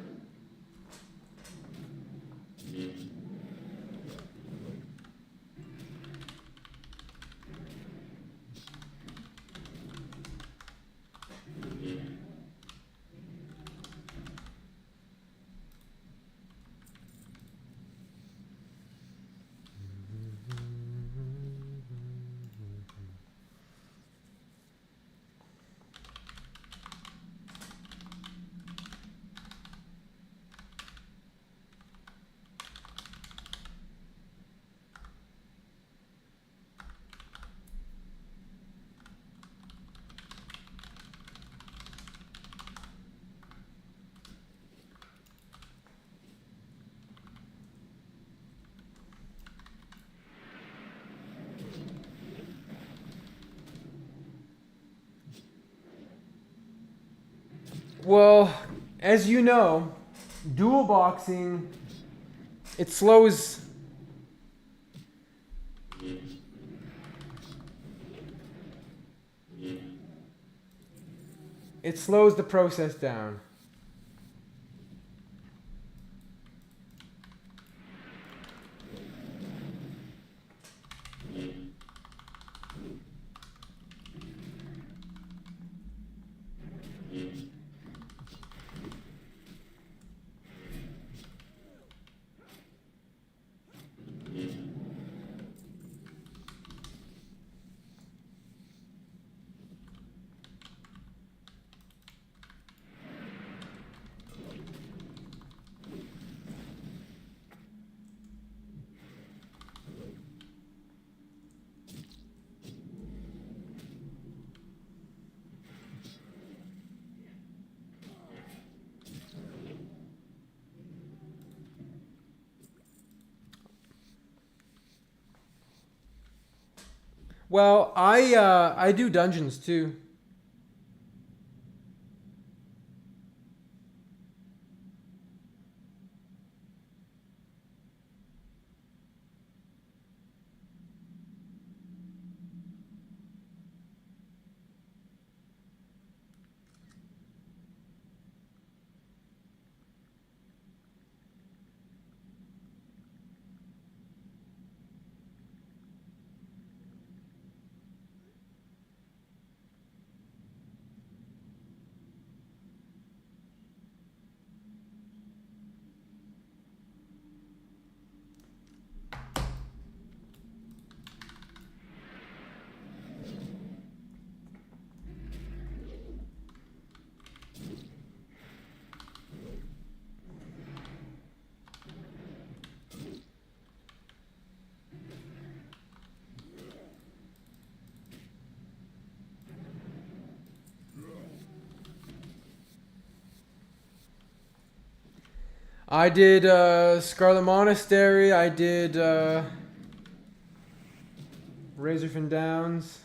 Well, as you know, dual boxing, it slows. It slows the process down. Well, I do dungeons too. I did Scarlet Monastery. I did Razorfin Downs.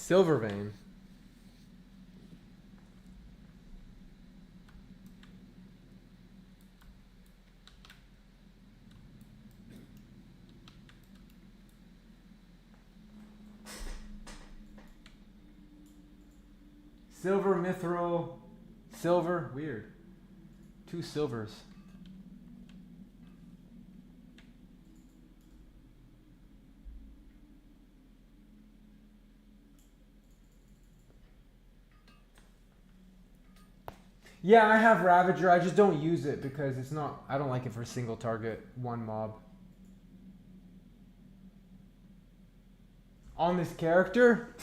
Silver vein. Silver, mithril, silver. Weird. 2 silvers. Yeah, I have Ravager. I just don't use it because it's not... I don't like it for single target, one mob. On this character...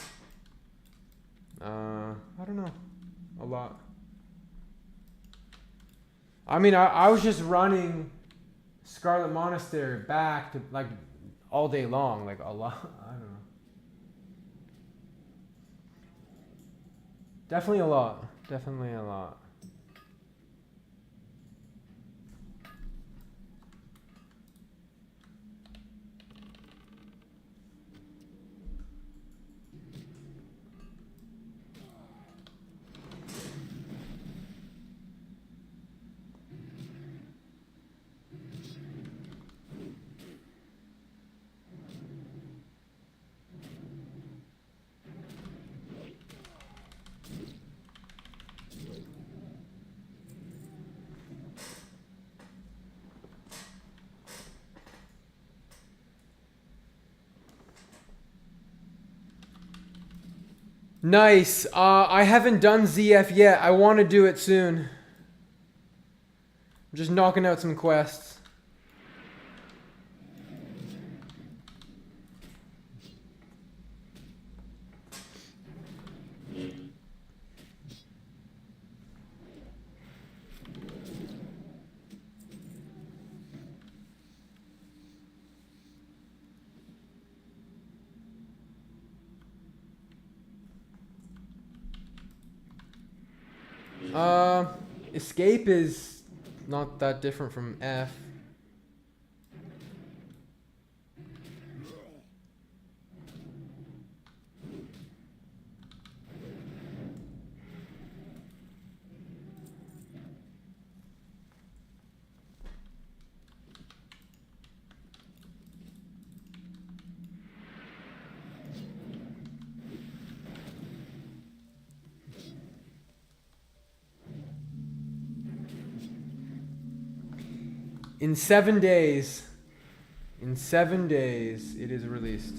I don't know. A lot. I mean, I was just running Scarlet Monastery back to, like, all day long. Like, a lot. I don't know. Definitely a lot. Definitely a lot. Nice. I haven't done ZF yet. I want to do it soon. I'm just knocking out some quests. Escape is not that different from F. In 7 days, it is released.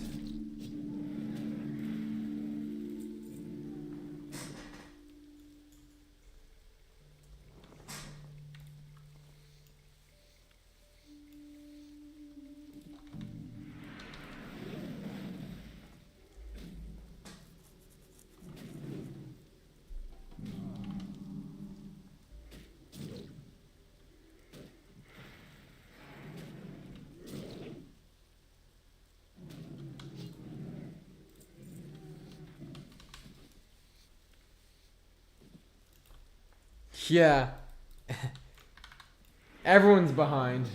Yeah. Everyone's behind.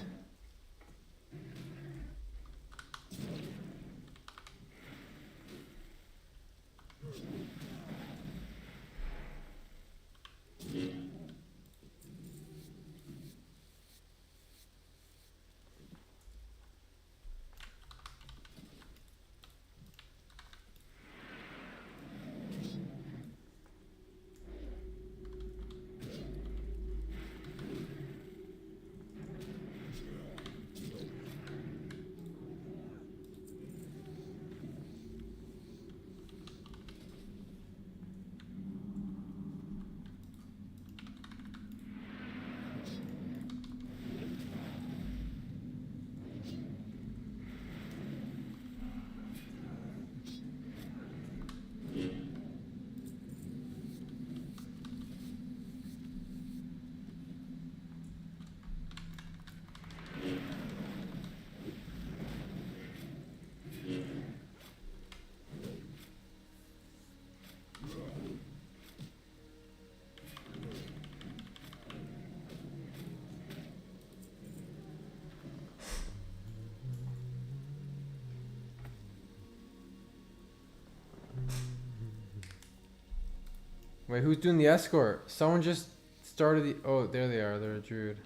Wait, who's doing the escort? Someone just started the... Oh, there they are. They're a druid.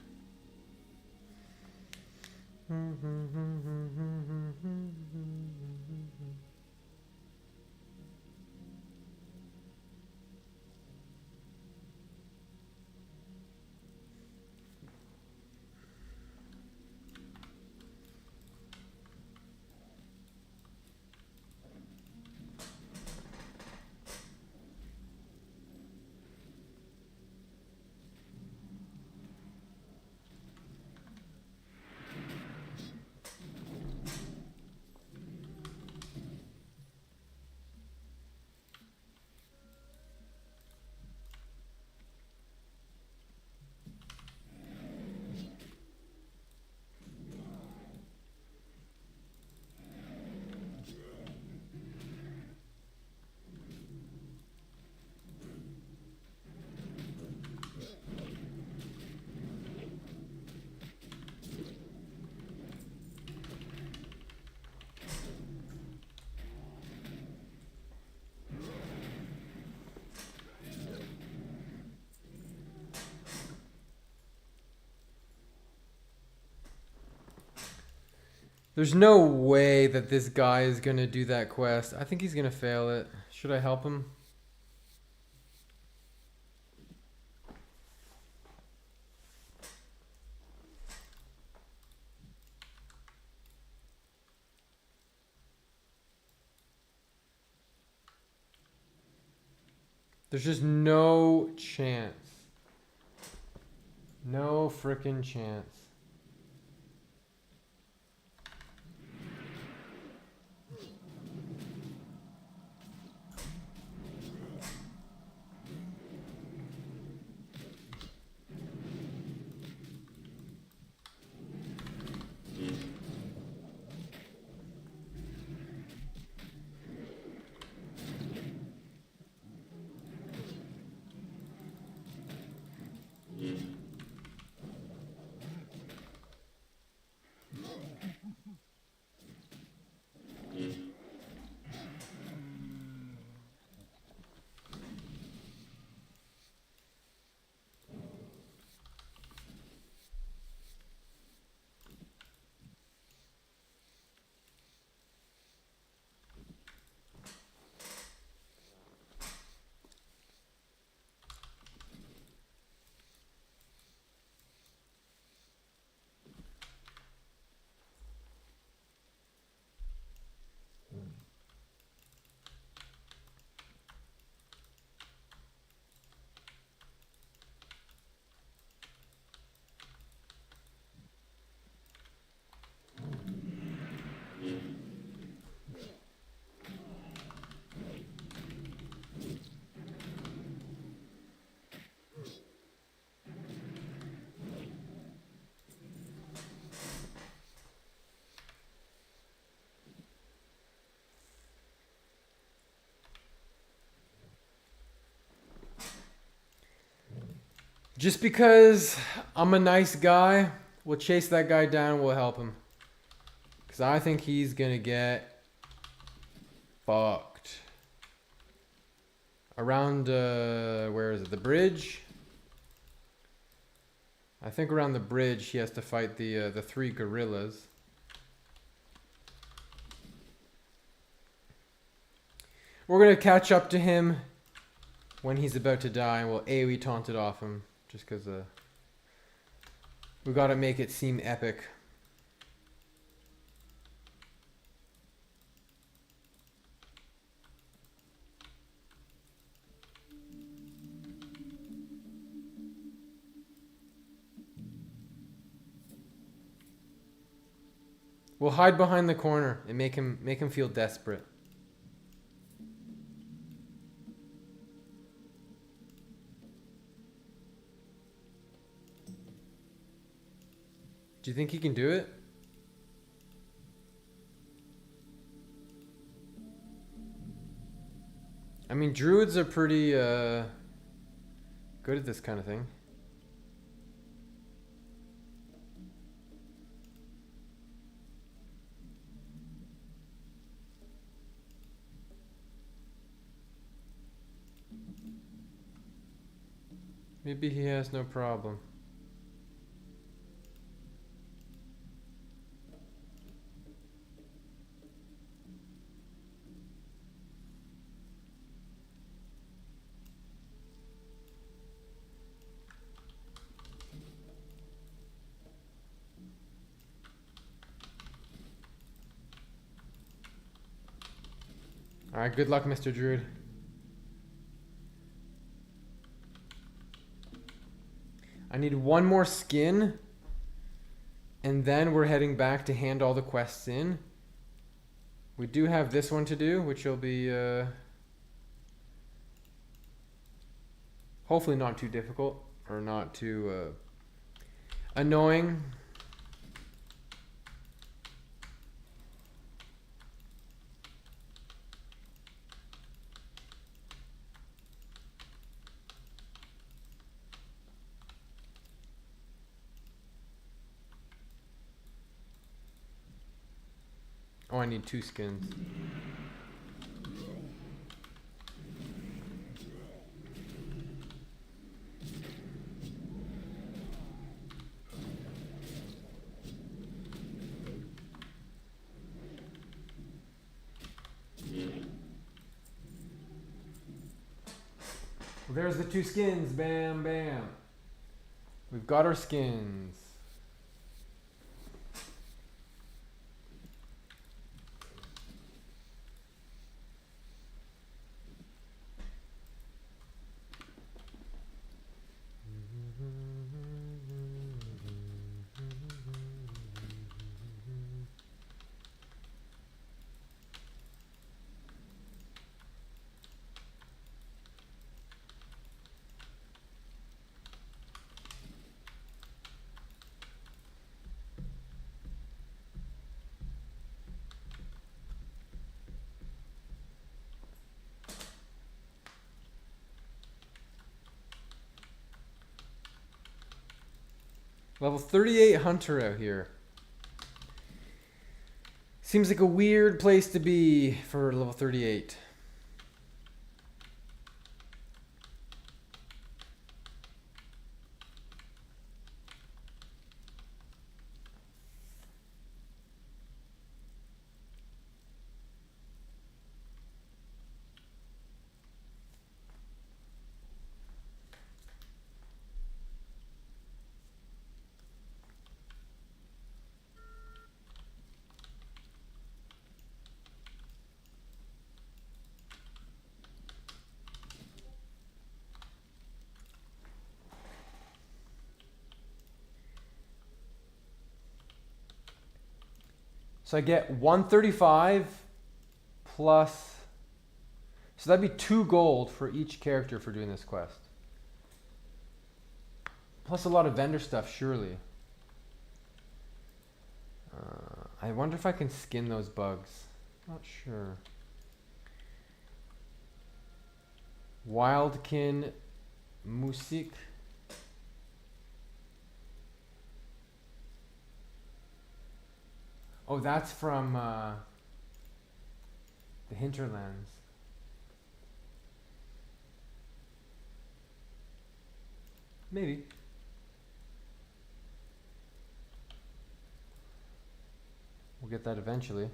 There's no way that this guy is gonna do that quest. I think he's gonna fail it. Should I help him? There's just no chance. No frickin' chance. Just because I'm a nice guy, we'll chase that guy down, we'll help him. Because I think he's going to get fucked. Around, where is it? The bridge? I think around the bridge he has to fight the 3 gorillas. We're going to catch up to him when he's about to die, and we'll AoE taunt it off him. Just because we got to make it seem epic. We'll hide behind the corner and make him feel desperate. Do you think he can do it? I mean, druids are pretty good at this kind of thing. Maybe he has no problem. Alright, good luck, Mr. Druid. I need one more skin. And then we're heading back to hand all the quests in. We do have this one to do, which will be hopefully not too difficult. Or not too annoying. Oh, I need 2 skins. Well, there's the 2 skins. Bam, bam. We've got our skins. Level 38 Hunter out here. Seems like a weird place to be for level 38. So I get 135 plus, so that'd be 2 gold for each character for doing this quest. Plus a lot of vendor stuff, surely. I wonder if I can skin those bugs. Not sure. Wildkin Musik. Oh, that's from the Hinterlands. Maybe. We'll get that eventually.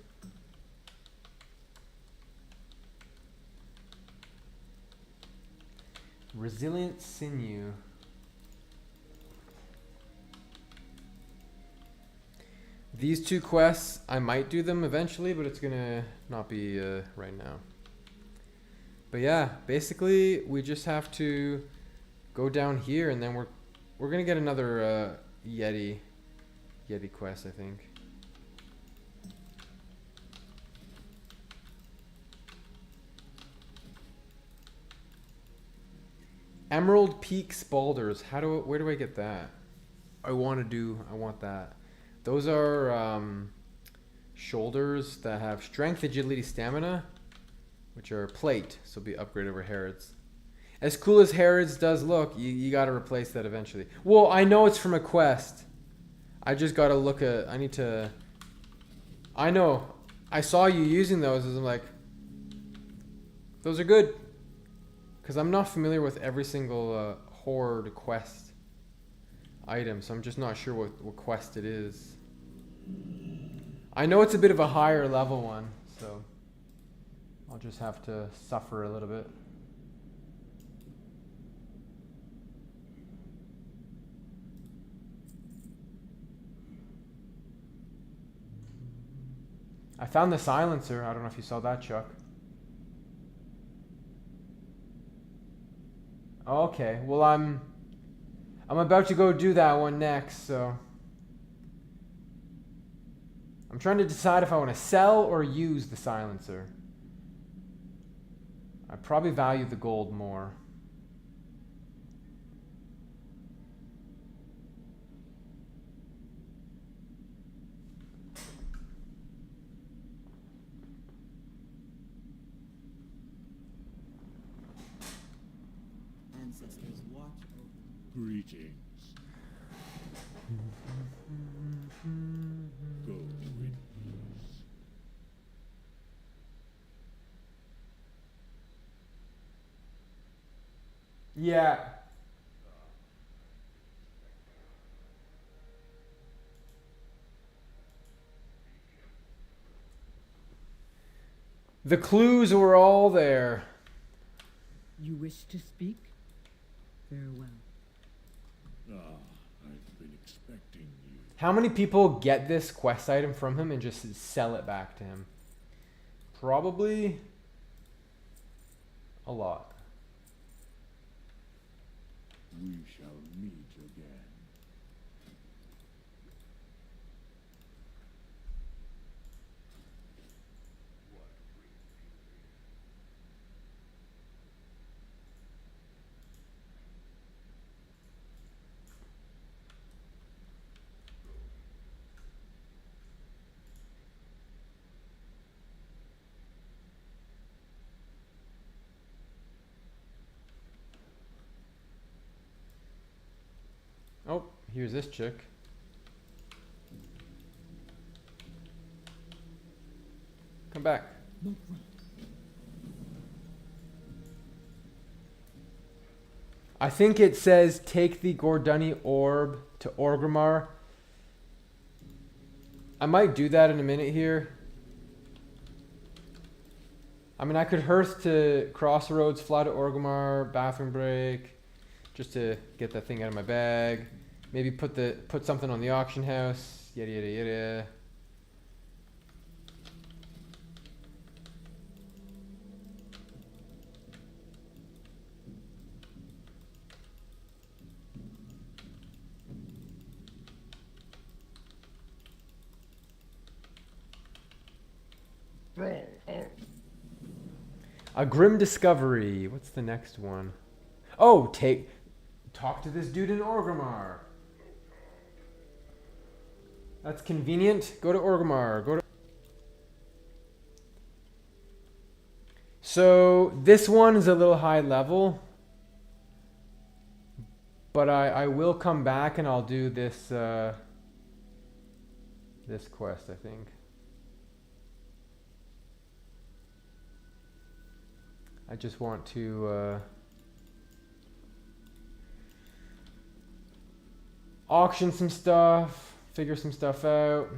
Resilient Sinew. These 2 quests, I might do them eventually, but it's gonna not be right now. But yeah, basically we just have to go down here, and then we're gonna get another Yeti quest, I think. Emerald Peak Spalders. Where do I get that? I want that. Those are shoulders that have strength, agility, stamina, which are plate, so be upgrade over Harrods. As cool as Harrods does look, you gotta replace that eventually. Well, I know it's from a quest. I just gotta look at, I know. I saw you using those, and I'm like, those are good. Because I'm not familiar with every single horde quest item, so I'm just not sure what quest it is. I know it's a bit of a higher level one, so I'll just have to suffer a little bit. I found the silencer. I don't know if you saw that, Chuck. Okay, well I'm about to go do that one next, so I'm trying to decide if I want to sell or use the silencer. I probably value the gold more. Ancestors watch over. Greetings. Go in peace. Yeah. The clues were all there. You wish to speak? Very well. I've been expecting you. How many people get this quest item from him and just sell it back to him? Probably a lot. We shall meet again. Oh, here's this chick. Come back. I think it says take the Gordani orb to Orgrimmar. I might do that in a minute here. I mean, I could hearth to Crossroads, fly to Orgrimmar, bathroom break, just to get that thing out of my bag. Maybe put something on the auction house. Yada yada yada. A grim discovery. What's the next one? Oh, talk to this dude in Orgrimmar. That's convenient. Go to Orgrimmar. So this one is a little high level, but I will come back and I'll do this this quest, I think. I just want to auction some stuff, figure some stuff out.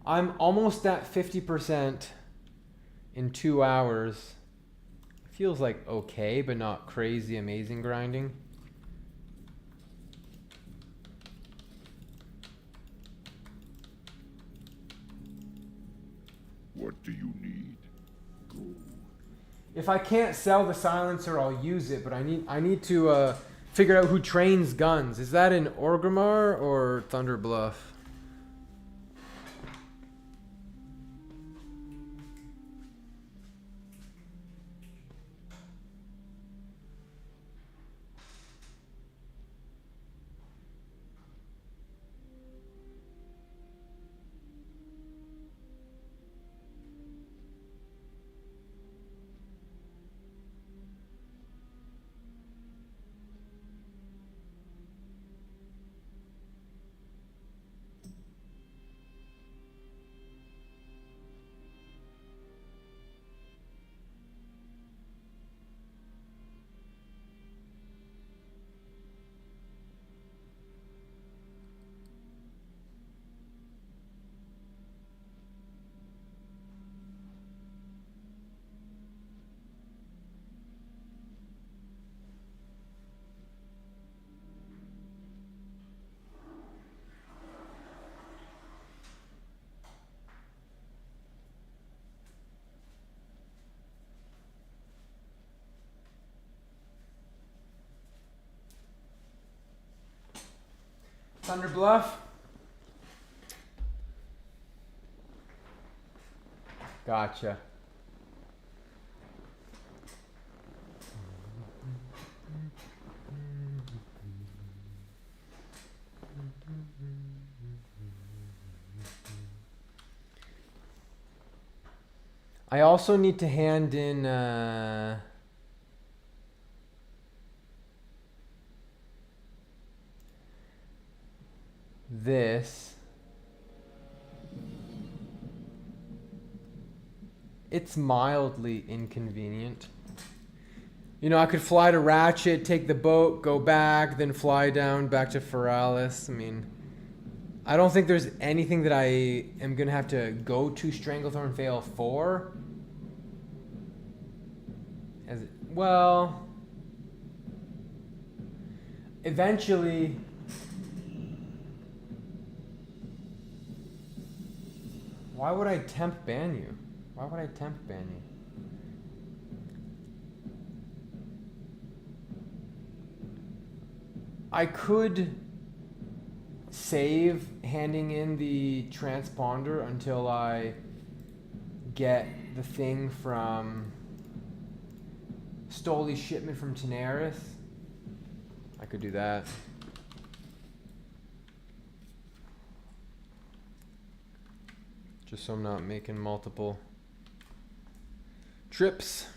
I'm almost at 50% in 2 hours. Feels like okay, but not crazy amazing grinding. What do you need? Gold. If I can't sell the silencer, I'll use it, but I need to figure out who trains guns. Is that in Orgrimmar or Thunder Bluff? bluff. Gotcha. I also need to hand in this. It's mildly inconvenient. You know, I could fly to Ratchet, take the boat, go back, then fly down back to Feralis. I mean, I don't think there's anything that I am going to have to go to Stranglethorn Vale for. Well, eventually... Why would I temp ban you? Why would I temp ban you? I could save handing in the transponder until I get the thing from Stoley's shipment from Tenaris. I could do that. Just so I'm not making multiple trips.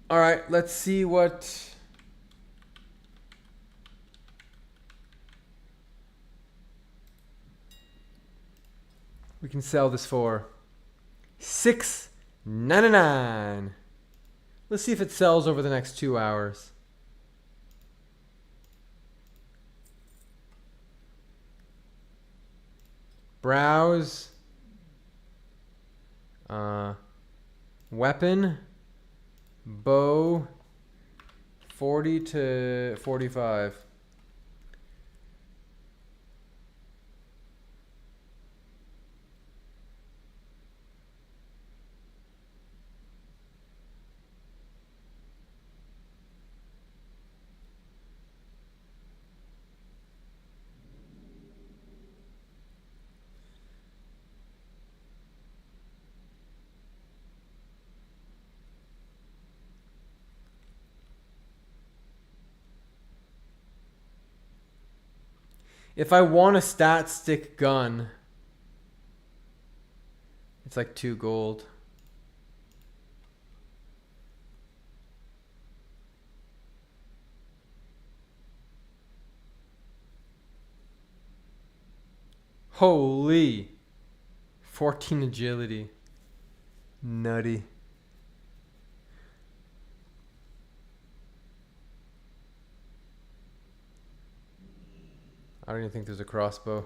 All right, let's see what we can sell this for. $6.99. Let's see if it sells over the next 2 hours. Browse. Weapon. Bow. 40 to 45. If I want a stat stick gun, it's like 2 gold. Holy. 14 agility. Nutty. I don't even think there's a crossbow.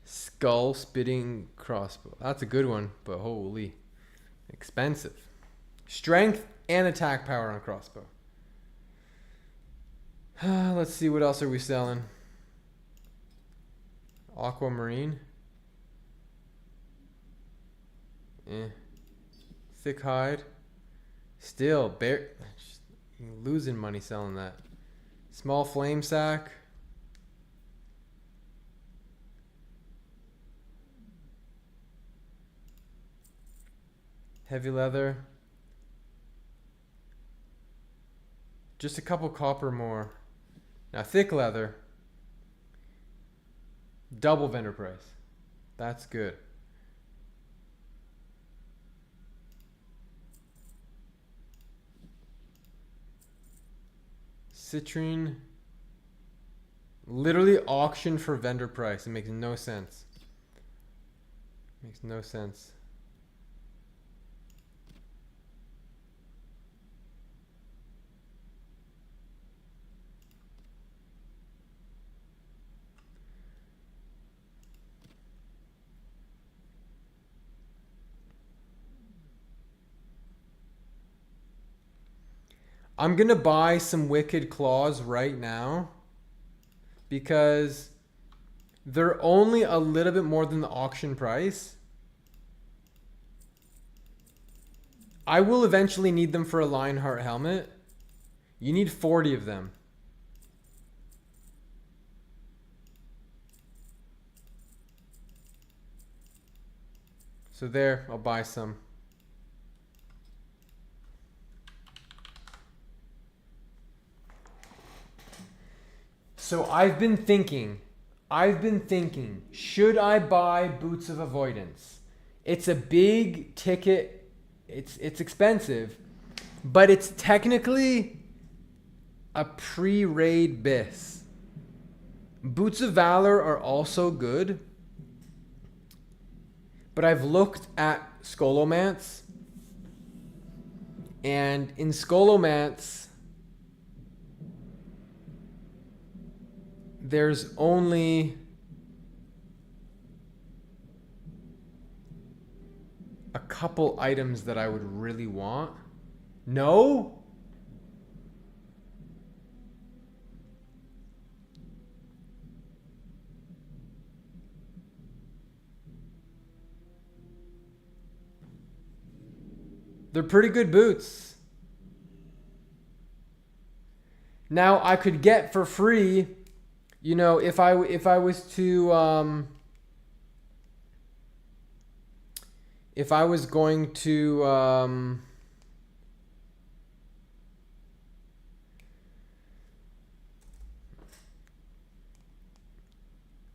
Skull spitting crossbow. That's a good one, but holy. Expensive. Strength and attack power on crossbow. Let's see, what else are we selling? Aquamarine. Thick hide. Still, losing money selling that. Small flame sack. Heavy leather. Just a couple copper more. Now thick leather. Double vendor price. That's good. Citrine. Literally auctioned for vendor price. It makes no sense. Makes no sense. I'm going to buy some Wicked Claws right now because they're only a little bit more than the auction price. I will eventually need them for a Lionheart helmet. You need 40 of them. So there, I'll buy some. So I've been thinking, should I buy Boots of Avoidance? It's a big ticket, it's expensive, but it's technically a pre-raid bis. Boots of Valor are also good, but I've looked at Scholomance, and in Scholomance, there's only a couple items that I would really want. No? They're pretty good boots. Now I could get for free, you know, if I was to if I was going to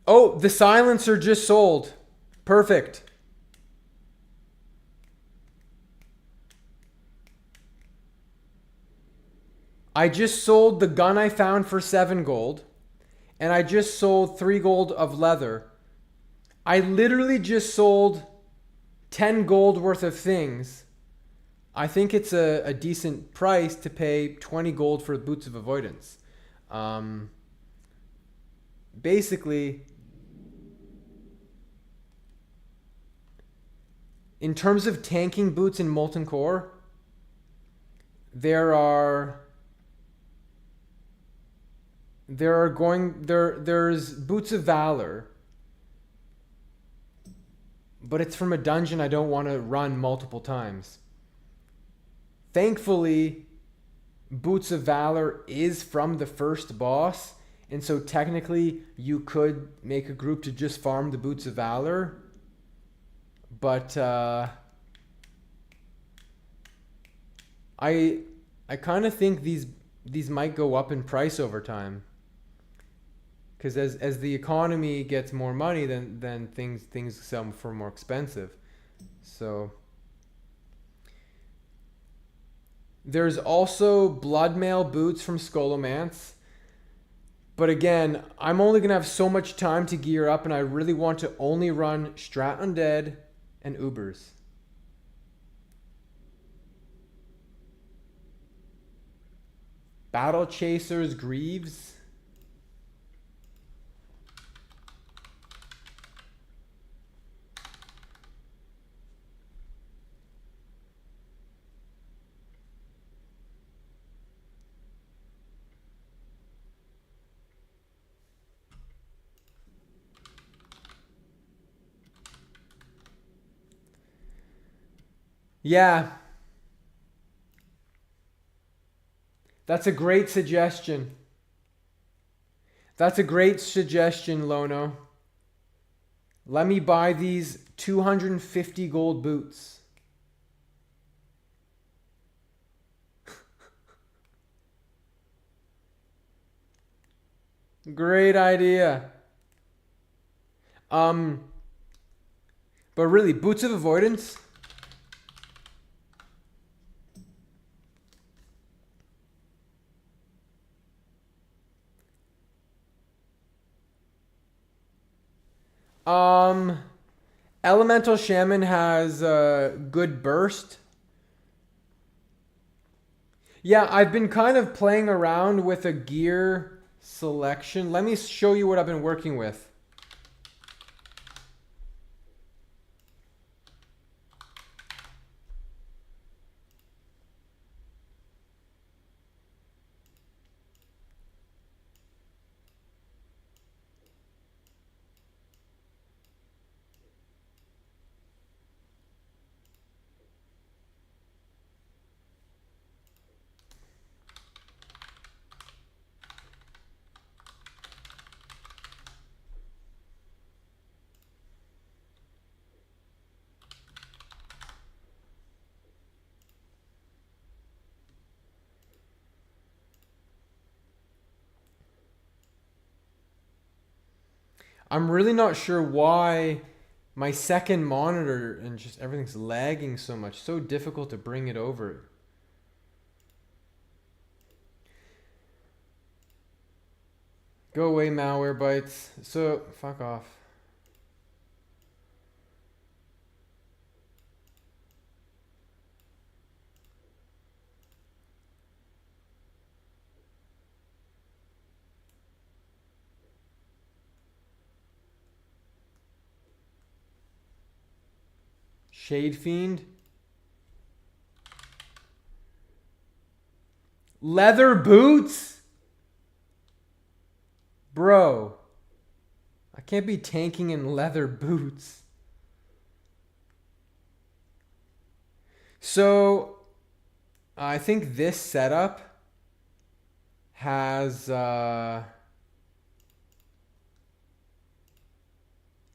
oh, the silencer just sold. Perfect. I just sold the gun I found for 7 gold. And I just sold 3 gold of leather. I literally just sold 10 gold worth of things. I think it's a decent price to pay 20 gold for Boots of Avoidance. Basically, in terms of tanking boots in Molten Core, there's Boots of Valor, but it's from a dungeon I don't want to run multiple times. Thankfully, Boots of Valor is from the first boss, and so technically you could make a group to just farm the Boots of Valor, but I kind of think these might go up in price over time. Because as the economy gets more money, then things sell for more expensive. So there's also Bloodmail boots from Scholomance. But again, I'm only going to have so much time to gear up, and I really want to only run Strat Undead and Ubers. Battle Chasers Greaves. Yeah. That's a great suggestion. That's a great suggestion, Lono. Let me buy these 250 gold boots. Great idea. But really, Boots of Avoidance? Elemental Shaman has good burst. Yeah, I've been kind of playing around with a gear selection. Let me show you what I've been working with. I'm really not sure why my second monitor and just everything's lagging so much. So difficult to bring it over. Go away, malware bites. So, fuck off. Shade Fiend. Leather boots? Bro. I can't be tanking in leather boots. So, I think this setup has... let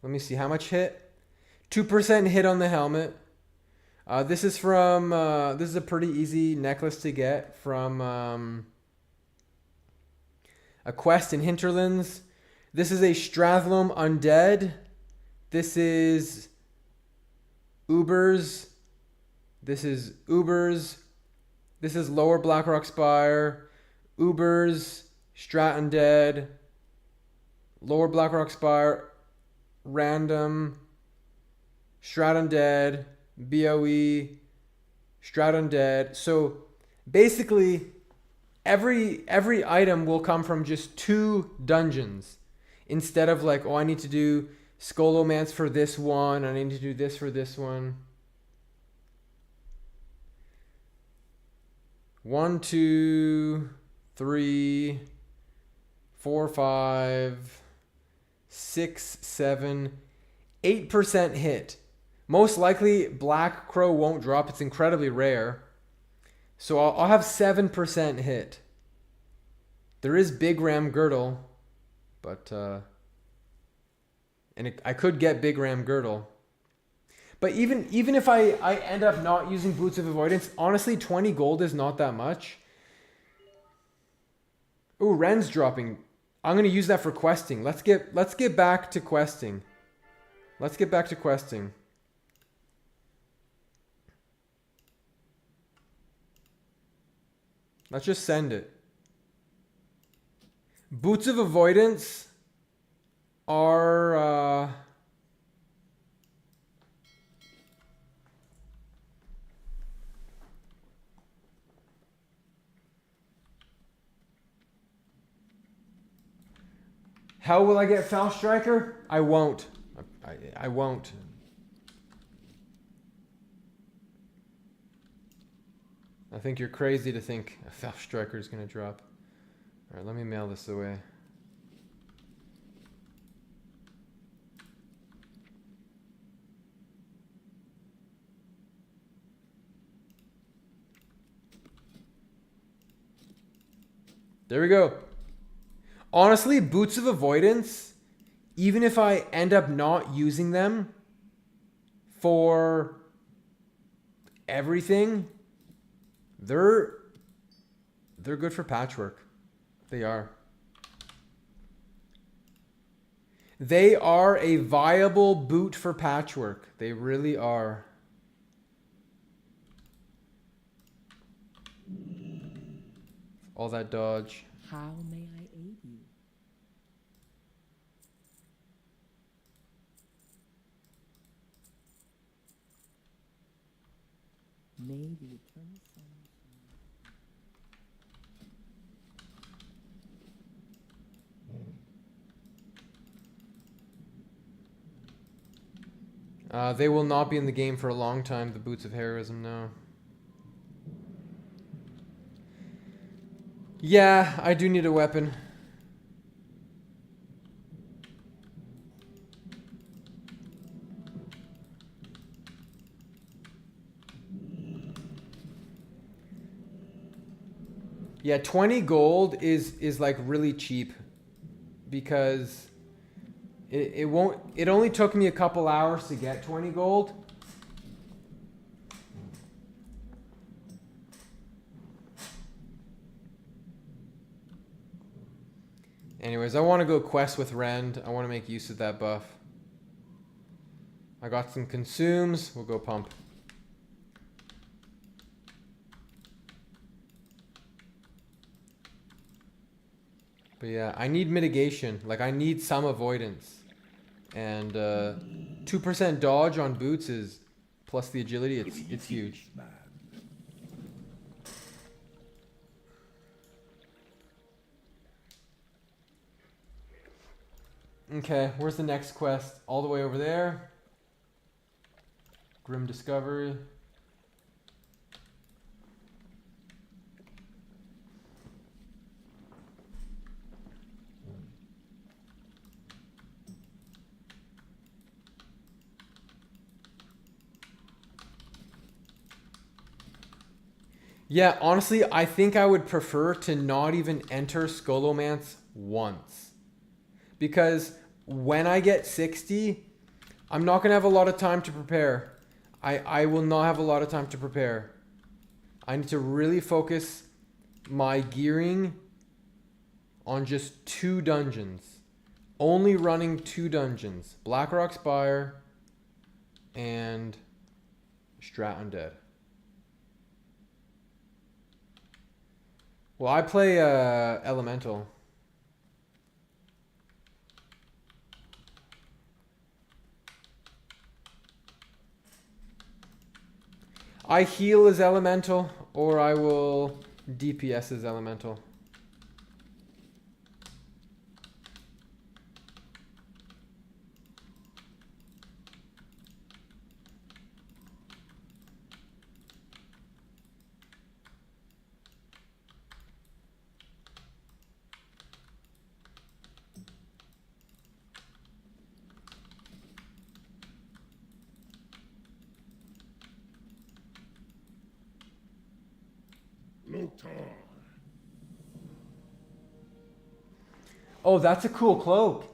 me see, how much hit? 2% hit on the helmet. This is from... this is a pretty easy necklace to get from a quest in Hinterlands. This is a Strathlome Undead. This is Ubers. This is Ubers. This is Lower Blackrock Spire. Ubers. Strat Undead. Lower Blackrock Spire. Random. Strat Undead. BOE. Strat Undead. So basically every item will come from just 2 dungeons. Instead of like, oh, I need to do Skolomance for this one. I need to do this for this one. 1, 2, 3, 4, 5, 6, 7, 8% hit. Most likely Black Crow won't drop. It's incredibly rare. So I'll have 7% hit. There is Big Ram Girdle. But, I could get Big Ram Girdle. But even if I end up not using Boots of Avoidance, honestly, 20 gold is not that much. Ooh, Ren's dropping. I'm going to use that for questing. Let's get back to questing. Let's get back to questing. Let's just send it. Boots of Avoidance are... How will I get Foul Striker? I won't. I won't. I think you're crazy to think a Foul Striker is going to drop. All right, let me mail this away. There we go. Honestly, Boots of Avoidance, even if I end up not using them for everything, they're good for patchwork. They are. They are a viable boot for patchwork. They really are. All that dodge. How may I aid you? May the eternal sun shine. They will not be in the game for a long time, the Boots of Heroism, no. Yeah, I do need a weapon. Yeah, 20 gold is like really cheap because it only took me a couple hours to get 20 gold. Anyways, I want to go quest with Rend. I want to make use of that buff. I got some consumes. We'll go pump. But yeah, I need mitigation. Like, I need some avoidance. And 2% dodge on boots is, plus the agility, it's huge. Okay, where's the next quest? All the way over there. Grim Discovery. Yeah, honestly, I think I would prefer to not even enter Skolomance once. Because when I get 60, I'm not going to have a lot of time to prepare. I will not have a lot of time to prepare. I need to really focus my gearing on just 2 dungeons. Only running 2 dungeons. Blackrock Spire and Strat Undead. Well, I play Elemental. I heal as Elemental, or I will DPS as Elemental. Oh, that's a cool cloak.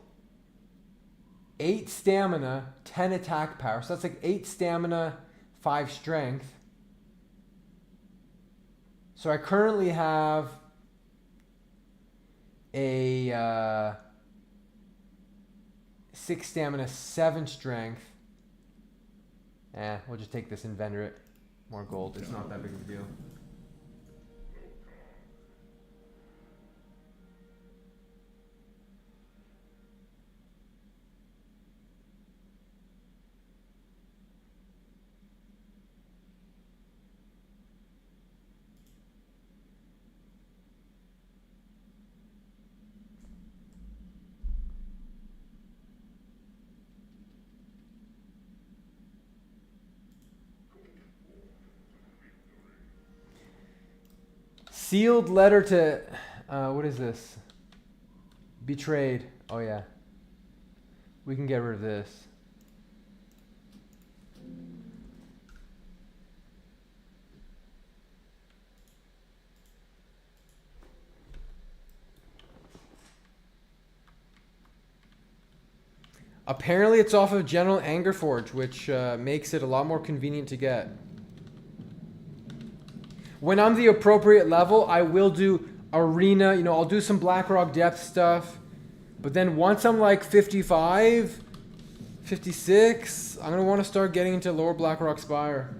8 stamina, 10 attack power. So that's like 8 stamina, 5 strength. So I currently have a 6 stamina, 7 strength. We'll just take this and vendor it. More gold. It's not that big of a deal. Sealed letter to, what is this? Betrayed. Oh yeah. We can get rid of this. Apparently it's off of General Angerforge, which makes it a lot more convenient to get. When I'm the appropriate level, I will do arena, you know, I'll do some Blackrock depth stuff. But then once I'm like 55, 56, I'm going to want to start getting into lower Blackrock Spire.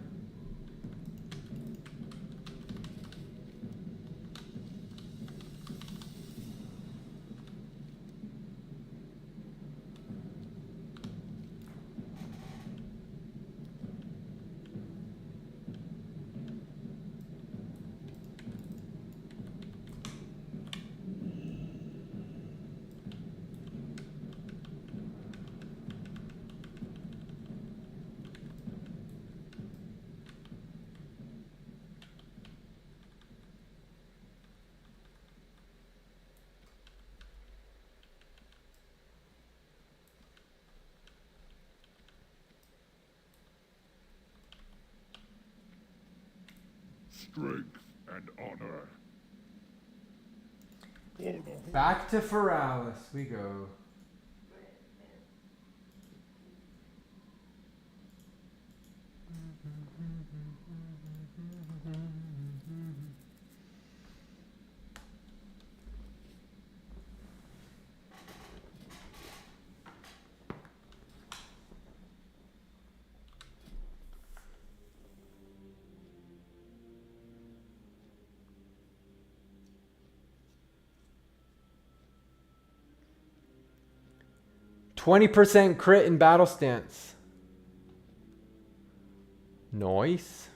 Strength and honor. Back to Feralis we go. 20% crit in battle stance. Nice.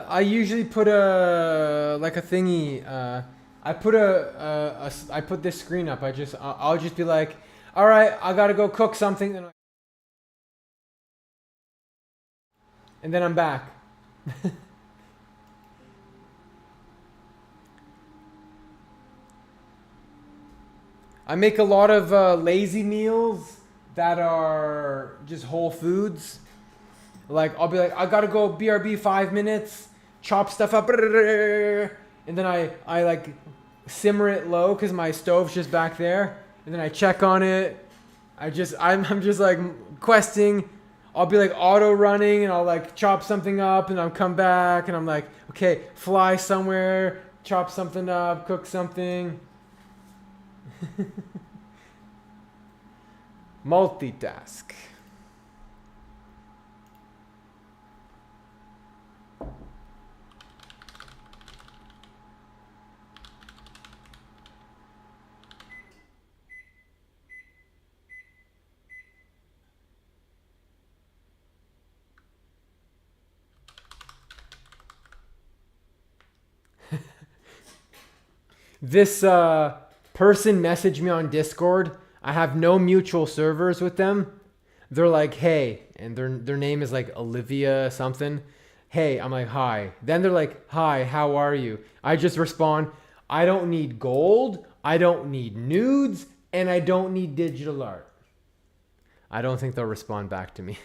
I usually put a like a thingy. I put I put this screen up. I'll just be like, all right, I gotta go cook something, and then I'm back. I make a lot of lazy meals that are just whole foods. Like, I'll be like, I gotta go BRB 5 minutes, chop stuff up, and then I like simmer it low because my stove's just back there, and then I check on it. I'm just like questing. I'll be like auto running, and I'll like chop something up, and I'll come back, and I'm like, okay, fly somewhere, chop something up, cook something. Multitask. This person messaged me on Discord. I have no mutual servers with them. They're like, hey, and their name is like Olivia something. Hey, I'm like, hi. Then they're like, hi, how are you? I just respond, I don't need gold, I don't need nudes, and I don't need digital art. I don't think they'll respond back to me.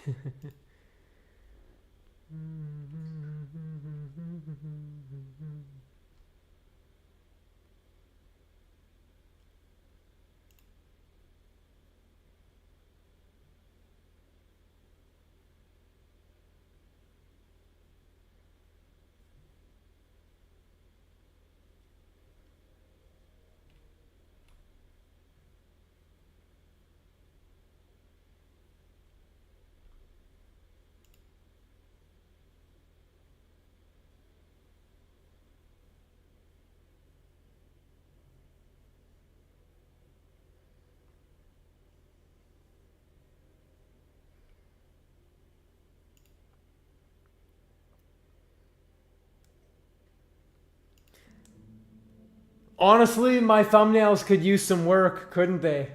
Honestly, my thumbnails could use some work, couldn't they?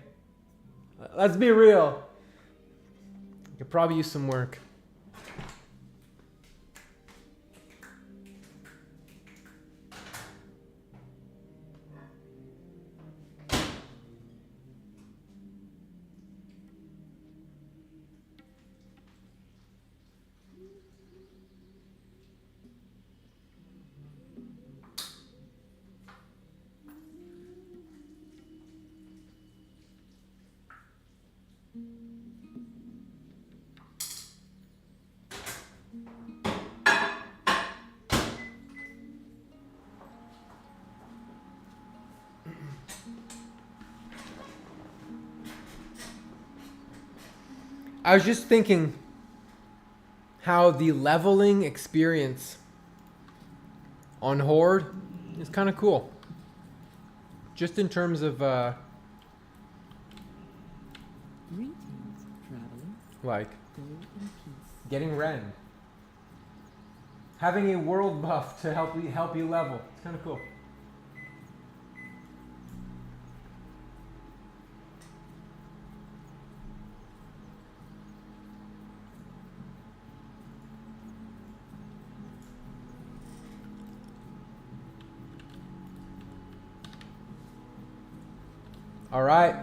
Let's be real. Could probably use some work. I was just thinking how the leveling experience on Horde is kind of cool. Just in terms of, Greetings, traveler. like, Go in peace. getting Ren. Having a world buff to help you level. It's kind of cool. All right.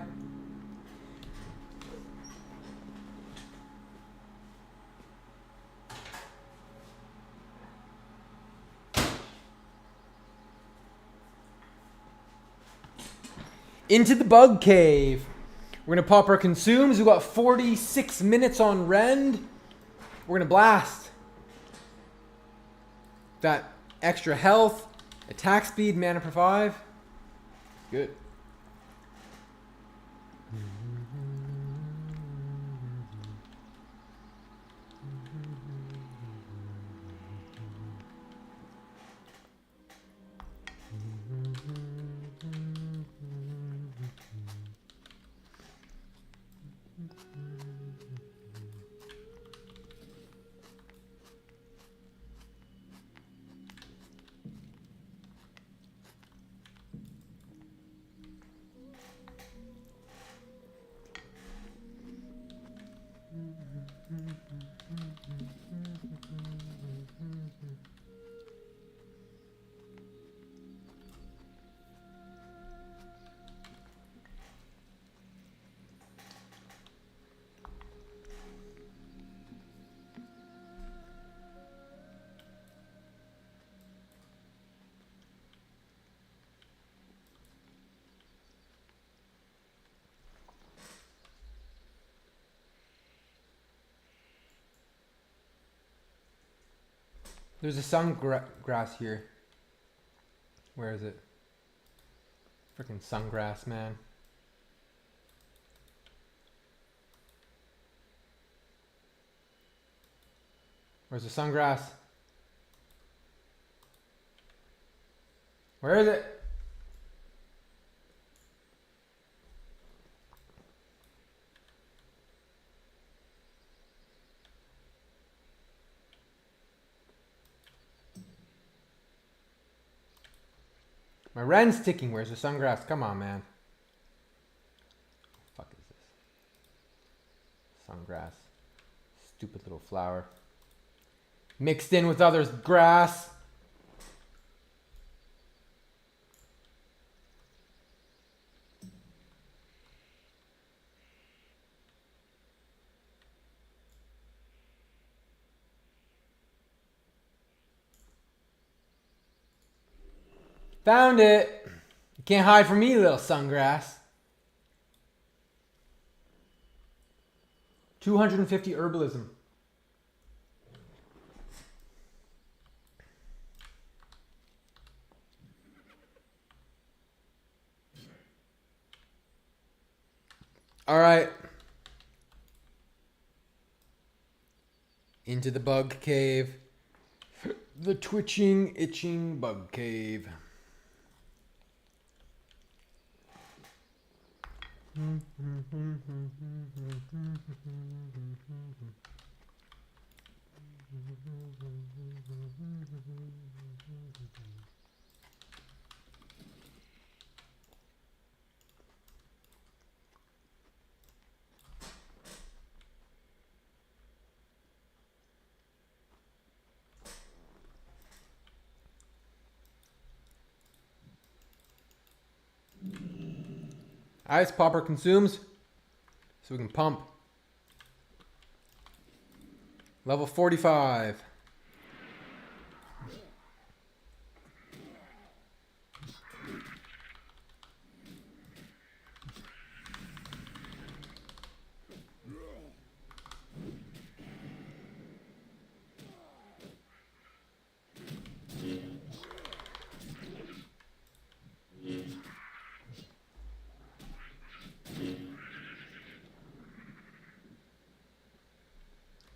Into the bug cave. We're gonna pop our consumes. We've got 46 minutes on Rend. We're gonna blast. That extra health, attack speed, mana per 5. Good. There's a sungrass here. Where is it? Freaking sungrass, man. Where's the sungrass? Where is it? My Ren's ticking. Where's the sungrass? Come on, man. What the fuck is this? Sungrass. Stupid little flower. Mixed in with others' grass. Found it. You can't hide from me, little sungrass. 250 herbalism. All right. Into the bug cave. The twitching, itching bug cave. Ice popper consumes so we can pump. Level 45.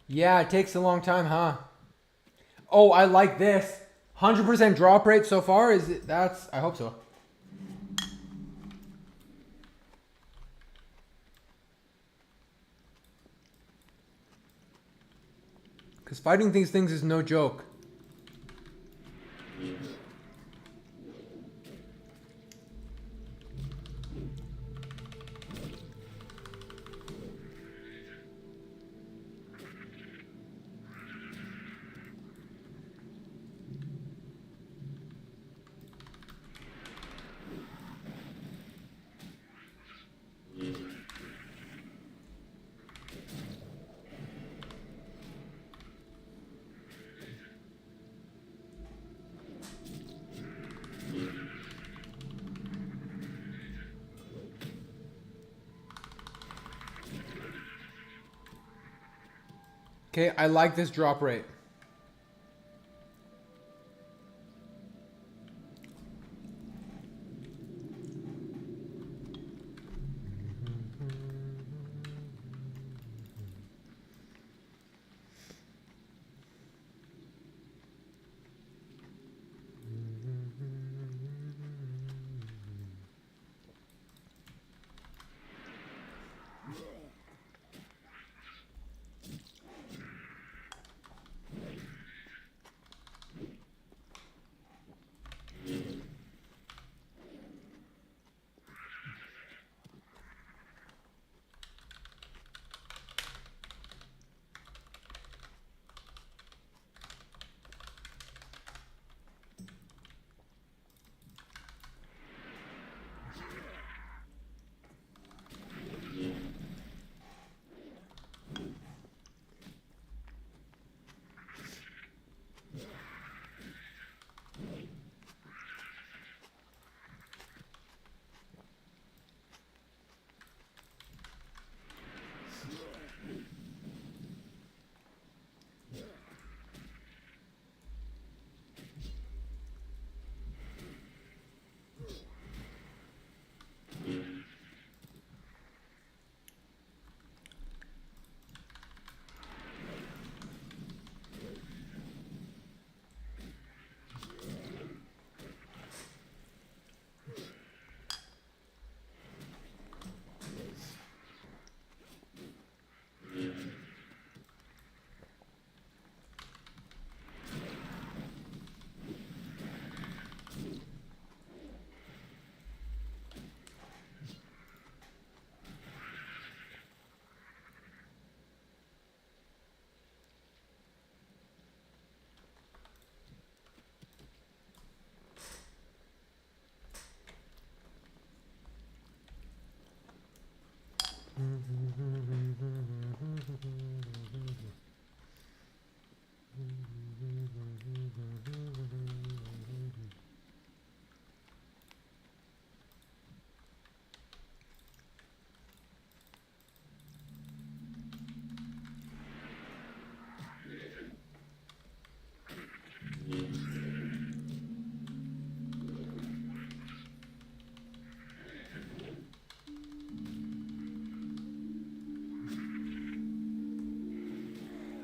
Yeah, it takes a long time, huh? Oh, I like this. 100% drop rate so far. Is it? That's. I hope so. Because fighting these things is no joke. Okay, I like this drop rate.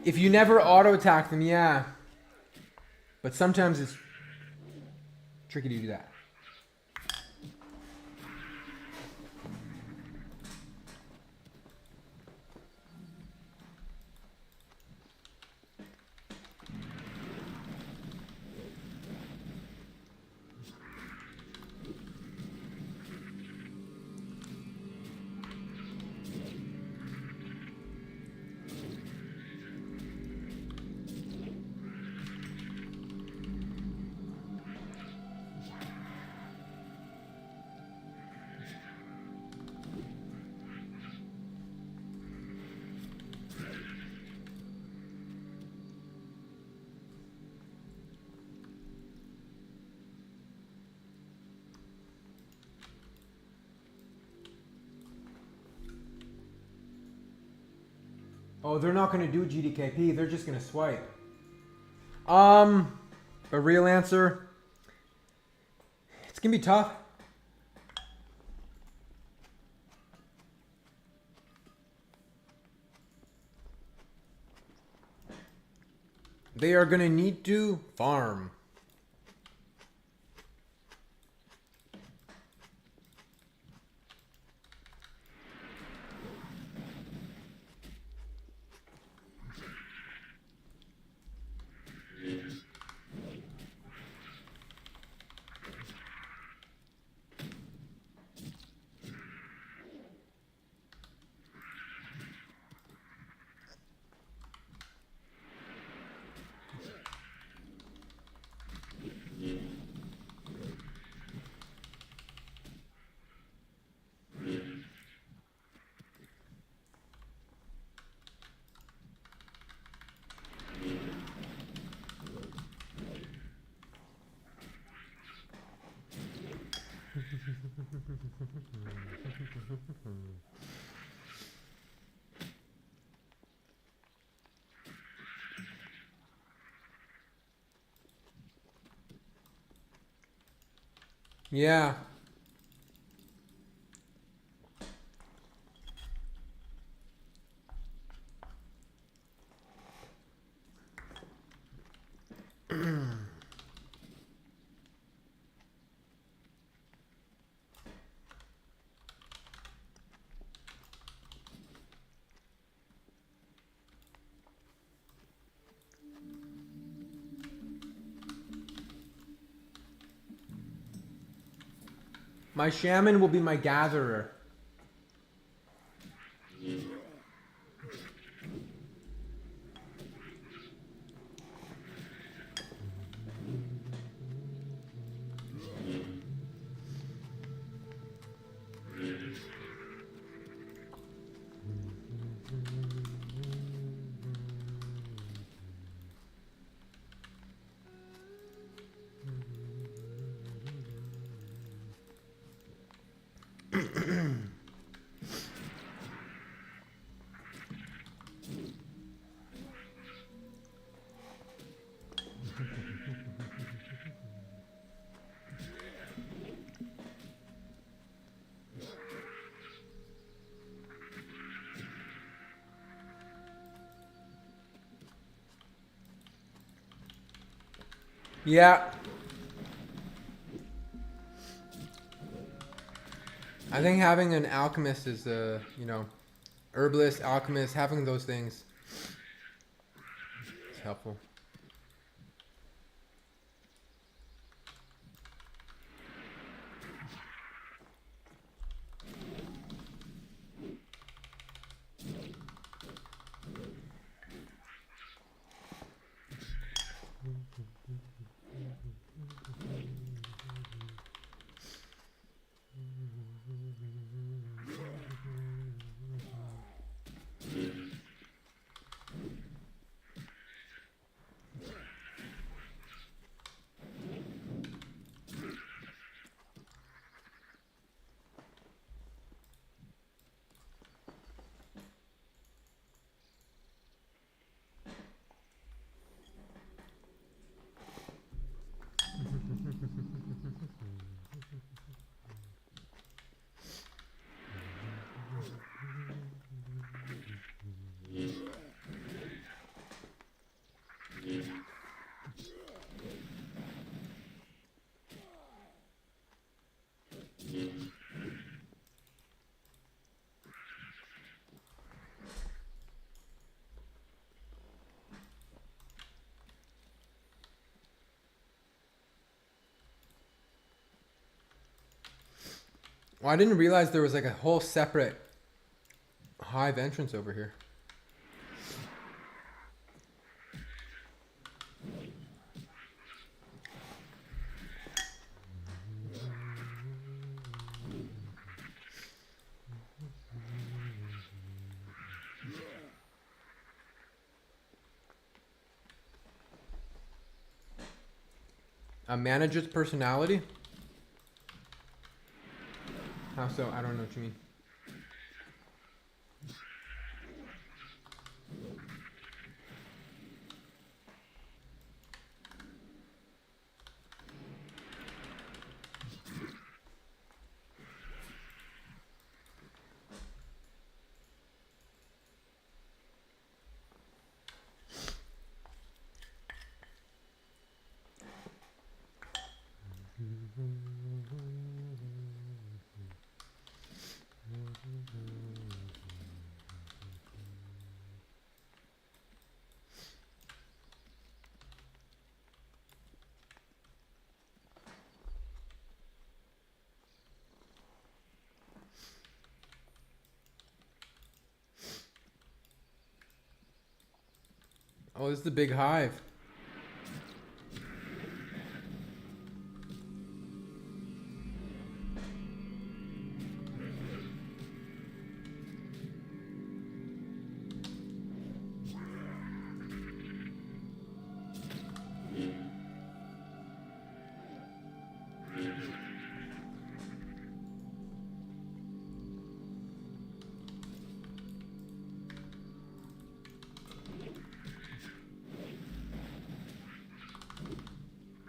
If you never auto attack them, yeah. But sometimes it's tricky to do that. Oh, they're not going to do GDKP. They're just going to swipe. A real answer. It's going to be tough. They are gonna need to farm. Yeah. My shaman will be my gatherer. Yeah. I think having an alchemist is, you know, herbalist, alchemist, having those things is helpful. Well, I didn't realize there was like a whole separate hive entrance over here. A manager's personality? How so? I don't know what you mean. Oh, this is the big hive.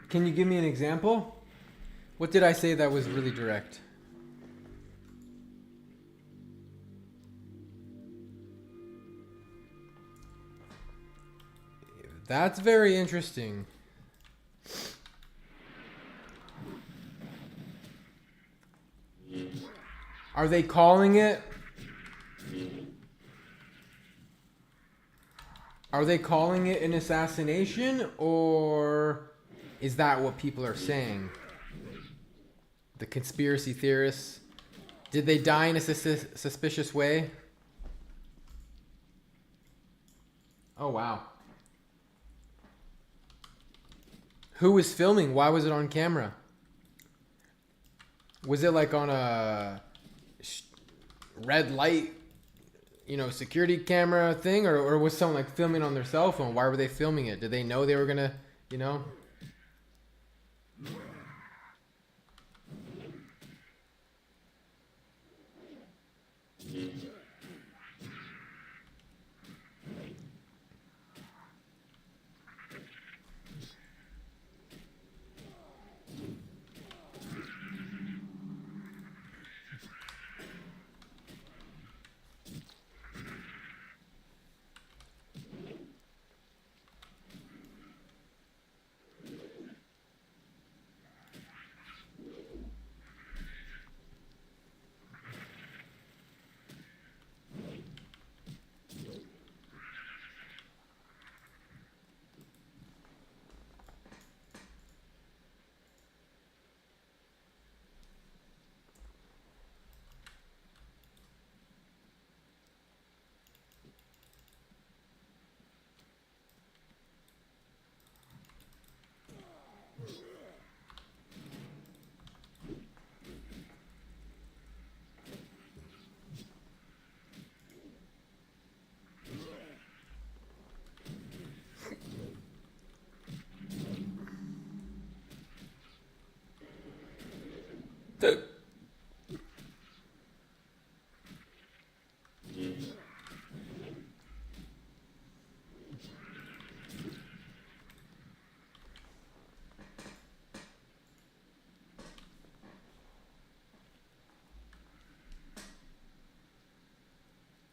Can you give me an example? What did I say that was really direct? That's very interesting. Are they calling it? Are they calling it an assassination, or is that what people are saying? The conspiracy theorists. Did they die in a suspicious way? Oh, wow. Who was filming? Why was it on camera? Was it like on a red light, you know, security camera thing? Or was someone like filming on their cell phone? Why were they filming it? Did they know they were gonna, you know?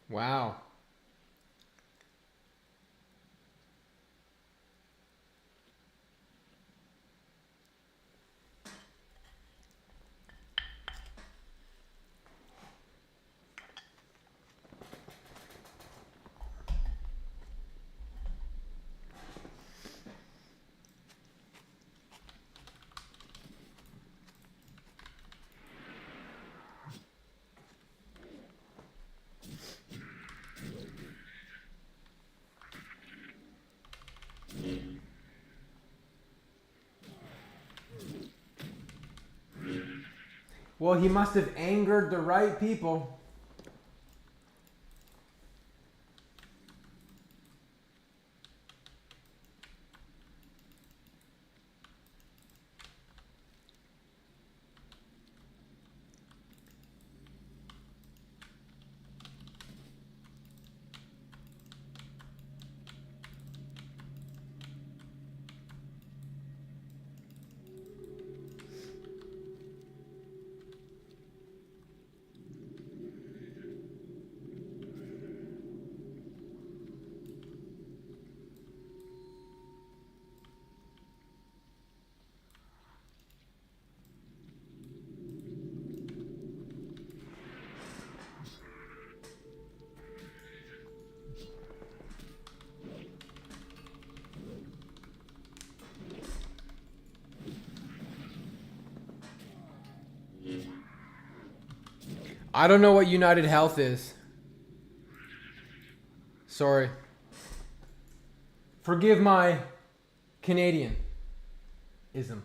Wow. Well, he must have angered the right people. I don't know what United Health is. Sorry. Forgive my Canadian-ism.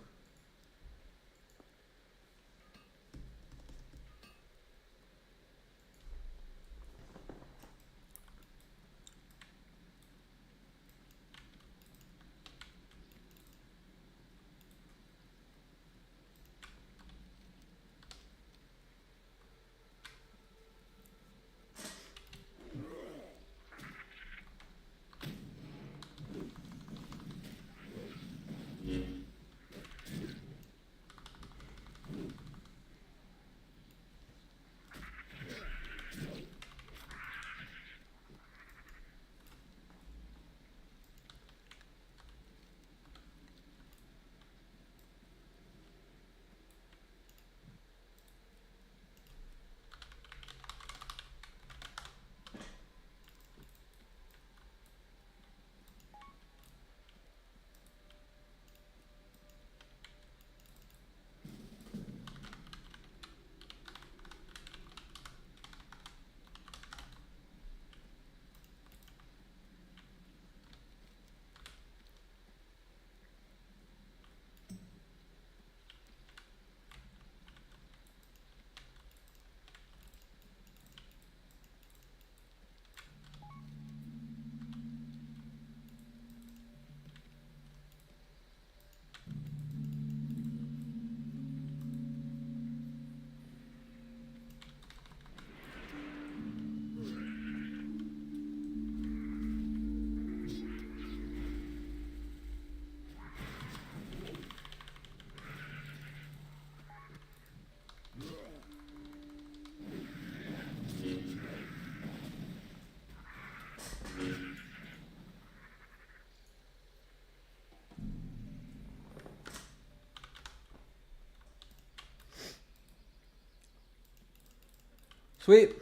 Sweet.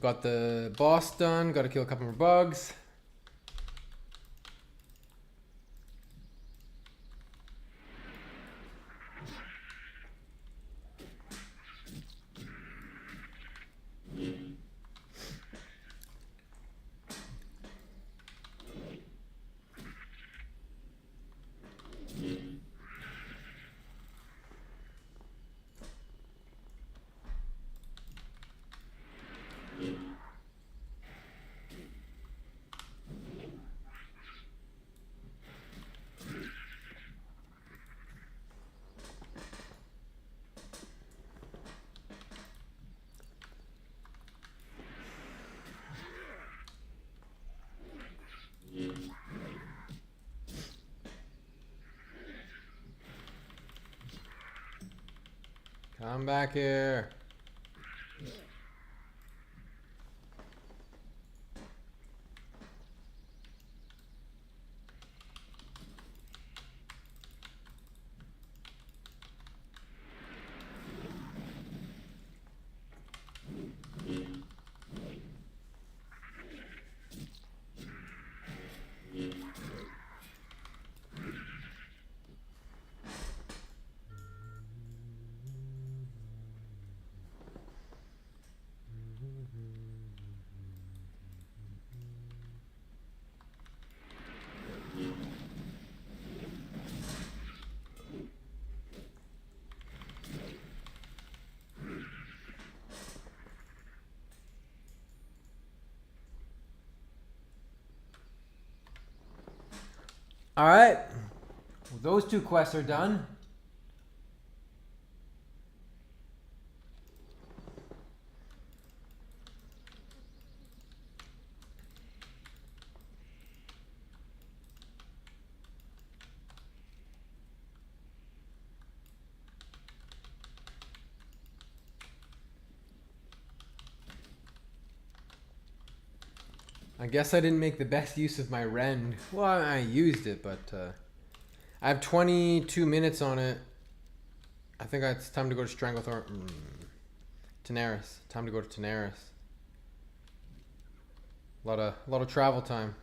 Got the boss done. Got to kill a couple more bugs. Come back here. All right. Well, those two quests are done. I guess I didn't make the best use of my rend. Well, I used it, but I have 22 minutes on it. I think it's time to go to Stranglethorn. Tenaris. Time to go to Tenaris. A lot of travel time.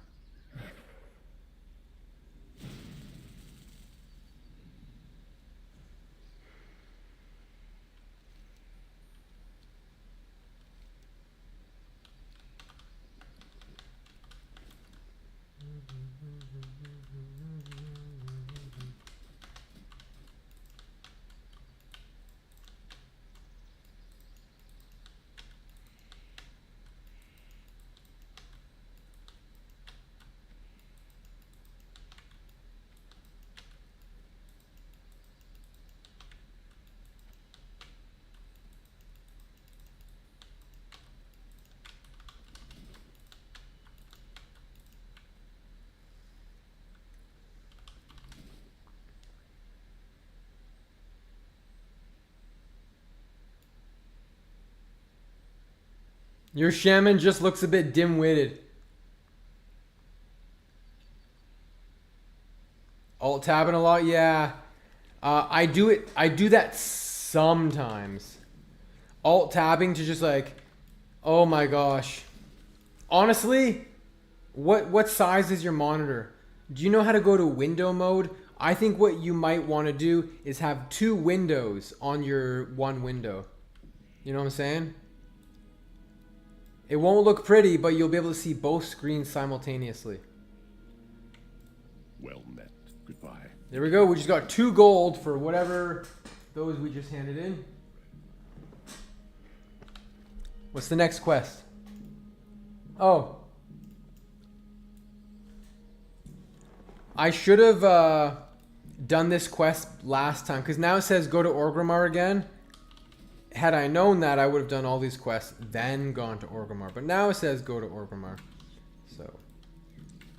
Your shaman just looks a bit dim-witted. Alt tabbing a lot, yeah. I do that sometimes. Alt tabbing to just like, oh my gosh. Honestly, what size is your monitor? Do you know how to go to window mode? I think what you might want to do is have 2 windows on your one window. You know what I'm saying? It won't look pretty, but you'll be able to see both screens simultaneously. Well met. Goodbye. There we go. We just got 2 gold for whatever those we just handed in. What's the next quest? Oh. I should have done this quest last time, because now it says go to Orgrimmar again. Had I known that, I would have done all these quests, then gone to Orgrimmar. But now it says go to Orgrimmar. So,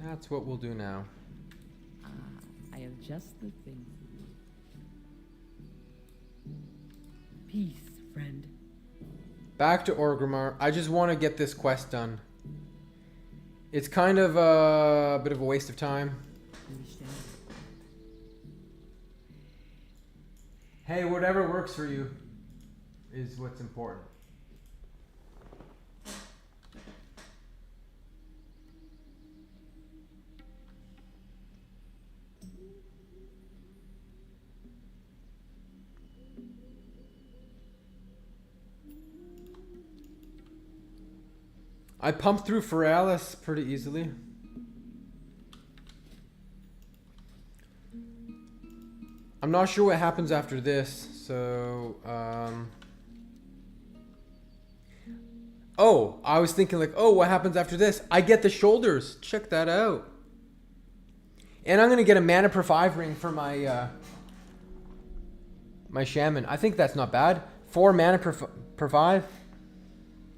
that's what we'll do now. I have just the thing for you. Peace, friend. Back to Orgrimmar. I just want to get this quest done. It's kind of a bit of a waste of time. Understand? Hey, whatever works for you is what's important. I pumped through Feralis pretty easily. I'm not sure what happens after this, so oh, I was thinking like, oh, what happens after this? I get the shoulders. Check that out. And I'm gonna get a mana per 5 ring for my my shaman. I think that's not bad. 4 mana per 5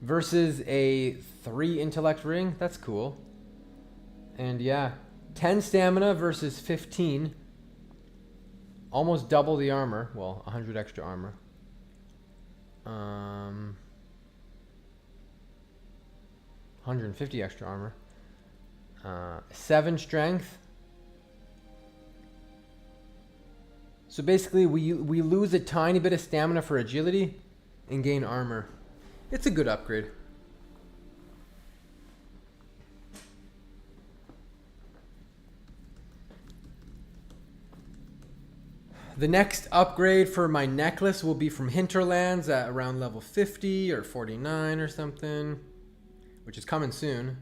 versus a 3 intellect ring. That's cool. And yeah, 10 stamina versus 15. Almost double the armor. Well, 100 extra armor. 150 extra armor. 7 strength. So basically, we lose a tiny bit of stamina for agility and gain armor. It's a good upgrade. The next upgrade for my necklace will be from Hinterlands at around level 50 or 49 or something, which is coming soon.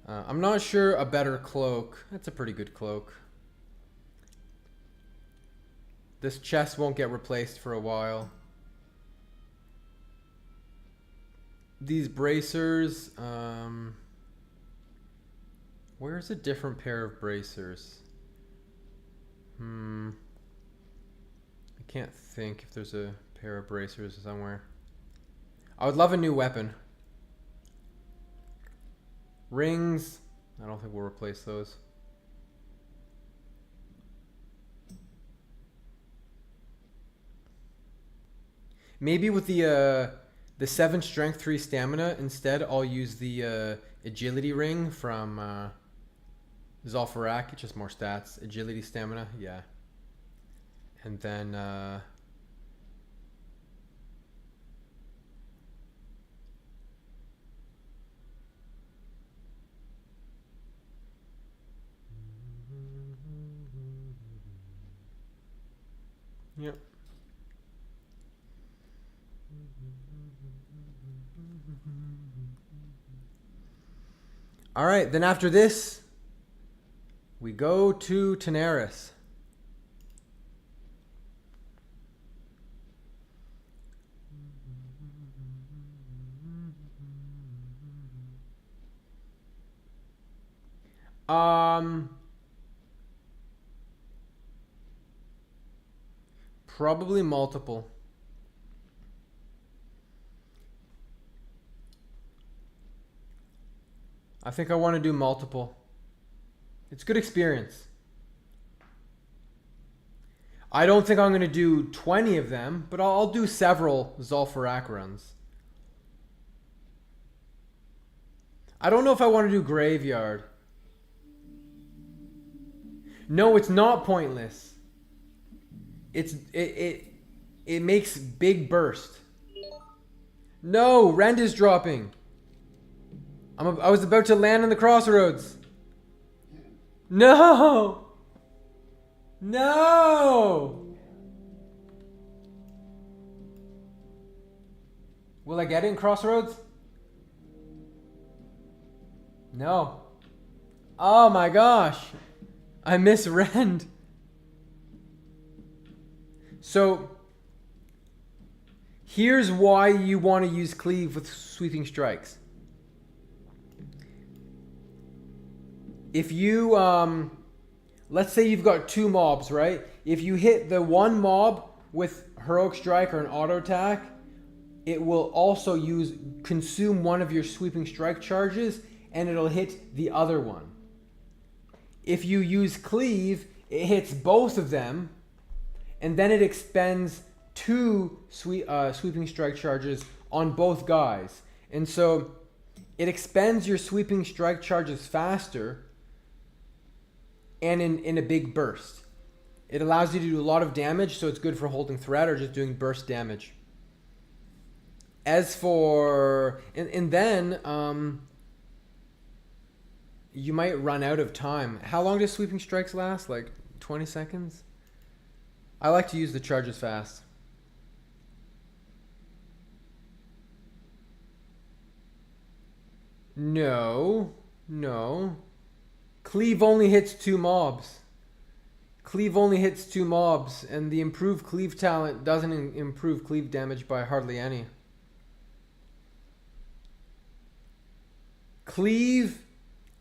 I'm not sure a better cloak. That's a pretty good cloak. This chest won't get replaced for a while. These bracers, where's a different pair of bracers? I can't think if there's a pair of bracers somewhere. I would love a new weapon. Rings, I don't think we'll replace those. Maybe with the 7 strength 3 stamina instead, I'll use the agility ring from Zul'Farrak. It's just more stats. Agility, stamina, yeah. And then yep. All right, then after this, we go to Tenaris. Probably multiple. I think I want to do multiple. It's good experience. I don't think I'm going to do 20 of them, but I'll do several Zul'Farrak runs. I don't know if I want to do graveyard. No, it's not pointless. It makes big burst. No, Rend is dropping. I was about to land in the crossroads. No! No! Will I get it in crossroads? No. Oh my gosh. I miss Rend. So, here's why you want to use Cleave with Sweeping Strikes. If you, let's say you've got 2 mobs, right? If you hit the one mob with Heroic Strike or an auto attack, it will also consume one of your Sweeping Strike charges, and it'll hit the other one. If you use Cleave, it hits both of them, and then it expends 2 Sweeping Strike charges on both guys. And so it expends your Sweeping Strike charges faster and in a big burst. It allows you to do a lot of damage, so it's good for holding threat or just doing burst damage. As for... And then... you might run out of time. How long does Sweeping Strikes last? Like 20 seconds? I like to use the charges fast. No. Cleave only hits 2 mobs. Cleave only hits 2 mobs, and the improved Cleave talent doesn't improve Cleave damage by hardly any. Cleave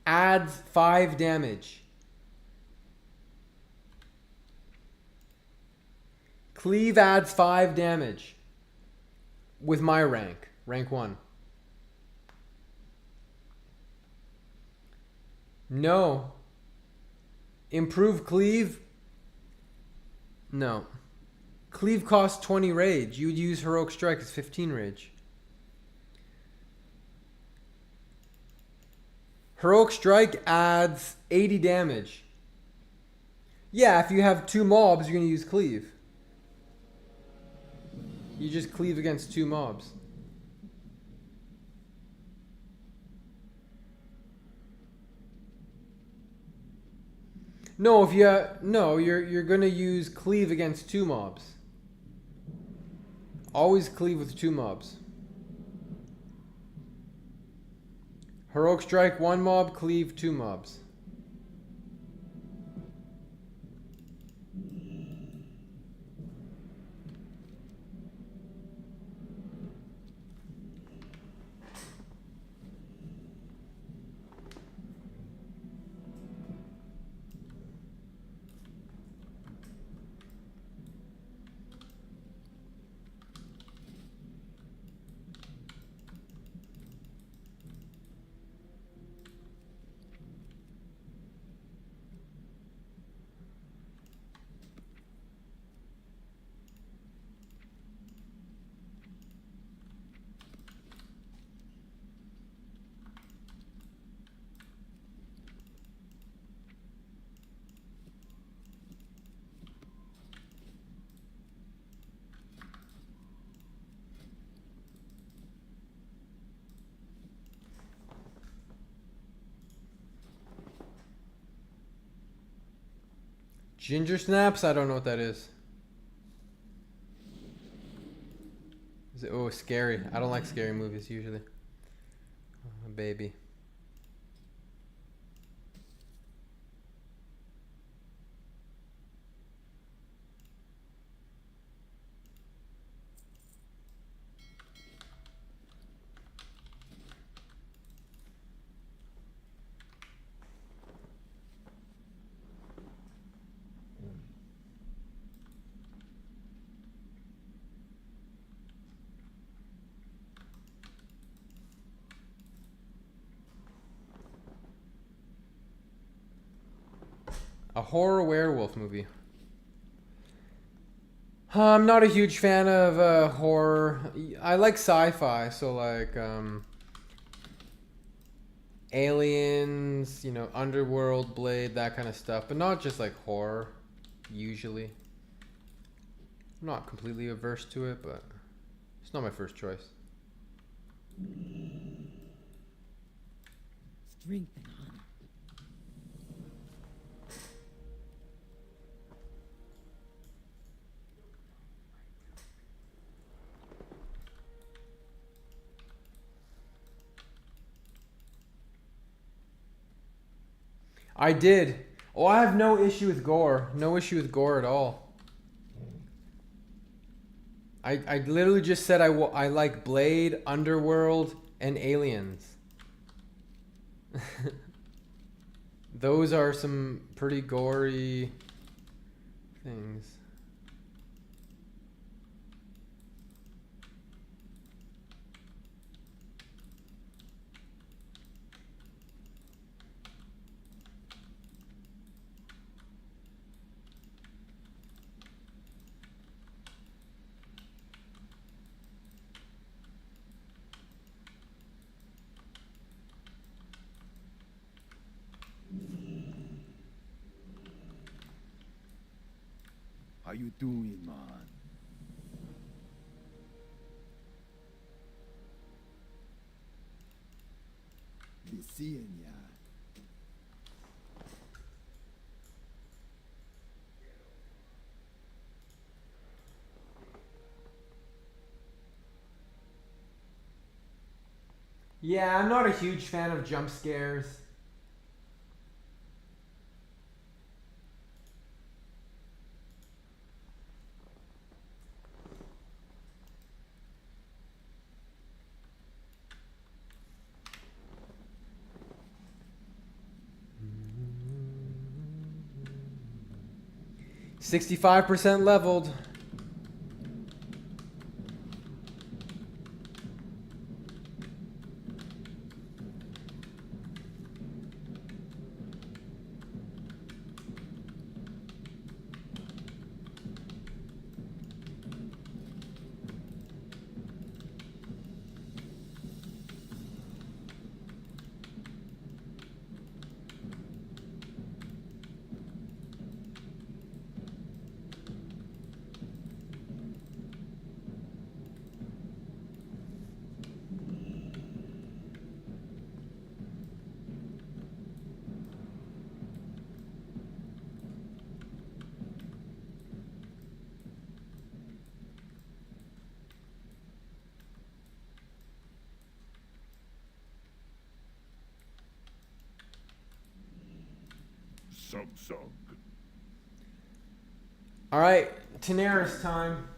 adds 5 damage. Cleave adds 5 damage with my rank 1. No. Improve Cleave? No. Cleave costs 20 rage. You would use Heroic Strike as 15 rage. Heroic Strike adds 80 damage. Yeah, if you have 2 mobs, you're going to use Cleave. You just cleave against 2 mobs. No, you're going to use Cleave against 2 mobs. Always cleave with 2 mobs. Heroic Strike 1 mob, Cleave 2 mobs. Ginger Snaps? I don't know what that is. Is it, oh, scary. I don't like scary movies usually. Oh, baby. A horror werewolf movie. I'm not a huge fan of horror. I like sci-fi, so like aliens, you know, underworld, blade, that kind of stuff, but not just like horror. Usually, I'm not completely averse to it, but it's not my first choice. Strength and honor. I did. Oh, I have no issue with gore. No issue with gore at all. I literally just said I like Blade, Underworld, and Aliens. Those are some pretty gory things. How you doing, man? Be seeing ya. Yeah, I'm not a huge fan of jump scares. $65% leveled. Sug. All right, Daenerys time.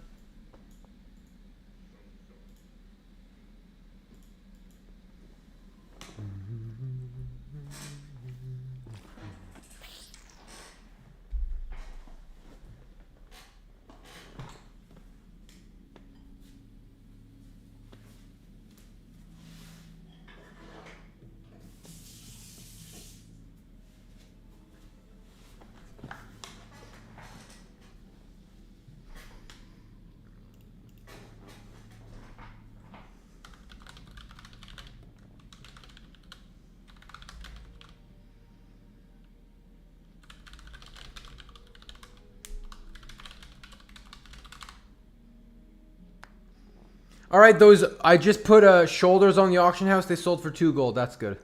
All right, those I just put shoulders on the auction house. They sold for 2 gold. That's good.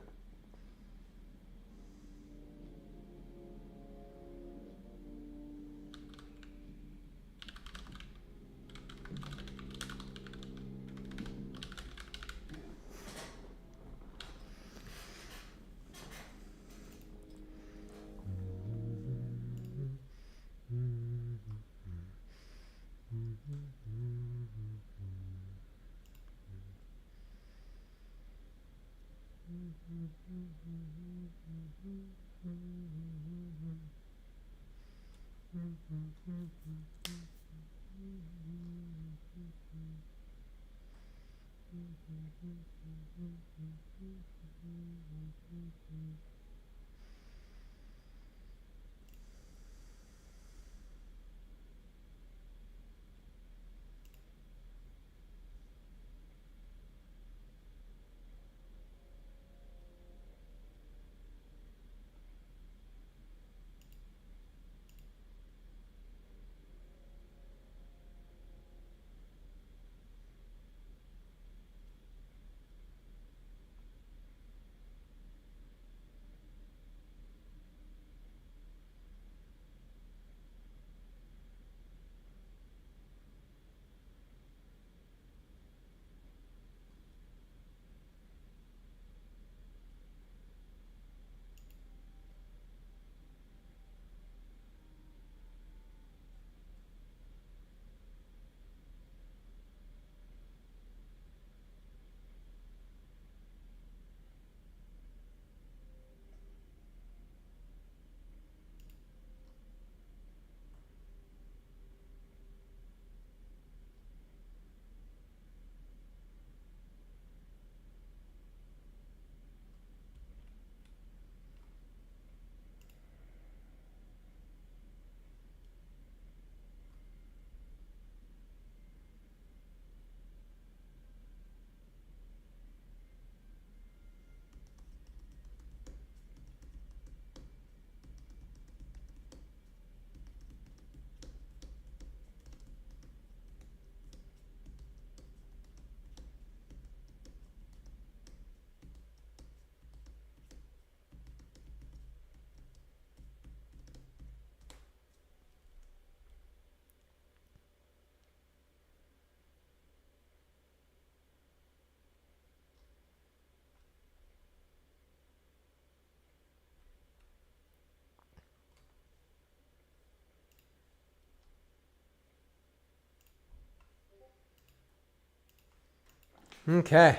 Okay.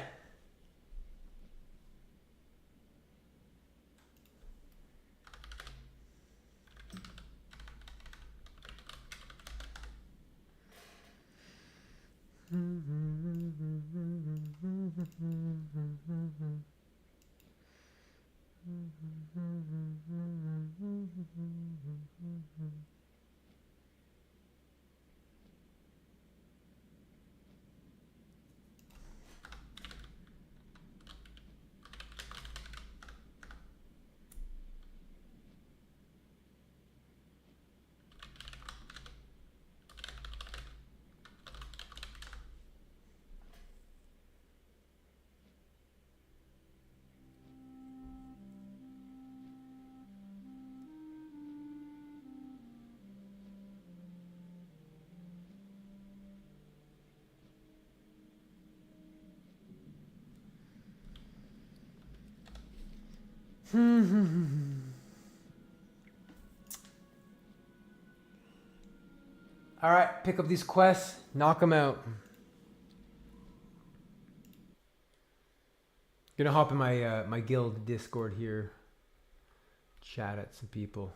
All right, pick up these quests, knock them out. Gonna hop in my my guild Discord here, chat at some people.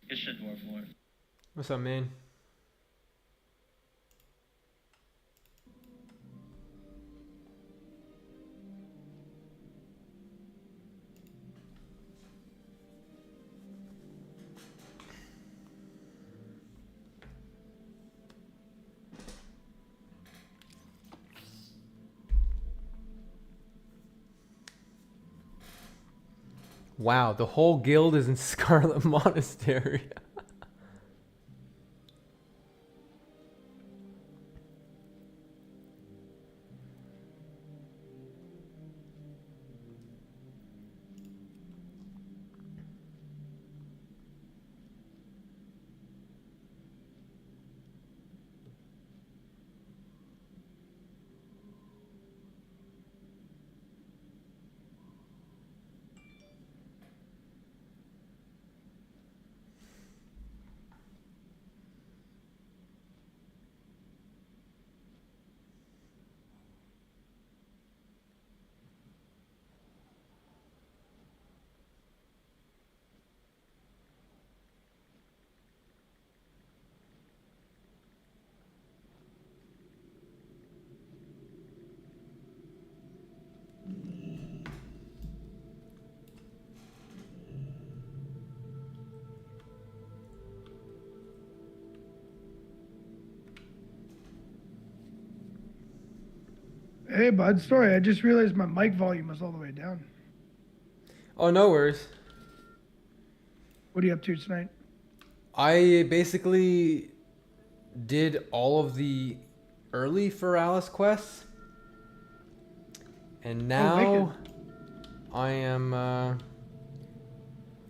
Good shit, Dwarflord. What's up, man? Wow, the whole guild is in Scarlet Monastery. Hey, bud. Sorry, I just realized my mic volume was all the way down. Oh, no worries. What are you up to tonight? I basically did all of the early for Alice quests. And now I am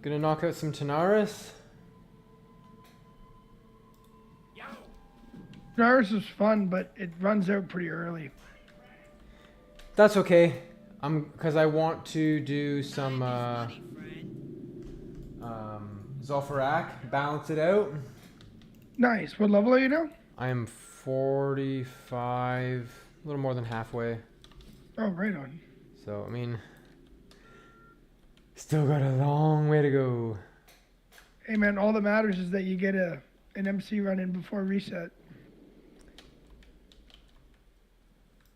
gonna knock out some Tanaris. Naris is fun, but it runs out pretty early. That's okay. Because I want to do some Zul'Farrak, balance it out. Nice. What level are you now? I am 45, a little more than halfway. Oh, right on. So, I mean, still got a long way to go. Hey, man, all that matters is that you get an MC run in before reset.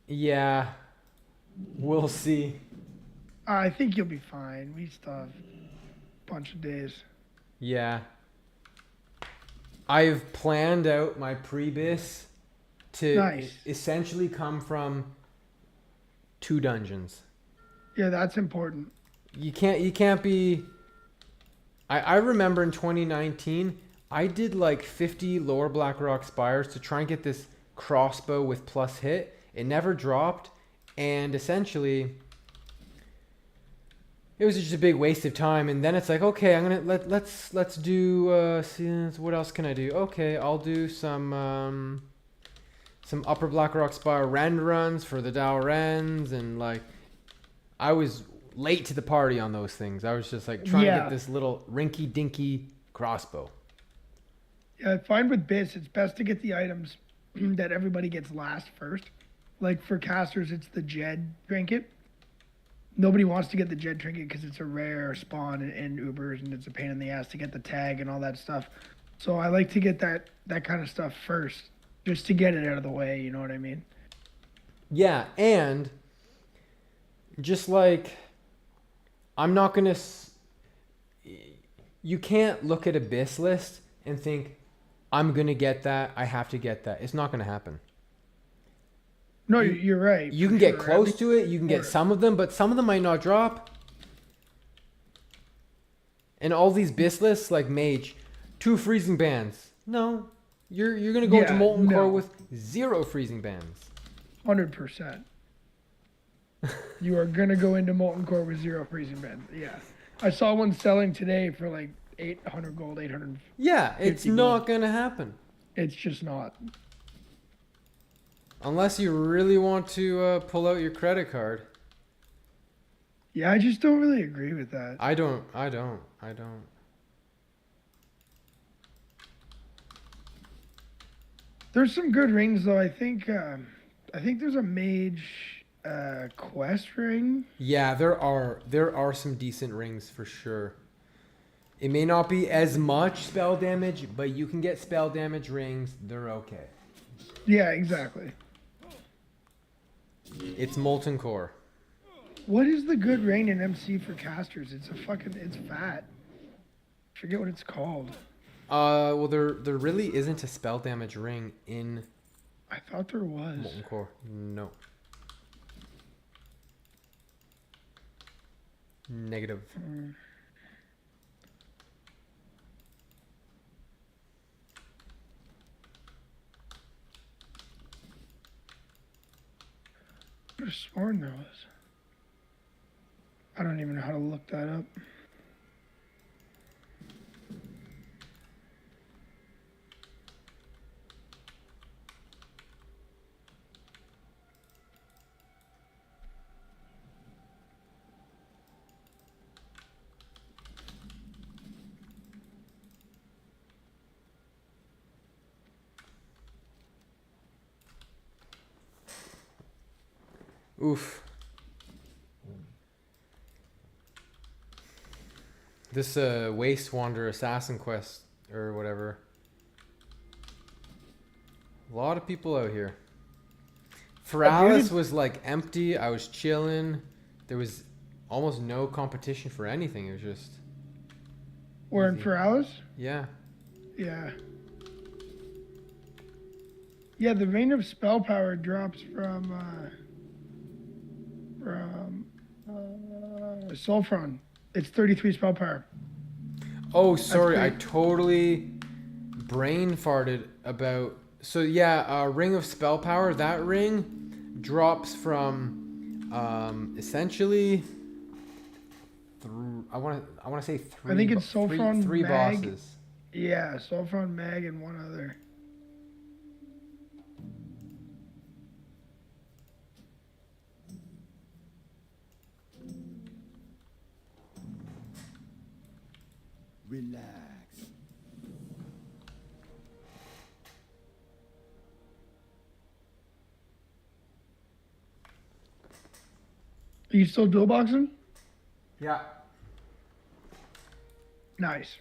Yeah, we'll see. I think you'll be fine. We still have a bunch of days. Yeah. I've planned out my pre-bis to essentially come from 2 dungeons. Yeah, that's important. You can't be... I remember in 2019, I did like 50 Lower Blackrock Spires to try and get this crossbow with plus hit. It never dropped, and essentially it was just a big waste of time. And then it's like, okay, I'm gonna let's do what else can I do? Okay, I'll do some Upper Blackrock Spire rend runs for the Dow Rends, and like I was late to the party on those things. I was just like trying to get this little rinky dinky crossbow. Yeah, I find with bits, it's best to get the items that everybody gets last first. Like for casters, it's the Jed trinket. Nobody wants to get the Jed trinket because it's a rare spawn in Ubers, and it's a pain in the ass to get the tag and all that stuff. So I like to get that kind of stuff first, just to get it out of the way. You know what I mean? Yeah, and just like I'm not gonna. You can't look at Abyss list and think I'm gonna get that. I have to get that. It's not gonna happen. No, you're right. You can get close to it. You can get some of them, but some of them might not drop. And all these Abyss lists, like Mage, 2 freezing bands. No, you're gonna go into Molten Core with 0 freezing bands. 100%. You are gonna go into Molten Core with 0 freezing bands. Yeah, I saw one selling today for like 800 gold, 800. Yeah, it's not gonna happen. It's just not. Unless you really want to pull out your credit card. Yeah, I just don't really agree with that. I don't. There's some good rings though. I think there's a mage quest ring. Yeah, there are some decent rings for sure. It may not be as much spell damage, but you can get spell damage rings. They're okay. Yeah, exactly. It's Molten Core. What is the good ring in MC for casters? It's fat. I forget what it's called. Well, there really isn't a spell damage ring in I thought there was. Molten Core. No. Negative. I could have sworn there was. I don't even know how to look that up. Oof. This Waste Wander Assassin quest or whatever. A lot of people out here. Feralis was like empty. I was chilling. There was almost no competition for anything. It was just. We're in Feralis? Yeah. Yeah. Yeah, the Vein of Spell Power drops from Zul'Farrak. It's 33 spell power. Oh, sorry. I totally brain farted about. So yeah, Ring of Spell Power. That ring drops from essentially. I want to say 3. I think it's Zul'Farrak three Mag. bosses. Yeah, Zul'Farrak Mag and one other. Relax. Are you still dual boxing? Yeah. Nice.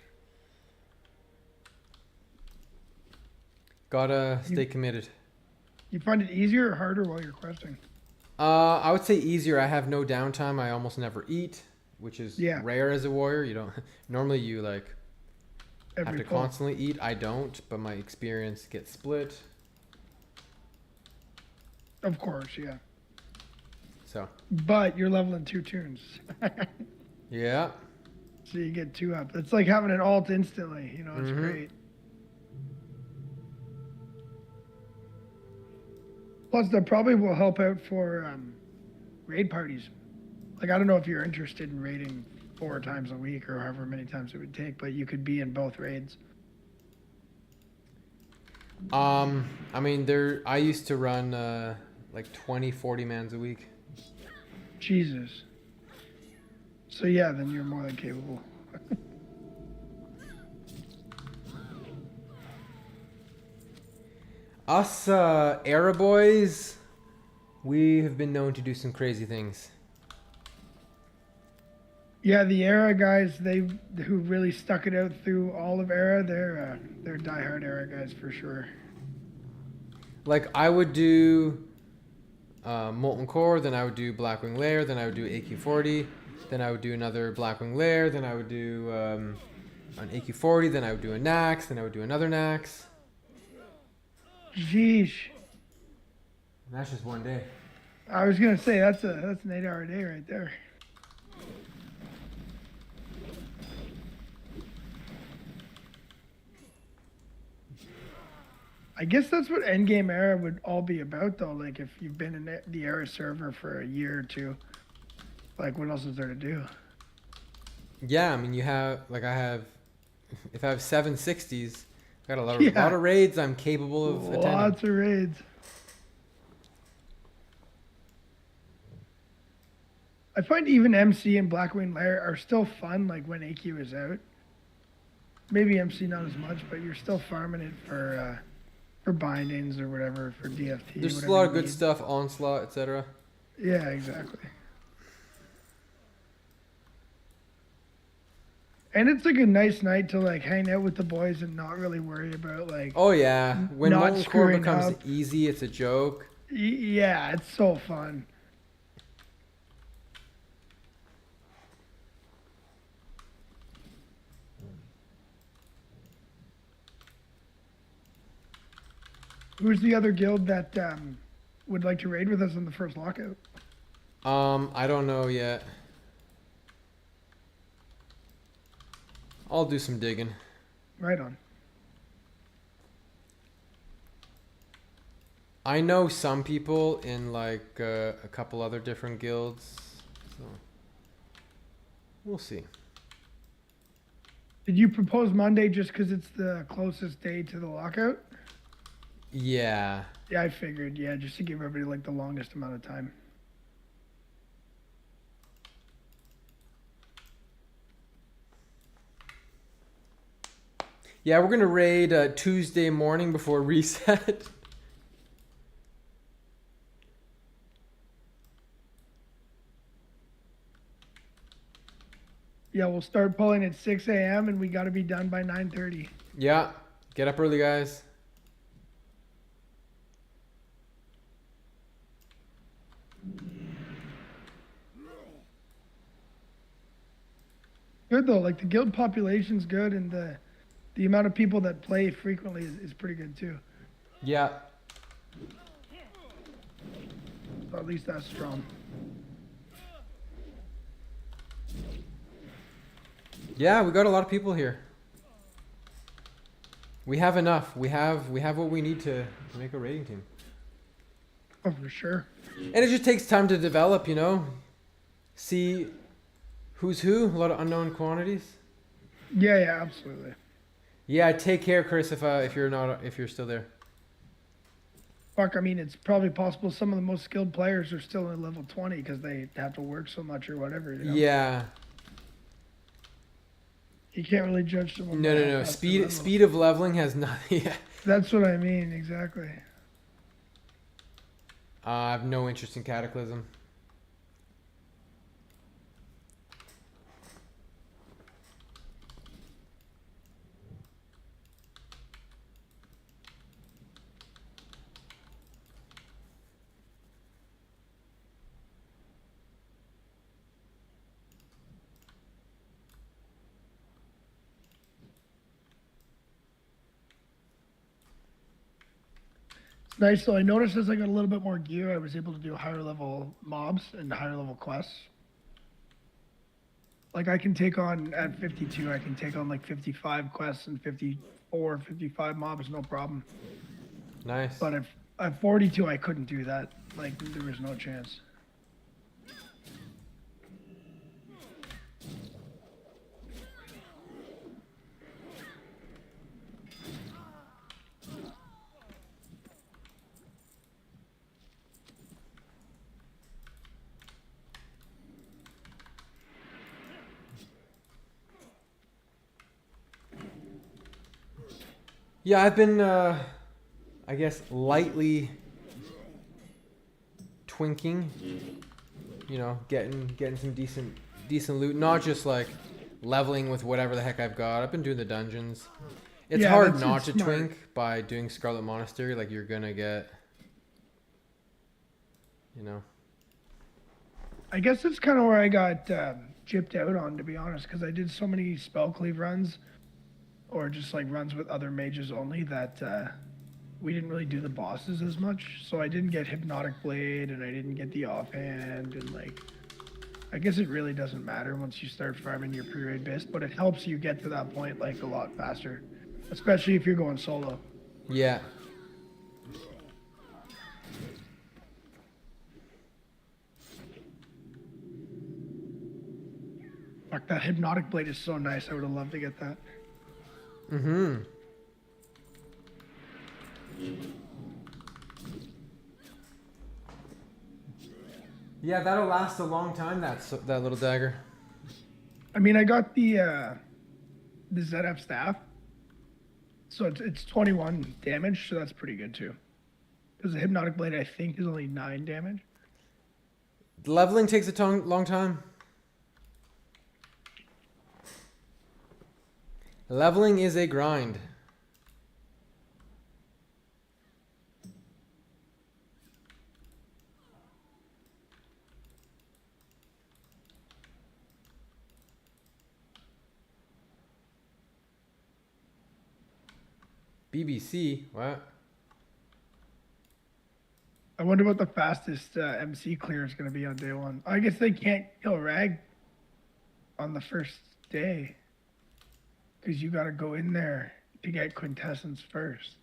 Gotta stay committed. You find it easier or harder while you're questing? I would say easier. I have no downtime. I almost never eat, which is rare as a warrior. You don't normally you like have to constantly eat. I don't, but my experience gets split. Of course, yeah. So. But you're leveling 2 tunes. Yeah. So you get 2 up. It's like having an alt instantly. You know, it's great. Plus, that probably will help out for raid parties. Like, I don't know if you're interested in raiding 4 times a week or however many times it would take, but you could be in both raids. I mean, I used to run like 20, 40 mans a week. Jesus. So yeah, then you're more than capable. Us Era boys, we have been known to do some crazy things. Yeah, the Era guys, who really stuck it out through all of Era, they're diehard Era guys for sure. Like I would do Molten Core, then I would do Blackwing Lair, then I would do AQ40, then I would do another Blackwing Lair, then I would do an AQ40, then I would do a Nax, then I would do another Nax. Jeez. That's just one day. I was gonna say that's an 8-hour day right there. I guess that's what Endgame Era would all be about, though. Like, if you've been in the Era server for a year or two, like, what else is there to do? Yeah, I mean, you have, like, if I have 760s, I got a lot of raids I'm capable of attending. Lots of raids. I find even MC and Blackwing Lair are still fun, like, when AQ is out. Maybe MC not as much, but you're still farming it for bindings or whatever, for DFT. There's a lot of good stuff, Onslaught, etc. Yeah, exactly. And it's like a nice night to like hang out with the boys and not really worry about like. Oh yeah, when not Molten Core screwing becomes up. easy, it's a joke. Yeah, it's so fun. Who's the other guild that would like to raid with us on the first lockout? I don't know yet. I'll do some digging. Right on. I know some people in like a couple other different guilds, so we'll see. Did you propose Monday just because it's the closest day to the lockout? Yeah. Yeah, I figured. Yeah, just to give everybody like the longest amount of time. Yeah, we're gonna raid Tuesday morning before reset. Yeah, we'll start pulling at 6 a.m. and we got to be done by 9:30. Yeah, get up early, guys. Good though, like the guild population's good, and the amount of people that play frequently is pretty good too. Yeah. So at least that's strong. Yeah, we got a lot of people here. We have enough. We have what we need to make a raiding team. Oh, for sure. And it just takes time to develop, you know. See who's who, a lot of unknown quantities. Yeah, yeah, absolutely. Yeah, take care, Chris, if you're still there. Fuck, I mean, it's probably possible some of the most skilled players are still in level 20 because they have to work so much or whatever. You know? Yeah. You can't really judge someone. No. Speed of leveling has nothing. Yeah. That's what I mean, exactly. I have no interest in Cataclysm. Nice. So I noticed as I got a little bit more gear, I was able to do higher level mobs and higher level quests. Like I can take on, at 52, I can take on like 55 quests and 54, 55 mobs, no problem. Nice. But at 42, I couldn't do that. Like there was no chance. Yeah, I've been, I guess, lightly twinking. You know, getting some decent loot. Not just like leveling with whatever the heck I've got. I've been doing the dungeons. It's Yeah, hard that's not to smart. twink by doing Scarlet Monastery. Like you're gonna get, you know. I guess that's kind of where I got gypped out on, to be honest, because I did so many spell cleave runs, or just like runs with other mages only, that we didn't really do the bosses as much. So I didn't get Hypnotic Blade, and I didn't get the offhand, and like, I guess it really doesn't matter once you start farming your pre-raid base, but it helps you get to that point like a lot faster, especially if you're going solo. Yeah. Fuck, that Hypnotic Blade is so nice. I would have loved to get that. Mm-hmm. Yeah, that'll last a long time. That little dagger. I mean, I got the ZF staff, so it's 21 damage, so that's pretty good too. Because the Hypnotic Blade, I think, is only 9 damage. Leveling takes a long time. Leveling is a grind. BBC, what? I wonder what the fastest MC clear is going to be on day 1. I guess they can't kill Rag on the first day, because you got to go in there to get Quintessence first.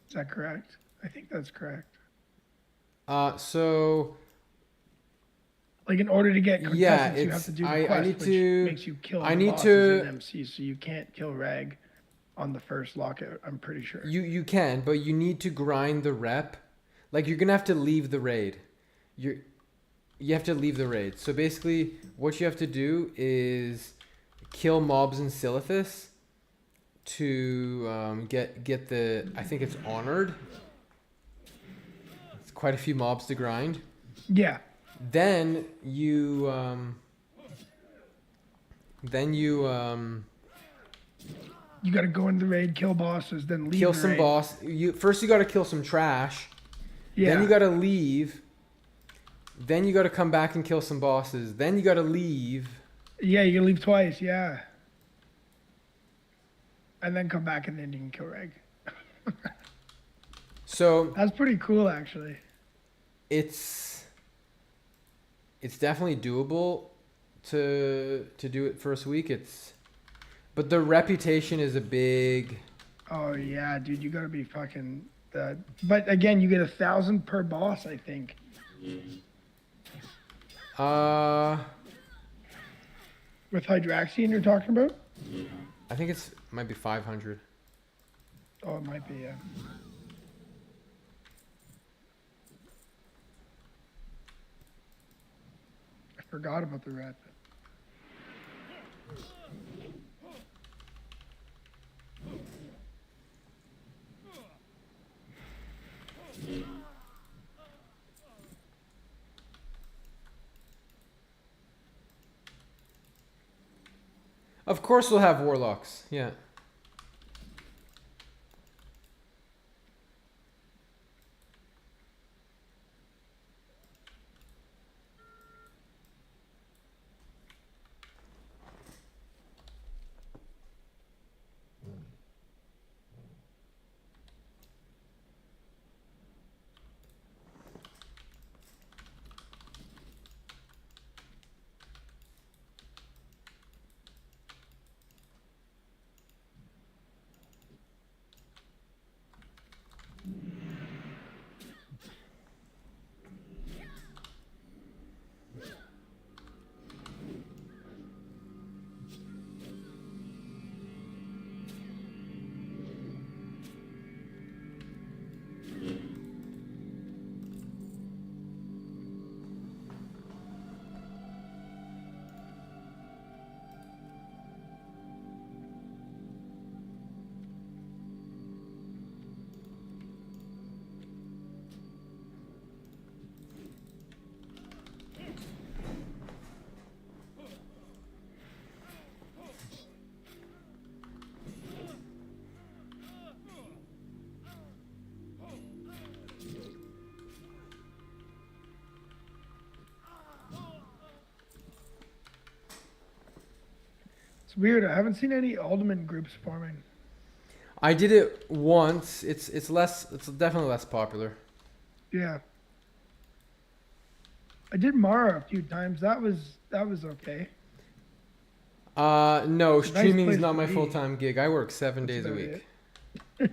Is that correct? I think that's correct. So Like, in order to get Quintessence, yeah, you have to do the quest, I need which to. makes you kill I the need bosses to. in MC, so you can't kill Rag on the first lockout, I'm pretty sure. You can, but you need to grind the rep. Like you're gonna have to leave the raid. You have to leave the raid. So basically, what you have to do is kill mobs in Silithus to get the. I think it's honored. It's quite a few mobs to grind. Yeah. Then you You got to go in the raid, kill bosses, then leave kill the some raid. boss. You got to kill some trash. Yeah. Then you got to leave. Then you got to come back and kill some bosses. Then you got to leave. Yeah, you can leave twice, yeah. And then come back and then you can kill Reg. So That's pretty cool, actually. it's definitely doable to do it first week. But the reputation is a big. Oh, yeah, dude, you got to be fucking... But again, you get 1,000 per boss, I think. With Hydraxian you're talking about? I think might be 500. Oh, it might be, yeah. I forgot about the rat. Of course we'll have warlocks. Yeah. It's weird. I haven't seen any alderman groups forming. I did it once. It's definitely less popular. Yeah. I did Mara a few times. That was okay. No, It's a nice streaming is place not to my be. full-time gig. I work 7 That's days a about week. it.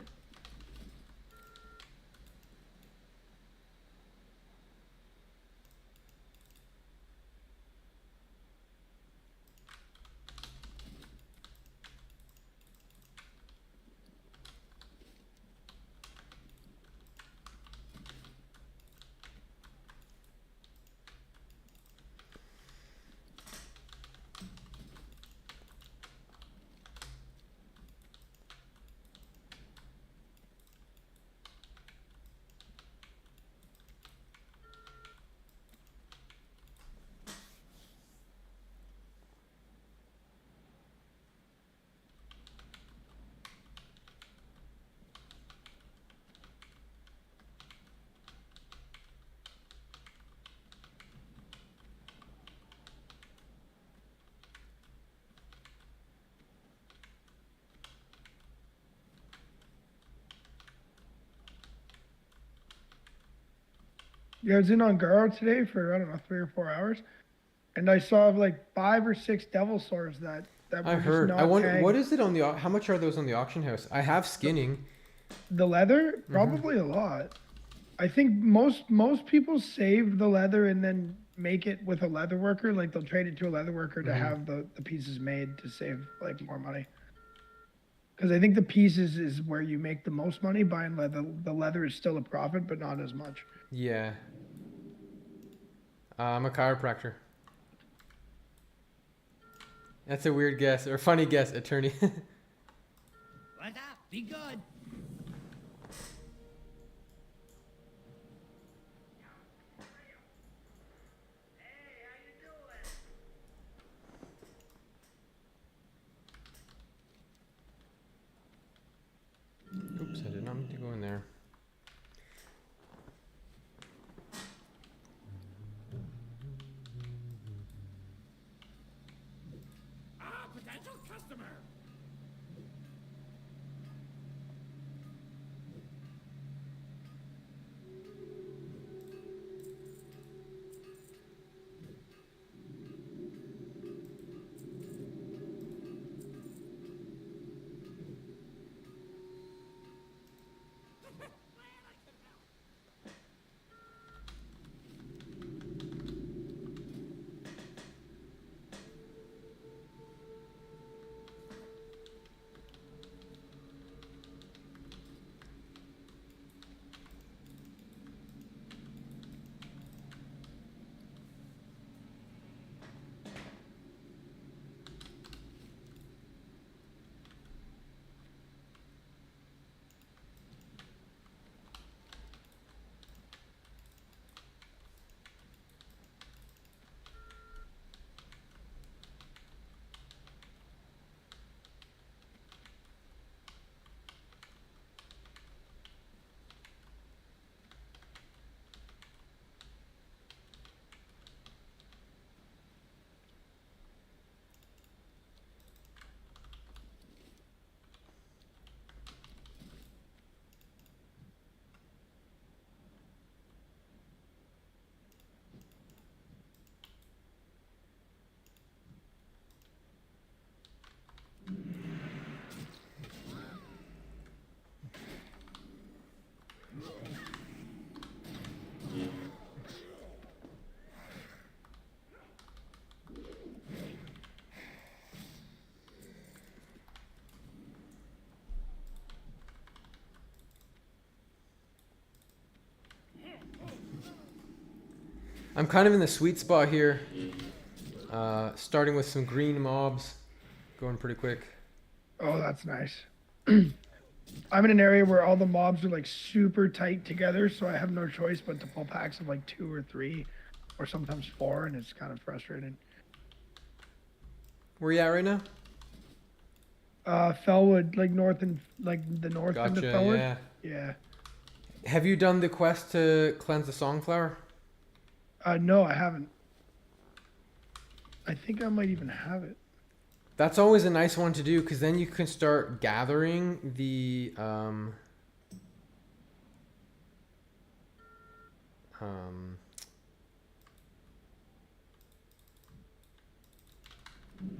Yeah, I was in on Garo today for, I don't know, 3 or 4 hours. And I saw like 5 or 6 devil swords that were I just heard. not I wonder tagged. what is it on the how much are those on the auction house? I have skinning. The leather? Probably a lot. I think most people save the leather and then make it with a leather worker. Like they'll trade it to a leather worker to have the pieces made to save like more money. Because I think the pieces is where you make the most money. Buying leather, the leather is still a profit, but not as much. Yeah. I'm a chiropractor. That's a weird guess or funny guess, attorney. What's up? Be good. Oops, I did not mean to go in there. Ah, potential customer. I'm kind of in the sweet spot here. Starting with some green mobs. Going pretty quick. Oh, that's nice. I'm in an area where all the mobs are like super tight together, so I have no choice but to pull packs of like 2 or 3, or sometimes 4, and it's kind of frustrating. Where you at right now? Fellwood, like north and like the north end of Gotcha, Fellwood. yeah. Yeah. Have you done the quest to cleanse the Songflower? No, I haven't. I think I might even have it. That's always a nice one to do because then you can start gathering the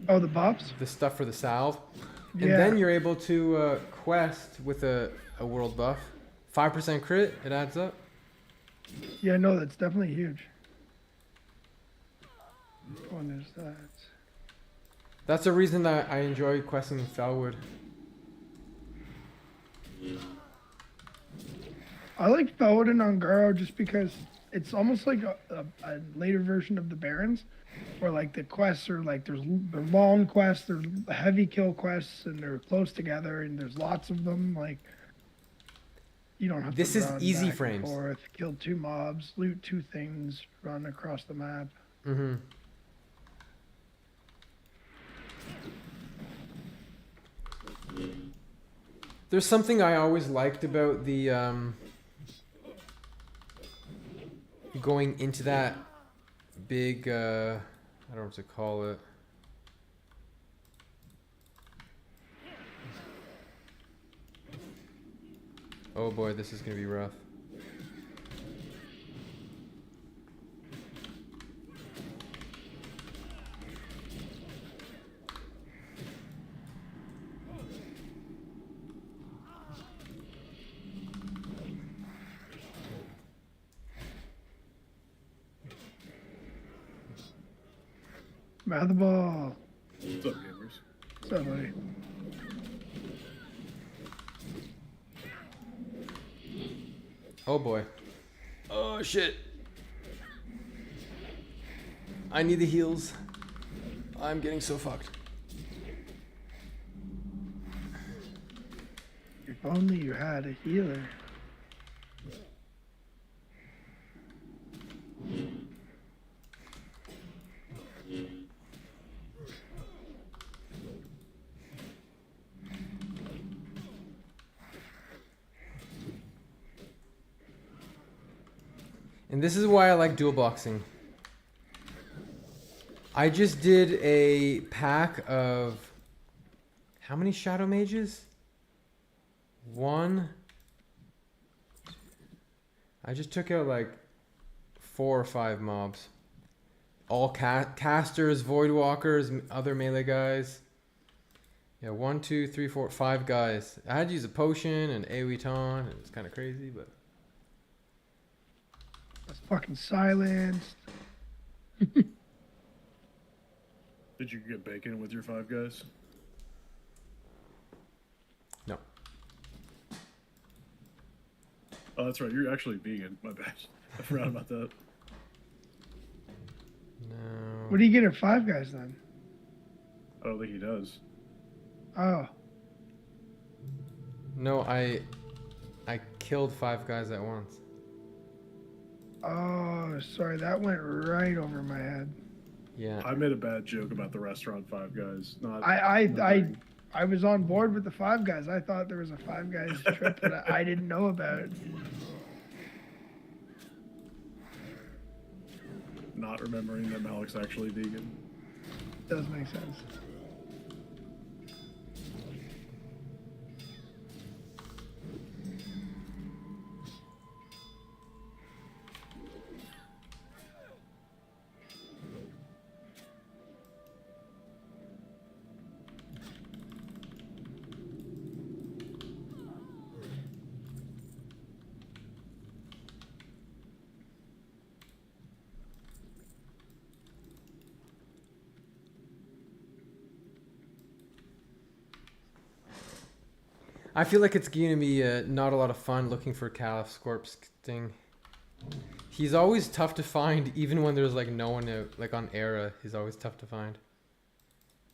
Oh, the buffs? the stuff for the salve, and Yeah. then you're able to quest with a world buff. 5% crit, it adds up. Yeah, no, that's definitely huge. Which one is that? That's the reason that I enjoy questing in Felwood. I like Felwood and Ungaro just because it's almost like a later version of the Barrens, where like the quests are like they're long quests, they're heavy kill quests, and they're close together, and there's lots of them. Like you don't have This to is run easy back and frames. forth, kill 2 mobs, loot 2 things, run across the map. Mm-hmm. There's something I always liked about the going into that big I don't know what to call it. Oh boy, this is gonna be rough. Mouth ball. What's up, gamers? What's up, buddy? Oh boy. Oh shit. I need the heals. I'm getting so fucked. If only you had a healer. And this is why I like dual boxing. I just did a pack of how many shadow mages? 1. I just took out like 4 or 5 mobs. All casters, void walkers, other melee guys. Yeah, 1, 2, 3, 4, 5 guys. I had to use a potion and AoE taunt. It's kind of crazy, but. That's fucking silenced. Did you get bacon with your 5 guys? No. Oh, that's right. You're actually vegan. My bad. I forgot about that. No. What do you get at 5 guys then? I don't think he does. Oh. No, I killed 5 guys at once. Oh, sorry. That went right over my head. Yeah. I made a bad joke about the restaurant 5 guys. Not. I was on board with the 5 guys. I thought there was a 5 guys trip that I didn't know about. Not remembering that Malik's actually vegan. Does make sense. I feel like it's gonna be not a lot of fun looking for Caliph's corpse thing. He's always tough to find, even when there's like no one out. Like on Era, he's always tough to find.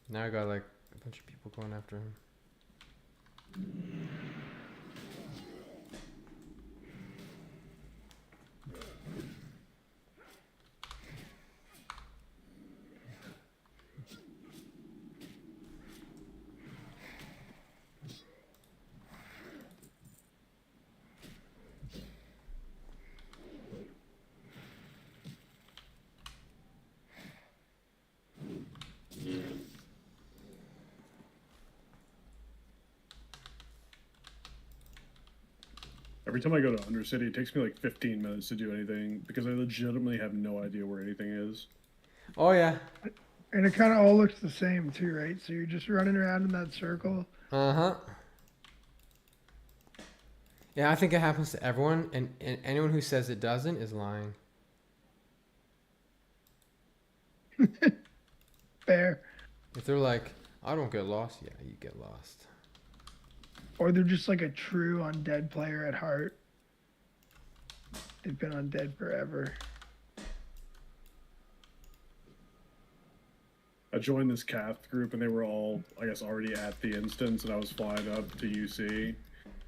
Now I got like a bunch of people going after him. Every time I go to Undercity, it takes me like 15 minutes to do anything because I legitimately have no idea where anything is. Oh yeah. And it kind of all looks the same too, right? So you're just running around in that circle. Uh-huh. Yeah, I think it happens to everyone, and anyone who says it doesn't is lying. Fair. If they're like, I don't get lost, yeah, you get lost. Or they're just like a true undead player at heart. They've been undead forever. I joined this Cath group and they were all, I guess, already at the instance, and I was flying up to UC. I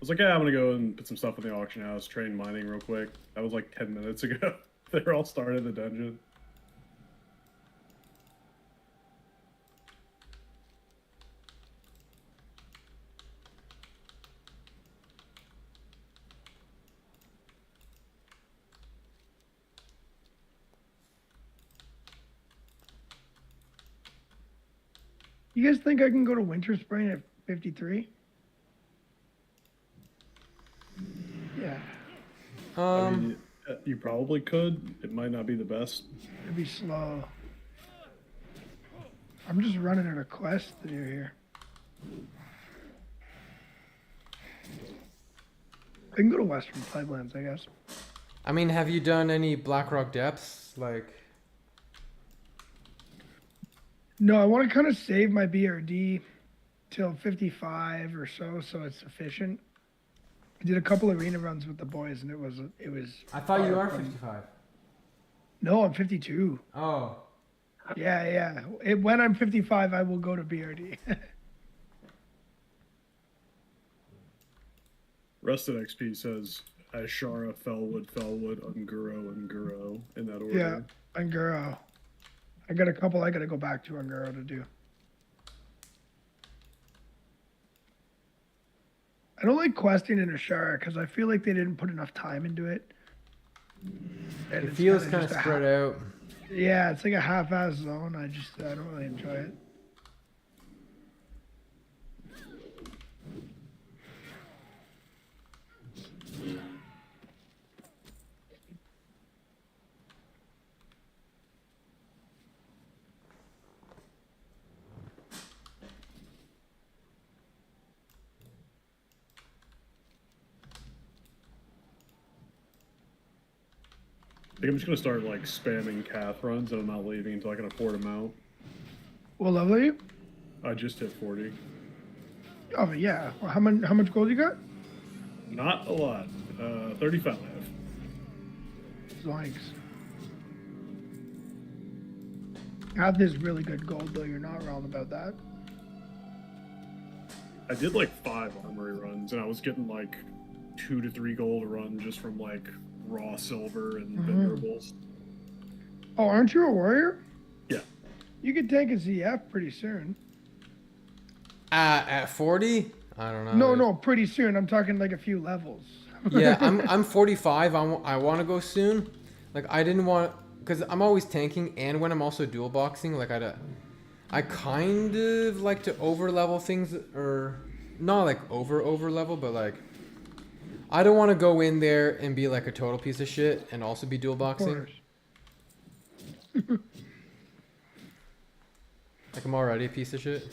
was like, yeah, I'm gonna go and put some stuff in the auction house, train mining real quick. That was like 10 minutes ago. They were all started in the dungeon. You guys think I can go to Winter Spring at 53? Yeah, I mean, you probably could. It might not be the best. it'd be slow. I'm just running at a quest to do here. I can go to Western Floodlands, I guess. I mean, have you done any Blackrock Depths? Like, No, I want to kind of save my BRD till 55 or so, so it's sufficient. I did a couple arena runs with the boys, and it was. I thought you far are from- 55. No, I'm 52. Oh. Yeah. When I'm 55, I will go to BRD. Rusted XP says Ashara, Felwood, Unguro, Unguro, in that order. Yeah, Unguro. I got a couple I got to go back to Unguro to do. I don't like questing in Ashara because I feel like they didn't put enough time into it. And It it's feels kinda kind of just a spread out. Yeah, it's like a half-ass zone. I don't really enjoy it. I think I'm just gonna start like spamming Cath runs, and I'm not leaving until I can afford them out. What level are you? I just hit 40. Oh yeah. Well, how much gold you got? Not a lot. 35. Zoinks. Have this really good gold though. You're not wrong about that. I did like 5 armory runs, and I was getting like 2 to 3 gold a run just from like raw silver and venerables. Oh, aren't you a warrior? Yeah. You could take a ZF pretty soon. At 40? I don't know. No, pretty soon. I'm talking like a few levels. Yeah, I'm 45. I want to go soon. Like, I didn't want, because I'm always tanking, and when I'm also dual boxing, like I kind of like to over level things, or not like over level, but like I don't want to go in there and be like a total piece of shit and also be dual boxing. Like, I'm already a piece of shit.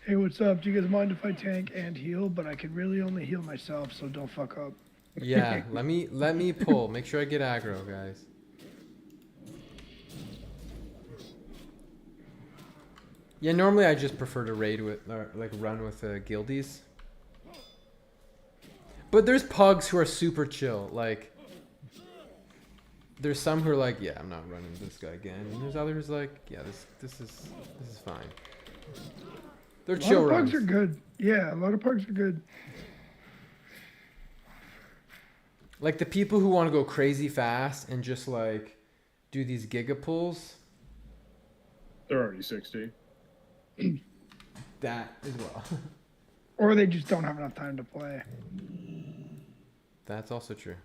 Hey, what's up? Do you guys mind if I tank and heal? But I can really only heal myself, so don't fuck up. Yeah, let me pull. Make sure I get aggro, guys. Yeah, normally I just prefer to raid with, or like run with guildies. But there's pugs who are super chill. Like, there's some who are like, yeah, I'm not running this guy again. And there's others like, yeah, this is fine. They're chill A lot of runs. pugs are good. Yeah, a lot of pugs are good. Like the people who want to go crazy fast and just like do these giga pulls. They're already 60. That as well. Or they just don't have enough time to play. That's also true.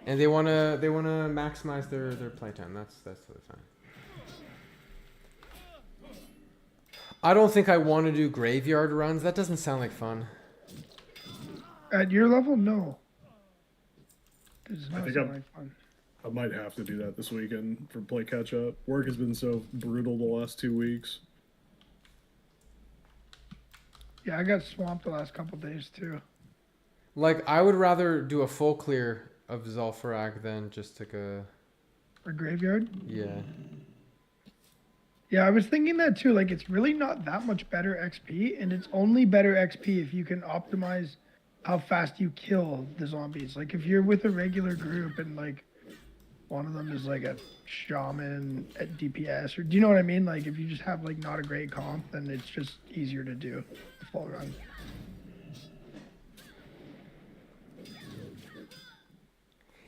And they wanna maximize their playtime. That's totally fine. I don't think I want to do graveyard runs. That doesn't sound like fun. At your level, no. Does I not think sound I'm- like fun. I might have to do that this weekend for play catch up. Work has been so brutal the last 2 weeks. Yeah, I got swamped the last couple days too. Like, I would rather do a full clear of Zul'Farrak than just take a... For graveyard. Yeah. Yeah, I was thinking that too. Like, it's really not that much better XP, and it's only better XP if you can optimize how fast you kill the zombies. Like, if you're with a regular group and like one of them is like a shaman at DPS, or do you know what I mean? Like, if you just have like not a great comp, then it's just easier to do the full run.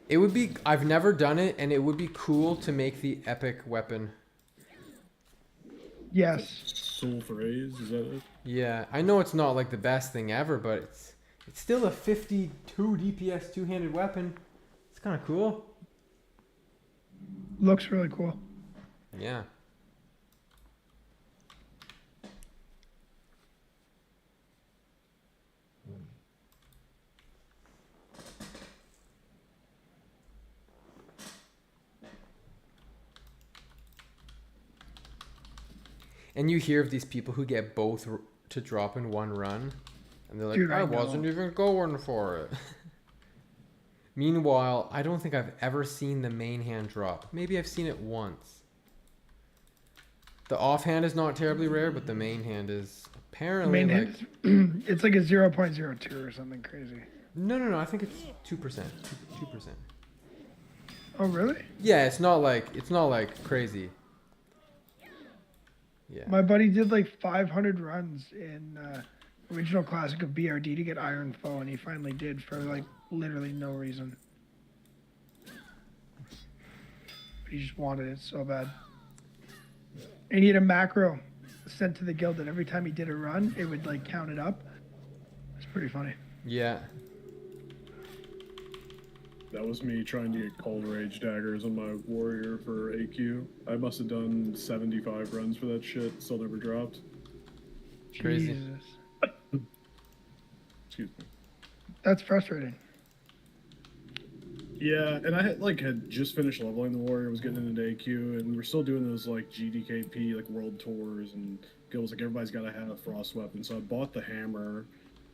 It would be... I've never done it, and it would be cool to make the epic weapon. Yes. Soul for A's, is that it? Yeah, I know it's not like the best thing ever, but it's still a 52 DPS two-handed weapon. It's kind of cool. Looks really cool. Yeah. And you hear of these people who get both to drop in one run, and they're like, Dude, I I wasn't know. even going for it. Meanwhile, I don't think I've ever seen the main hand drop. Maybe I've seen it once. The offhand is not terribly rare, but the main hand is apparently Main like... hit, it's like a 0.02 or something crazy. No, I think it's 2%. 2%. Oh, really? Yeah, it's not like crazy. Yeah. My buddy did like 500 runs in original classic of BRD to get Iron Foe, and he finally did for like literally no reason. But he just wanted it so bad. And he had a macro sent to the guild that every time he did a run, it would like count it up. It's pretty funny. Yeah. That was me trying to get Cold Rage daggers on my warrior for AQ. I must have done 75 runs for that shit, still never dropped. Crazy. Jesus. Excuse me. That's frustrating. Yeah, and I had just finished leveling the warrior, was getting into AQ, and we were still doing those like GDKP like world tours and guilds. Like everybody's got to have a frost weapon, so I bought the hammer,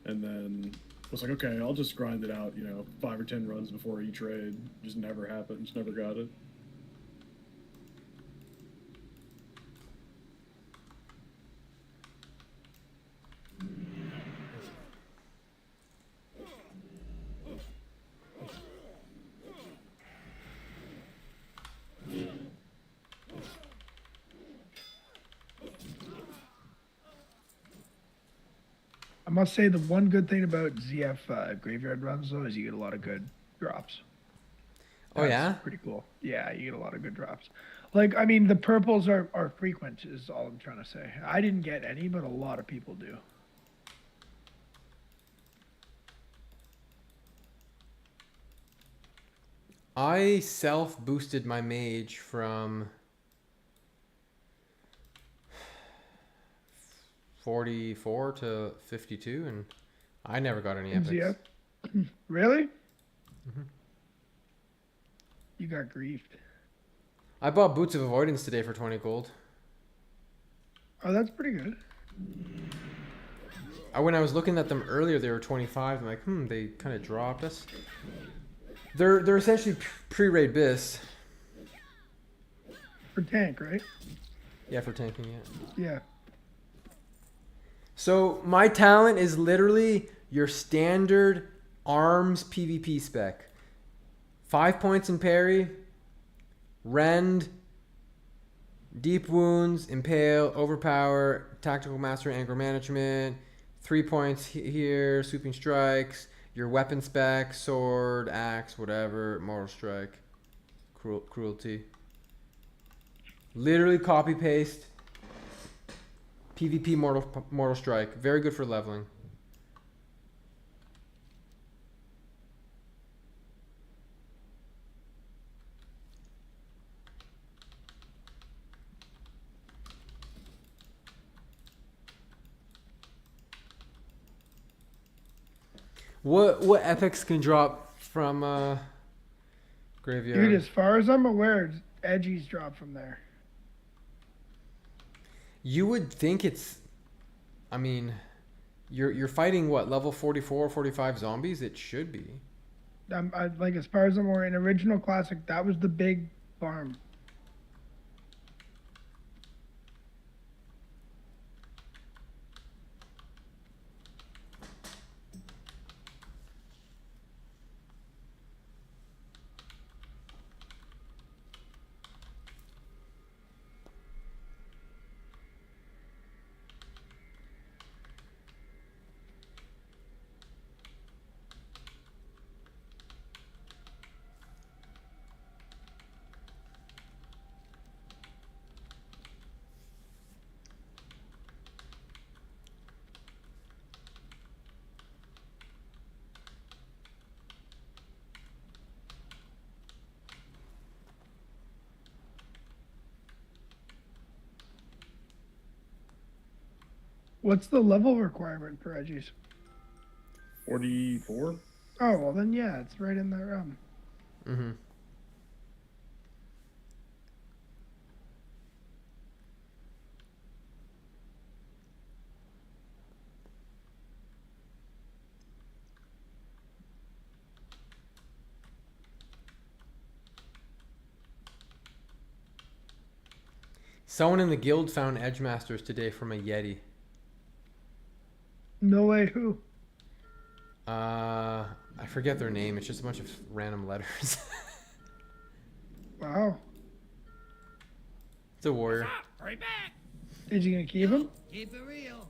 and then was like, okay, I'll just grind it out, 5 or 10 runs before each raid. Just never happened. Just never got it. I must say the one good thing about ZF graveyard runs though is you get a lot of good drops. Oh, That's yeah? pretty cool. Yeah, you get a lot of good drops. Like, I mean, the purples are frequent is all I'm trying to say. I didn't get any, but a lot of people do. I self-boosted my mage from 44 to 52, and I never got any epics. ZF? Really? You got griefed. I bought Boots of Avoidance today for 20 gold. Oh, that's pretty good. When I was looking at them earlier, they were 25. I'm like, they kind of dropped us. They're essentially pre-raid bis. For tank, right? Yeah, for tanking, yeah. Yeah. So my talent is literally your standard arms PvP spec. 5 points in parry, rend, deep wounds, impale, overpower, tactical mastery, anger management. 3 points here, sweeping strikes, your weapon spec, sword, axe, whatever, mortal strike, cruelty. Literally copy paste. PvP mortal strike. Very good for leveling. What epics can drop from graveyard? Dude, as far as I'm aware, edgies drop from there. You would think it's. I mean, you're fighting what, level 44, 45 zombies? It should be. Like, as far as I'm aware, in original classic, that was the big farm. What's the level requirement for edgies? 44. Oh, well then, yeah, it's right in that realm. Mm-hmm. Someone in the guild found Edge Masters today from a Yeti. No way, who? I forget their name. It's just a bunch of random letters. Wow. It's a warrior. Hurry back. Is he gonna keep him? Keep it real.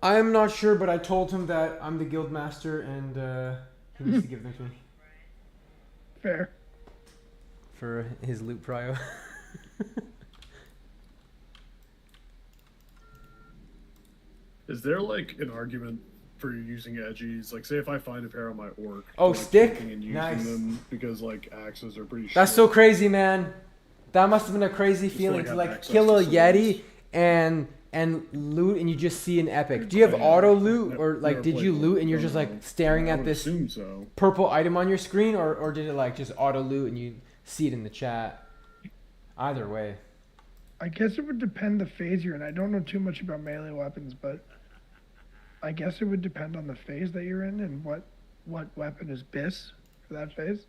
I'm not sure, but I told him that I'm the guild master and he needs to give them to me Fair. for his loot prio. Is there like an argument for using edgies? Like, say if I find a pair on my orc. Oh, like, stick? taking and using Nice. them because like axes are pretty. That's shit. so crazy, man. That must have been a crazy Just feeling like to have like access kill a to Yeti swords. and loot and you just see an epic. Do you have auto loot or like did you loot and you're just like staring I at would this assume so. purple item on your screen or did it like just auto loot and you see it in the chat? Either way. I guess it would depend the phase you're in. I don't know too much about melee weapons, but I guess it would depend on the phase that you're in and what weapon is BIS for that phase.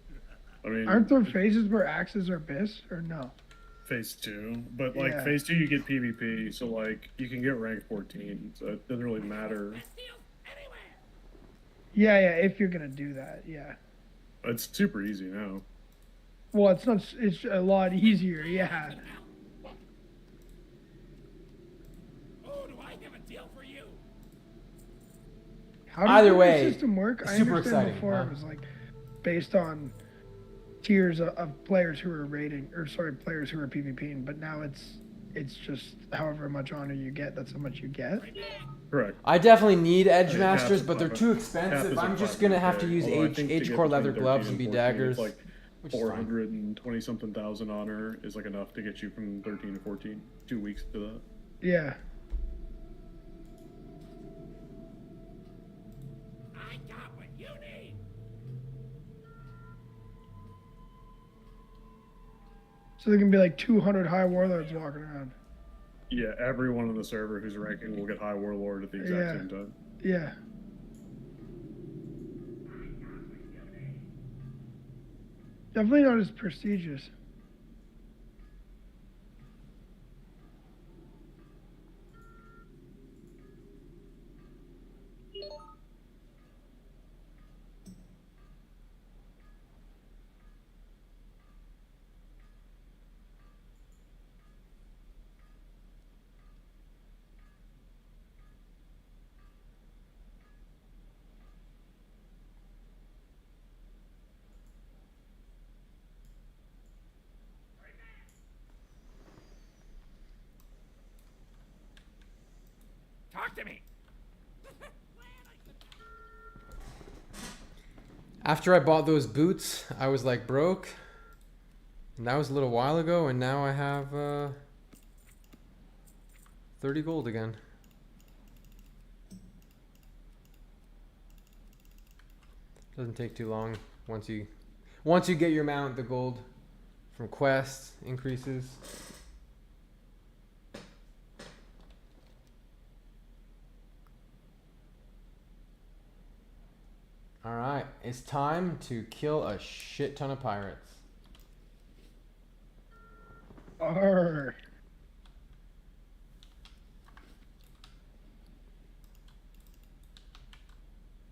I mean, Aren't there phases where axes are BIS or no? phase 2, but like Yeah. phase 2 you get PvP, so like you can get rank 14, so it doesn't really matter. Yeah, if you're gonna do that, yeah. It's super easy now. Well, it's not. It's a lot easier, yeah. Oh, do I have a deal for you? How does Either the way, system work? it's I super understand exciting, before huh? it was like based on tiers of players who are rating, or sorry, players who are PvPing. But now it's just however much honor you get, that's how much you get. Correct. I definitely need Edge Yeah, Masters, cap but they're is too cap expensive. is I'm like just gonna have to 500K, use although I think to H get core between leather 13 gloves and be 14, daggers. It's like which is fine. 420 something thousand honor is like enough to get you from 13 to 14. 2 weeks to that. Yeah. I got what you need. So there can be like 200 high warlords walking around. Yeah, everyone on the server who's ranking will get high warlord at the exact Yeah. same time. Yeah. Definitely not as prestigious. Talk to me. After I bought those boots, I was like broke. And that was a little while ago, and now I have 30 gold again. Doesn't take too long once you get your mount. The gold from quests increases. All right, it's time to kill a shit ton of pirates. Arr.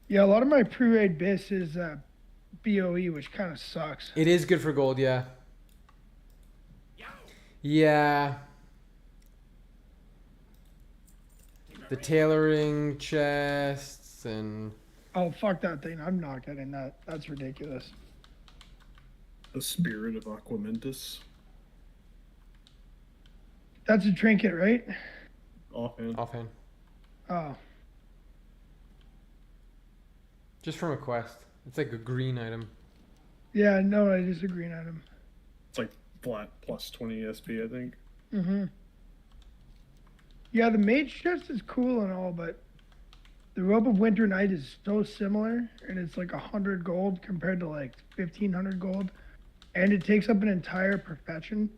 Yeah, a lot of my pre-raid bis is BOE, which kind of sucks. It is good for gold, yeah. Yeah. The tailoring chests and... Oh, fuck that thing. I'm not getting that. That's ridiculous. The Spirit of Aquamentus. That's a trinket, right? Offhand. Offhand. Oh. Just from a quest. It's like a green item. Yeah, no, I disagree on him. It's like flat plus 20 SP, I think. Mm-hmm. Yeah, the mage chest is cool and all, but the Robe of Winter Night is so similar, and it's like 100 gold compared to like 1,500 gold, and it takes up an entire profession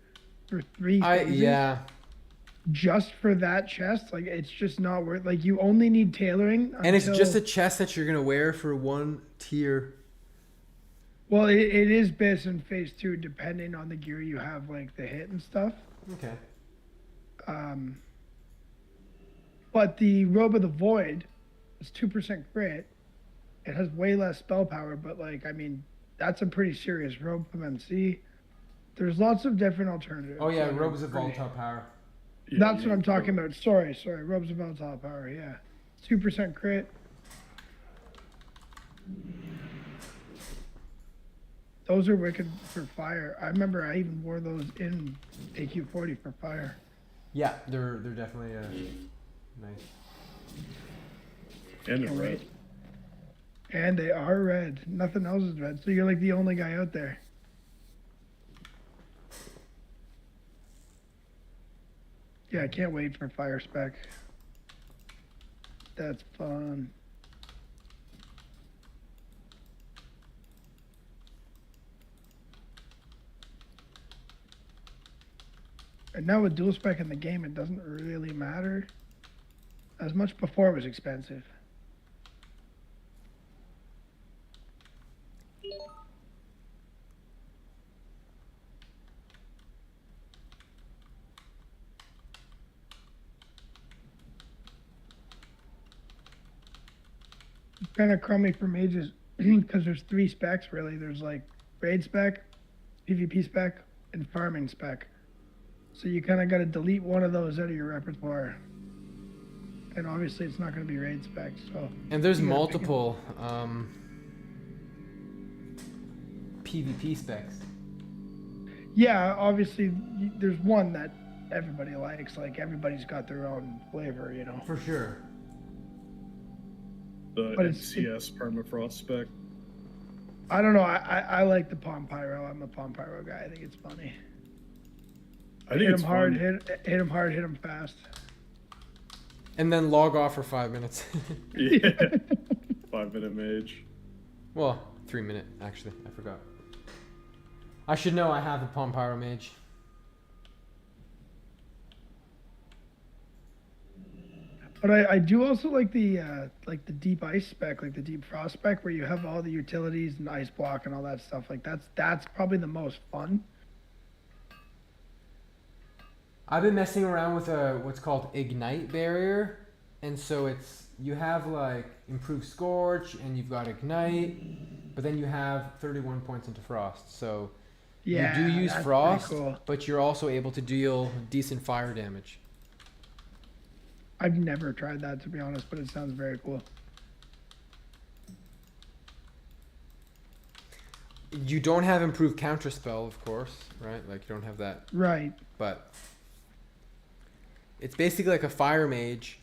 for 3 phases. Yeah. Just for that chest, like it's just not worth. Like you only need tailoring, And it's just a chest that you're gonna wear for one tier. Well, it is based in phase 2, depending on the gear you have, like the hit and stuff. Okay. But the Robe of the Void is 2% crit. It has way less spell power, but like I mean, that's a pretty serious robe from MC. There's lots of different alternatives. Oh yeah, that are robes of pretty- volatile power. Yeah, That's yeah, what I'm talking about. Sorry. Robes of volatile power. Yeah, 2% crit. Those are wicked for fire. I remember I even wore those in AQ40 for fire. Yeah, they're definitely nice. And in red. And they are red. Nothing else is red. So you're like the only guy out there. Yeah, I can't wait for fire spec. That's fun. And now with dual spec in the game, it doesn't really matter as much. Before it was expensive. It's kind of crummy for mages because there's 3 specs really. There's like raid spec, PvP spec, and farming spec. So you kind of got to delete one of those out of your repertoire. And obviously it's not going to be raid spec, so... And there's you gotta pick multiple PvP specs. Yeah, obviously there's one that everybody likes. Like everybody's got their own flavor, you know. For sure. The But it's- NCS permafrost spec. I don't know. I like the Palm Pyro. I'm a Palm Pyro guy. I think it's funny. I think Hit it's him hard, fun. hit him hard, hit him fast. And then log off for 5 minutes. Yeah. 5-minute mage. Well, 3 minute actually. I forgot. I should know I have a Palm Pyro Mage. But I do also like the deep ice spec, like the deep frost spec, where you have all the utilities and ice block and all that stuff. Like that's probably the most fun. I've been messing around with a what's called Ignite Barrier, and so it's you have like improved Scorch and you've got Ignite, but then you have 31 points into Frost. So Yeah, you do use that's Frost, pretty cool. but you're also able to deal decent fire damage. I've never tried that, to be honest, but it sounds very cool. You don't have improved counterspell, of course, right? Like you don't have that, Right. but it's basically like a fire mage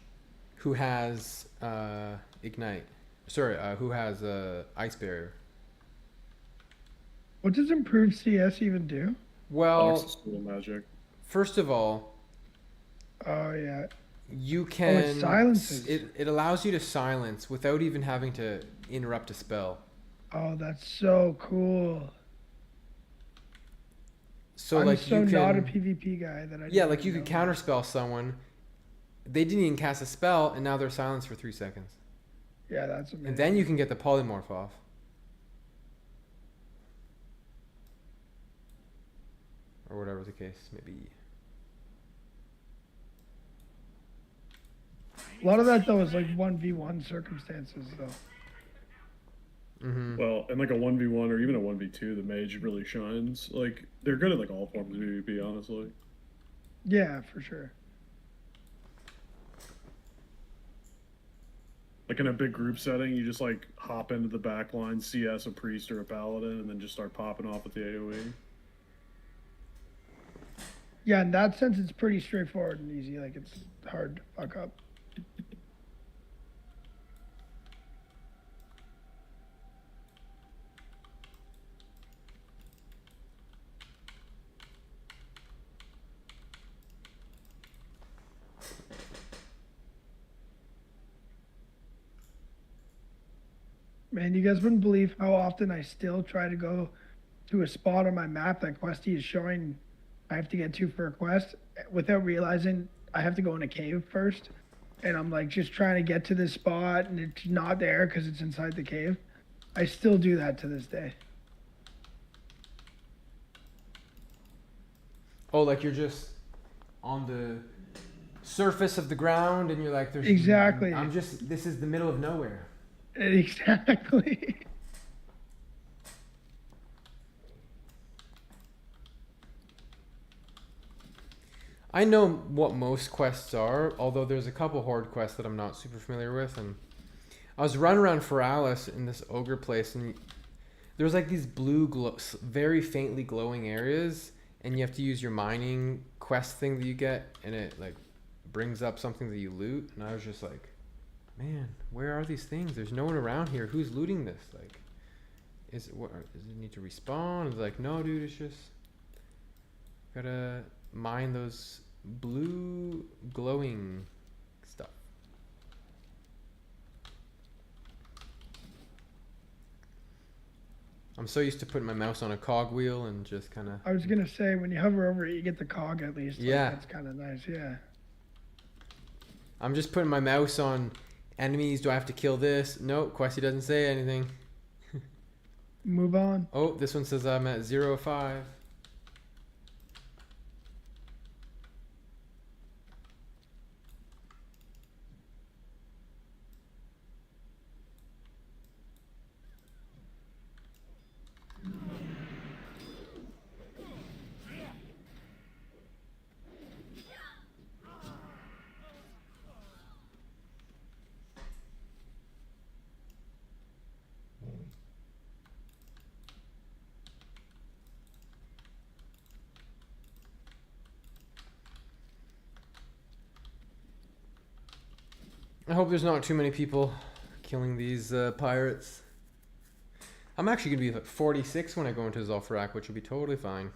who has Ignite. Sorry, who has Ice Barrier. What does improved CS even do? Well, Alex is cool magic. first of all, Oh yeah. you can silences. it allows you to silence without even having to interrupt a spell. Oh, that's so cool. So I'm like so you can, not a PvP guy that I yeah, didn't like you even could know that. counterspell someone. They didn't even cast a spell, and now they're silenced for 3 seconds. Yeah, that's amazing. And then you can get the polymorph off. Or whatever the case may be. A lot of that though is like 1v1 circumstances though. Mm-hmm. Well, and like a 1v1 or even a 1v2, the mage really shines. Like, they're good at like all forms of PvP, honestly. Yeah, for sure. Like in a big group setting, you just like hop into the back line, CS a priest or a paladin, and then just start popping off with the AoE. Yeah, in that sense, it's pretty straightforward and easy. Like, it's hard to fuck up. Man, you guys wouldn't believe how often I still try to go to a spot on my map that Questy is showing I have to get to for a quest without realizing I have to go in a cave first. And I'm like just trying to get to this spot and it's not there because it's inside the cave. I still do that to this day. Oh, like you're just on the surface of the ground and you're like, there's Exactly. this is the middle of nowhere. Exactly. I know what most quests are, although there's a couple horde quests that I'm not super familiar with. And I was running around Feralis in this ogre place, and there was like these blue, very faintly glowing areas, and you have to use your mining quest thing that you get, and it like brings up something that you loot. And I was just like, man, where are these things? There's no one around here. Who's looting this? Like, does it need to respawn? It's like, no, dude, it's just gotta mine those blue glowing stuff. I'm so used to putting my mouse on a cogwheel and just kind of. I was gonna say when you hover over it, you get the cog at least. Like, Yeah. that's kind of nice. Yeah. I'm just putting my mouse on enemies. Do I have to kill this? Nope. Questy doesn't say anything. Move on. Oh, this one says I'm at 0-5. I hope there's not too many people killing these pirates. I'm actually going to be at 46 when I go into Zul'Farrak, which will be totally fine.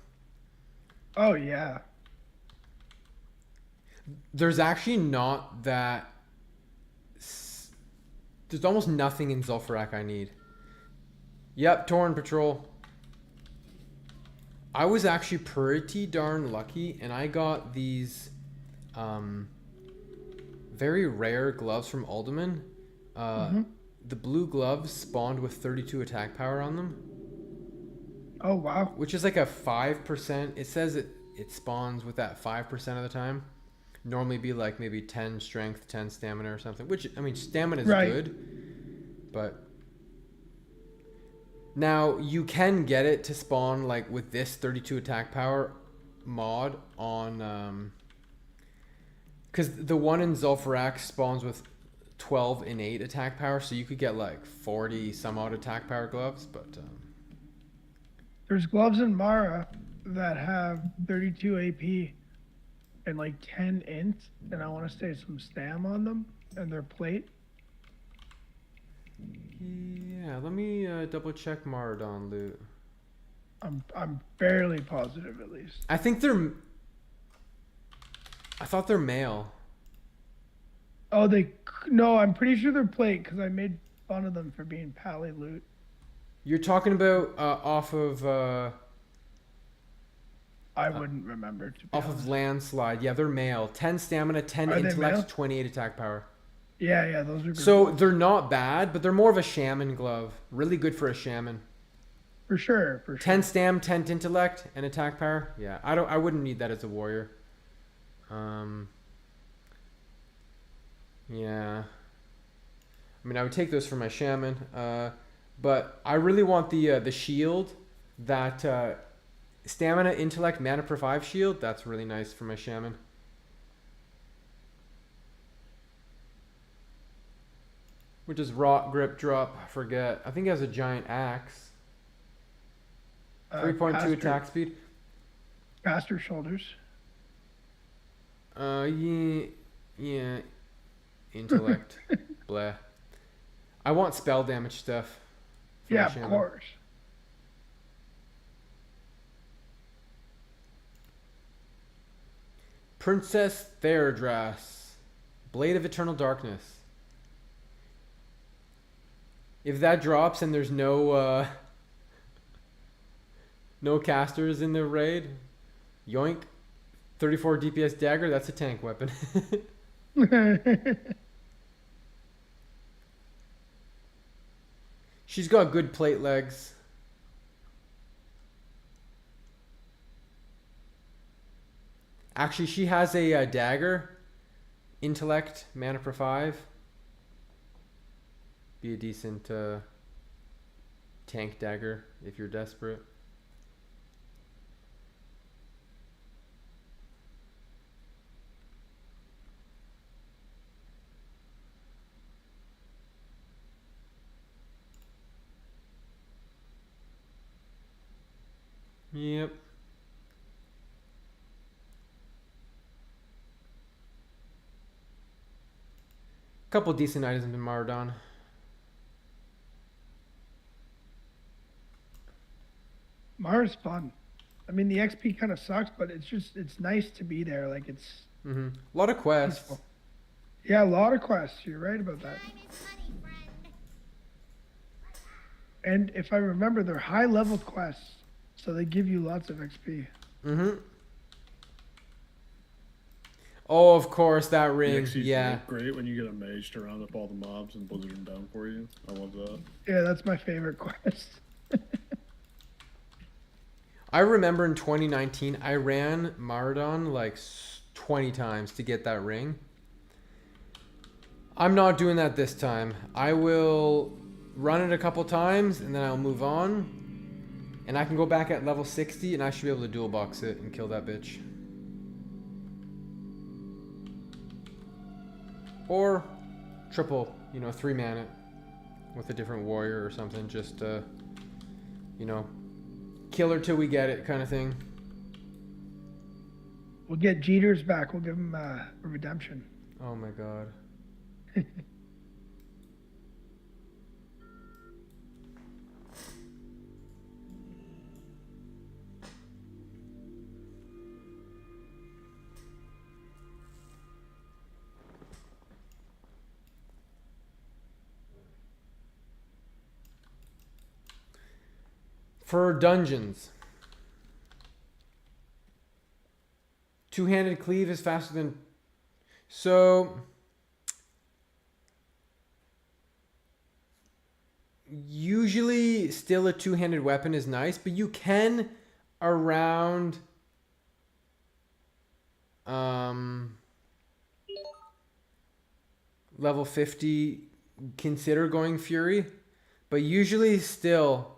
Oh yeah. There's actually not that... There's almost nothing in Zul'Farrak I need. Yep, Torn Patrol. I was actually pretty darn lucky, and I got these... very rare gloves from Alderman. The blue gloves spawned with 32 attack power on them. Oh wow. Which is like a 5%. It says it spawns with that 5% of the time. Normally be like maybe 10 strength, 10 stamina or something. Which, I mean, stamina is Right. good. But now you can get it to spawn like with this 32 attack power mod on... Because the one in Zul'Farrak spawns with 12 innate attack power, so you could get like 40 some odd attack power gloves, but... There's gloves in Mara that have 32 AP and like 10 int, and I want to say some stam on them, and they're plate. Yeah, let me double check Maradon loot. I'm fairly positive at least. I think they're... I thought they're male. Oh, no, I'm pretty sure they're plate because I made fun of them for being pally loot. You're talking about off of I wouldn't remember. To be off honest. of landslide. Yeah, they're male. 10 stamina, 10 Are they intellect, male? 28 attack power. Yeah, those are good. So they're not bad, but they're more of a shaman glove. Really good for a shaman. for sure. 10 stam, 10 intellect, and attack power. Yeah, I wouldn't need that as a warrior. Yeah. I mean, I would take those for my shaman. But I really want the shield, that stamina, intellect, mana per 5 shield. That's really nice for my shaman. Which is rot, grip, drop, I forget. I think it has a giant axe. 3.2 attack speed. Caster shoulders. Yeah. Intellect. Blah. I want spell damage stuff. for my Yeah, of shaman. course. Princess Theradrass. Blade of Eternal Darkness. If that drops and there's no no casters in the raid, yoink. 34 DPS dagger, that's a tank weapon. She's got good plate legs. Actually, she has a dagger. Intellect, mana per 5. Be a decent tank dagger if you're desperate. Yep. Couple decent items in Maraudon. Mara's fun. I mean, the XP kind of sucks, but it's nice to be there. Like, it's A lot of quests. peaceful. Yeah, a lot of quests. You're right about that. And if I remember, they're high level quests, so they give you lots of XP. Oh, of course, that The ring. XP is Yeah. great when you get a mage to round up all the mobs and blizzard them down for you. I love that. Yeah, that's my favorite quest. I remember in 2019, I ran Maraudon like 20 times to get that ring. I'm not doing that this time. I will run it a couple times and then I'll move on. And I can go back at level 60 and I should be able to dual box it and kill that bitch. Or triple, 3-man it with a different warrior or something. Just, kill her till we get it kind of thing. We'll get Jeters back. We'll give him a redemption. Oh my god. For dungeons, two-handed cleave is faster than... So, usually still a two-handed weapon is nice, but you can around level 50 consider going Fury, but usually still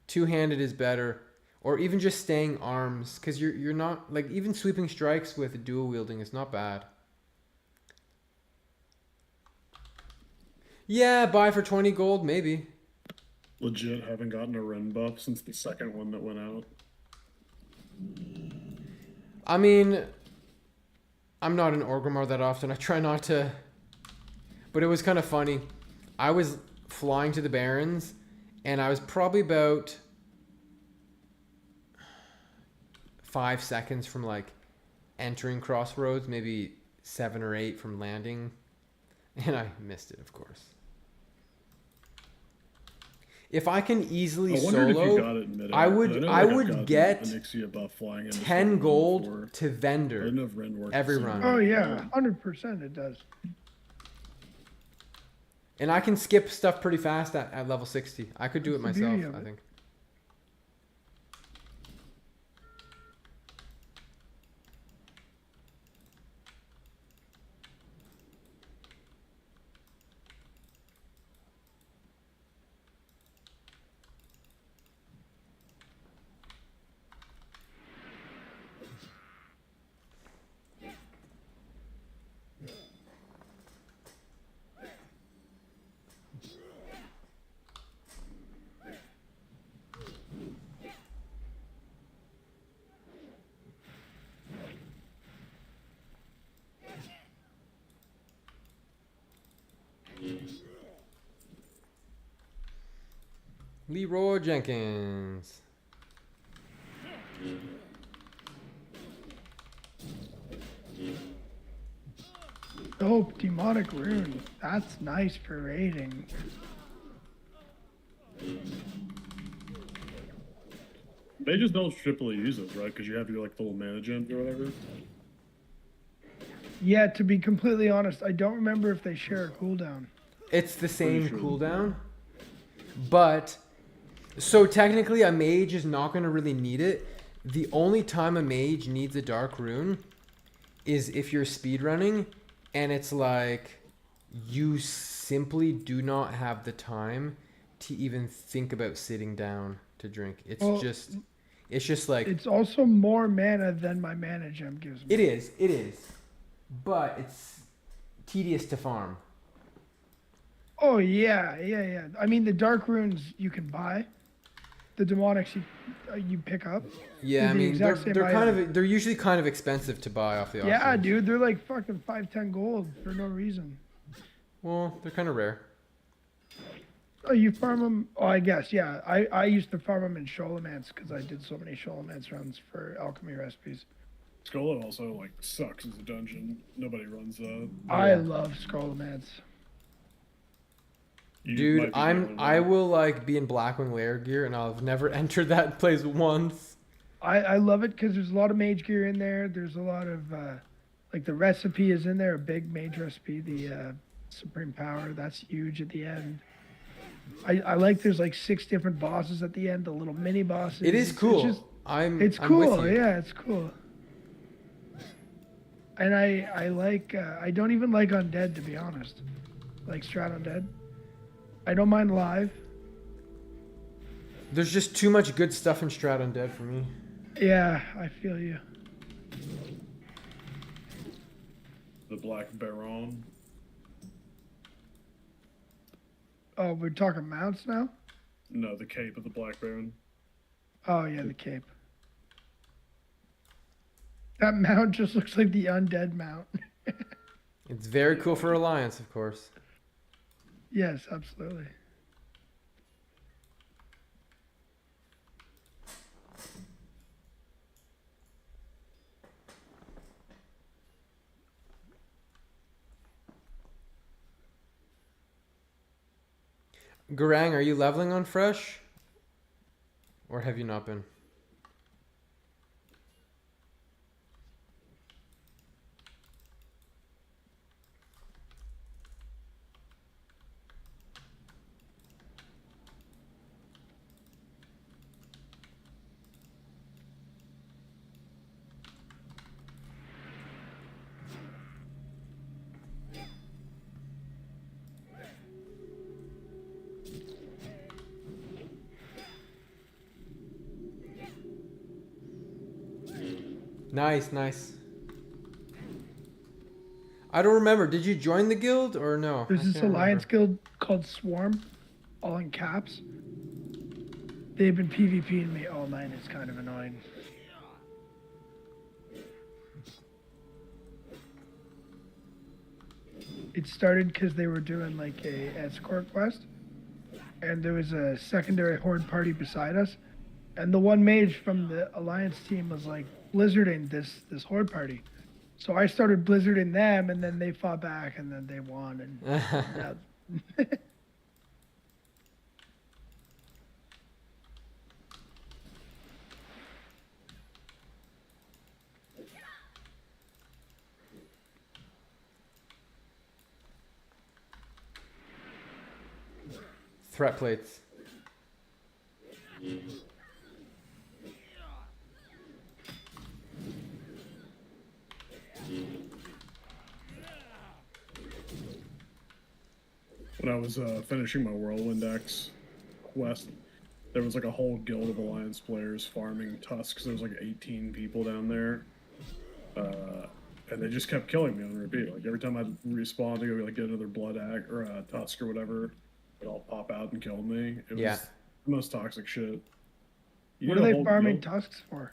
two-handed is better, or even just staying arms, because you're not like, even sweeping strikes with dual wielding is not bad. Yeah, buy for 20 gold maybe. Legit haven't gotten a Ren buff since the second one that went out. I mean, I'm not an Orgrimmar that often. I try not to, but it was kind of funny. I was flying to the Barrens and I was probably about 5 seconds from like entering Crossroads, maybe 7 or 8 from landing, and I missed it, of course. If I can easily I wondered if you got solo, it in mid-air, I 'cause would know, I like, I've would gotten get Onyxia buff flying into 10 Storm gold before. to I vendor didn't know if Ren worked every the same run. way. Oh yeah, 100% it does. And I can skip stuff pretty fast at level 60. I could do it That's the myself, beauty of I it. think. Leroy Jenkins. Dope, demonic rune. That's nice for raiding. They just don't strictly use those, right? Because you have your like little mana gems or whatever. Yeah, to be completely honest, I don't remember if they share a cooldown. It's the same sure. cooldown. But, so technically a mage is not going to really need it. The only time a mage needs a dark rune is if you're speedrunning and it's like you simply do not have the time to even think about sitting down to drink. It's Well, just like It's also more mana than my mana gem gives me. it is. But it's tedious to farm. Oh yeah. I mean, the dark runes you can buy. The demonics you pick up. Yeah, They're I the mean exact same they're kind item. of they're usually kind of expensive to buy off the auction. Yeah, dude, they're like fucking 5-10 gold for no reason. Well, they're kind of rare. Oh, you farm them? Oh, I guess, yeah. I used to farm them in Sholomance because I did so many Sholomance runs for alchemy recipes. Skull also like sucks as a dungeon. Nobody runs that. I love Sholomance. You might Dude, be the only I one. will like be in Blackwing layer gear and I've never entered that place once. I love it because there's a lot of mage gear in there. There's a lot of, like the recipe is in there, a big mage recipe, the Supreme Power, that's huge at the end. I like there's like 6 different bosses at the end, the little mini bosses. It is cool. It's I'm cool, with you. yeah, it's cool. And I like, I don't even like undead to be honest. Like Strat Undead. I don't mind live. There's just too much good stuff in Strat Undead for me. Yeah, I feel you. The Black Baron. Oh, we're talking mounts now? No, the Cape of the Black Baron. Oh yeah, the cape. That mount just looks like the undead mount. It's very cool for Alliance, of course. Yes, absolutely. Garang, are you leveling on Fresh? Or have you not been? Nice. I don't remember. Did you join the guild or no? There's I this can't alliance remember. guild called Swarm, all in caps. They've been PvPing me all night. It's kind of annoying. It started because they were doing like a escort quest, and there was a secondary horde party beside us, and the one mage from the alliance team was like blizzarding this horde party. So I started blizzarding them, and then they fought back, and then they won. And Threat plates. When I was finishing my Whirlwind X quest, there was like a whole guild of Alliance players farming tusks. There was like 18 people down there. And they just kept killing me on repeat. Like every time I'd respawn to go like get another blood act or a tusk or whatever, it'd all pop out and kill me. It was the most toxic shit. You What are get a they whole farming guild- tusks for?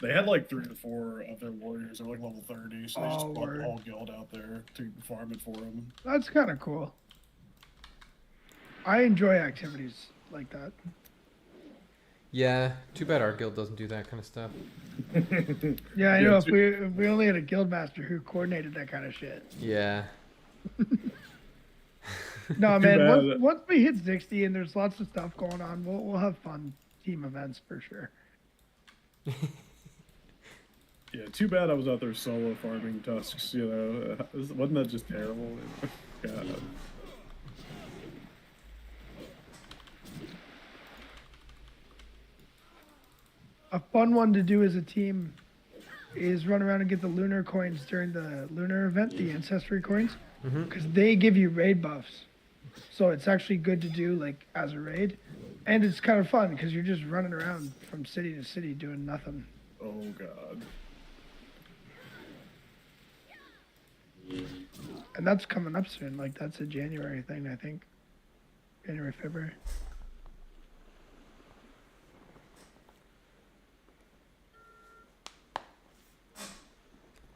They had like 3 or 4 of their warriors. They were like level 30, so they just Oh, brought the word. whole guild out there to farm it for them. That's kind of cool. I enjoy activities like that. Yeah, too bad our guild doesn't do that kind of stuff. Yeah, I Yeah, know. If we only had a guild master who coordinated that kind of shit. Yeah. No, Too man. bad. Once we hit 60 and there's lots of stuff going on, we'll have fun team events for sure. Yeah, too bad I was out there solo farming tusks, you know. Wasn't that just terrible? God. A fun one to do as a team is run around and get the lunar coins during the lunar event, the ancestry coins, because they give you raid buffs. So it's actually good to do like as a raid, and it's kind of fun because you're just running around from city to city doing nothing. Oh, God. And that's coming up soon. Like that's a January thing, I think. January, February.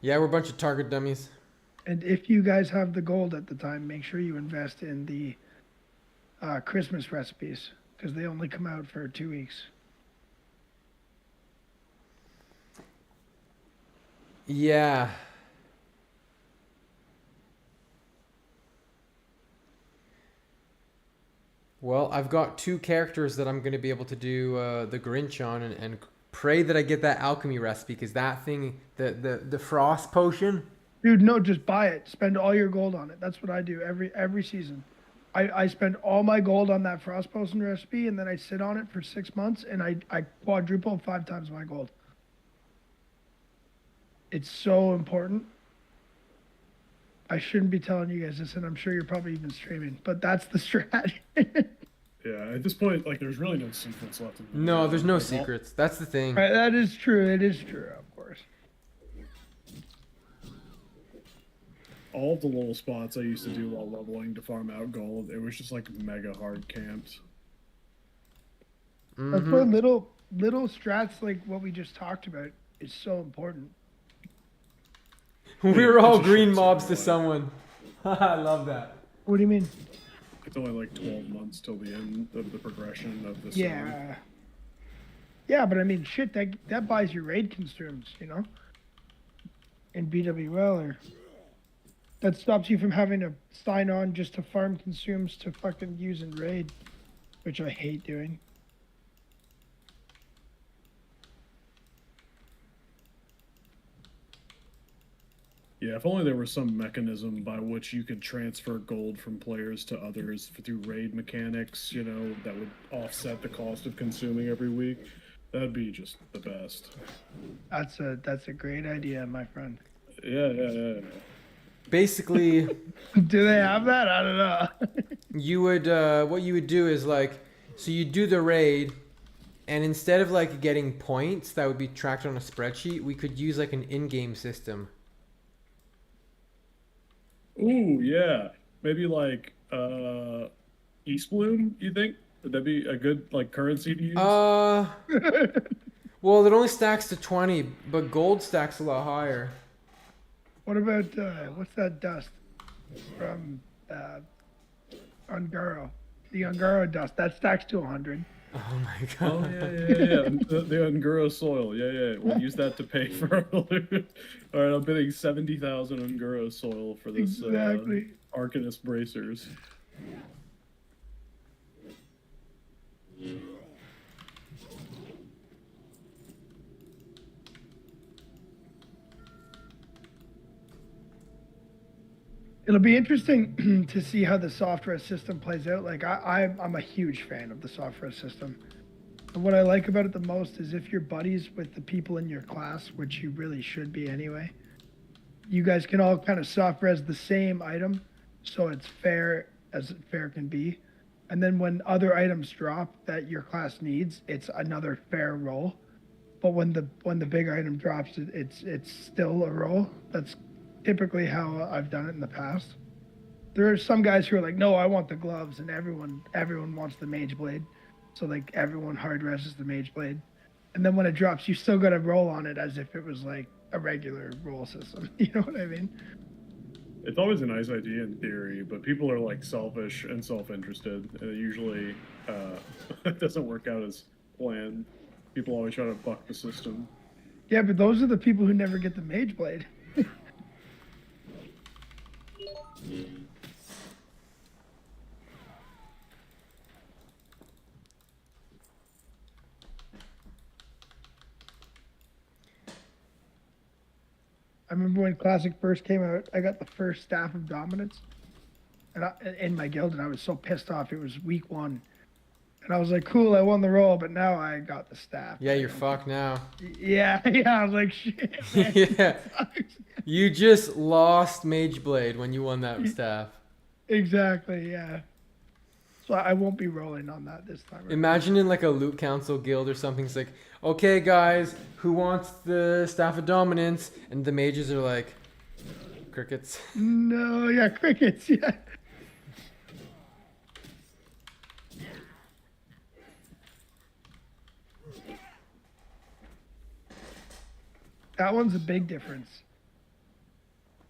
Yeah, we're a bunch of Target Dummies. And if you guys have the gold at the time, make sure you invest in the Christmas recipes because they only come out for 2 weeks. Yeah. Well, I've got 2 characters that I'm going to be able to do the Grinch on and pray that I get that alchemy recipe because that thing, the frost potion. Dude, no, just buy it. Spend all your gold on it. That's what I do every season. I spend all my gold on that frost potion recipe and then I sit on it for 6 months and I quadruple 5 times my gold. It's so important. I shouldn't be telling you guys this, and I'm sure you're probably even streaming, but that's the strat. Yeah, at this point, like, there's really no secrets left. In the No, game. there's no Like, secrets. That's the thing. Right, that is true. It is true, of course. All of the little spots I used to do while leveling to farm out gold, it was just like mega hard camped. That's why little strats like what we just talked about is so important. We were all It's a green shit mobs to simulator. someone. I love that. What do you mean? It's only like 12 months till the end of the progression of the Yeah. Yeah, but I mean, shit, that buys you raid consumes, you know? In BWL, or that stops you from having to sign on just to farm consumes to fucking use in raid, which I hate doing. Yeah, if only there was some mechanism by which you could transfer gold from players to others through raid mechanics, you know, that would offset the cost of consuming every week. That'd be just the best. That's a great idea, my friend. Yeah. Basically, Do they have that? I don't know. you would what you would do is like, so you do the raid, and instead of like getting points that would be tracked on a spreadsheet, we could use like an in-game system. Ooh, yeah. Maybe like East Bloom, you think? Would that be a good like currency to use? Well, it only stacks to 20, but gold stacks a lot higher. What about what's that dust from Ungaro? The Ungaro dust that stacks to 100. Oh my Oh god. yeah. The Unguro soil. Yeah. We'll use that to pay for our loot. All right, I'm bidding 70,000 Unguro soil for this Exactly. Arcanist bracers. It'll be interesting to see how the software system plays out. Like I'm a huge fan of the software system. And what I like about it the most is if you're buddies with the people in your class, which you really should be anyway, you guys can all kind of soft res the same item, so it's fair as fair can be. And then when other items drop that your class needs, it's another fair roll. But when the big item drops, it's still a roll. That's typically how I've done it in the past. There are some guys who are like, no, I want the gloves, and everyone wants the mage blade. So like everyone hard reses the mage blade. And then when it drops, you still got to roll on it as if it was like a regular roll system. You know what I mean? It's always a nice idea in theory, but people are like selfish and self-interested, and it usually it doesn't work out as planned. People always try to buck the system. Yeah, but those are the people who never get the mage blade. I remember when Classic first came out, I got the first Staff of Dominance in my guild, and I was so pissed off. It was week 1. And I was like, cool, I won the roll, but now I got the staff. Yeah, you're fucked now. Yeah, I was like, shit, man, Yeah. You just lost Mage Blade when you won that staff. Exactly, yeah. So I won't be rolling on that this time. Imagine in like a loot council guild or something, it's like, okay guys, who wants the Staff of Dominance? And the mages are like, crickets. No, yeah, crickets, yeah. That one's a big difference.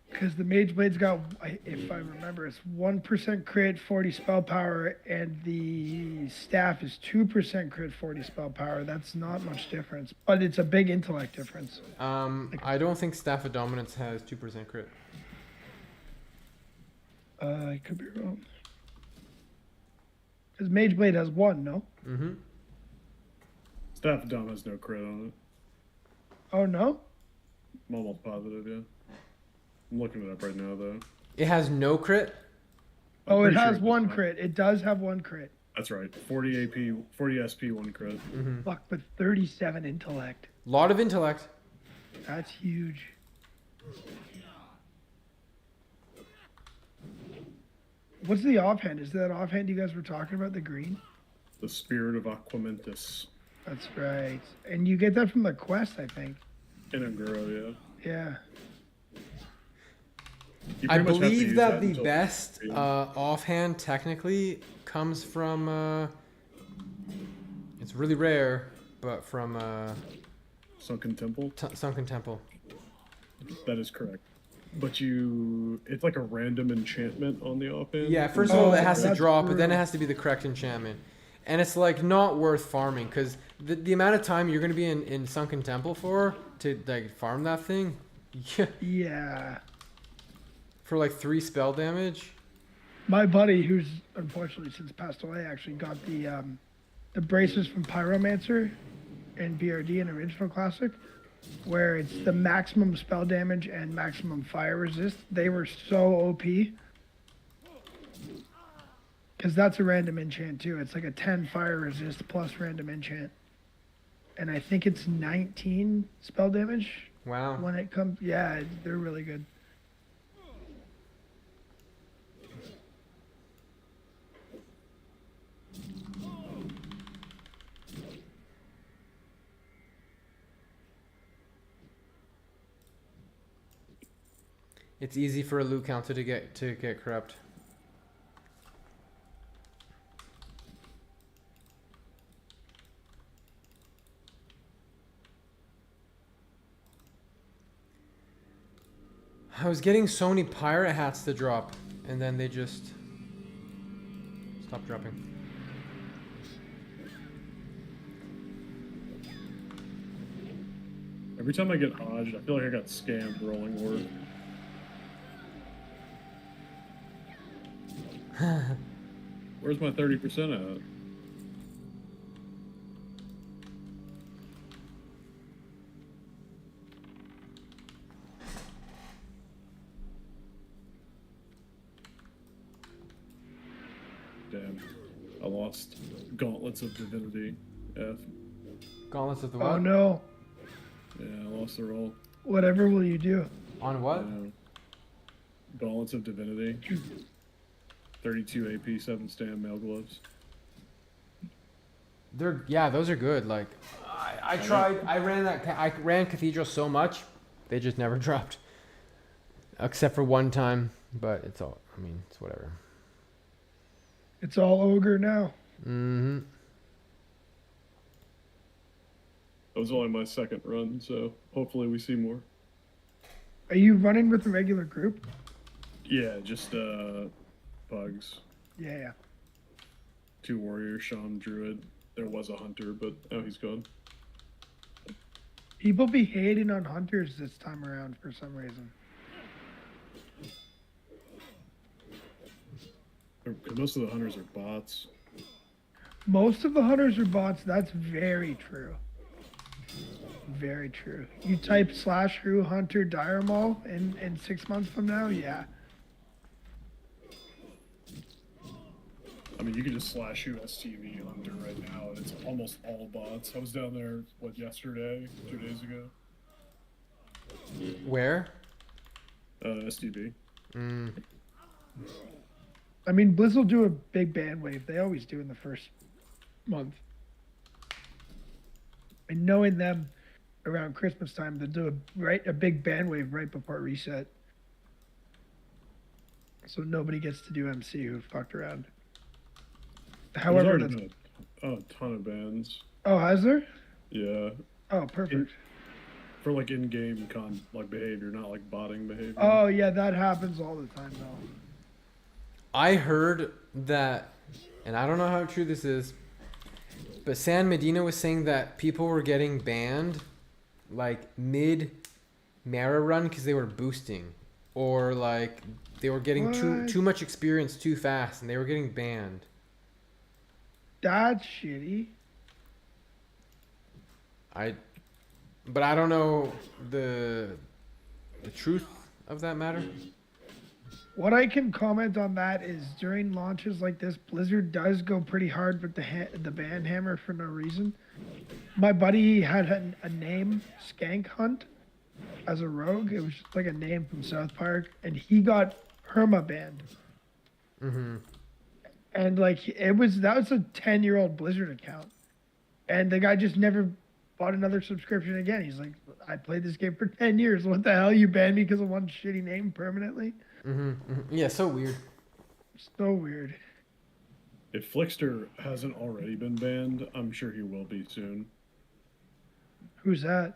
Because the Mage Blade's got, if I remember, it's 1% crit, 40 spell power, and the staff is 2% crit, 40 spell power. That's not much difference, but it's a big intellect difference. I don't think Staff of Dominance has 2% crit. I could be wrong. Because Mage Blade has 1, no? Mm-hmm. Staff of Dom has no crit on it. Oh, no? I'm almost positive, yeah. I'm looking it up right now, though. It has no crit? Oh, it pretty has sure 1 crit. It does have 1 crit. That's right. 40 AP, 40 SP, 1 crit. Mm-hmm. Fuck, but 37 intellect. Lot of intellect. That's huge. What's the offhand? Is that offhand you guys were talking about, the green? The Spirit of Aquamentus. That's right. And you get that from the quest, I think. In Anguro, yeah. Yeah. You I pretty much have to believe use that the until- best offhand technically comes from, it's really rare, but from Sunken Temple? Sunken Temple. That is correct. But it's like a random enchantment on the offhand. Yeah, first of all, it has to that's drop, but then it brutal. has to be the correct enchantment. And it's like not worth farming, because the amount of time you're going to be in Sunken Temple for to like farm that thing, yeah, Yeah. for like 3 spell damage. My buddy, who's unfortunately since passed away, actually got the braces from Pyromancer in BRD in Original Classic, where it's the maximum spell damage and maximum fire resist. They were so OP. Because that's a random enchant too. It's like a 10 fire resist plus random enchant. And I think it's 19 spell damage Wow. when it comes. Yeah, they're really good. It's easy for a loot counter to get corrupt. I was getting so many pirate hats to drop, and then they just stopped dropping. Every time I get hodged, I feel like I got scammed rolling work. Where's my 30% at? man. I lost Gauntlets of Divinity. F. Gauntlets of the what? Oh no. Yeah, I lost the roll. Whatever will you do? On what? Gauntlets of Divinity. 32 AP, 7 stand, mail gloves. Those are good. Like, I tried. I ran Cathedral so much, they just never dropped, except for one time. But it's all. I mean, it's whatever. It's all Ogre now. Mm-hmm. That was only my second run, so hopefully we see more. Are you running with the regular group? Yeah, just pugs. Yeah. 2 warriors, Shaman, druid. There was a hunter, but oh, he's gone. People be hating on hunters this time around for some reason. Most of the hunters are bots. Most of the hunters are bots. That's very true. Very true. You type /who hunter dire maul in 6 months from now, yeah. I mean, you can just /who STV hunter right now, and it's almost all bots. I was down there, yesterday, 2 days ago. Where? STV. I mean, Blizz will do a big ban wave. They always do in the first month. And knowing them around Christmas time, they'll do a big ban wave right before reset. So nobody gets to do MC who fucked around. However, There's already been a ton of bans. Oh, has there? Yeah. Oh, perfect. For like in-game behavior, not like botting behavior. Oh yeah, that happens all the time though. I heard that, and I don't know how true this is, but San Medina was saying that people were getting banned like mid Mara run because they were boosting, or like they were getting too much experience too fast and they were getting banned. That's shitty. But I don't know the truth of that matter. What I can comment on that is during launches like this, Blizzard does go pretty hard with the ban hammer for no reason. My buddy had a name, Skank Hunt, as a rogue. It was just like a name from South Park, and he got perma banned. Mm-hmm. And like that was a 10-year-old Blizzard account, and the guy just never bought another subscription again. He's like, I played this game for 10 years. What the hell? You banned me because of one shitty name permanently? Mm-hmm. Yeah, so weird. So weird. If Flickster hasn't already been banned, I'm sure he will be soon. Who's that?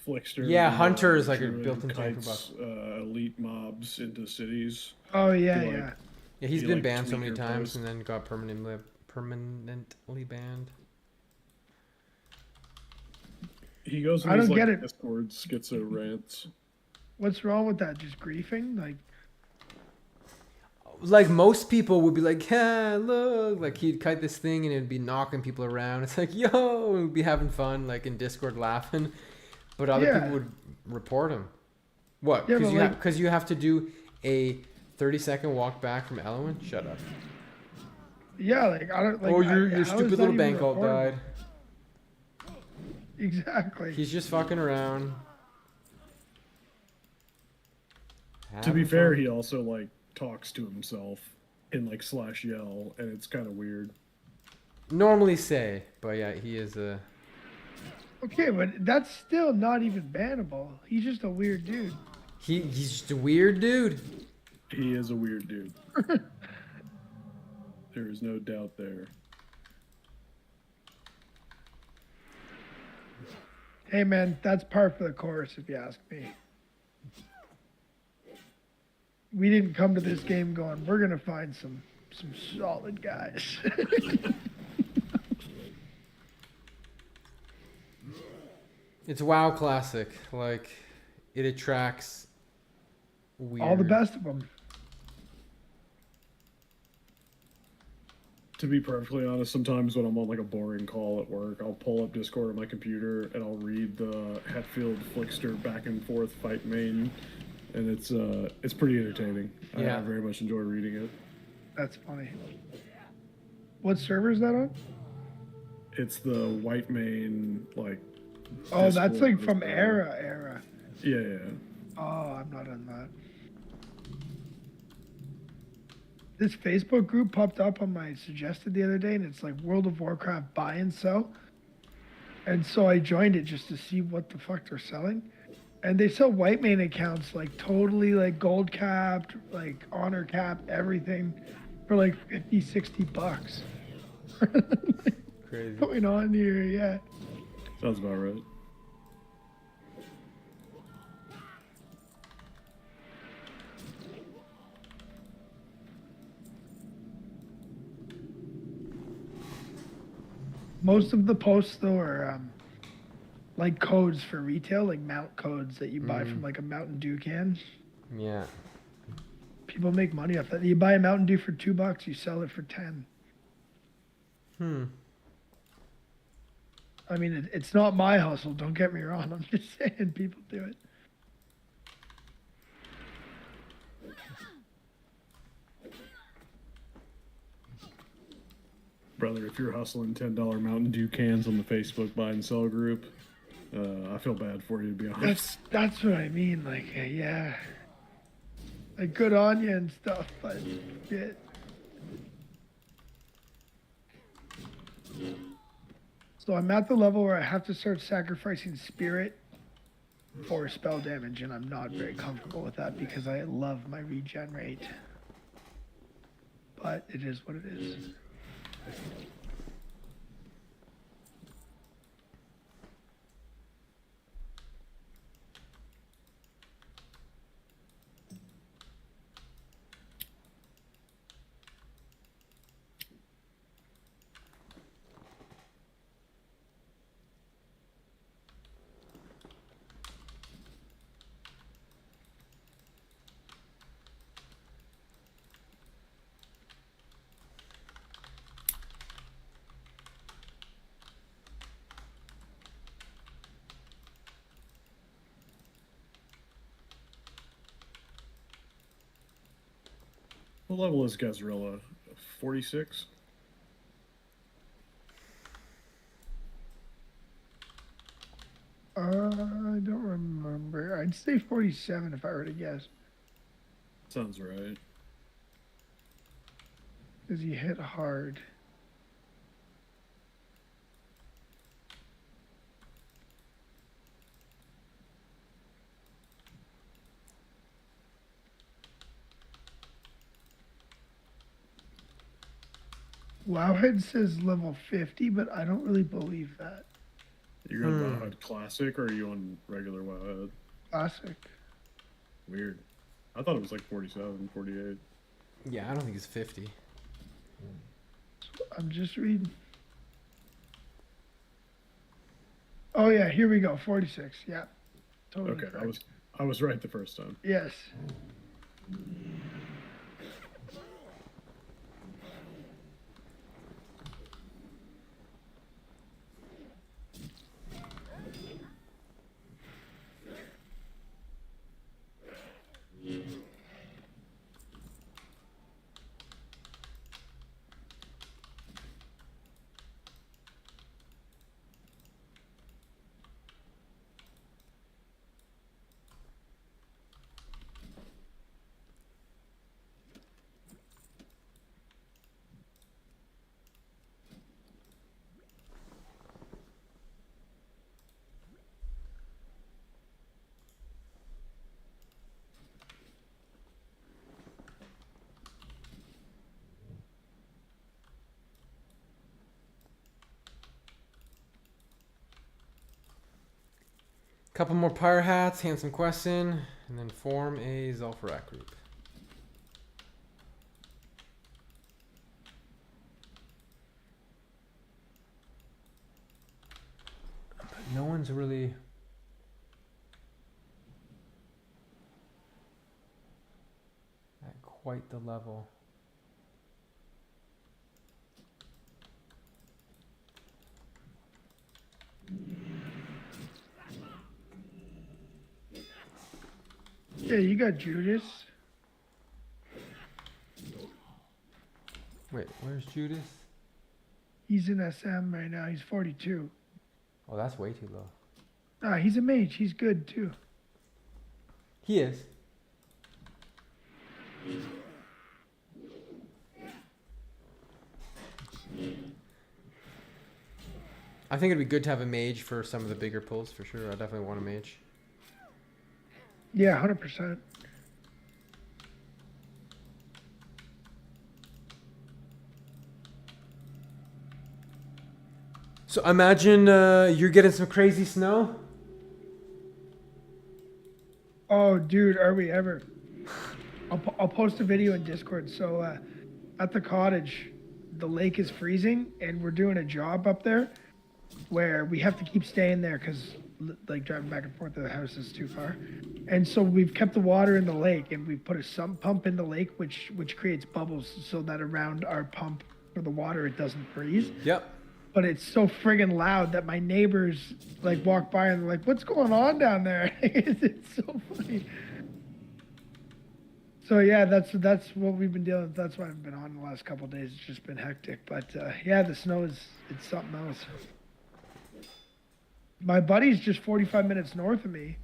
Flickster. Yeah, Hunter is like a druid built-in tank kites, elite mobs into cities. Oh yeah, He, like, yeah. Yeah, he's You, been like, banned so tweak many your times post. and then got permanently banned. He goes in I these don't like get it. Discord schizo rants. What's wrong with that? Just griefing? Like most people would be like, yeah, look, like he'd kite this thing and it'd be knocking people around. It's like, yo, and we'd be having fun, like in Discord laughing. But other Yeah. people would report him. What? Yeah, Because but you have to do a 30-second walk back from Elowen? Shut up. Yeah, like I don't like. Oh, your how is stupid that little even bank alt reportable? died. Exactly. He's just fucking around. To be Having fair, fun. he also like talks to himself in like /yell, and it's kind of weird. Normally say, but yeah, he is a... Okay, but that's still not even bannable. He's just a weird dude. He's just a weird dude. He is a weird dude. There is no doubt there. Hey man, that's par for the course if you ask me. We didn't come to this game going, we're gonna find some solid guys. It's WoW Classic. Like, it attracts weird... All the best of them. To be perfectly honest, sometimes when I'm on like a boring call at work, I'll pull up Discord on my computer and I'll read the Hetfield Flickster back and forth fight main, and it's pretty entertaining. Yeah. I very much enjoy reading it. That's funny. What server is that on? It's the white main, like. Oh, that's Discord like from server. Era. Yeah. Oh, I'm not on that. This Facebook group popped up on my suggested the other day, and it's like World of Warcraft buy and sell. And so I joined it just to see what the fuck they're selling. And they sell white main accounts like totally like gold capped, like honor capped, everything for like 50, 60 bucks. Crazy. Going on here, yeah. Sounds about right. Most of the posts though are like codes for retail, like mount codes that you buy from like a Mountain Dew can. Yeah. People make money off that. You buy a Mountain Dew for $2, you sell it for 10. I mean, it's not my hustle. Don't get me wrong. I'm just saying people do it. Brother, if you're hustling $10 Mountain Dew cans on the Facebook buy and sell group, I feel bad for you, to be honest. That's what I mean. Like, yeah, like good on you and stuff, but shit. So I'm at the level where I have to start sacrificing spirit for spell damage, and I'm not very comfortable with that because I love my regen rate. But it is what it is. What level is Gazrilla? 46? I don't remember. I'd say 47 if I were to guess. Sounds right. Because you hit hard. Wowhead says level 50, but I don't really believe that. You're on Wowhead Classic, or are you on regular Wowhead? Classic. Weird. I thought it was like 47, 48. Yeah, I don't think it's 50. I'm just reading. Oh yeah, here we go. 46. Yeah. Totally Okay, correct. I was right the first time. Yes. Couple more pyre hats, hand some quests in, and then form a Zul'Farrak group. But no one's really at quite the level. Yeah, you got Judas. Wait, where's Judas? He's in SM right now. He's 42. Oh, that's way too low. Ah, he's a mage. He's good too. He is. I think it'd be good to have a mage for some of the bigger pulls for sure. I definitely want a mage. Yeah, 100%. So imagine you're getting some crazy snow. Oh, dude, are we ever? I'll post a video in Discord. So at the cottage, the lake is freezing, and we're doing a job up there where we have to keep staying there because like driving back and forth to the house is too far. And so we've kept the water in the lake, and we've put a sump pump in the lake, which creates bubbles so that around our pump for the water it doesn't freeze. Yep. But it's so friggin' loud that my neighbors like walk by and they're like, "What's going on down there?" It's so funny. So yeah, that's what we've been dealing with. That's why I've been on the last couple of days. It's just been hectic. But yeah, the snow it's something else. My buddy's just 45 minutes north of me.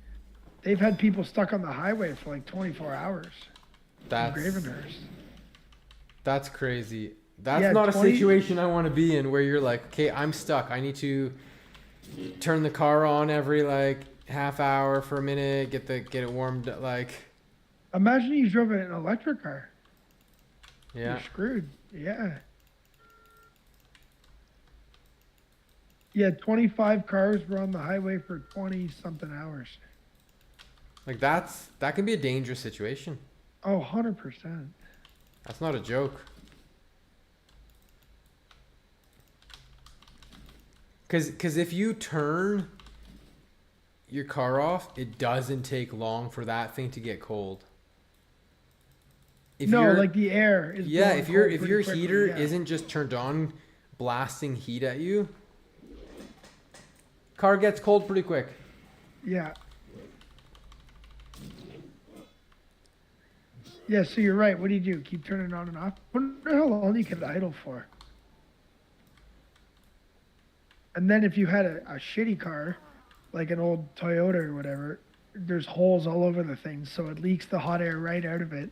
They've had people stuck on the highway for like 24 hours. That's in Gravenhurst. That's crazy. That's Yeah, not 20 a situation I want to be in where you're like, okay, I'm stuck. I need to turn the car on every like half hour for a minute, get it warmed up, like. Imagine you drove an electric car. Yeah. You're screwed. Yeah. Yeah, 25 cars were on the highway for 20 something hours. Like that can be a dangerous situation. Oh, 100%. That's not a joke. Cause if you turn your car off, it doesn't take long for that thing to get cold. If No, you're- like the air is yeah, blowing if cold your pretty quickly, heater yeah. isn't just turned on, blasting heat at you, car gets cold pretty quick. Yeah. Yeah, so you're right. What do? Keep turning it on and off? Wonder how long you can idle for. And then if you had a shitty car, like an old Toyota or whatever, there's holes all over the thing, so it leaks the hot air right out of it.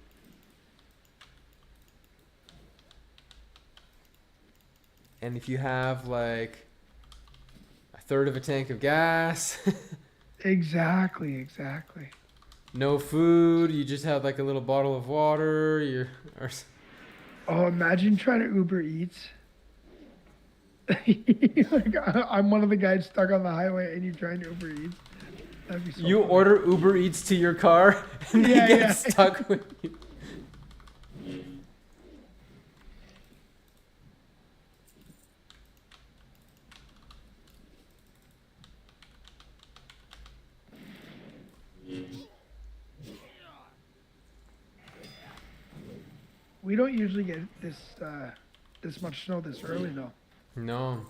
And if you have like a third of a tank of gas, Exactly. no food, you just have like a little bottle of water, Oh, imagine trying to Uber Eats. Like, I'm one of the guys stuck on the highway and you're trying to Uber Eats. That'd be so you funny. order Uber Eats to your car and Yeah, they get yeah. stuck with you. We don't usually get this much snow this early though. No.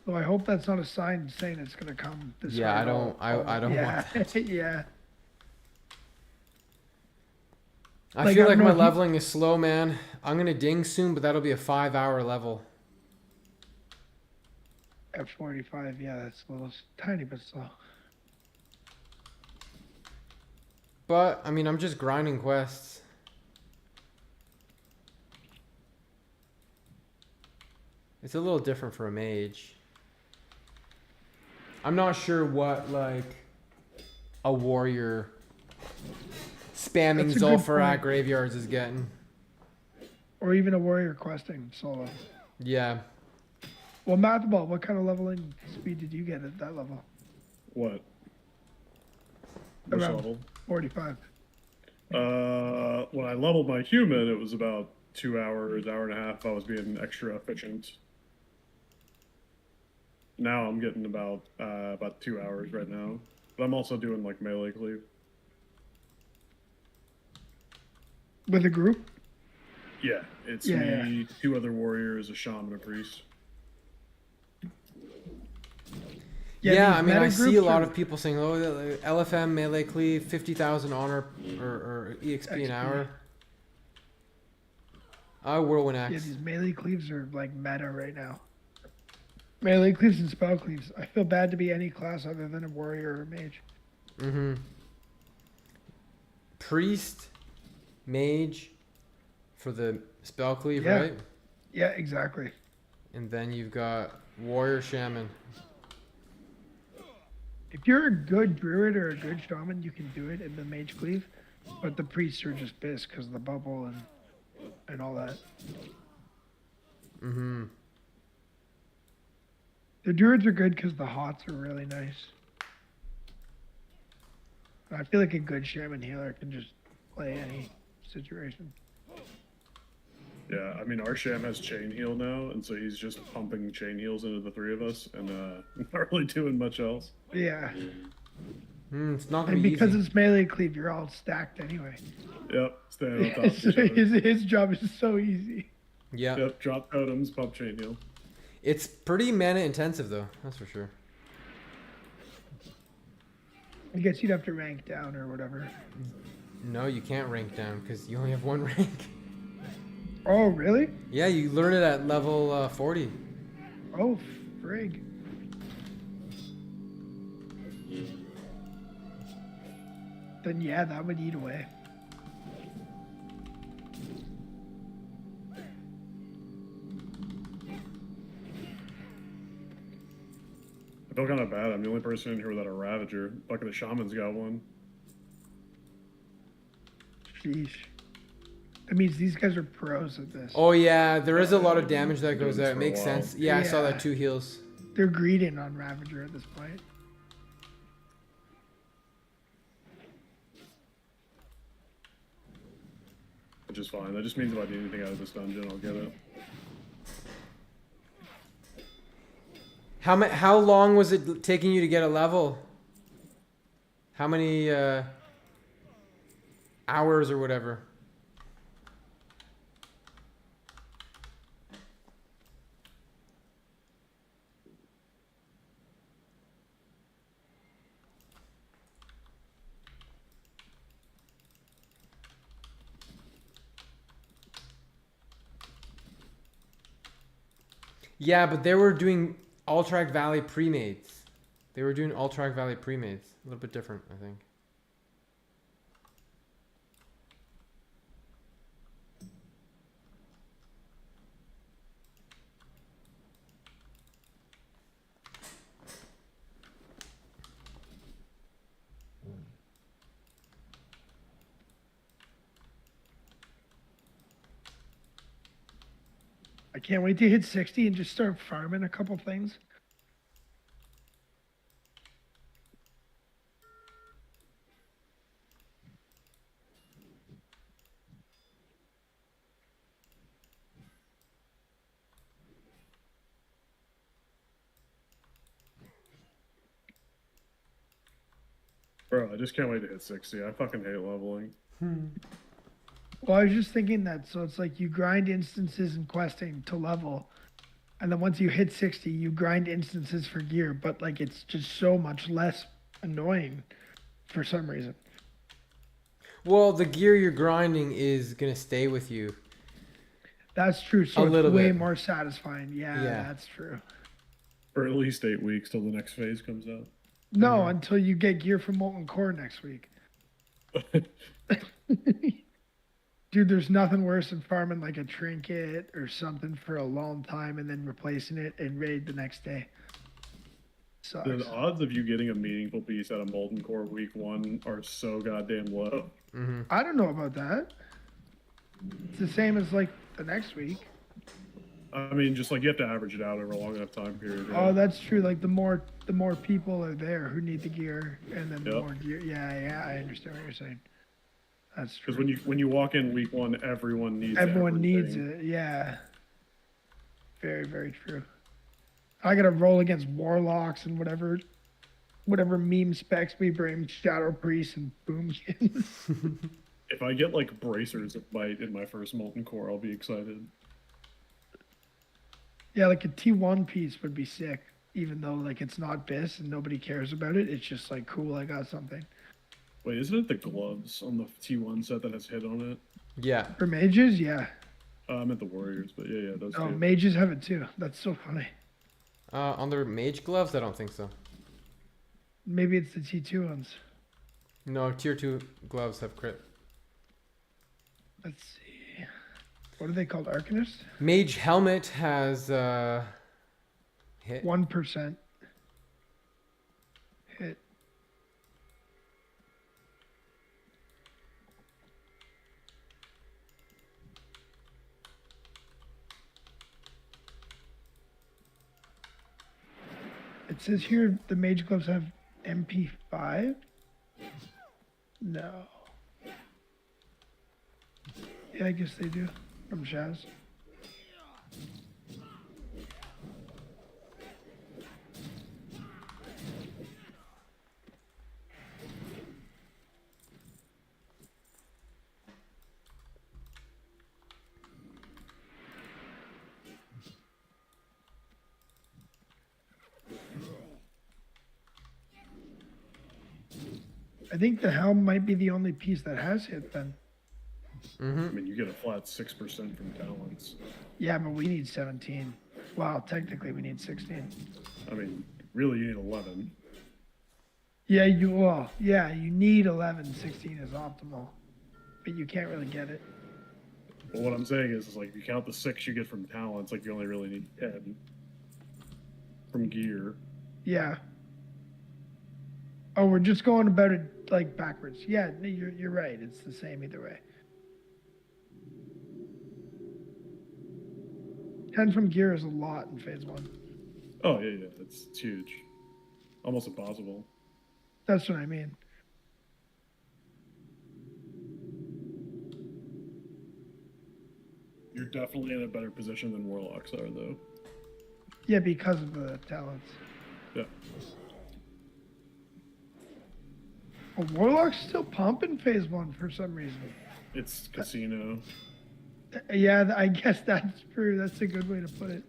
So I hope that's not a sign saying it's gonna come this Yeah, hard I don't want yeah. that. Yeah. I Like, feel I like don't know my if you- leveling is slow, man. I'm gonna ding soon, but that'll be a 5-hour level. At 45, yeah, that's a little tiny bit slow. But I mean, I'm just grinding quests. It's a little different for a mage. I'm not sure what like a warrior spamming That's a good Zul'Farrak point. graveyards is getting. Or even a warrior questing solo. Yeah. Well, Mathball, what kind of leveling speed did you get at that level? What? Which Around level? 45. When I leveled my human, it was about 2 hours, hour and a half. I was being extra efficient. Now I'm getting about 2 hours right now. But I'm also doing like melee cleave. With a group? Yeah, it's Yeah, me, 2 other warriors, a shaman, a priest. Yeah, these I mean, meta I see a groups lot are- of people saying, "Oh, the LFM melee cleave, 50,000 honor or EXP an XP. hour." Whirlwind Yeah, Axe. these melee cleaves are like meta right now. Melee cleaves and spell cleaves. I feel bad to be any class other than a warrior or a mage. Mm-hmm. Priest, mage, for the spell cleave, Yeah. right? Yeah, exactly. And then you've got warrior, shaman. If you're a good druid or a good shaman, you can do it in the mage cleave. But the priests are just pissed because of the bubble and all that. Mm-hmm. The druids are good because the hots are really nice. I feel like a good shaman healer can just play any situation. Yeah, I mean, our Sham has chain heal now, and so he's just pumping chain heals into the three of us, and not really doing much else. Yeah. It's not gonna And be because easy. it's melee cleave, you're all stacked anyway. Yep, staying on top of So each other. his job is so easy. Yeah. Yep, drop totems, pump chain heal. It's pretty mana intensive though, that's for sure. I guess you'd have to rank down or whatever. No, you can't rank down because you only have one rank. Oh, really? Yeah, you learn it at level 40. Oh, frig. Then yeah, that would eat away. I feel kind of bad. I'm the only person in here without a Ravager. Fucking the Shaman's got one. Sheesh. That means these guys are pros at this. Oh yeah, there is a lot of damage that goes Doing this out. for a Makes while. sense. Yeah, I saw Yeah. that 2 heals. They're greeting on Ravager at this point. Which is fine. That just means if I need anything out of this dungeon, I'll get it. How long was it taking you to get a level? How many hours or whatever? Yeah, but they were doing Alterac Valley pre-mades. They were doing Alterac Valley pre-mades. A little bit different, I think. I can't wait to hit 60 and just start farming a couple things. Bro, I just can't wait to hit 60. I fucking hate leveling. Well, I was just thinking that. So it's like you grind instances and questing to level. And then once you hit 60, you grind instances for gear. But like it's just so much less annoying for some reason. Well, the gear you're grinding is gonna stay with you. That's true. So A it's little way bit. more satisfying. Yeah, Yeah. that's true. For at least 8 weeks till the next phase comes out. No, until you get gear from Molten Core next week. Dude, there's nothing worse than farming like a trinket or something for a long time and then replacing it and raid the next day. Sucks. The odds of you getting a meaningful piece out of Molten Core week 1 are so goddamn low. I don't know about that. It's the same as like the next week. I mean, just like you have to average it out over a long enough time period. right? Oh, that's true. Like the more people are there who need the gear, and then the Yep. more gear. Yeah, I understand what you're saying. That's true. Because when you walk in week 1, everyone needs Everyone needs everything. it. Yeah. Very, very true. I gotta roll against warlocks and whatever meme specs we bring, shadow priests and boomkins. If I get like bracers of might in my first Molten Core, I'll be excited. Yeah, like a T1 piece would be sick, even though like it's not BIS and nobody cares about it. It's just like cool. I got something Wait, isn't it the gloves on the T1 set that has hit on it? Yeah. for mages. Yeah, I meant the warriors, but yeah, those Oh, two. mages have it too. That's so funny. On their mage gloves, I don't think so. Maybe it's the T2 ones. No, tier 2 gloves have crit. Let's see. What are they called? Arcanists? Mage helmet has hit. 1% hit. It says here the mage gloves have MP5. No. Yeah, I guess they do. From Shaz. I think the helm might be the only piece that has hit then. I mean, you get a flat 6% from talents. Yeah, but we need 17. Well, technically we need 16. I mean, really, you need 11. Yeah, you need 11. 16 is optimal. But you can't really get it. But what I'm saying is like, if you count the 6 you get from talents, like, you only really need 10 from gear. Yeah. Oh, we're just going about it like backwards. Yeah, you're right. It's the same either way. 10 from gear is a lot in phase 1. Oh, yeah, it's huge. Almost impossible. That's what I mean. You're definitely in a better position than warlocks are, though. Yeah, because of the talents. Yeah. Oh, Warlock's still pumping phase 1 for some reason. It's casino. Yeah, I guess that's true. That's a good way to put it.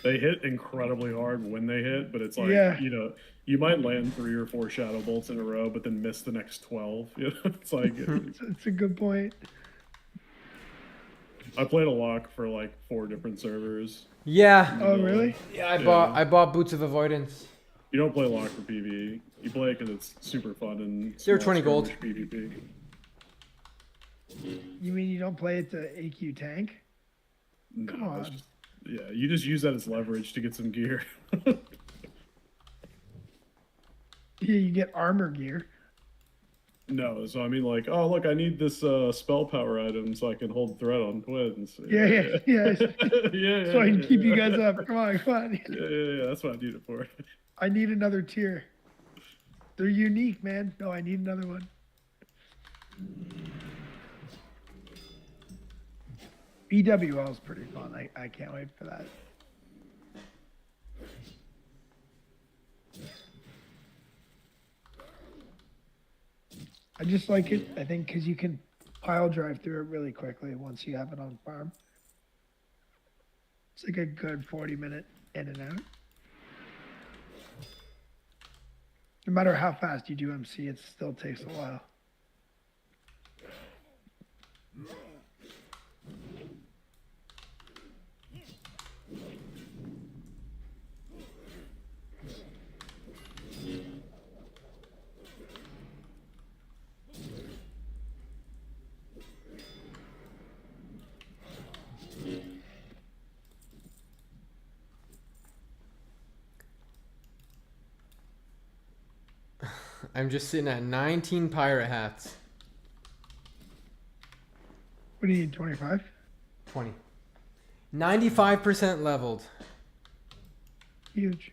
They hit incredibly hard when they hit, but it's like, Yeah. you know, you might land 3 or 4 shadow bolts in a row, but then miss the next 12. You know, it's like It's a good point. I played a lock for like 4 different servers. Yeah. Oh, really? Yeah, I bought Boots of Avoidance. You don't play lock for PvE. You play it because it's super fun and They're small 20 gold. skirmish PvP. You mean you don't play it to AQ tank? No, Come it's on. just, yeah, you just use that as leverage to get some gear. Yeah, you get armor gear. No, so I mean, like, oh look, I need this spell power item so I can hold threat on twins. Yeah. yeah, So I can yeah, keep you yeah. guys up. Come on. Yeah, that's what I need it for. I need another tier. They're unique, man. No, I need another one. BWL is pretty fun. I can't wait for that. I just like it, I think, because you can pile drive through it really quickly once you have it on farm. It's like a good 40-minute in and out. No matter how fast you do MC, it still takes a while. I'm just sitting at 19 pirate hats. What do you need, 25? 20. 95% leveled. Huge.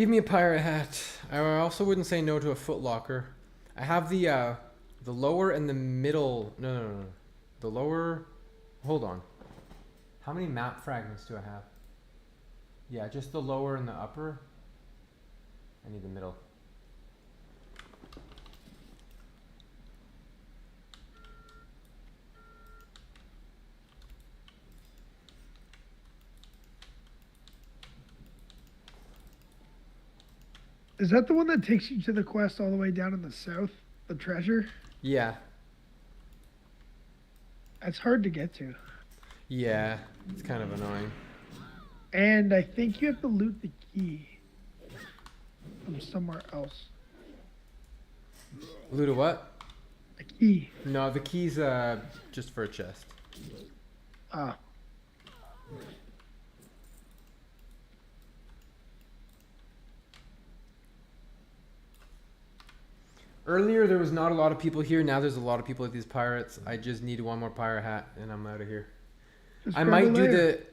Give me a pirate hat. I also wouldn't say no to a footlocker. I have the lower and the middle. No. The lower. Hold on. How many map fragments do I have? Yeah, just the lower and the upper. I need the middle. Is that the one that takes you to the quest all the way down in the south? The treasure? Yeah. That's hard to get to. Yeah, it's kind of annoying. And I think you have to loot the key from somewhere else. Loot a what? The key. No, the key's just for a chest. Ah. Earlier there was not a lot of people here. Now there's a lot of people at these pirates. I just need one more pirate hat and I'm out of here. Just I grab might it do later.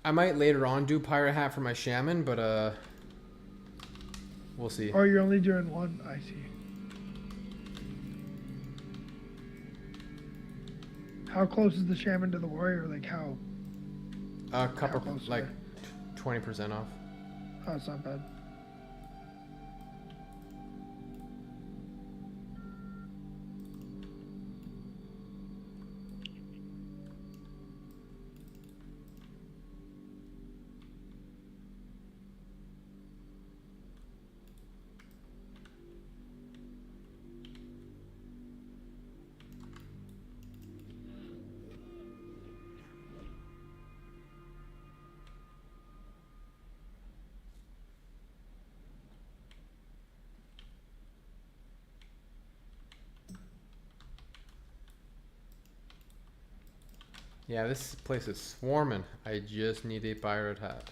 I might later on do pirate hat for my shaman, but we'll see. Oh, you're only doing one. I see. How close is the shaman to the warrior? Like how? A couple, close like are 20% off. Oh, it's not bad. Yeah, this place is swarming. I just need a pirate hat.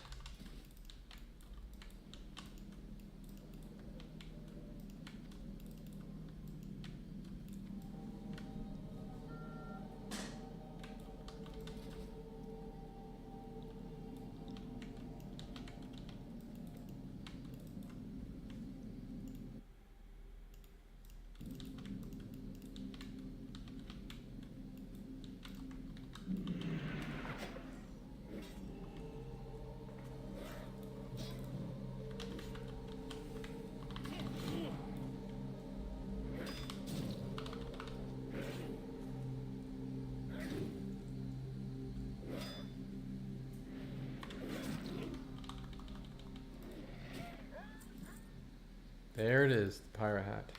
There it is, the pirate hat.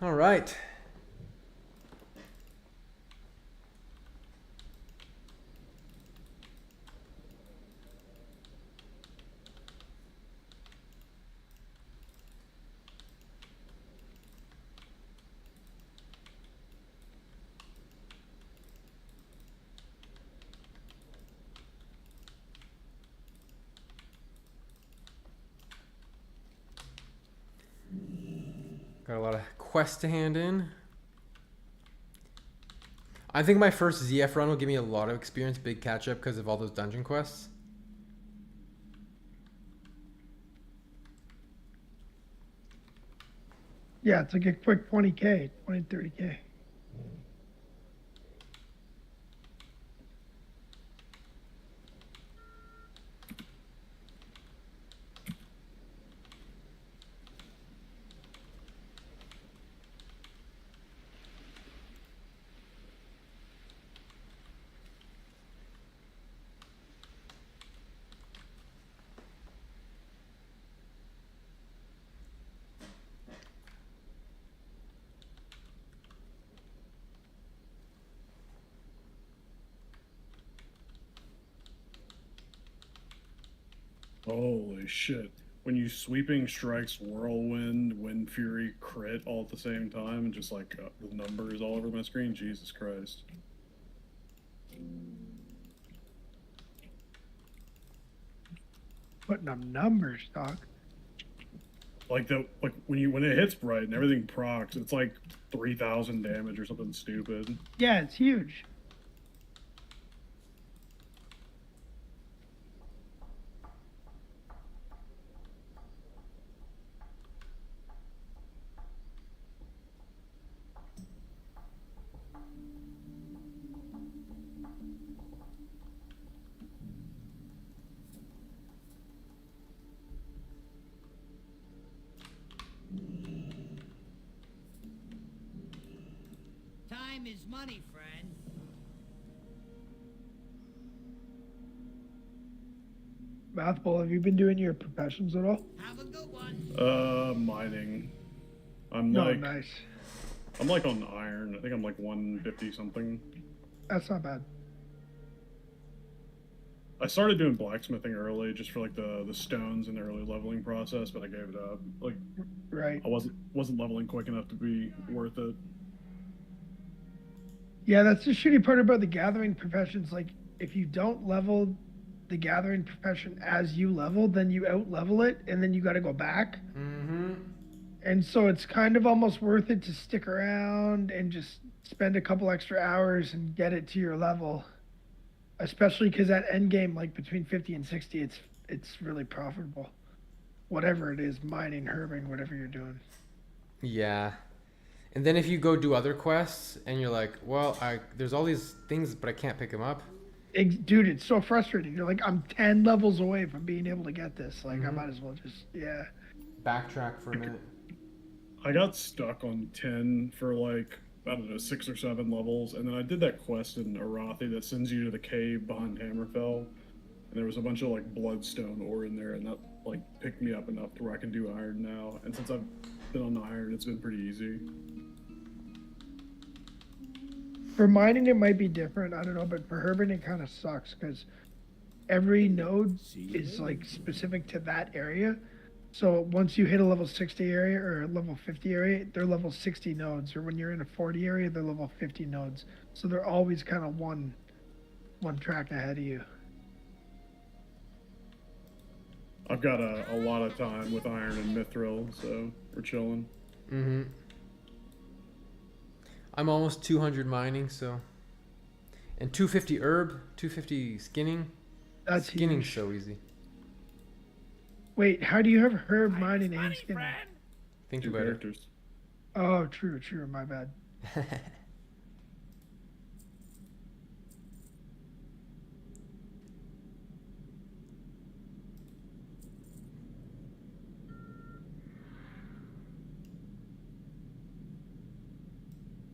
All right. Got a lot of quests to hand in. I think my first ZF run will give me a lot of experience, big catch up because of all those dungeon quests. Yeah, it's like a quick 20k, 20, 30k. Holy shit. When you sweeping strikes whirlwind, wind fury, crit all at the same time, and just like the numbers all over my screen, Jesus Christ. Putting up numbers, Doc. Like when it hits right and everything procs, it's like 3,000 damage or something stupid. Yeah, it's huge. Time is money, friend. Mathball, have you been doing your professions at all? Have a good one. Mining. I'm No, like, nice. I'm like on iron. I think I'm like 150 something. That's not bad. I started doing blacksmithing early just for like the stones in the early leveling process, but I gave it up. Like, Right. I wasn't leveling quick enough to be worth it. Yeah, that's the shitty part about the gathering professions. Like, if you don't level the gathering profession as you level, then you out level it, and then you got to go back. Mm-hmm. And so it's kind of almost worth it to stick around and just spend a couple extra hours and get it to your level. Especially because at end game, like between 50 and 60, it's really profitable. Whatever it is, mining, herbing, whatever you're doing. Yeah. And then if you go do other quests and you're like, well, there's all these things, but I can't pick them up. Dude, it's so frustrating. You're like, I'm 10 levels away from being able to get this. Like, I might as well just, yeah. Backtrack for a minute. I got stuck on 10 for like, I don't know, 6 or 7 levels, and then I did that quest in Arathi that sends you to the cave behind Hammerfell, and there was a bunch of like bloodstone ore in there, and that like picked me up enough to where I can do iron now. And since I've been on the iron, it's been pretty easy. For mining, it might be different. I don't know, but for herbing, it kind of sucks because every node is like specific to that area. So once you hit a level 60 area or a level 50 area, they're level 60 nodes. Or when you're in a 40 area, they're level 50 nodes. So they're always kind of one track ahead of you. I've got a lot of time with iron and mithril, so we're chilling. Mm-hmm. I'm almost 200 mining, so. And 250 herb, 250 skinning. That's Skinning's huge. so easy. Wait, how do you have herb mining and skinning? Think 2 about characters. Oh, true, my bad. it.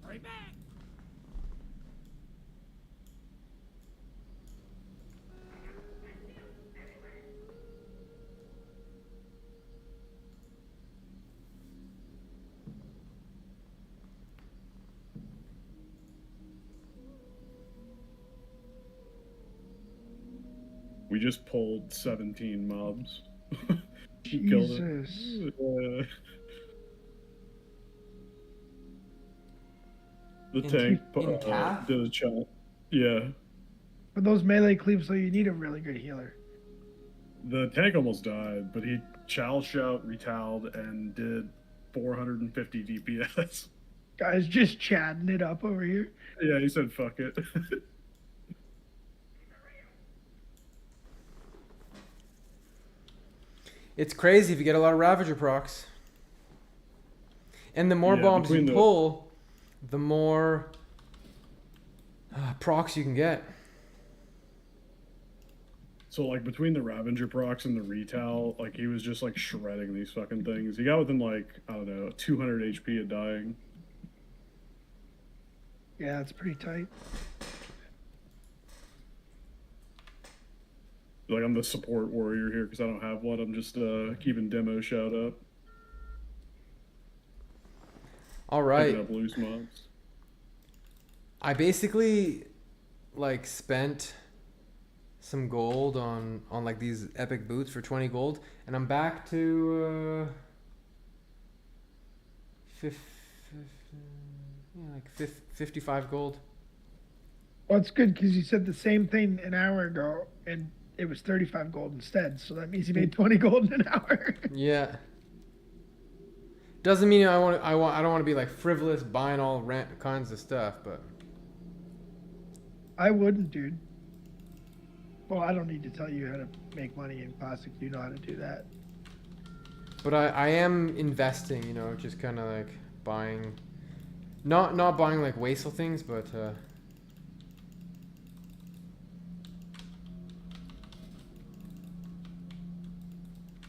Hurry back. We just pulled 17 mobs. Killed it. Jesus. The tank in calf? did a challenge. Yeah. For those melee cleaves, though, you need a really good healer. The tank almost died, but he chow shout, retalied, and did 450 DPS. Guys just chatting it up over here. Yeah, he said fuck it. It's crazy if you get a lot of Ravager procs. And the more Yeah, bombs you between the- pull, the more procs you can get. So like between the Ravager procs and the retal, like he was just like shredding these fucking things. He got within like, I don't know, 200 HP of dying. Yeah, it's pretty tight. Like I'm the support warrior here because I don't have one. I'm just keeping demo shout up. All right. Picking up loose mobs. I basically like spent some gold on like these epic boots for 20 gold, and I'm back to 55 gold. Well, it's good because you said the same thing an hour ago, and it was 35 gold instead. So that means you made 20 gold in an hour. Yeah. Doesn't mean I don't want to be like frivolous buying all kinds of stuff, but I wouldn't, dude. Well, I don't need to tell you how to make money in Classic. You know how to do that. But I am investing, you know, just kind of like buying, not buying like wasteful things, but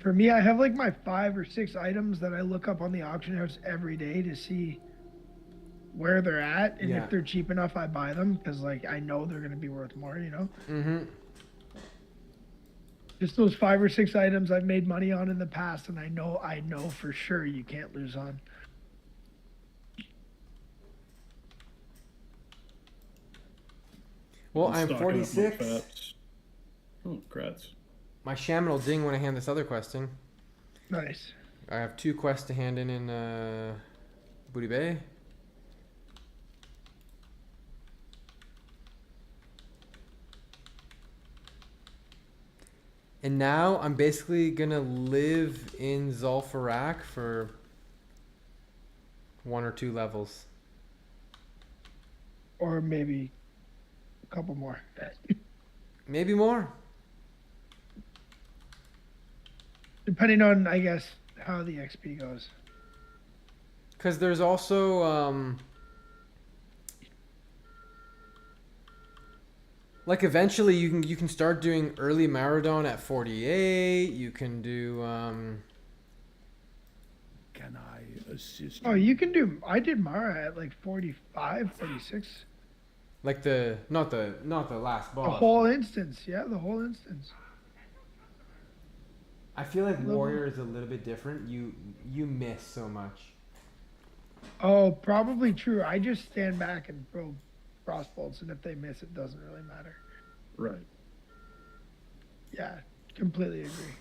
For me, I have like my 5 or 6 items that I look up on the auction house every day to see where they're at, and Yeah. if they're cheap enough, I buy them because like I know they're gonna be worth more. You know. Mm-hmm. Just those 5 or 6 items I've made money on in the past, and I know for sure you can't lose on. Well, I'm Stocking up 46. my faps. Oh, congrats. My shaman will ding when I hand this other quest in. Nice. I have 2 quests to hand in Booty Bay. And now I'm basically gonna live in Zul'Farrak for 1 or 2 levels. Or maybe a couple more. Maybe more. Depending on, I guess, how the XP goes. Because there's also, like eventually you can start doing early Maradon at 48. You can do, Can I assist Oh, you can do. I did Mara at like 45, 46. like not the last The boss. whole instance. Yeah, the whole instance. I feel like Warrior is a little bit different. You miss so much. Oh, probably true. I just stand back and throw crossbolts, and if they miss, it doesn't really matter. Right. Yeah, completely agree.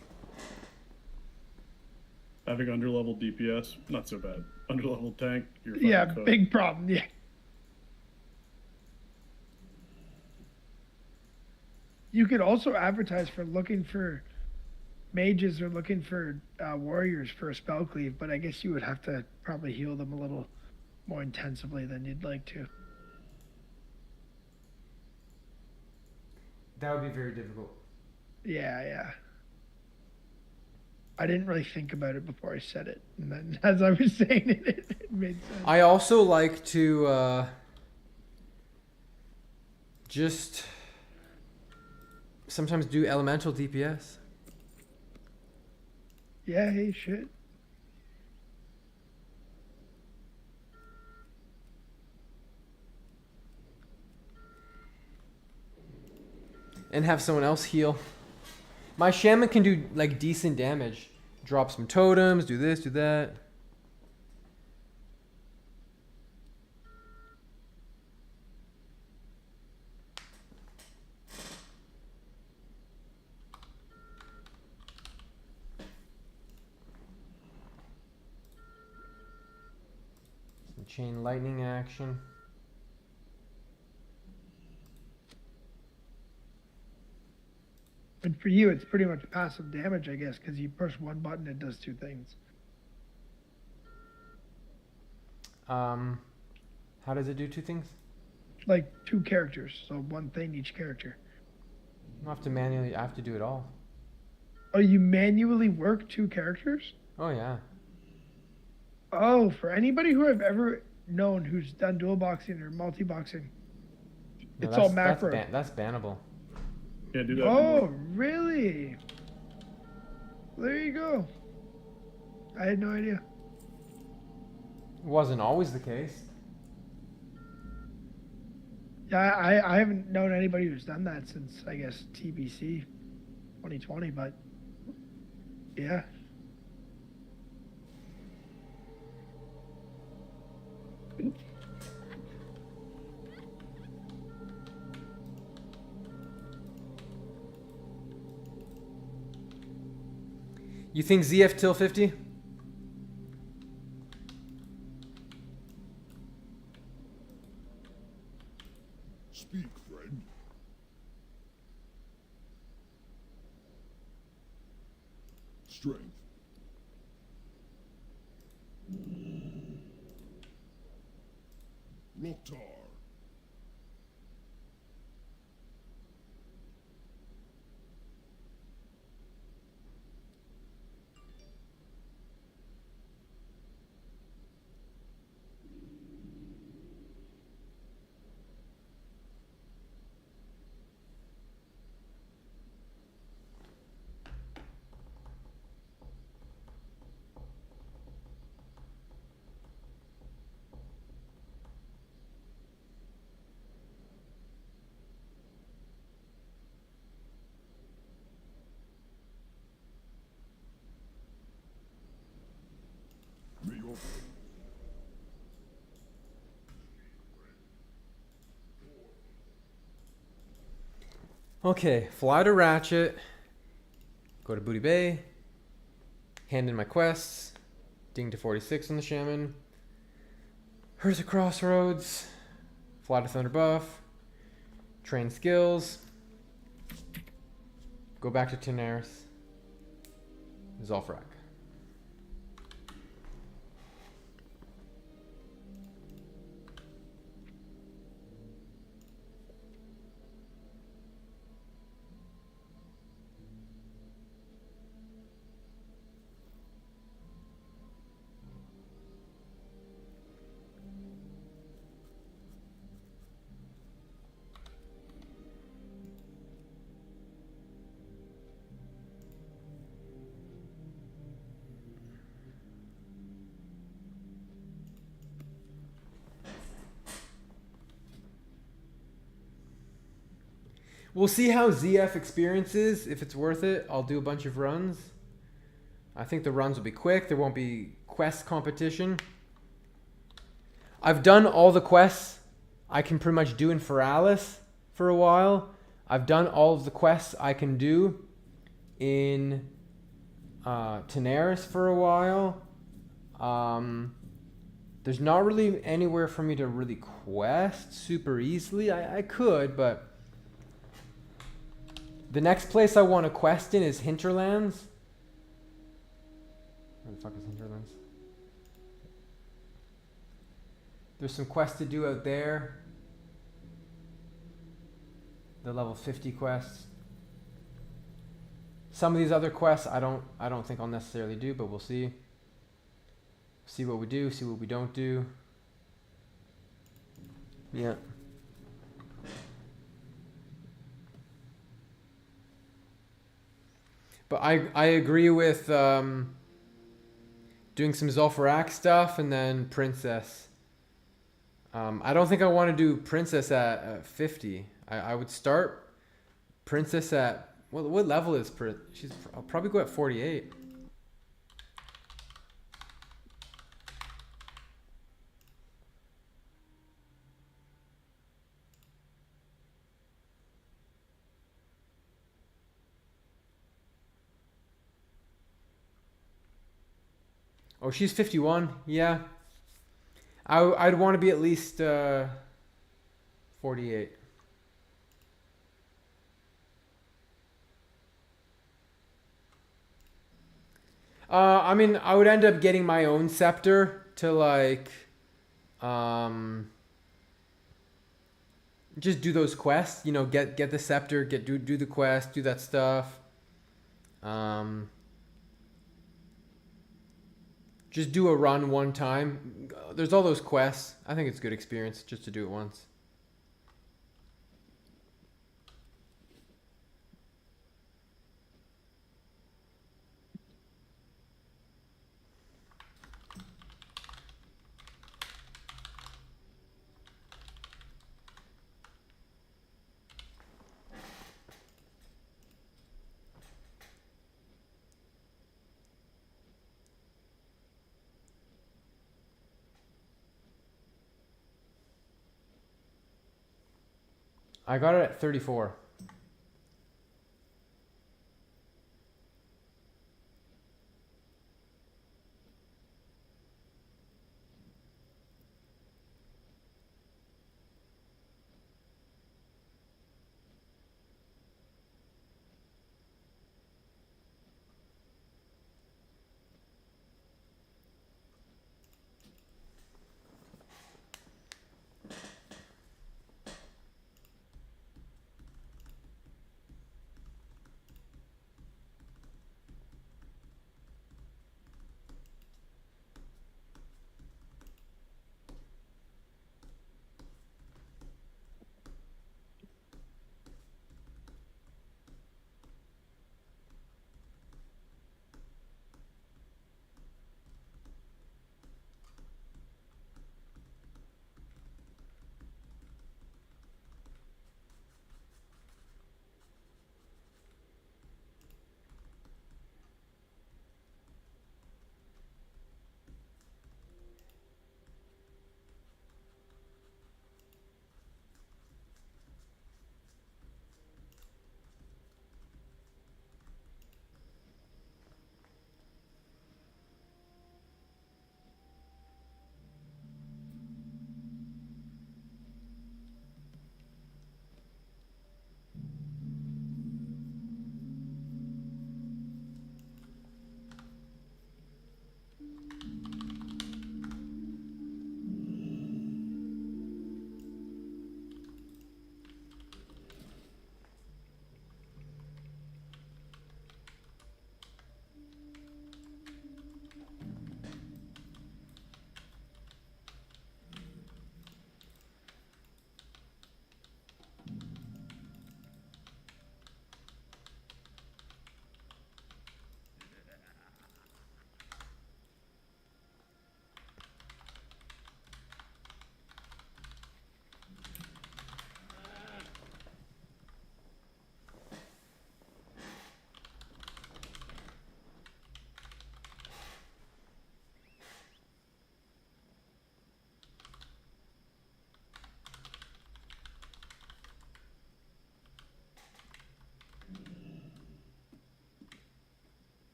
Having underlevel DPS, not so bad. Underlevel tank, you're fucking Yeah, cooked. big problem. Yeah. You could also advertise for looking for mages or looking for warriors for a spell cleave, but I guess you would have to probably heal them a little more intensively than you'd like to. That would be very difficult. Yeah, yeah. I didn't really think about it before I said it, and then as I was saying it, it made sense. I also like to just sometimes do elemental DPS. Yeah, hey, shit. And have someone else heal. My shaman can do like decent damage. Drop some totems, do this, do that. Some chain lightning action. And for you, it's pretty much passive damage, I guess, because you push one button, it does 2 things. How does it do 2 things? Like 2 characters, so 1 thing each character. I have to manually. I have to do it all. Oh, you manually work 2 characters? Oh yeah. Oh, for anybody who I've ever known who's done dual boxing or multi boxing, No, it's all macro. That's bannable. Yeah, do that. Oh, really? There you go. I had no idea. Wasn't always the case. Yeah, I haven't known anybody who's done that since, I guess, TBC 2020, but yeah. You think ZF till 50? Speak, friend. Strength. Loktar. Okay, fly to Ratchet. Go to Booty Bay. Hand in my quests. Ding to 46 on the Shaman. Here's a Crossroads. Fly to Thunder Buff. Train skills. Go back to Tanaris. Zul'Farrak. We'll see how ZF experiences. If it's worth it, I'll do a bunch of runs. I think the runs will be quick. There won't be quest competition. I've done all the quests I can pretty much do in Feralis for a while. I've done all of the quests I can do in Tanaris for a while. There's not really anywhere for me to really quest super easily. I could, but the next place I want to quest in is Hinterlands. Where the fuck is Hinterlands? There's some quests to do out there. The level 50 quests. Some of these other quests I don't think I'll necessarily do, but we'll see. See what we do, see what we don't do. Yeah. But I agree with doing some Zul'Farrak stuff and then Princess. I don't think I want to do Princess at 50. I would start Princess at... What level is Princess? I'll probably go at 48. Oh, she's 51. Yeah. I'd want to be at least 48. I mean, I would end up getting my own scepter to like just do those quests, you know, get the scepter, do the quest, do that stuff. Just do a run one time. There's all those quests. I think it's a good experience just to do it once. I got it at 34.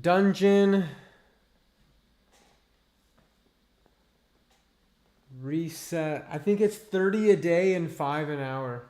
Dungeon. Reset. I think it's 30 a day and 5 an hour.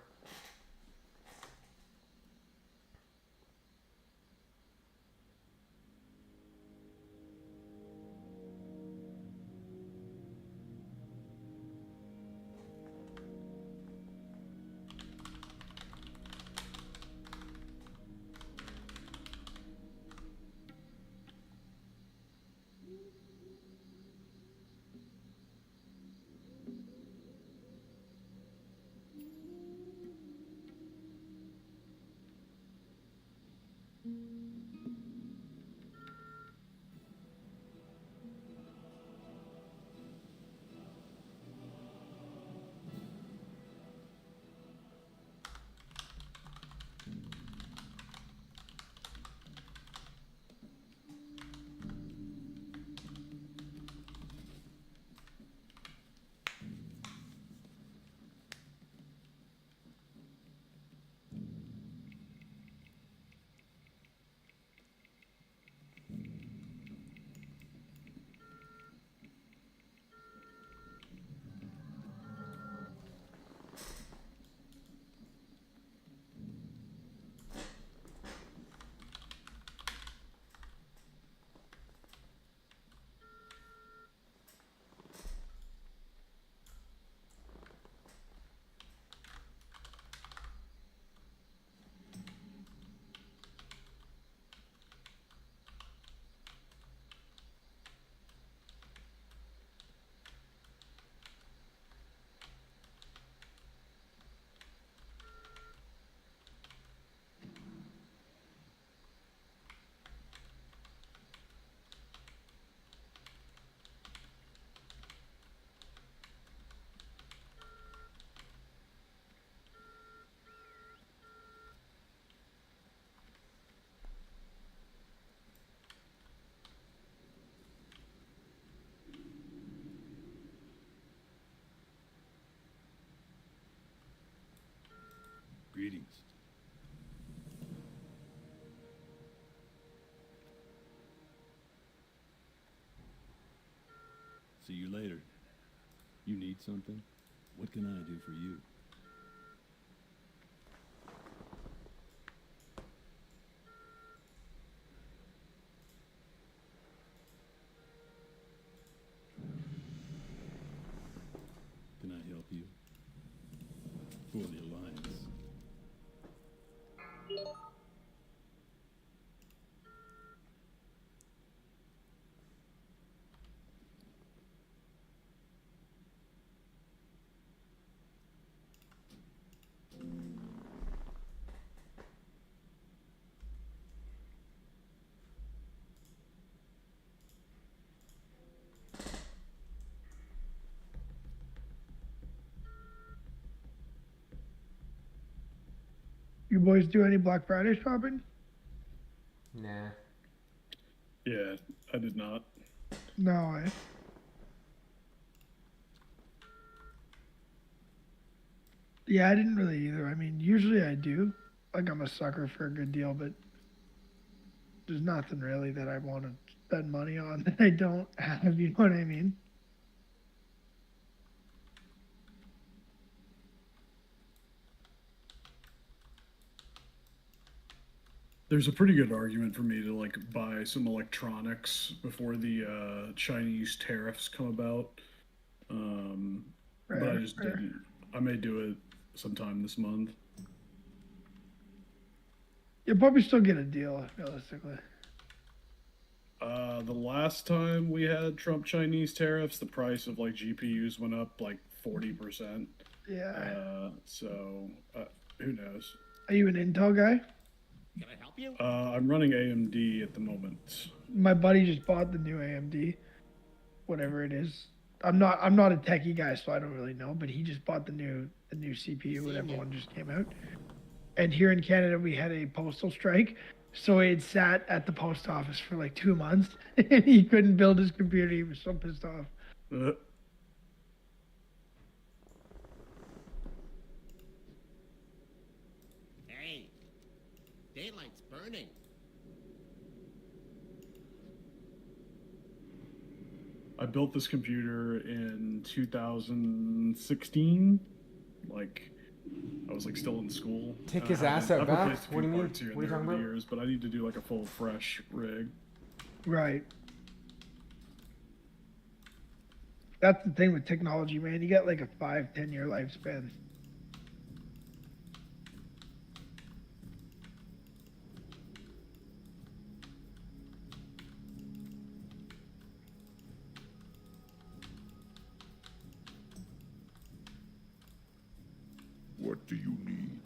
Greetings. See you later. You need something? What can I do for you? Can I help you? For the Alliance. You boys do any Black Friday shopping? Nah. Yeah, I did not. No, Yeah, I didn't really either. I mean, usually I do. Like, I'm a sucker for a good deal, but there's nothing really that I want to spend money on that I don't have, you know what I mean? There's a pretty good argument for me to like buy some electronics before the Chinese tariffs come about. But I just didn't. I may do it sometime this month. You'll probably still get a deal, realistically. The last time we had Trump Chinese tariffs, the price of like GPUs went up like 40%. Yeah. So who knows? Are you an Intel guy? Can I help you? I'm running AMD at the moment. My buddy just bought the new AMD, whatever it is. I'm not a techie guy, so I don't really know. But he just bought the new CPU, whatever one just came out. And here in Canada, we had a postal strike, so he had sat at the post office for like 2 months, and he couldn't build his computer. He was so pissed off. Hey, daylight's burning. built this computer in 2016. Like, I was like still in school. Take his I've ass been- out I've back? replaced a few What do you mean? parts here and What are you there talking over the about? years, but I need to do like a full fresh rig. Right. That's the thing with technology, man. You got like a 5-10 year lifespan. What do you need?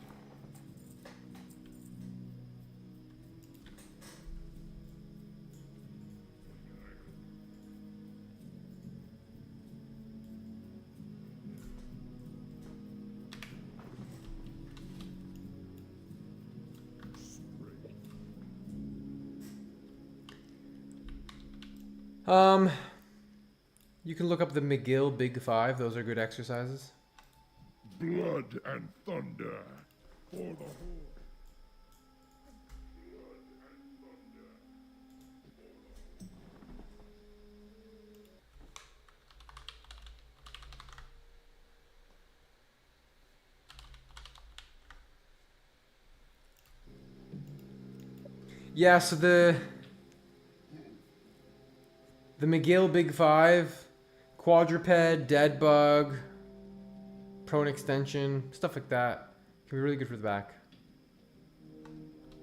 You can look up the McGill Big Five. Those are good exercises. Blood and thunder for the Horde. Yeah, so the McGill Big Five, quadruped, dead bug, prone extension, stuff like that can be really good for the back.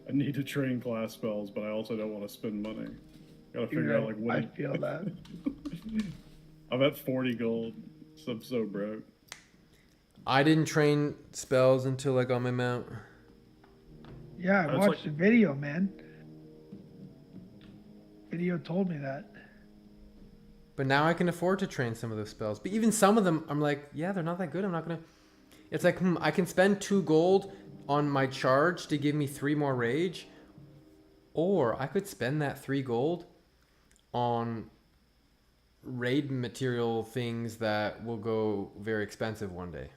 I need to train class spells, but I also don't want to spend money. Gotta figure Yeah, out like what. I feel that. I'm at 40 gold, so I'm so broke. I didn't train spells until I got my mount. Yeah, I That's watched like- the video, man. Video told me that. But now I can afford to train some of those spells. But even some of them, I'm like, yeah, they're not that good. I'm not gonna. It's like, I can spend 2 gold on my charge to give me 3 more rage, or I could spend that 3 gold on raid material things that will go very expensive one day.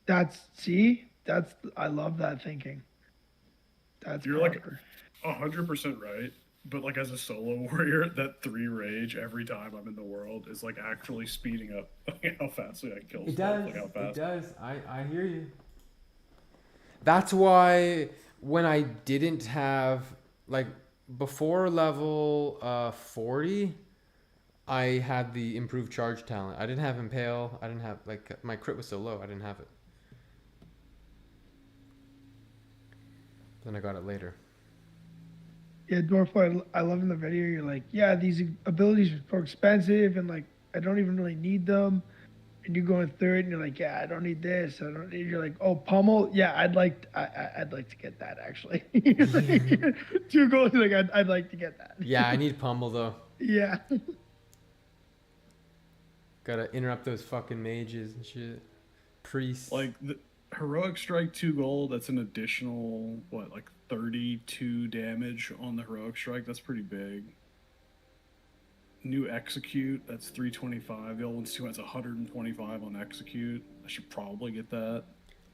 I love that thinking. That's You're like proper. 100% right. But like as a solo warrior, that 3 rage every time I'm in the world is like actually speeding up how fastly I kill It stuff. does. Like how It fast. does. I hear you. That's why when I didn't have, like, before level 40, I had the improved charge talent. I didn't have Impale. I didn't have, like, my crit was so low, I didn't have it. Then I got it later. Yeah, Dwarflord, I love in the video, you're like, yeah, these abilities are so expensive and like, I don't even really need them. And you go in third and you're like, yeah, I don't need this. I don't need, you're like, oh, pummel. Yeah, I'd like to get that actually. You're like, 2 goals, you're like, I'd like to get that. Yeah, I need Pummel, though. Yeah. Gotta interrupt those fucking mages and shit. Priests. Like the heroic strike 2 gold, that's an additional what, like 32 damage on the heroic strike. That's pretty big. New execute, that's 325. The old one's 2 has 125 on execute. I should probably get that.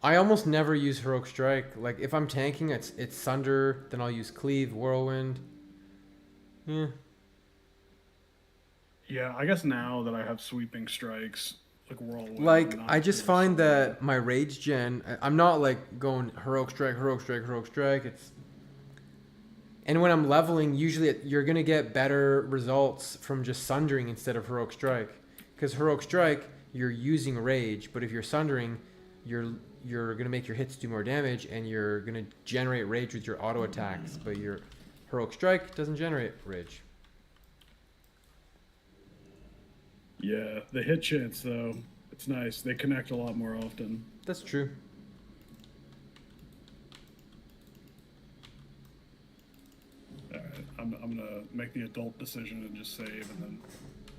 I almost never use heroic strike. Like, if I'm tanking, it's Sunder, then I'll use cleave, whirlwind. Yeah. Yeah, I guess now that I have sweeping strikes, like whirlwind. Like, not I just really find so that bad. my rage gen, I'm not like going heroic strike, heroic strike, heroic strike. And when I'm leveling, usually you're gonna get better results from just sundering instead of heroic strike. Because heroic strike, you're using rage, but if you're sundering, you're gonna make your hits do more damage, and you're gonna generate rage with your auto attacks. But your heroic strike doesn't generate rage. Yeah, the hit chance though, it's nice. They connect a lot more often. That's true. Alright, I'm gonna make the adult decision and just save and then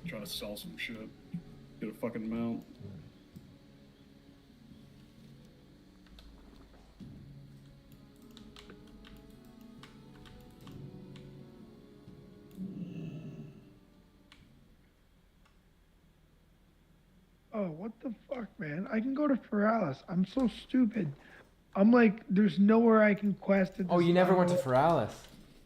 try to sell some shit. Get a fucking mount. Oh, what the fuck, man? I can go to Feralis. I'm so stupid. I'm like, there's nowhere I can quest at Oh, this you never went to level. Feralis.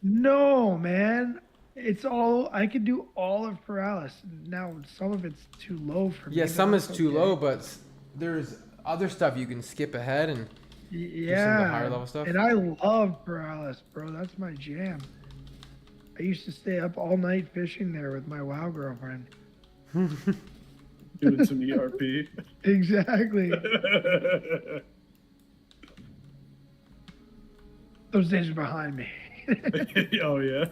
No, man. It's all I could do all of Paralysis. Now some of it's too low for me. Yeah, but some is that's too okay. low, but there's other stuff you can skip ahead and Yeah, higher level stuff. and I love Paralysis, bro. That's my jam. I used to stay up all night fishing there with my WoW girlfriend. Doing some ERP. Exactly. Those days are behind me. Oh yeah.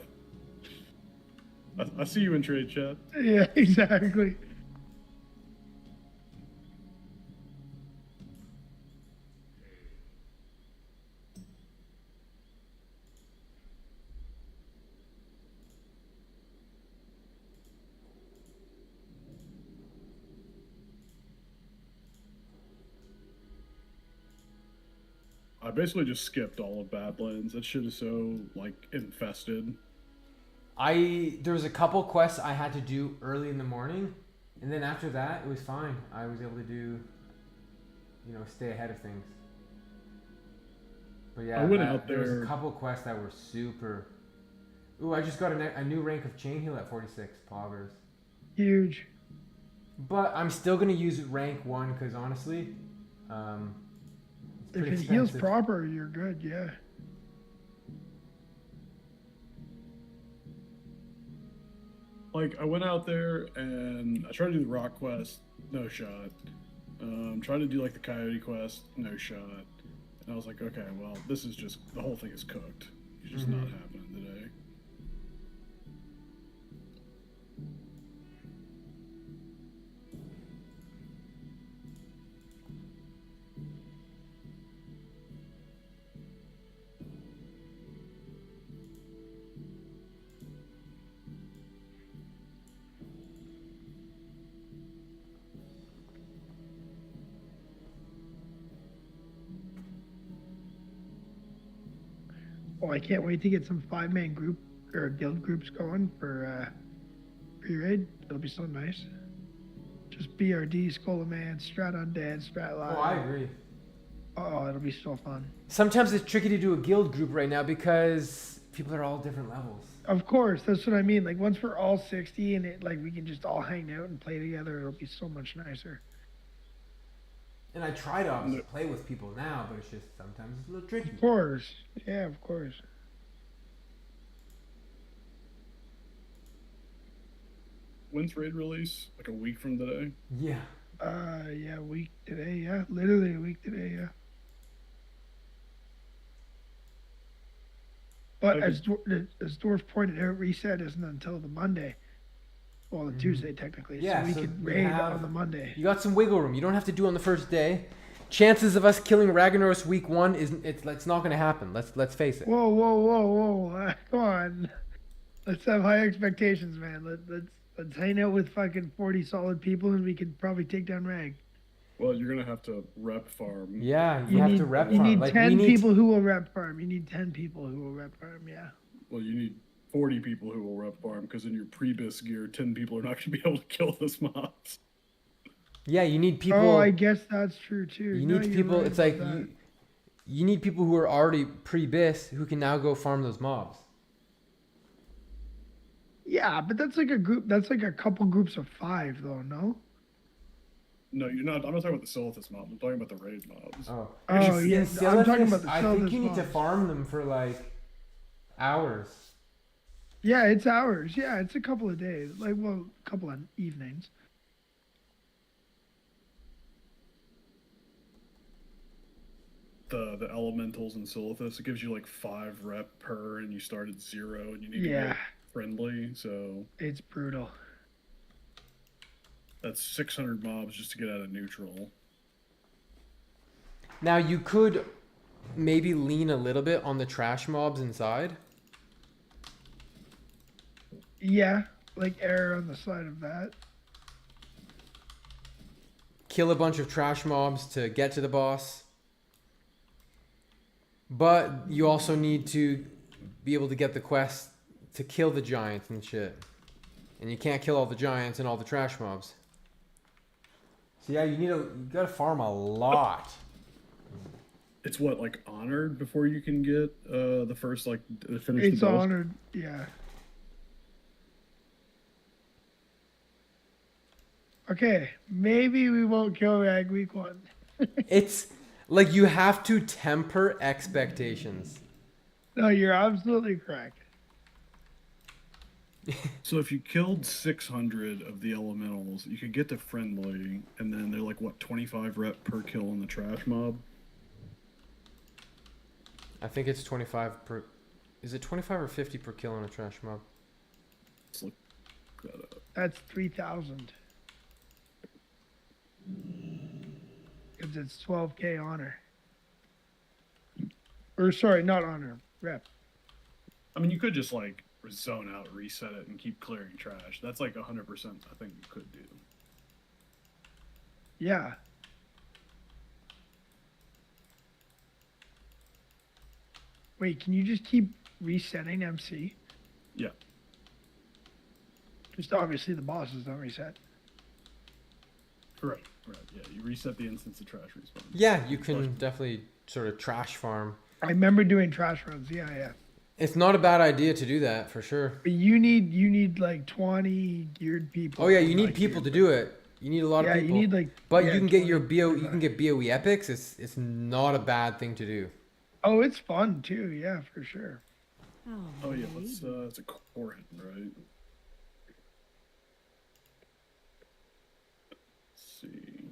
I see you in trade chat. Yeah, exactly. I basically just skipped all of Badlands. That shit is so like infested. There was a couple quests I had to do early in the morning, and then after that it was fine. I was able to do, stay ahead of things. But yeah, I went out there was there- a couple quests that were super. Ooh, I just got a new rank of chain heal at 46 poggers. Huge. But I'm still gonna use rank 1 because honestly, it's If pretty it heals expensive. proper, you're good. Yeah. Like I went out there and I tried to do the rock quest, no shot. Tried to do like the coyote quest, no shot. And I was like, okay, well, this is just the whole thing is cooked. It's just not happening today. Oh, I can't wait to get some 5-man group or guild groups going for pre-raid. It'll be so nice. Just BRD, Skull of Man, Strat Undead, Strat Live. Oh, I agree. Oh, it'll be so fun. Sometimes it's tricky to do a guild group right now because people are all different levels. Of course, that's what I mean. Like once we're all 60 and we can just all hang out and play together, it'll be so much nicer. And I try to obviously play with people now, but it's just sometimes it's a little tricky. Of course. Yeah, of course. When's raid release? Like a week from today? Yeah. Yeah, a week today, yeah. Literally a week today, yeah. But as Dwarf pointed out, reset isn't until the Monday. Well, the Tuesday technically. Yeah, so we so can you raid have- on the Monday. You got some wiggle room. You don't have to do it on the first day. Chances of us killing Ragnaros week 1 it's not going to happen. Let's face it. Whoa, whoa, whoa, whoa! Come on, let's have high expectations, man. Let's hang out with fucking 40 solid people, and we can probably take down Rag. Well, you're gonna have to rep farm. Yeah, you have need, to rep You farm. need Like, 10 we need people who will rep farm. You need 10 people who will rep farm. Yeah. Well, you need 40 people who will rep farm because in your pre-bis gear, 10 people are not gonna be able to kill this mobs. Yeah, you need people. Oh, I guess that's true too. You No, need you're people. right It's like about that. you need people who are already pre-bis who can now go farm those mobs. Yeah, but that's like a group. That's like a couple groups of 5, though. No. No, you're not. I'm not talking about the Silithus mobs. I'm talking about the raid mobs. Oh, Oh, In yeah, I'm Silithus, talking about the I think Silithus you need to mobs. farm them for like hours. Yeah, it's hours. Yeah, it's a couple of days. Like, well, a couple of evenings. The elementals in Silithus, it gives you like 5 rep per, and you start at 0, and you need to Yeah. get friendly. So It's brutal. that's 600 mobs just to get out of neutral. Now you could maybe lean a little bit on the trash mobs inside. Yeah, like error on the side of that. Kill a bunch of trash mobs to get to the boss. But you also need to be able to get the quest to kill the giants and shit. And you can't kill all the giants and all the trash mobs. So yeah, you gotta farm a lot. It's what, like honored before you can get the first like the finish It's the boss? honored. Yeah. Okay, maybe we won't kill Rag week 1. It's like you have to temper expectations. No, you're absolutely correct. So if you killed 600 of the elementals, you could get to friendly, and then they're like, what, 25 rep per kill on the trash mob? I think it's 25 per. Is it 25 or 50 per kill on a trash mob? Let's look that up. That's 3,000. Because it's 12k honor. Or sorry, not honor, rep. I mean, you could just like zone out, reset it, and keep clearing trash. That's like 100% I think you could do. Yeah. Wait, can you just keep resetting MC? Yeah. Just obviously the bosses don't reset. Correct. Right. Yeah. You reset the instance of trash respawn. Yeah, you can definitely sort of trash farm. I remember doing trash runs. Yeah, yeah. It's not a bad idea to do that for sure. But you need like 20 geared people. Oh yeah, you need people to do it. You need a lot of people. Yeah, you need like. But yeah, you can get your 20, BO. You can get BOE epics. It's not a bad thing to do. Oh, it's fun too. Yeah, for sure. Oh yeah. Let's. It's a core hit, right? Let's see.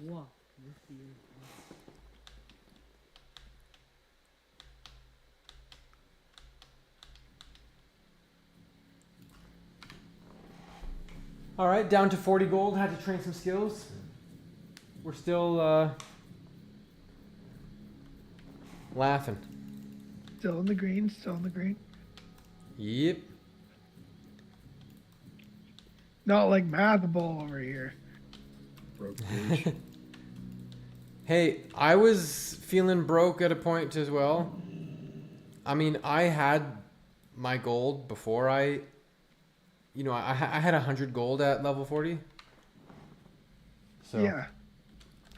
Walk with the earth. All right, down to 40 gold. Had to train some skills. We're still laughing. Still in the green. Still in the green. Yep. Not like Mathable over here. Broke bridge. Hey, I was feeling broke at a point as well. I mean, I had my gold before I had 100 gold at level 40. So Yeah.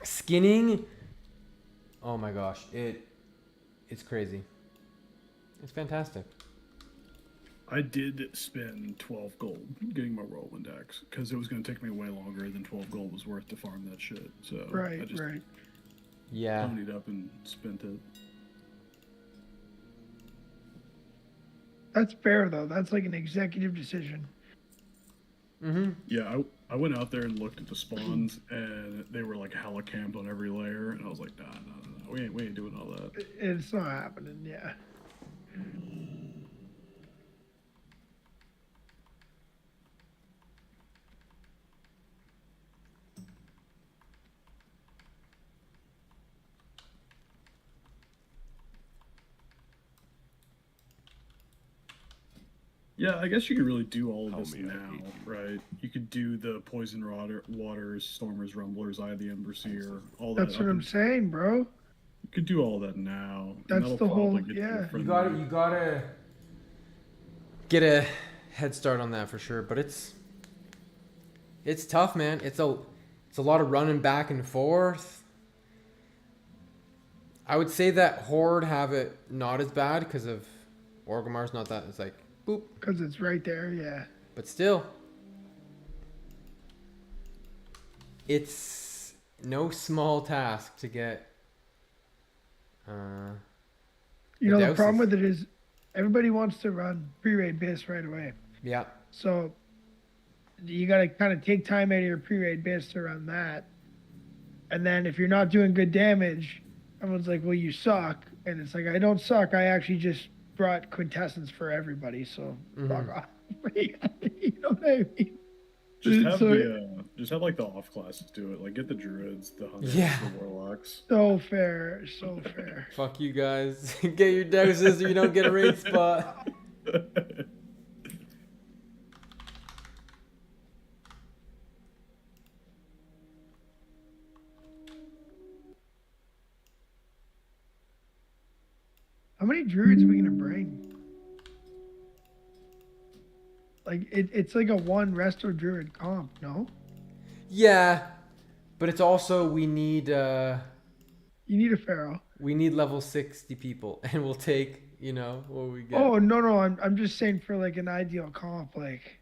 skinning, oh my gosh, it's crazy. It's fantastic. I did spend 12 gold getting my whirlwind axe because it was going to take me way longer than 12 gold was worth to farm that shit. So Right. I just Right. Yeah. ponied up and spent it. That's fair though. That's like an executive decision. Mm-hmm. Yeah, I went out there and looked at the spawns, and they were like hella camped on every layer, and I was like, nah, we ain't doing all that. It's not happening. Yeah. Yeah, I guess you could really do all of this now, right? You could do the poison waters, stormers, rumblers, eye of the emberseer, all that. That's what I'm saying, bro. You could do all that now. and That's that'll the whole- probably get you yeah. a You friendly- gotta get a head start on that for sure. But it's tough, man. It's a lot of running back and forth. I would say that Horde have it not as bad because of Orgrimmar's not that. It's like boop. Because it's right there. Yeah. But still, it's no small task to get. You know, the problem douses. with it is everybody wants to run pre-raid base right away. Yeah. So you got to kind of take time out of your pre-raid base to run that. And then if you're not doing good damage, everyone's like, well, you suck. And it's like, I don't suck. I actually just brought quintessence for everybody. So fuck off. You know what I mean? Just have like the off classes do it. Like get the druids, the hunters, Yeah. the warlocks. So fair. So fair. Fuck you guys. Get your doses or you don't get a raid spot. How many many druids are we gonna bring? Like it's like a one resto druid comp, no? Yeah, but it's also we need You need a pharaoh. we need level 60 people, and we'll take what we get. Oh no, I'm just saying for like an ideal comp. Like,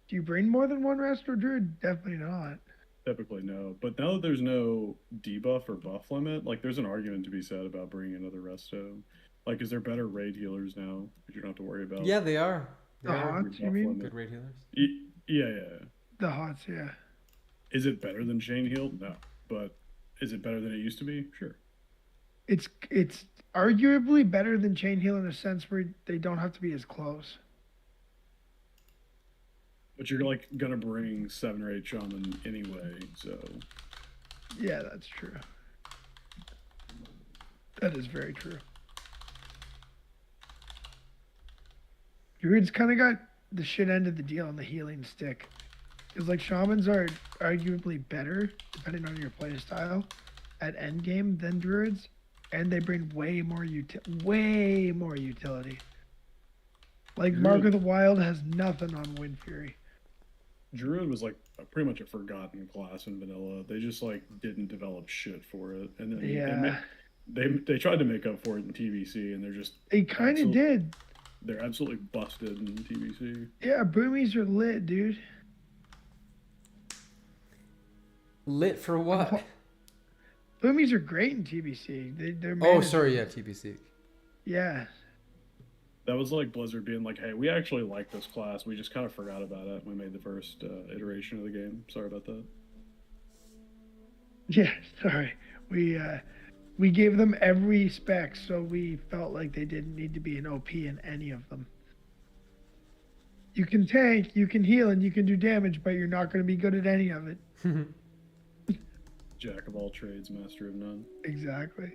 do you bring more than one resto druid? Definitely not. Typically, no. But now that there's no debuff or buff limit, like there's an argument to be said about bringing another resto. Like, is there better raid healers now that you don't have to worry about? Yeah, they are. They The are hots, you mean? good raid healers. Yeah. The hots, yeah. Is it better than Chain Heal? No. But is it better than it used to be? Sure. It's arguably better than chain heal in a sense where they don't have to be as close. But you're like gonna bring 7 or 8 shaman anyway, so Yeah, that's true. That is very true. Druids kind of got the shit end of the deal on the healing stick. Because like shamans are arguably better, depending on your play style, at endgame than druids. And they bring way more utility. Like Mark of the Wild has nothing on Wind Fury. Druid was like pretty much a forgotten class in vanilla. They just like didn't develop shit for it, and then they tried to make up for it in TBC, and they're just They kind of did. They're absolutely busted in TBC. Yeah, boomies are lit, dude. Lit for what? Boomies are great in TBC. They're Oh, sorry, yeah, TBC. Yeah. That was like Blizzard being like, "Hey, we actually like this class. We just kind of forgot about it. We made the first iteration of the game. Sorry about that." Yeah, sorry. We gave them every spec, so we felt like they didn't need to be an OP in any of them. You can tank, you can heal, and you can do damage, but you're not going to be good at any of it. Jack of all trades, master of none. Exactly.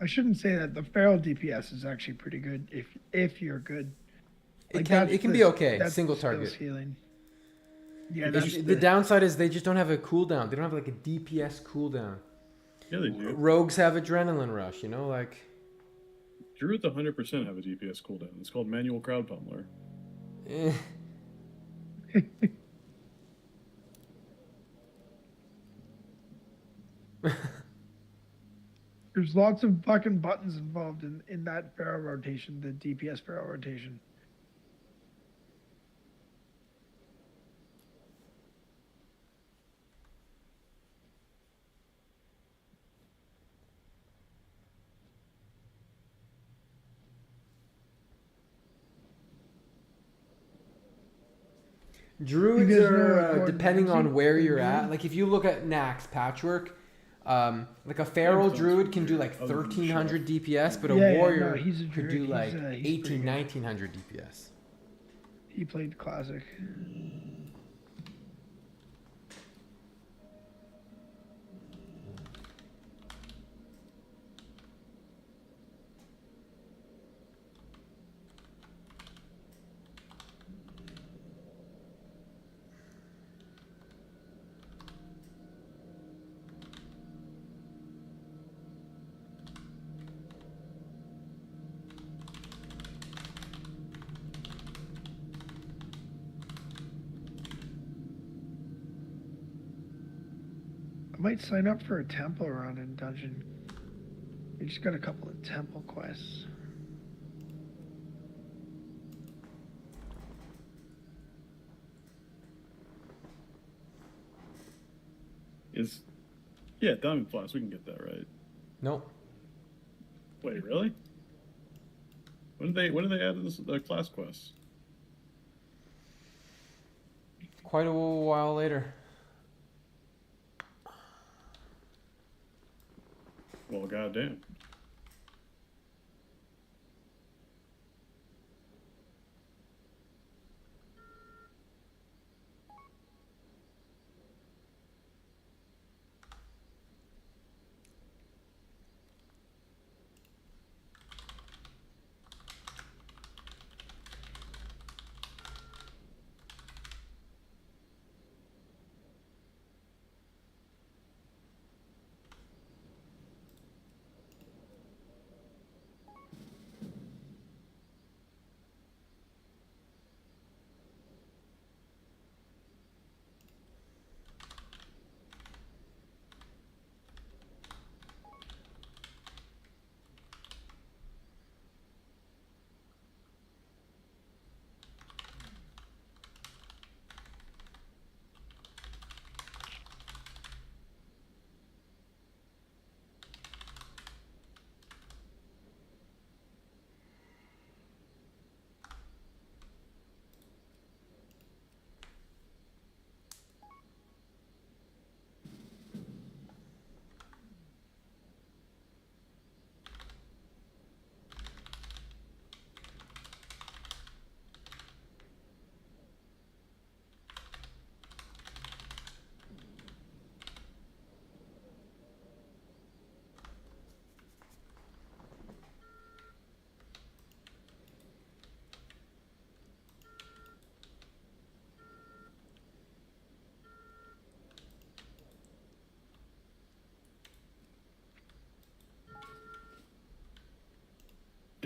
I shouldn't say that. The feral DPS is actually pretty good if you're good. It can be okay. That's Single the skills target. healing. Yeah, It's that's the downside is they just don't have a cooldown. They don't have like a DPS cooldown. Yeah, they do. Rogues have adrenaline rush, like. Druids 100% have a DPS cooldown. It's called manual crowd pummeler. Eh. There's lots of fucking buttons involved in that feral rotation, the DPS feral rotation. Druids You guys know are Gordon depending on Ramsay? where you're Druid? at. Like if you look at Nax patchwork, like a feral druid can do like 1300 DPS, but a warrior he's a could druid. do He's, like he's pretty 18, good. 1900 DPS. He played classic. I might sign up for a temple run in dungeon. We just got a couple of temple quests. Yeah, Diamond Flask, we can get that right. Nope. Wait, really? When did they add this the class quest? Quite a while later. Well, goddamn.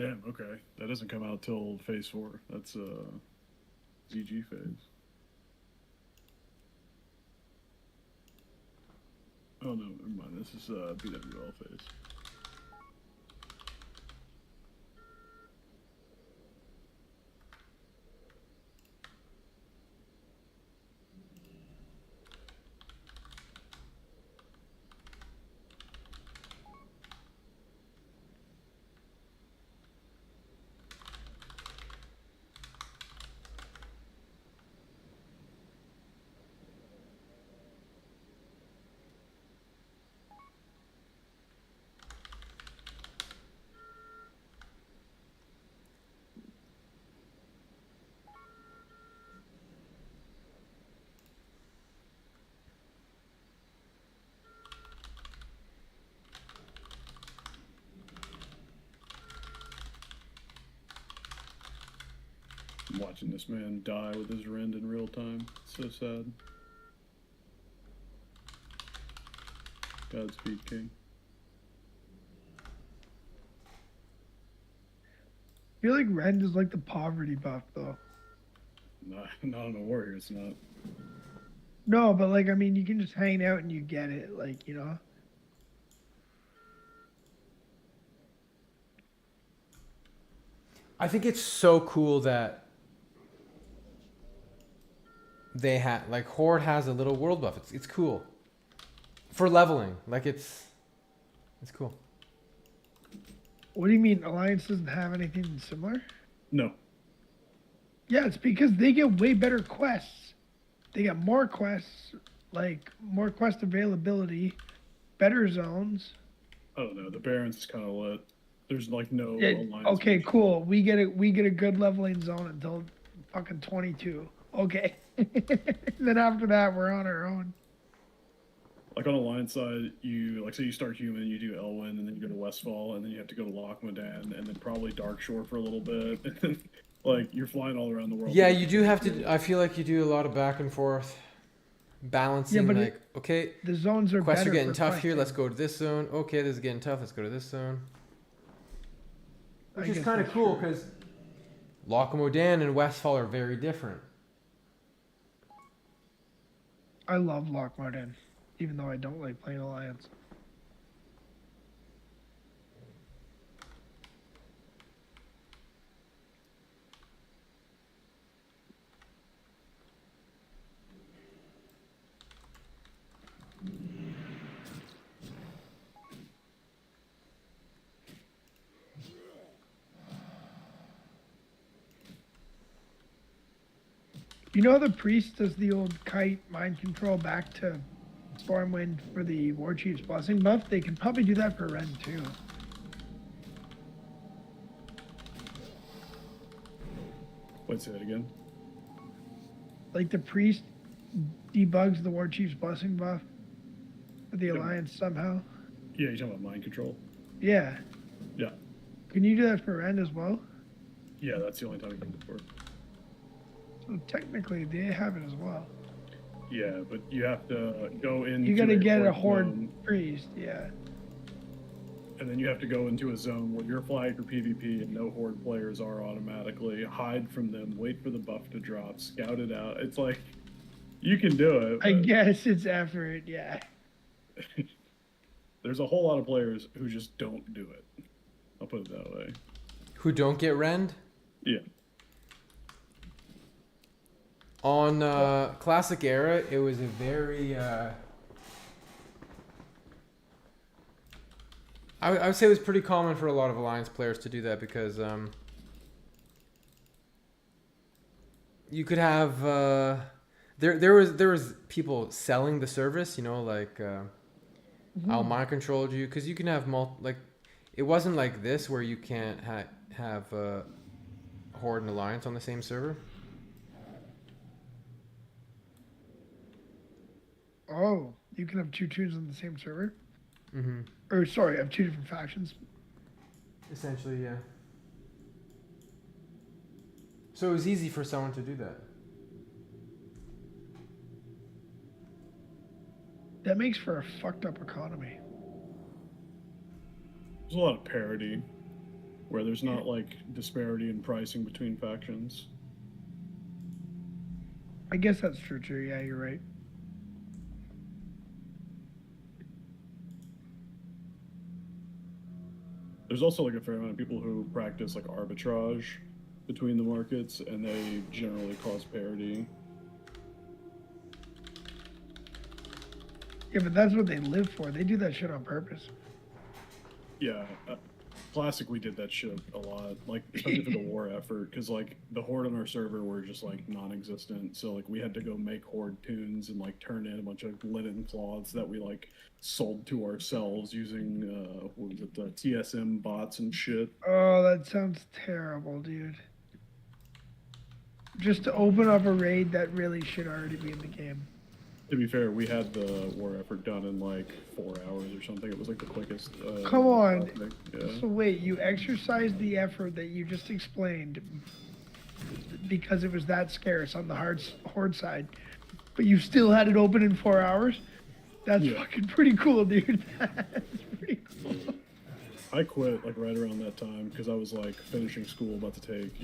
Damn. Okay, that doesn't come out till phase 4. That's ZG phase. Oh no, never mind. This is BWL phase. I'm watching this man die with his rend in real time. It's so sad. Godspeed, King. I feel like Rend is like the poverty buff, though. Not on a warrior, it's not. No, but like, I mean, you can just hang out and you get it, like, you know? I think it's so cool that they had, like, Horde has a little world buff. It's cool. For leveling. Like, it's cool. What do you mean Alliance doesn't have anything similar? No. Yeah, it's because they get way better quests. They get more quests, like more quest availability, better zones. Oh no, the Barrens is kind of lit. There's like no Yeah, Alliance. okay, cool. We get a good leveling zone until fucking 22. Okay. Then after that, we're on our own. Like on Alliance side, you like say you start human, you do Elwyn, and then you go to Westfall, and then you have to go to Lochmadan, and then probably Darkshore for a little bit, and then like you're flying all around the world. Yeah, you do have to. I feel like you do a lot of back and forth, balancing. Yeah, but like, okay, The zones are quests are better getting for tough here. questing. Let's go to this zone. Okay, this is getting tough. Let's go to this zone. I Which is guess kind of that's cool true. because Lochmadan and Westfall are very different. I love Lochmadan, even though I don't like playing Alliance. You know the priest does the old kite mind control back to Stormwind for the War Chief's blessing buff? They can probably do that for Ren too. Wait, say that again. Like the priest debugs the War Chief's blessing buff for the Yeah. Alliance somehow. Yeah, you're talking about mind control. Yeah. Yeah, Can you do that for Ren as well? yeah, that's the only time you can do it for. So technically they have it as well. Yeah, but you have to go into. You gotta get a horde Horde zone, priest, yeah. and then you have to go into a zone where you're flagged for PvP and no horde players are automatically. Hide from them, wait for the buff to drop, scout it out. It's like you can do it. I but guess it's effort, yeah. There's a whole lot of players who just don't do it. I'll put it that way. Who don't get rend? Yeah. On Classic Era, it was a very... I would say it was pretty common for a lot of Alliance players to do that because you could have... there was people selling the service, you know, like I'll mind control you, because you can have like it wasn't like this where you can't have Horde and Alliance on the same server. Oh, you can have two tunes on the same server? Mm-hmm. Or sorry, have two different factions. Essentially, yeah. So it was easy for someone to do that. That makes for a fucked up economy. There's a lot of parity. where there's not like disparity in pricing between factions. I guess that's true too. Yeah, you're right. There's also like a fair amount of people who practice like arbitrage between the markets, and they generally cause parity. Yeah, but that's what they live for. They do that shit on purpose. Yeah, Classic, we did that shit a lot, like especially for the war effort, because like the horde on our server were just like non-existent, so like we had to go make horde tunes and like turn in a bunch of linen cloths that we like sold to ourselves using what was it, TSM bots and shit. Oh, that sounds terrible, dude. Just to open up a raid that really should already be in the game. To be fair, we had the war effort done in like 4 hours or something. It was like the quickest. Come on. Yeah. So wait, you exercised the effort that you just explained because it was that scarce on the horde side, but you still had it open in 4 hours? That's fucking pretty cool, dude. That's pretty cool. I quit like right around that time because I was like finishing school, about to take,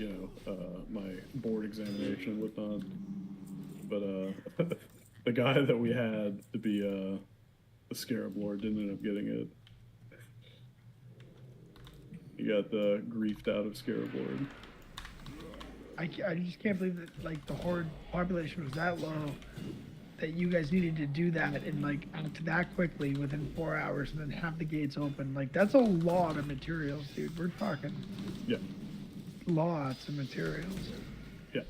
my board examination and whatnot. But the guy that we had to be the Scarab Lord didn't end up getting it. He got the griefed out of Scarab Lord. I just can't believe that like the horde population was that low that you guys needed to do that and like act that quickly within 4 hours and then have the gates open. Like that's a lot of materials, dude. We're talking lots of materials. Yeah.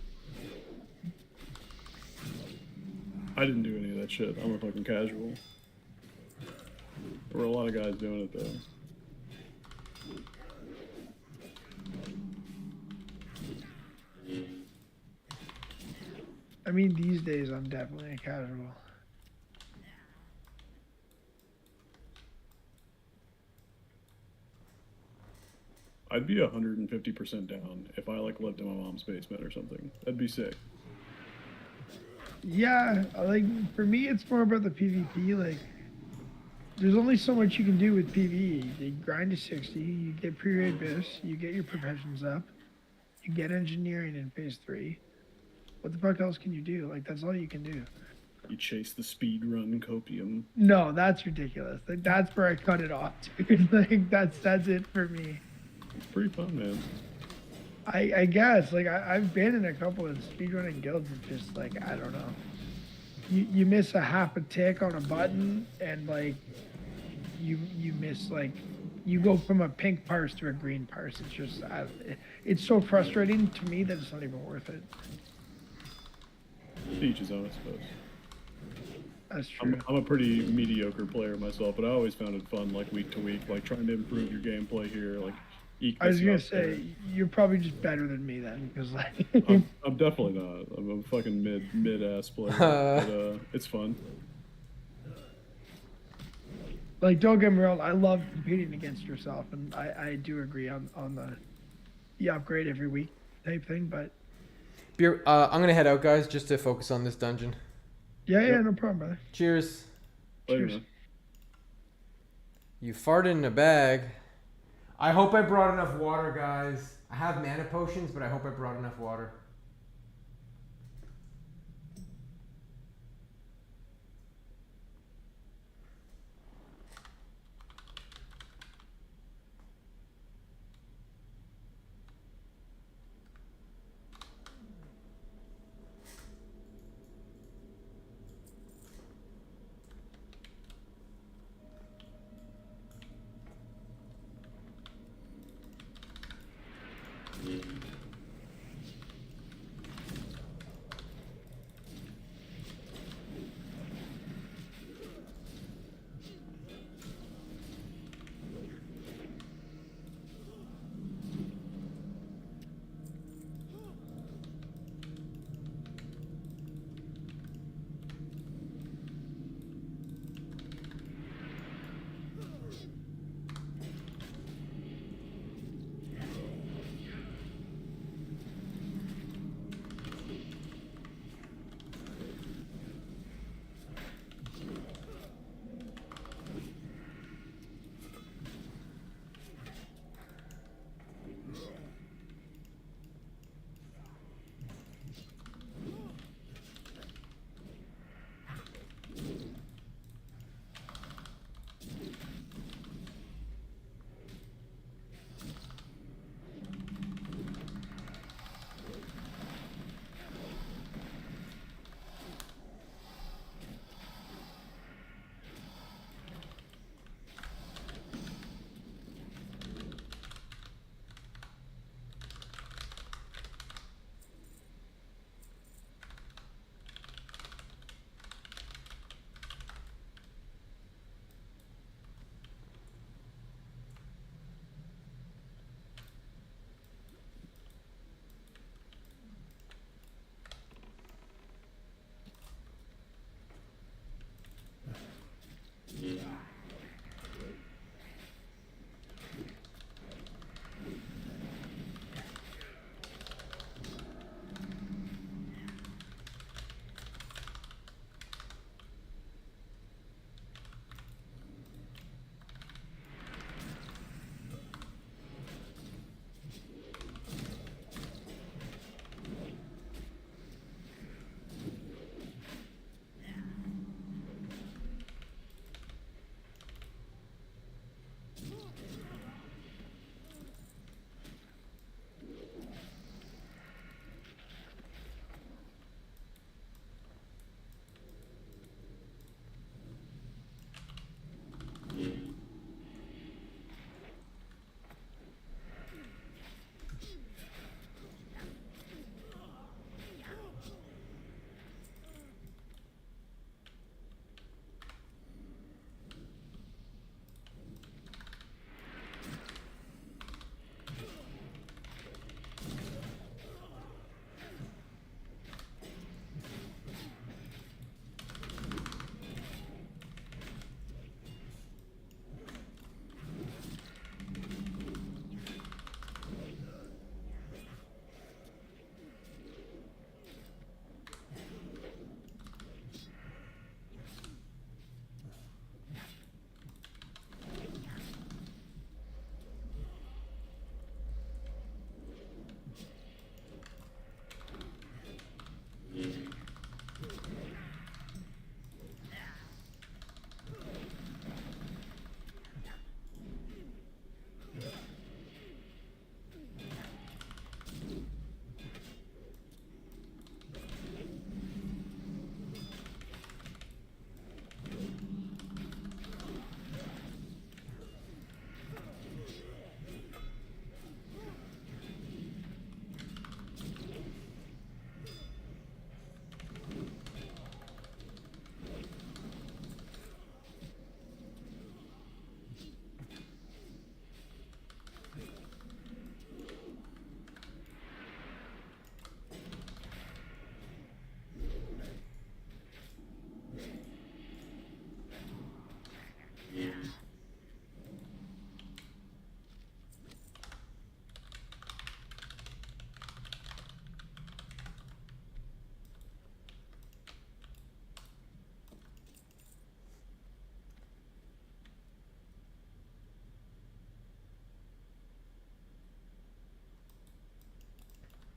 I didn't do any of that shit. I'm a fucking casual. There were a lot of guys doing it though. I mean, these days I'm definitely a casual. I'd be 150% down if I like lived in my mom's basement or something. That'd be sick. Yeah, like for me, it's more about the PvP. Like, there's only so much you can do with PvE. You grind to 60, you get pre-raid bis, you get your professions up, you get engineering in phase 3. What the fuck else can you do? Like, that's all you can do. You chase the speed run copium. No, that's ridiculous. Like, that's where I cut it off, dude. Like, that's it for me. It's pretty fun, man. I guess. Like, I've been in a couple of speedrunning guilds and just, like, I don't know. You miss a half a tick on a button and, like, you miss, like, you go from a pink parse to a green parse. It's just, it's so frustrating to me that it's not even worth it. Each his own, I suppose. That's true. I'm a pretty mediocre player myself, but I always found it fun, like week to week, like trying to improve your gameplay here, like. I was gonna say you're probably just better than me then, because like. I'm definitely not. I'm a fucking mid ass player, but it's fun. Like, don't get me wrong, I love competing against yourself, and I do agree on the upgrade every week type thing, but. I'm gonna head out, guys, just to focus on this dungeon. Yeah, no problem, brother. Cheers. Later, Cheers. man. You farted in a bag. I hope I brought enough water, guys. I have mana potions, but I hope I brought enough water.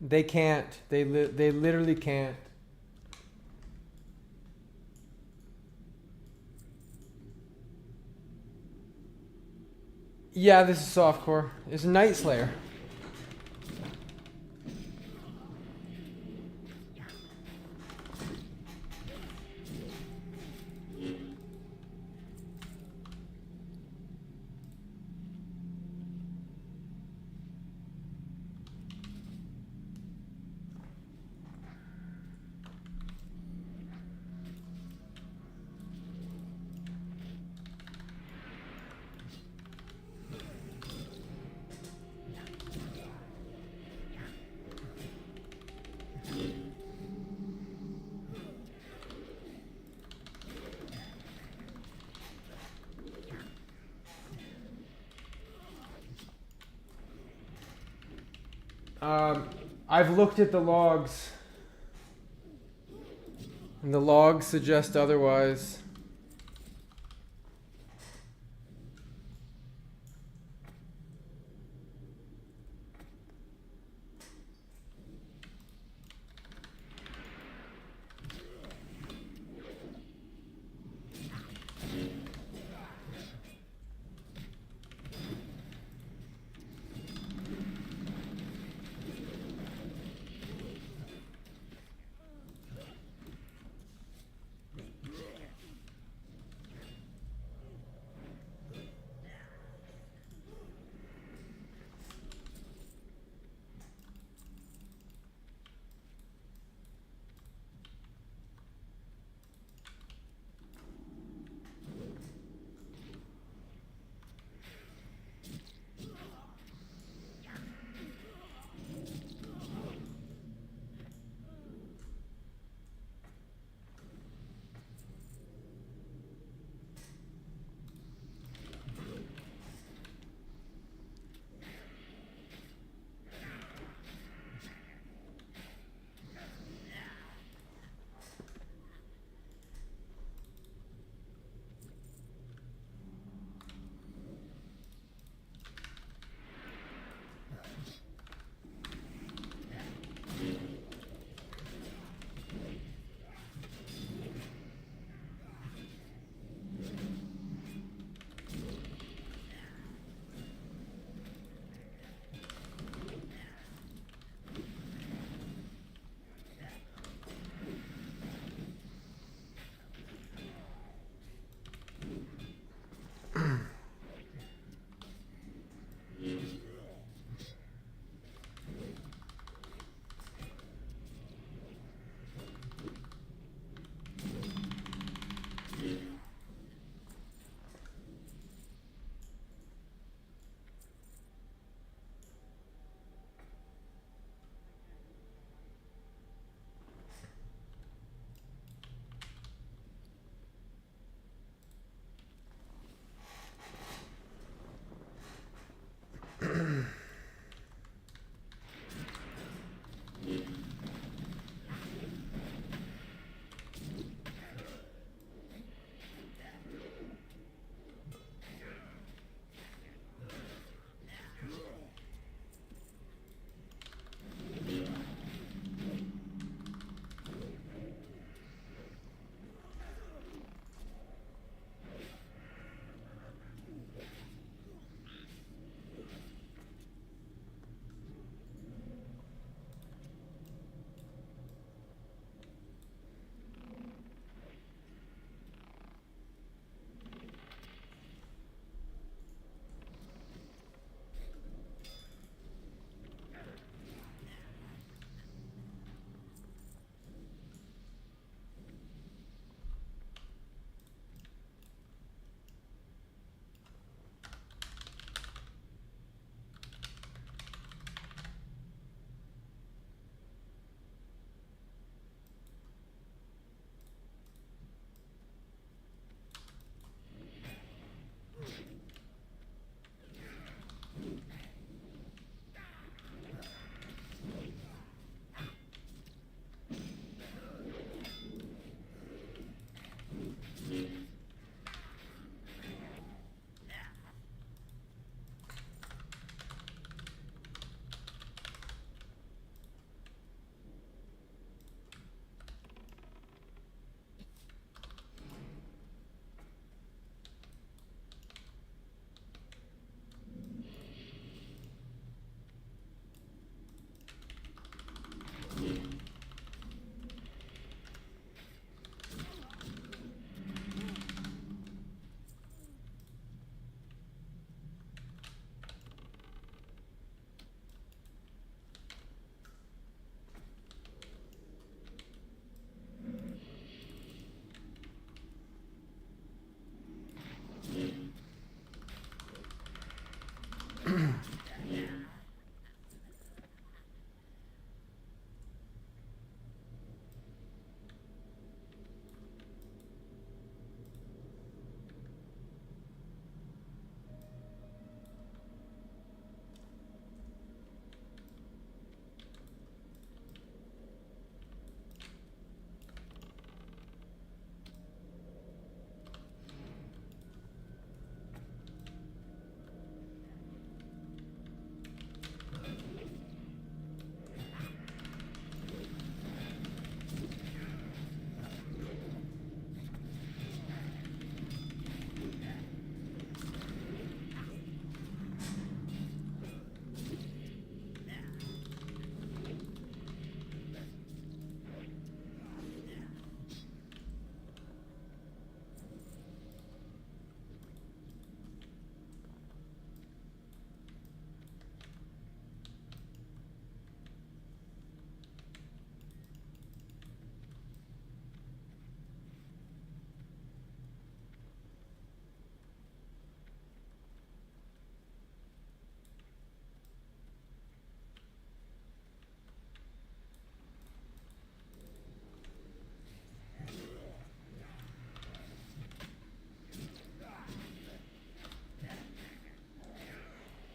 They can't. They literally can't. Yeah, this is softcore. It's a Nightslayer. I've looked at the logs, and the logs suggest otherwise.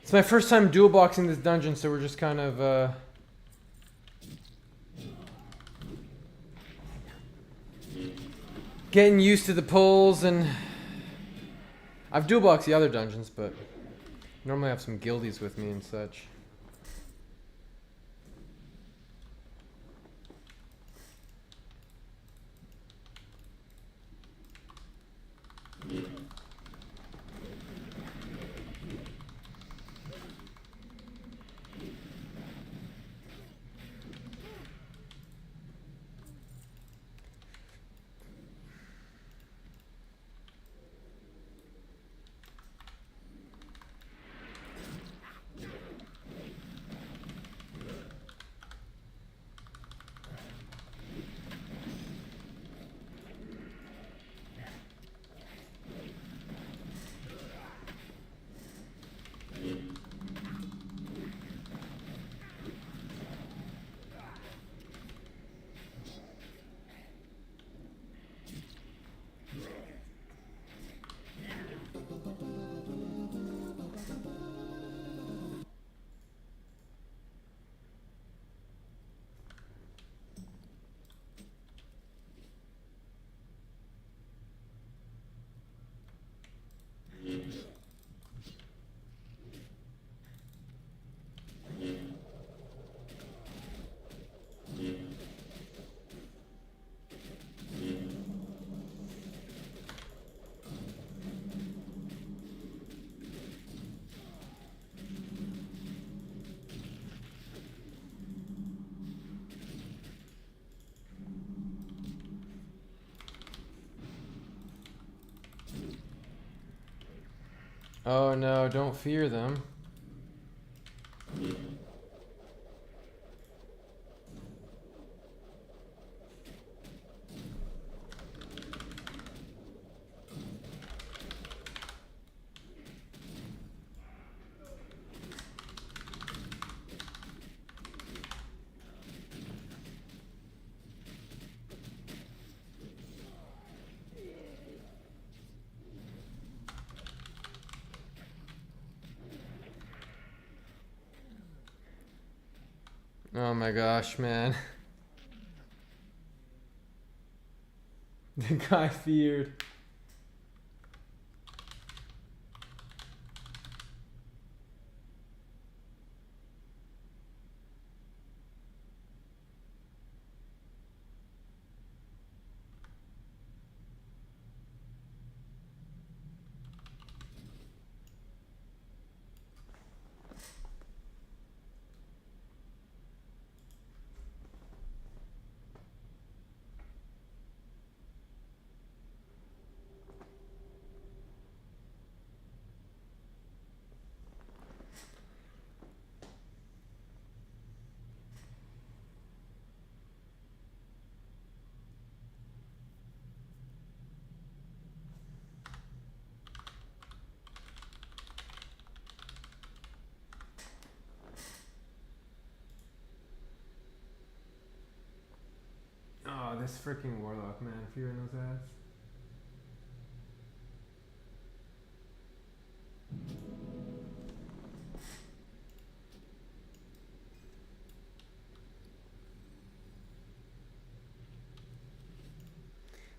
It's my first time dual boxing this dungeon, so we're just kind of getting used to the pulls, and I've dual boxed the other dungeons, but normally I have some guildies with me and such. Oh no, don't fear them. Oh my gosh, man. The guy feared. Oh, this freaking warlock, man, fearing those ads.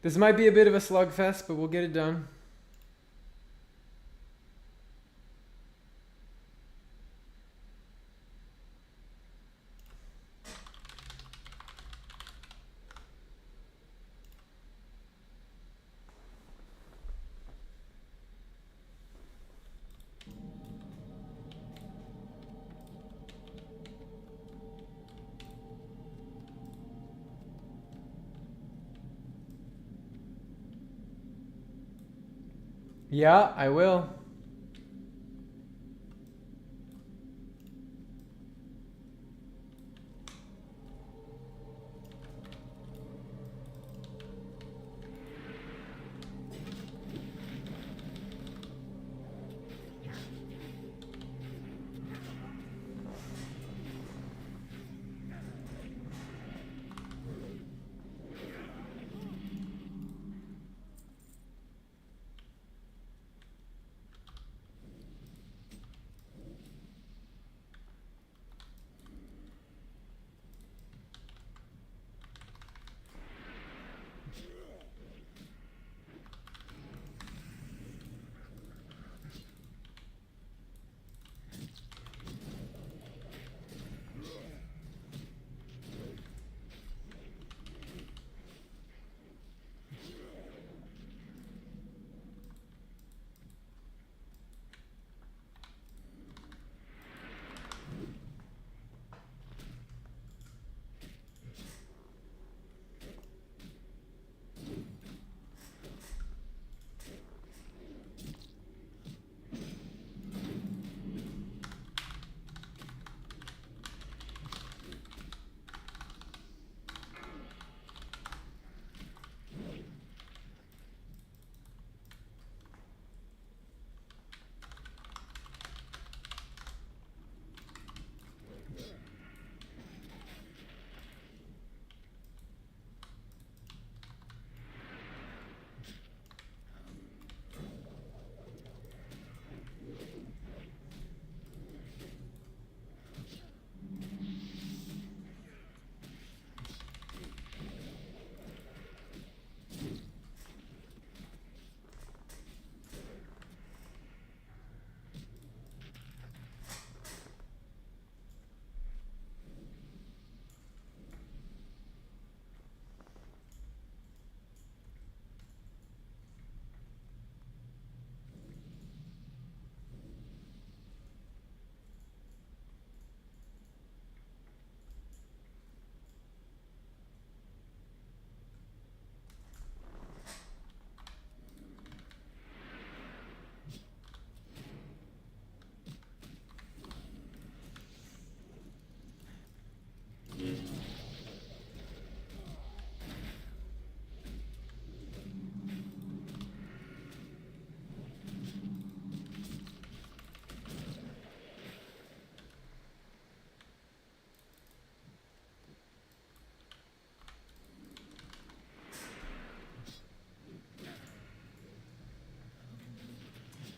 This might be a bit of a slugfest, but we'll get it done. Yeah, I will.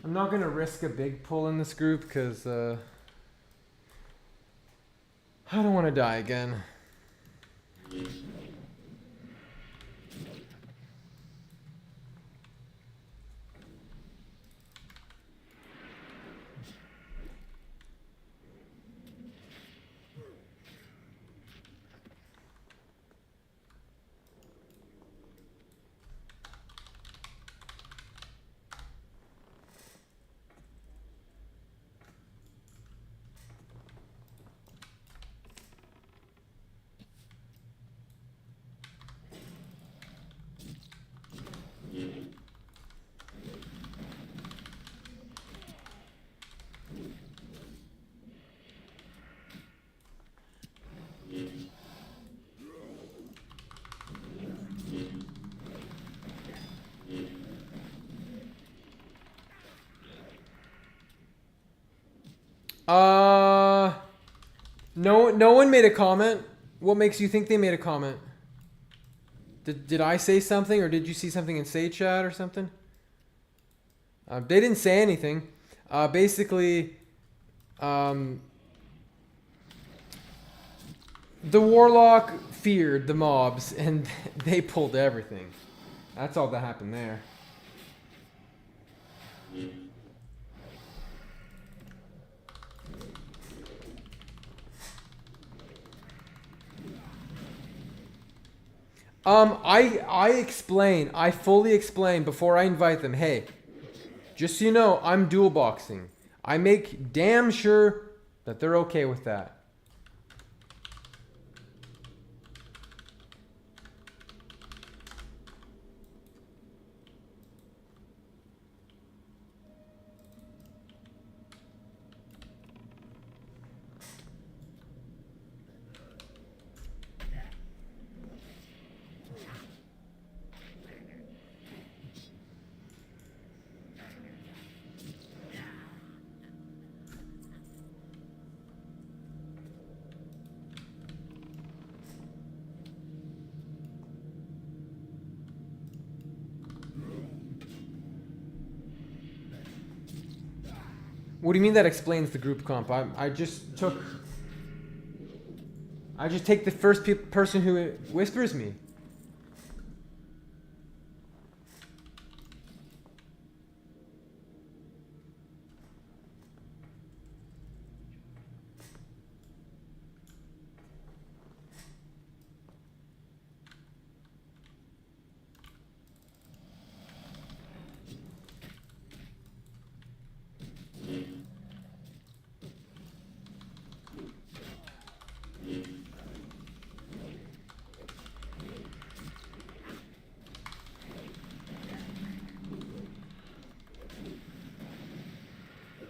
I'm not gonna risk a big pull in this group because I don't want to die again. No one made a comment. What makes you think they made a comment? Did I say something, or did you see something in Say Chat or something? They didn't say anything. Basically, the Warlock feared the mobs, and they pulled everything. That's all that happened there. I fully explain before I invite them, hey, just so you know, I'm dual boxing. I make damn sure that they're okay with that. What do you mean that explains the group comp? I just take the first person who whispers me.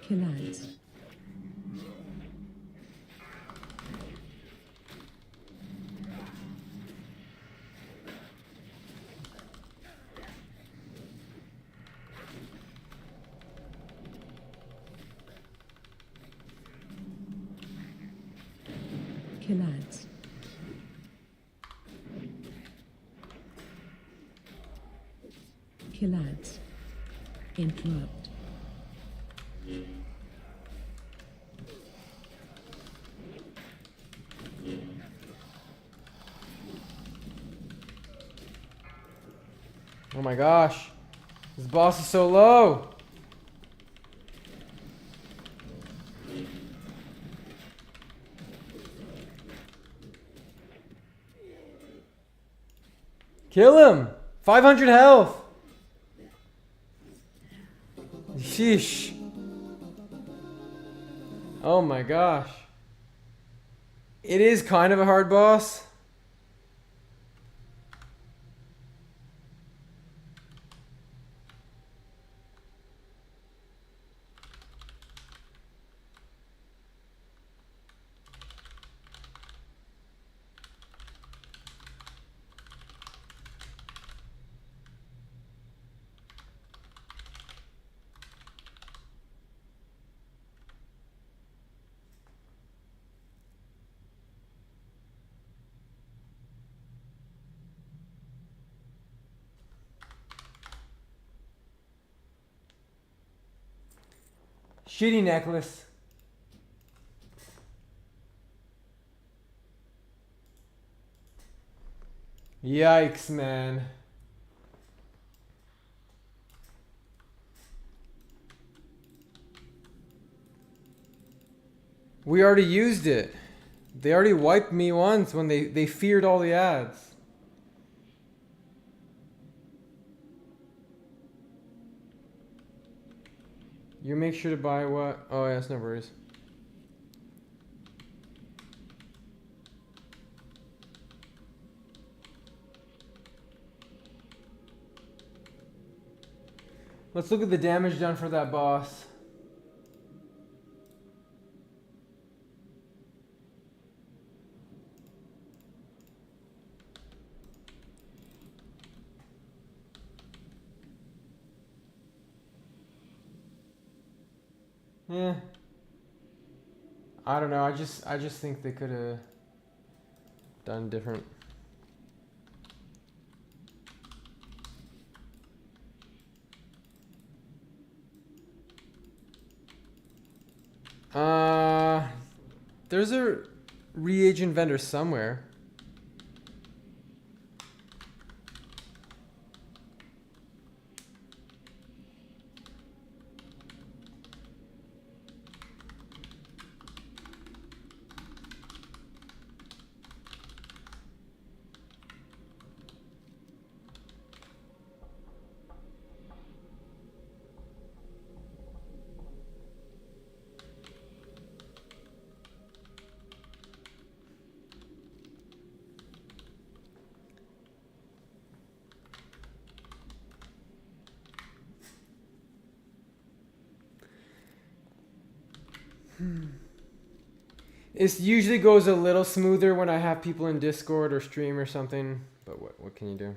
Killers. Killers. Killers. Interrupt. Oh my gosh. This boss is so low. Kill him. 500 health. Sheesh. Oh my gosh. It is kind of a hard boss. Shitty necklace. Yikes, man. We already used it. They already wiped me once when they feared all the ads. You make sure to buy what? Oh, yeah, that's no worries. Let's look at the damage done for that boss. Yeah. I don't know. I just think they could have done different. There's a reagent vendor somewhere. It usually goes a little smoother when I have people in Discord or stream or something, but what can you do?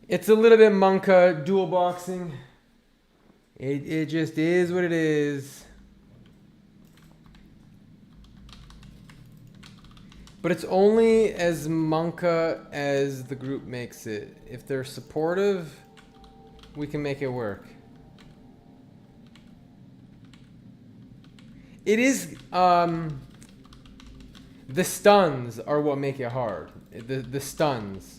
It's a little bit Monka dual boxing. It just is what it is. But it's only as Monka as the group makes it. If they're supportive, we can make it work. It is the stuns are what make it hard. The stuns.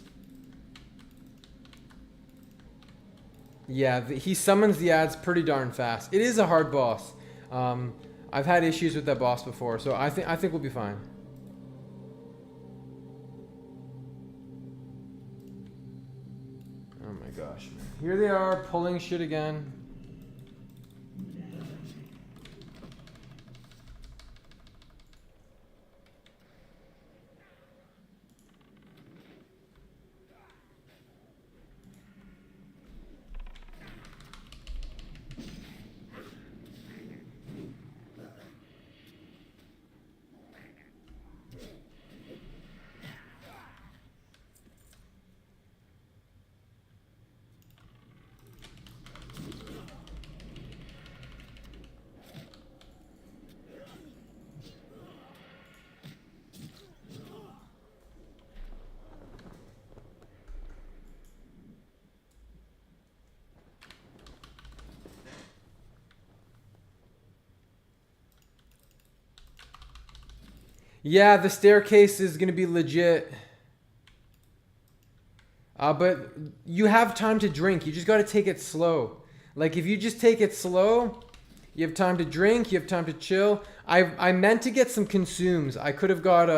Yeah, he summons the ads pretty darn fast. It is a hard boss. I've had issues with that boss before, so I think we'll be fine. Oh my gosh, man. Here they are pulling shit again. Yeah, the staircase is going to be legit. But you have time to drink. You just got to take it slow. Like, if you just take it slow, you have time to drink, you have time to chill. I meant to get some consumes. I could have got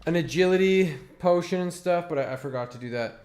an agility potion and stuff, but I forgot to do that.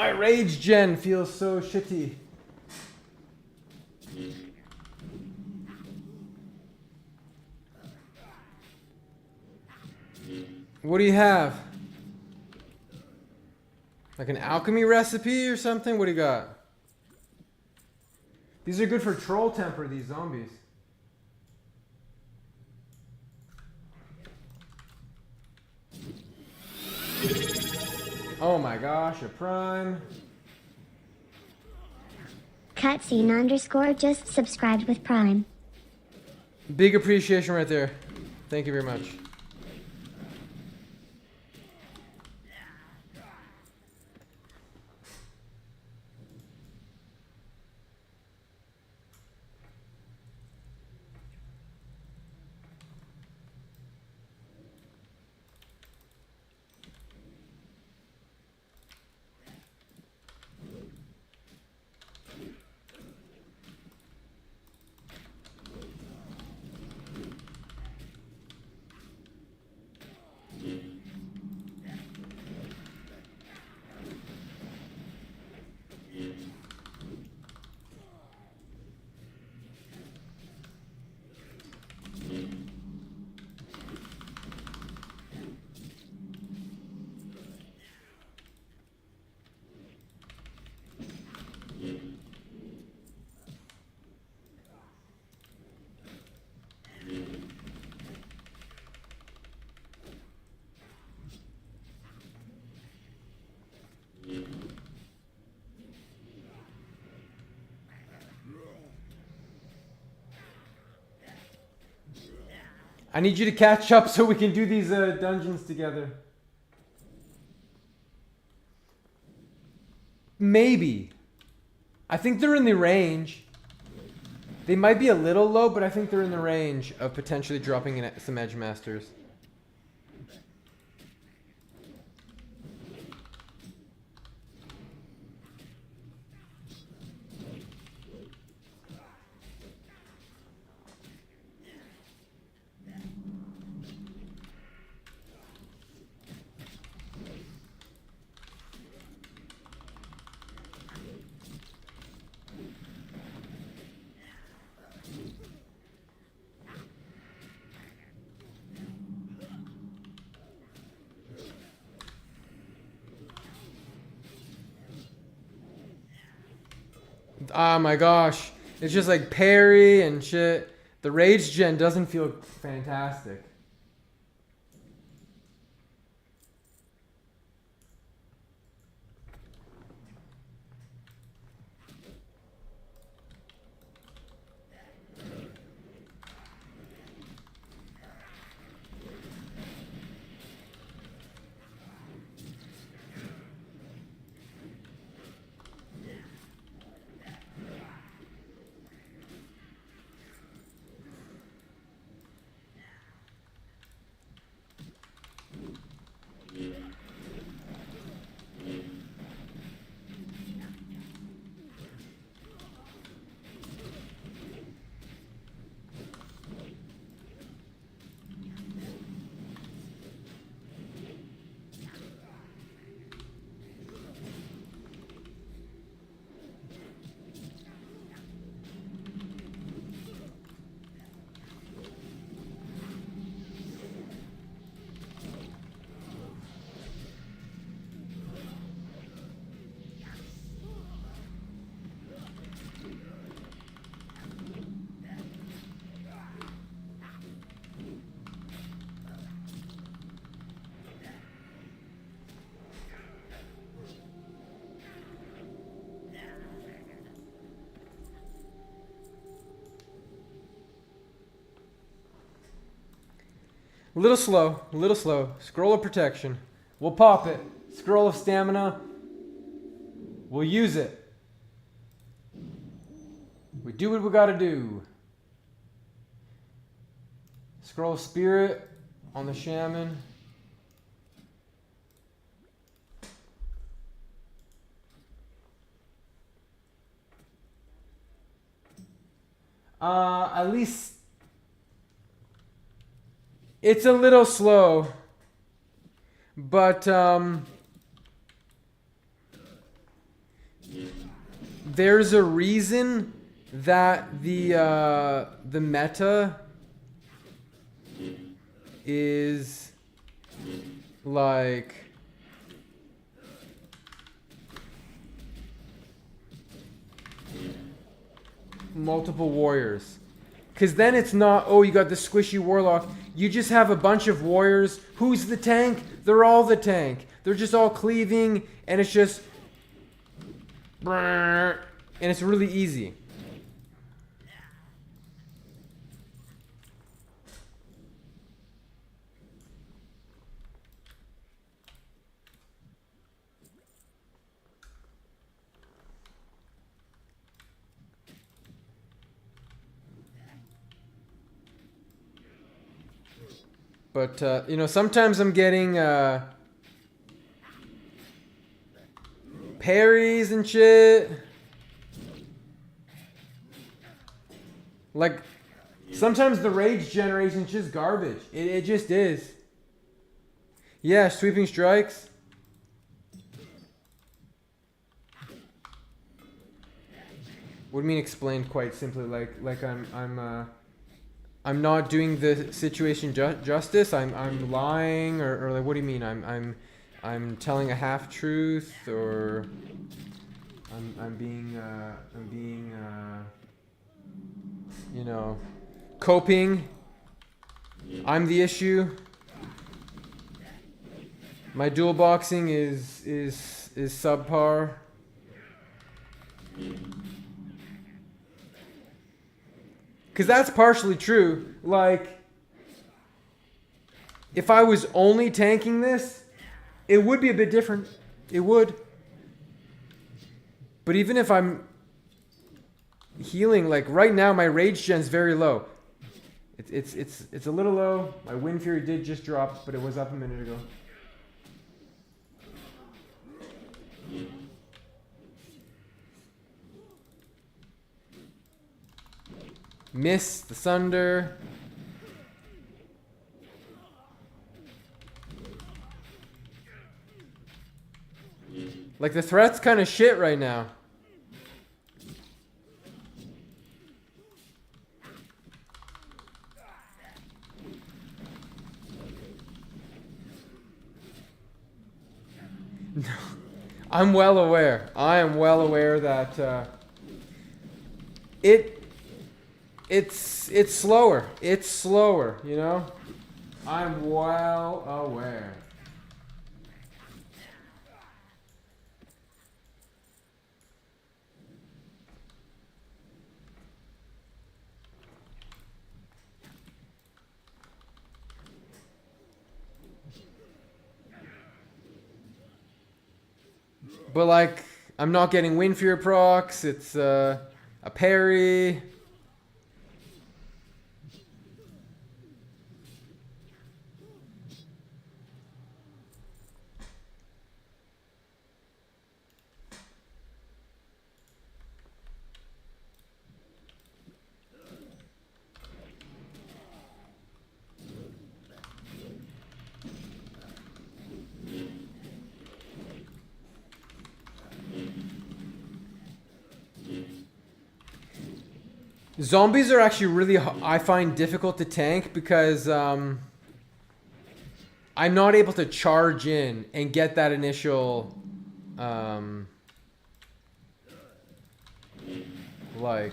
My rage gen feels so shitty. What do you have? Like an alchemy recipe or something? What do you got? These are good for troll temper, these zombies. Oh my gosh, a prime. Cutscene_ just subscribed with Prime. Big appreciation right there. Thank you very much. I need you to catch up so we can do these dungeons together. Maybe. I think they're in the range. They might be a little low, but I think they're in the range of potentially dropping in some Edge Masters. Oh my gosh. It's just like parry and shit. The rage gen doesn't feel fantastic. A little slow, a little slow. Scroll of protection. We'll pop it. Scroll of stamina. We'll use it. We do what we gotta do. Scroll of spirit on the shaman. At least it's a little slow, but there's a reason that the meta is like multiple warriors. Because then it's not, oh, you got the squishy warlock. You just have a bunch of warriors. Who's the tank? They're all the tank. They're just all cleaving, and it's just... And it's really easy. But, you know, sometimes I'm getting parries and shit. Like, sometimes the rage generation's just garbage. It just is. Yeah, sweeping strikes. What do you mean explained quite simply? Like I'm not doing the situation justice. I'm lying, or like, what do you mean? I'm telling a half truth, or I'm being you know, coping. I'm the issue. My dual boxing is subpar. Because that's partially true. Like, if I was only tanking this, it would be a bit different. It would. But even if I'm healing, like right now, my rage gen's very low. It's a little low. My Wind Fury did just drop, but it was up a minute ago. Miss the Sunder. Like, the threat's kind of shit right now. No. I'm well aware. I am well aware that it's slower. It's slower, you know? I'm well aware. But like, I'm not getting Wind Fury procs. It's a parry. Zombies are actually really, I find, difficult to tank because I'm not able to charge in and get that initial, like,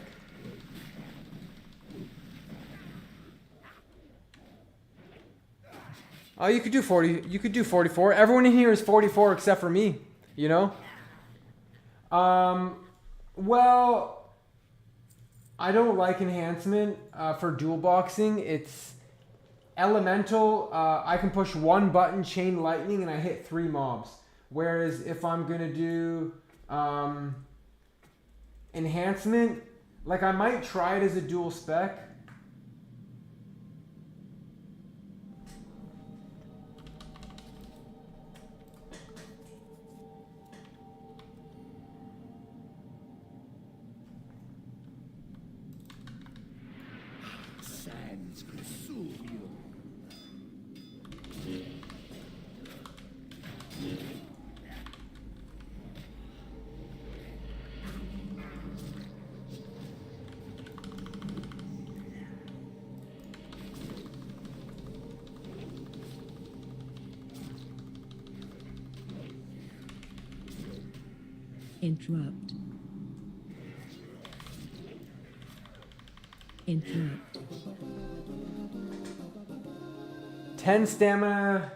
oh, you could do 40, you could do 44. Everyone in here is 44 except for me, you know? Well, I don't like enhancement for dual boxing. It's elemental. I can push one button, chain lightning, and I hit 3 mobs. Whereas if I'm gonna do enhancement, like, I might try it as a dual spec. Sands consume you. Interrupt. Interrupt. 10 stamina.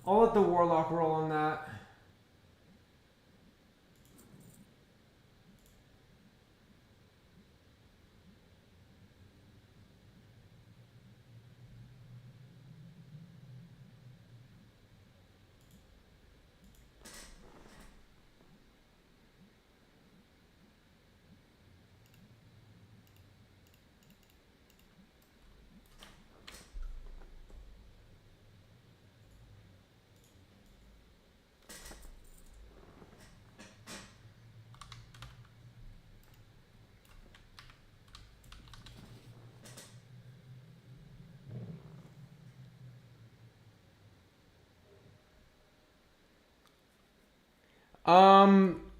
I'll let the Warlock roll on that.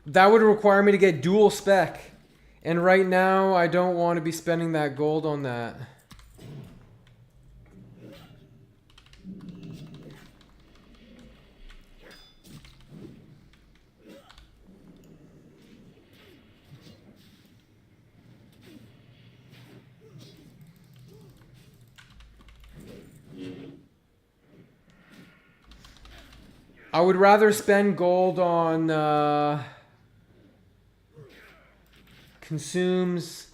That would require me to get dual spec. And right now, I don't want to be spending that gold on that. I would rather spend gold on consumes,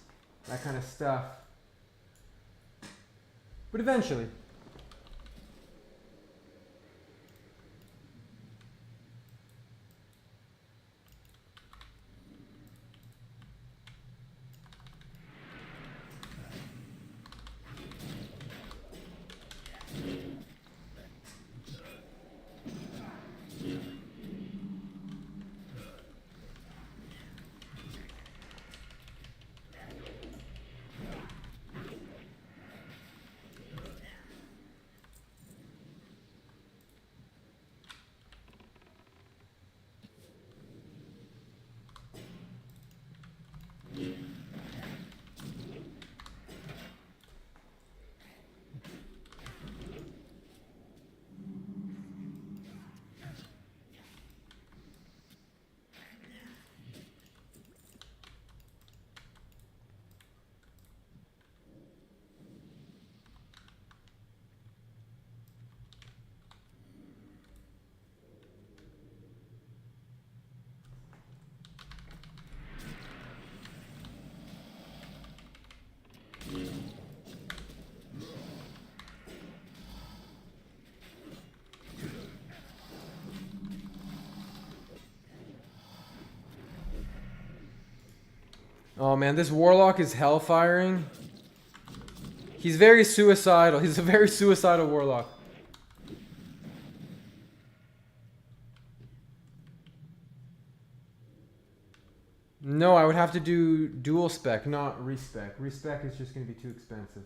that kind of stuff. But eventually. Oh man, this Warlock is hellfiring. He's very suicidal. He's a very suicidal Warlock. No, I would have to do dual spec, not respec. Respec is just going to be too expensive.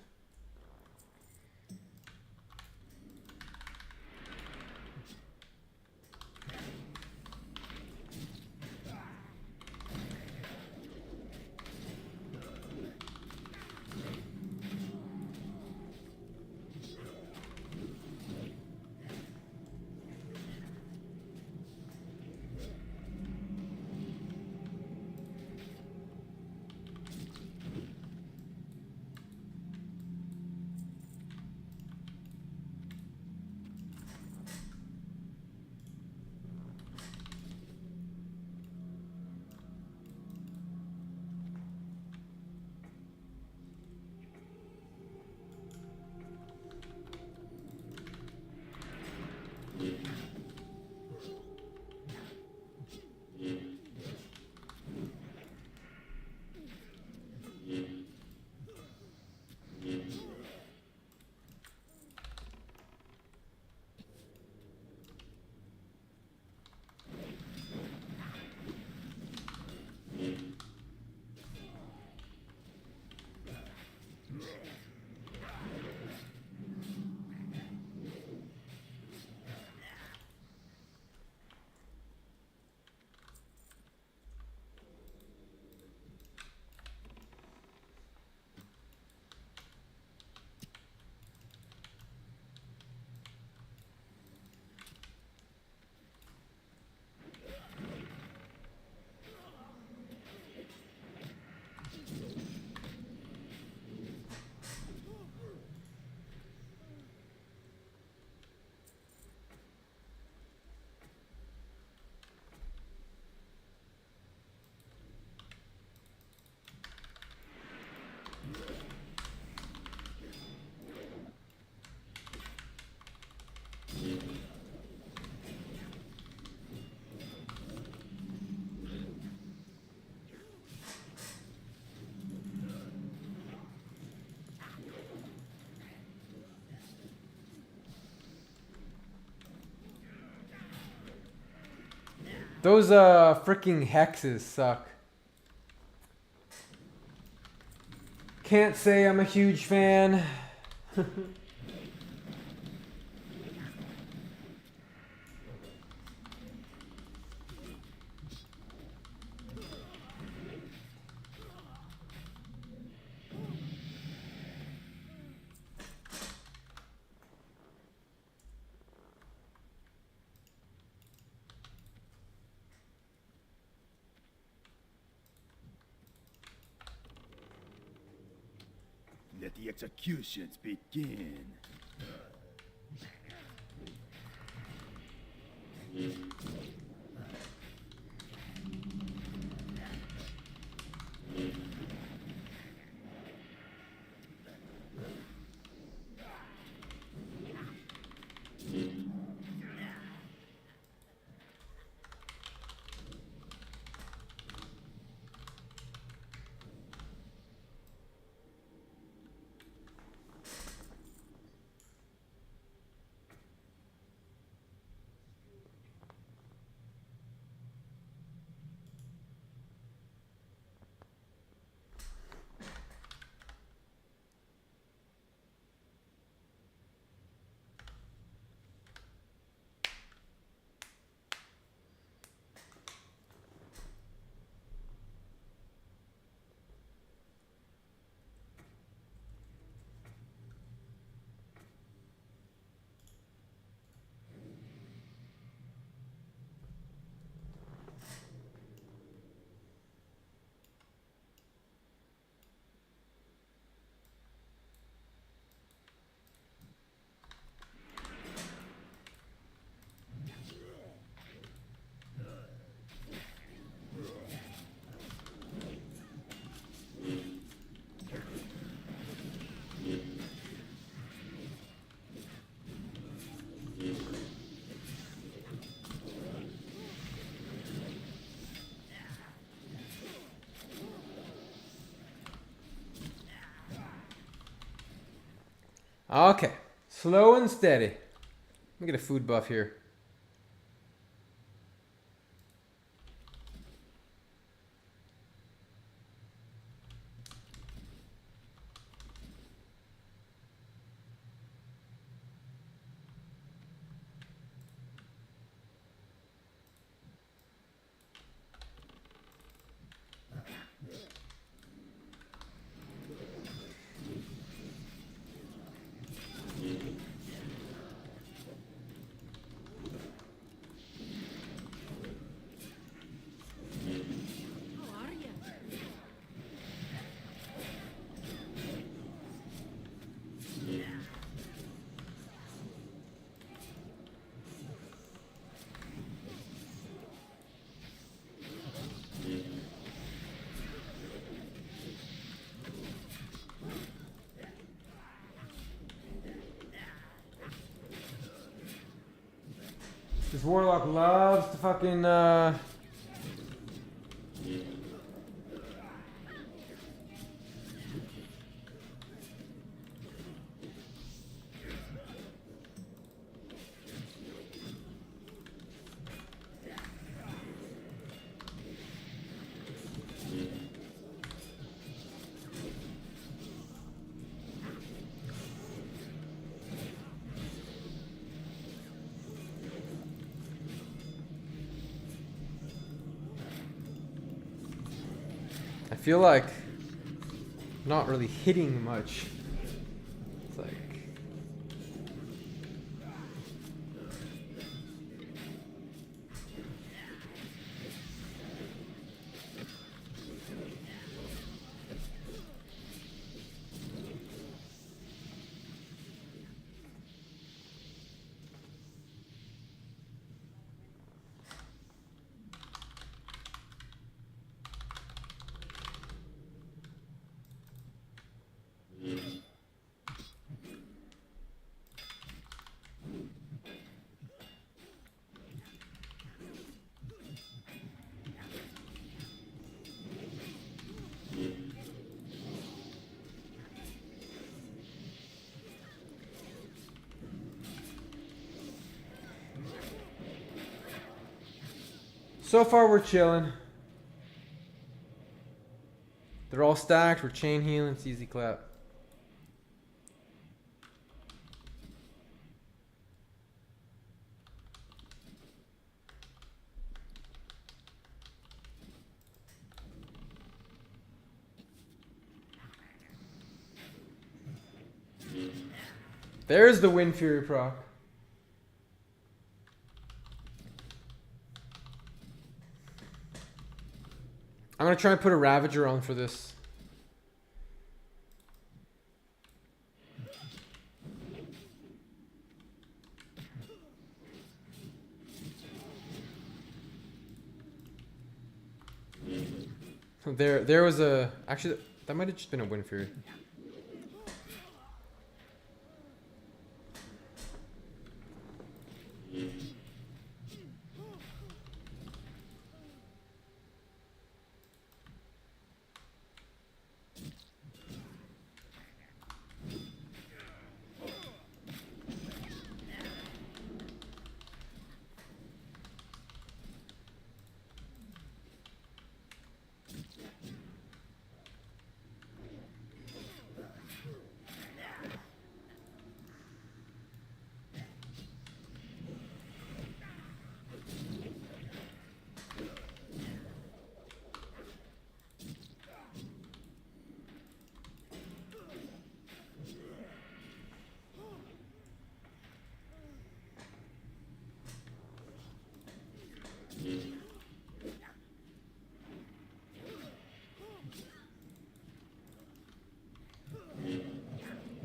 Those freaking hexes suck. Can't say I'm a huge fan. Let the executions begin. Okay, slow and steady. Let me get a food buff here. How are you? This warlock loves to fucking I feel like not really hitting much. It's like So far, we're chilling. They're all stacked. We're chain healing. It's easy clap. There's the Wind Fury proc. I'm gonna try and put a Ravager on for this. There was a... Actually, that might have just been a Wind Fury.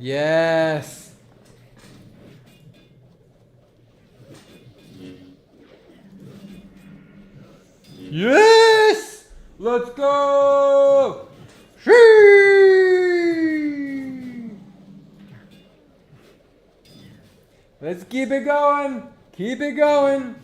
Yes. Yes. Let's go. Shee! Let's keep it going. Keep it going.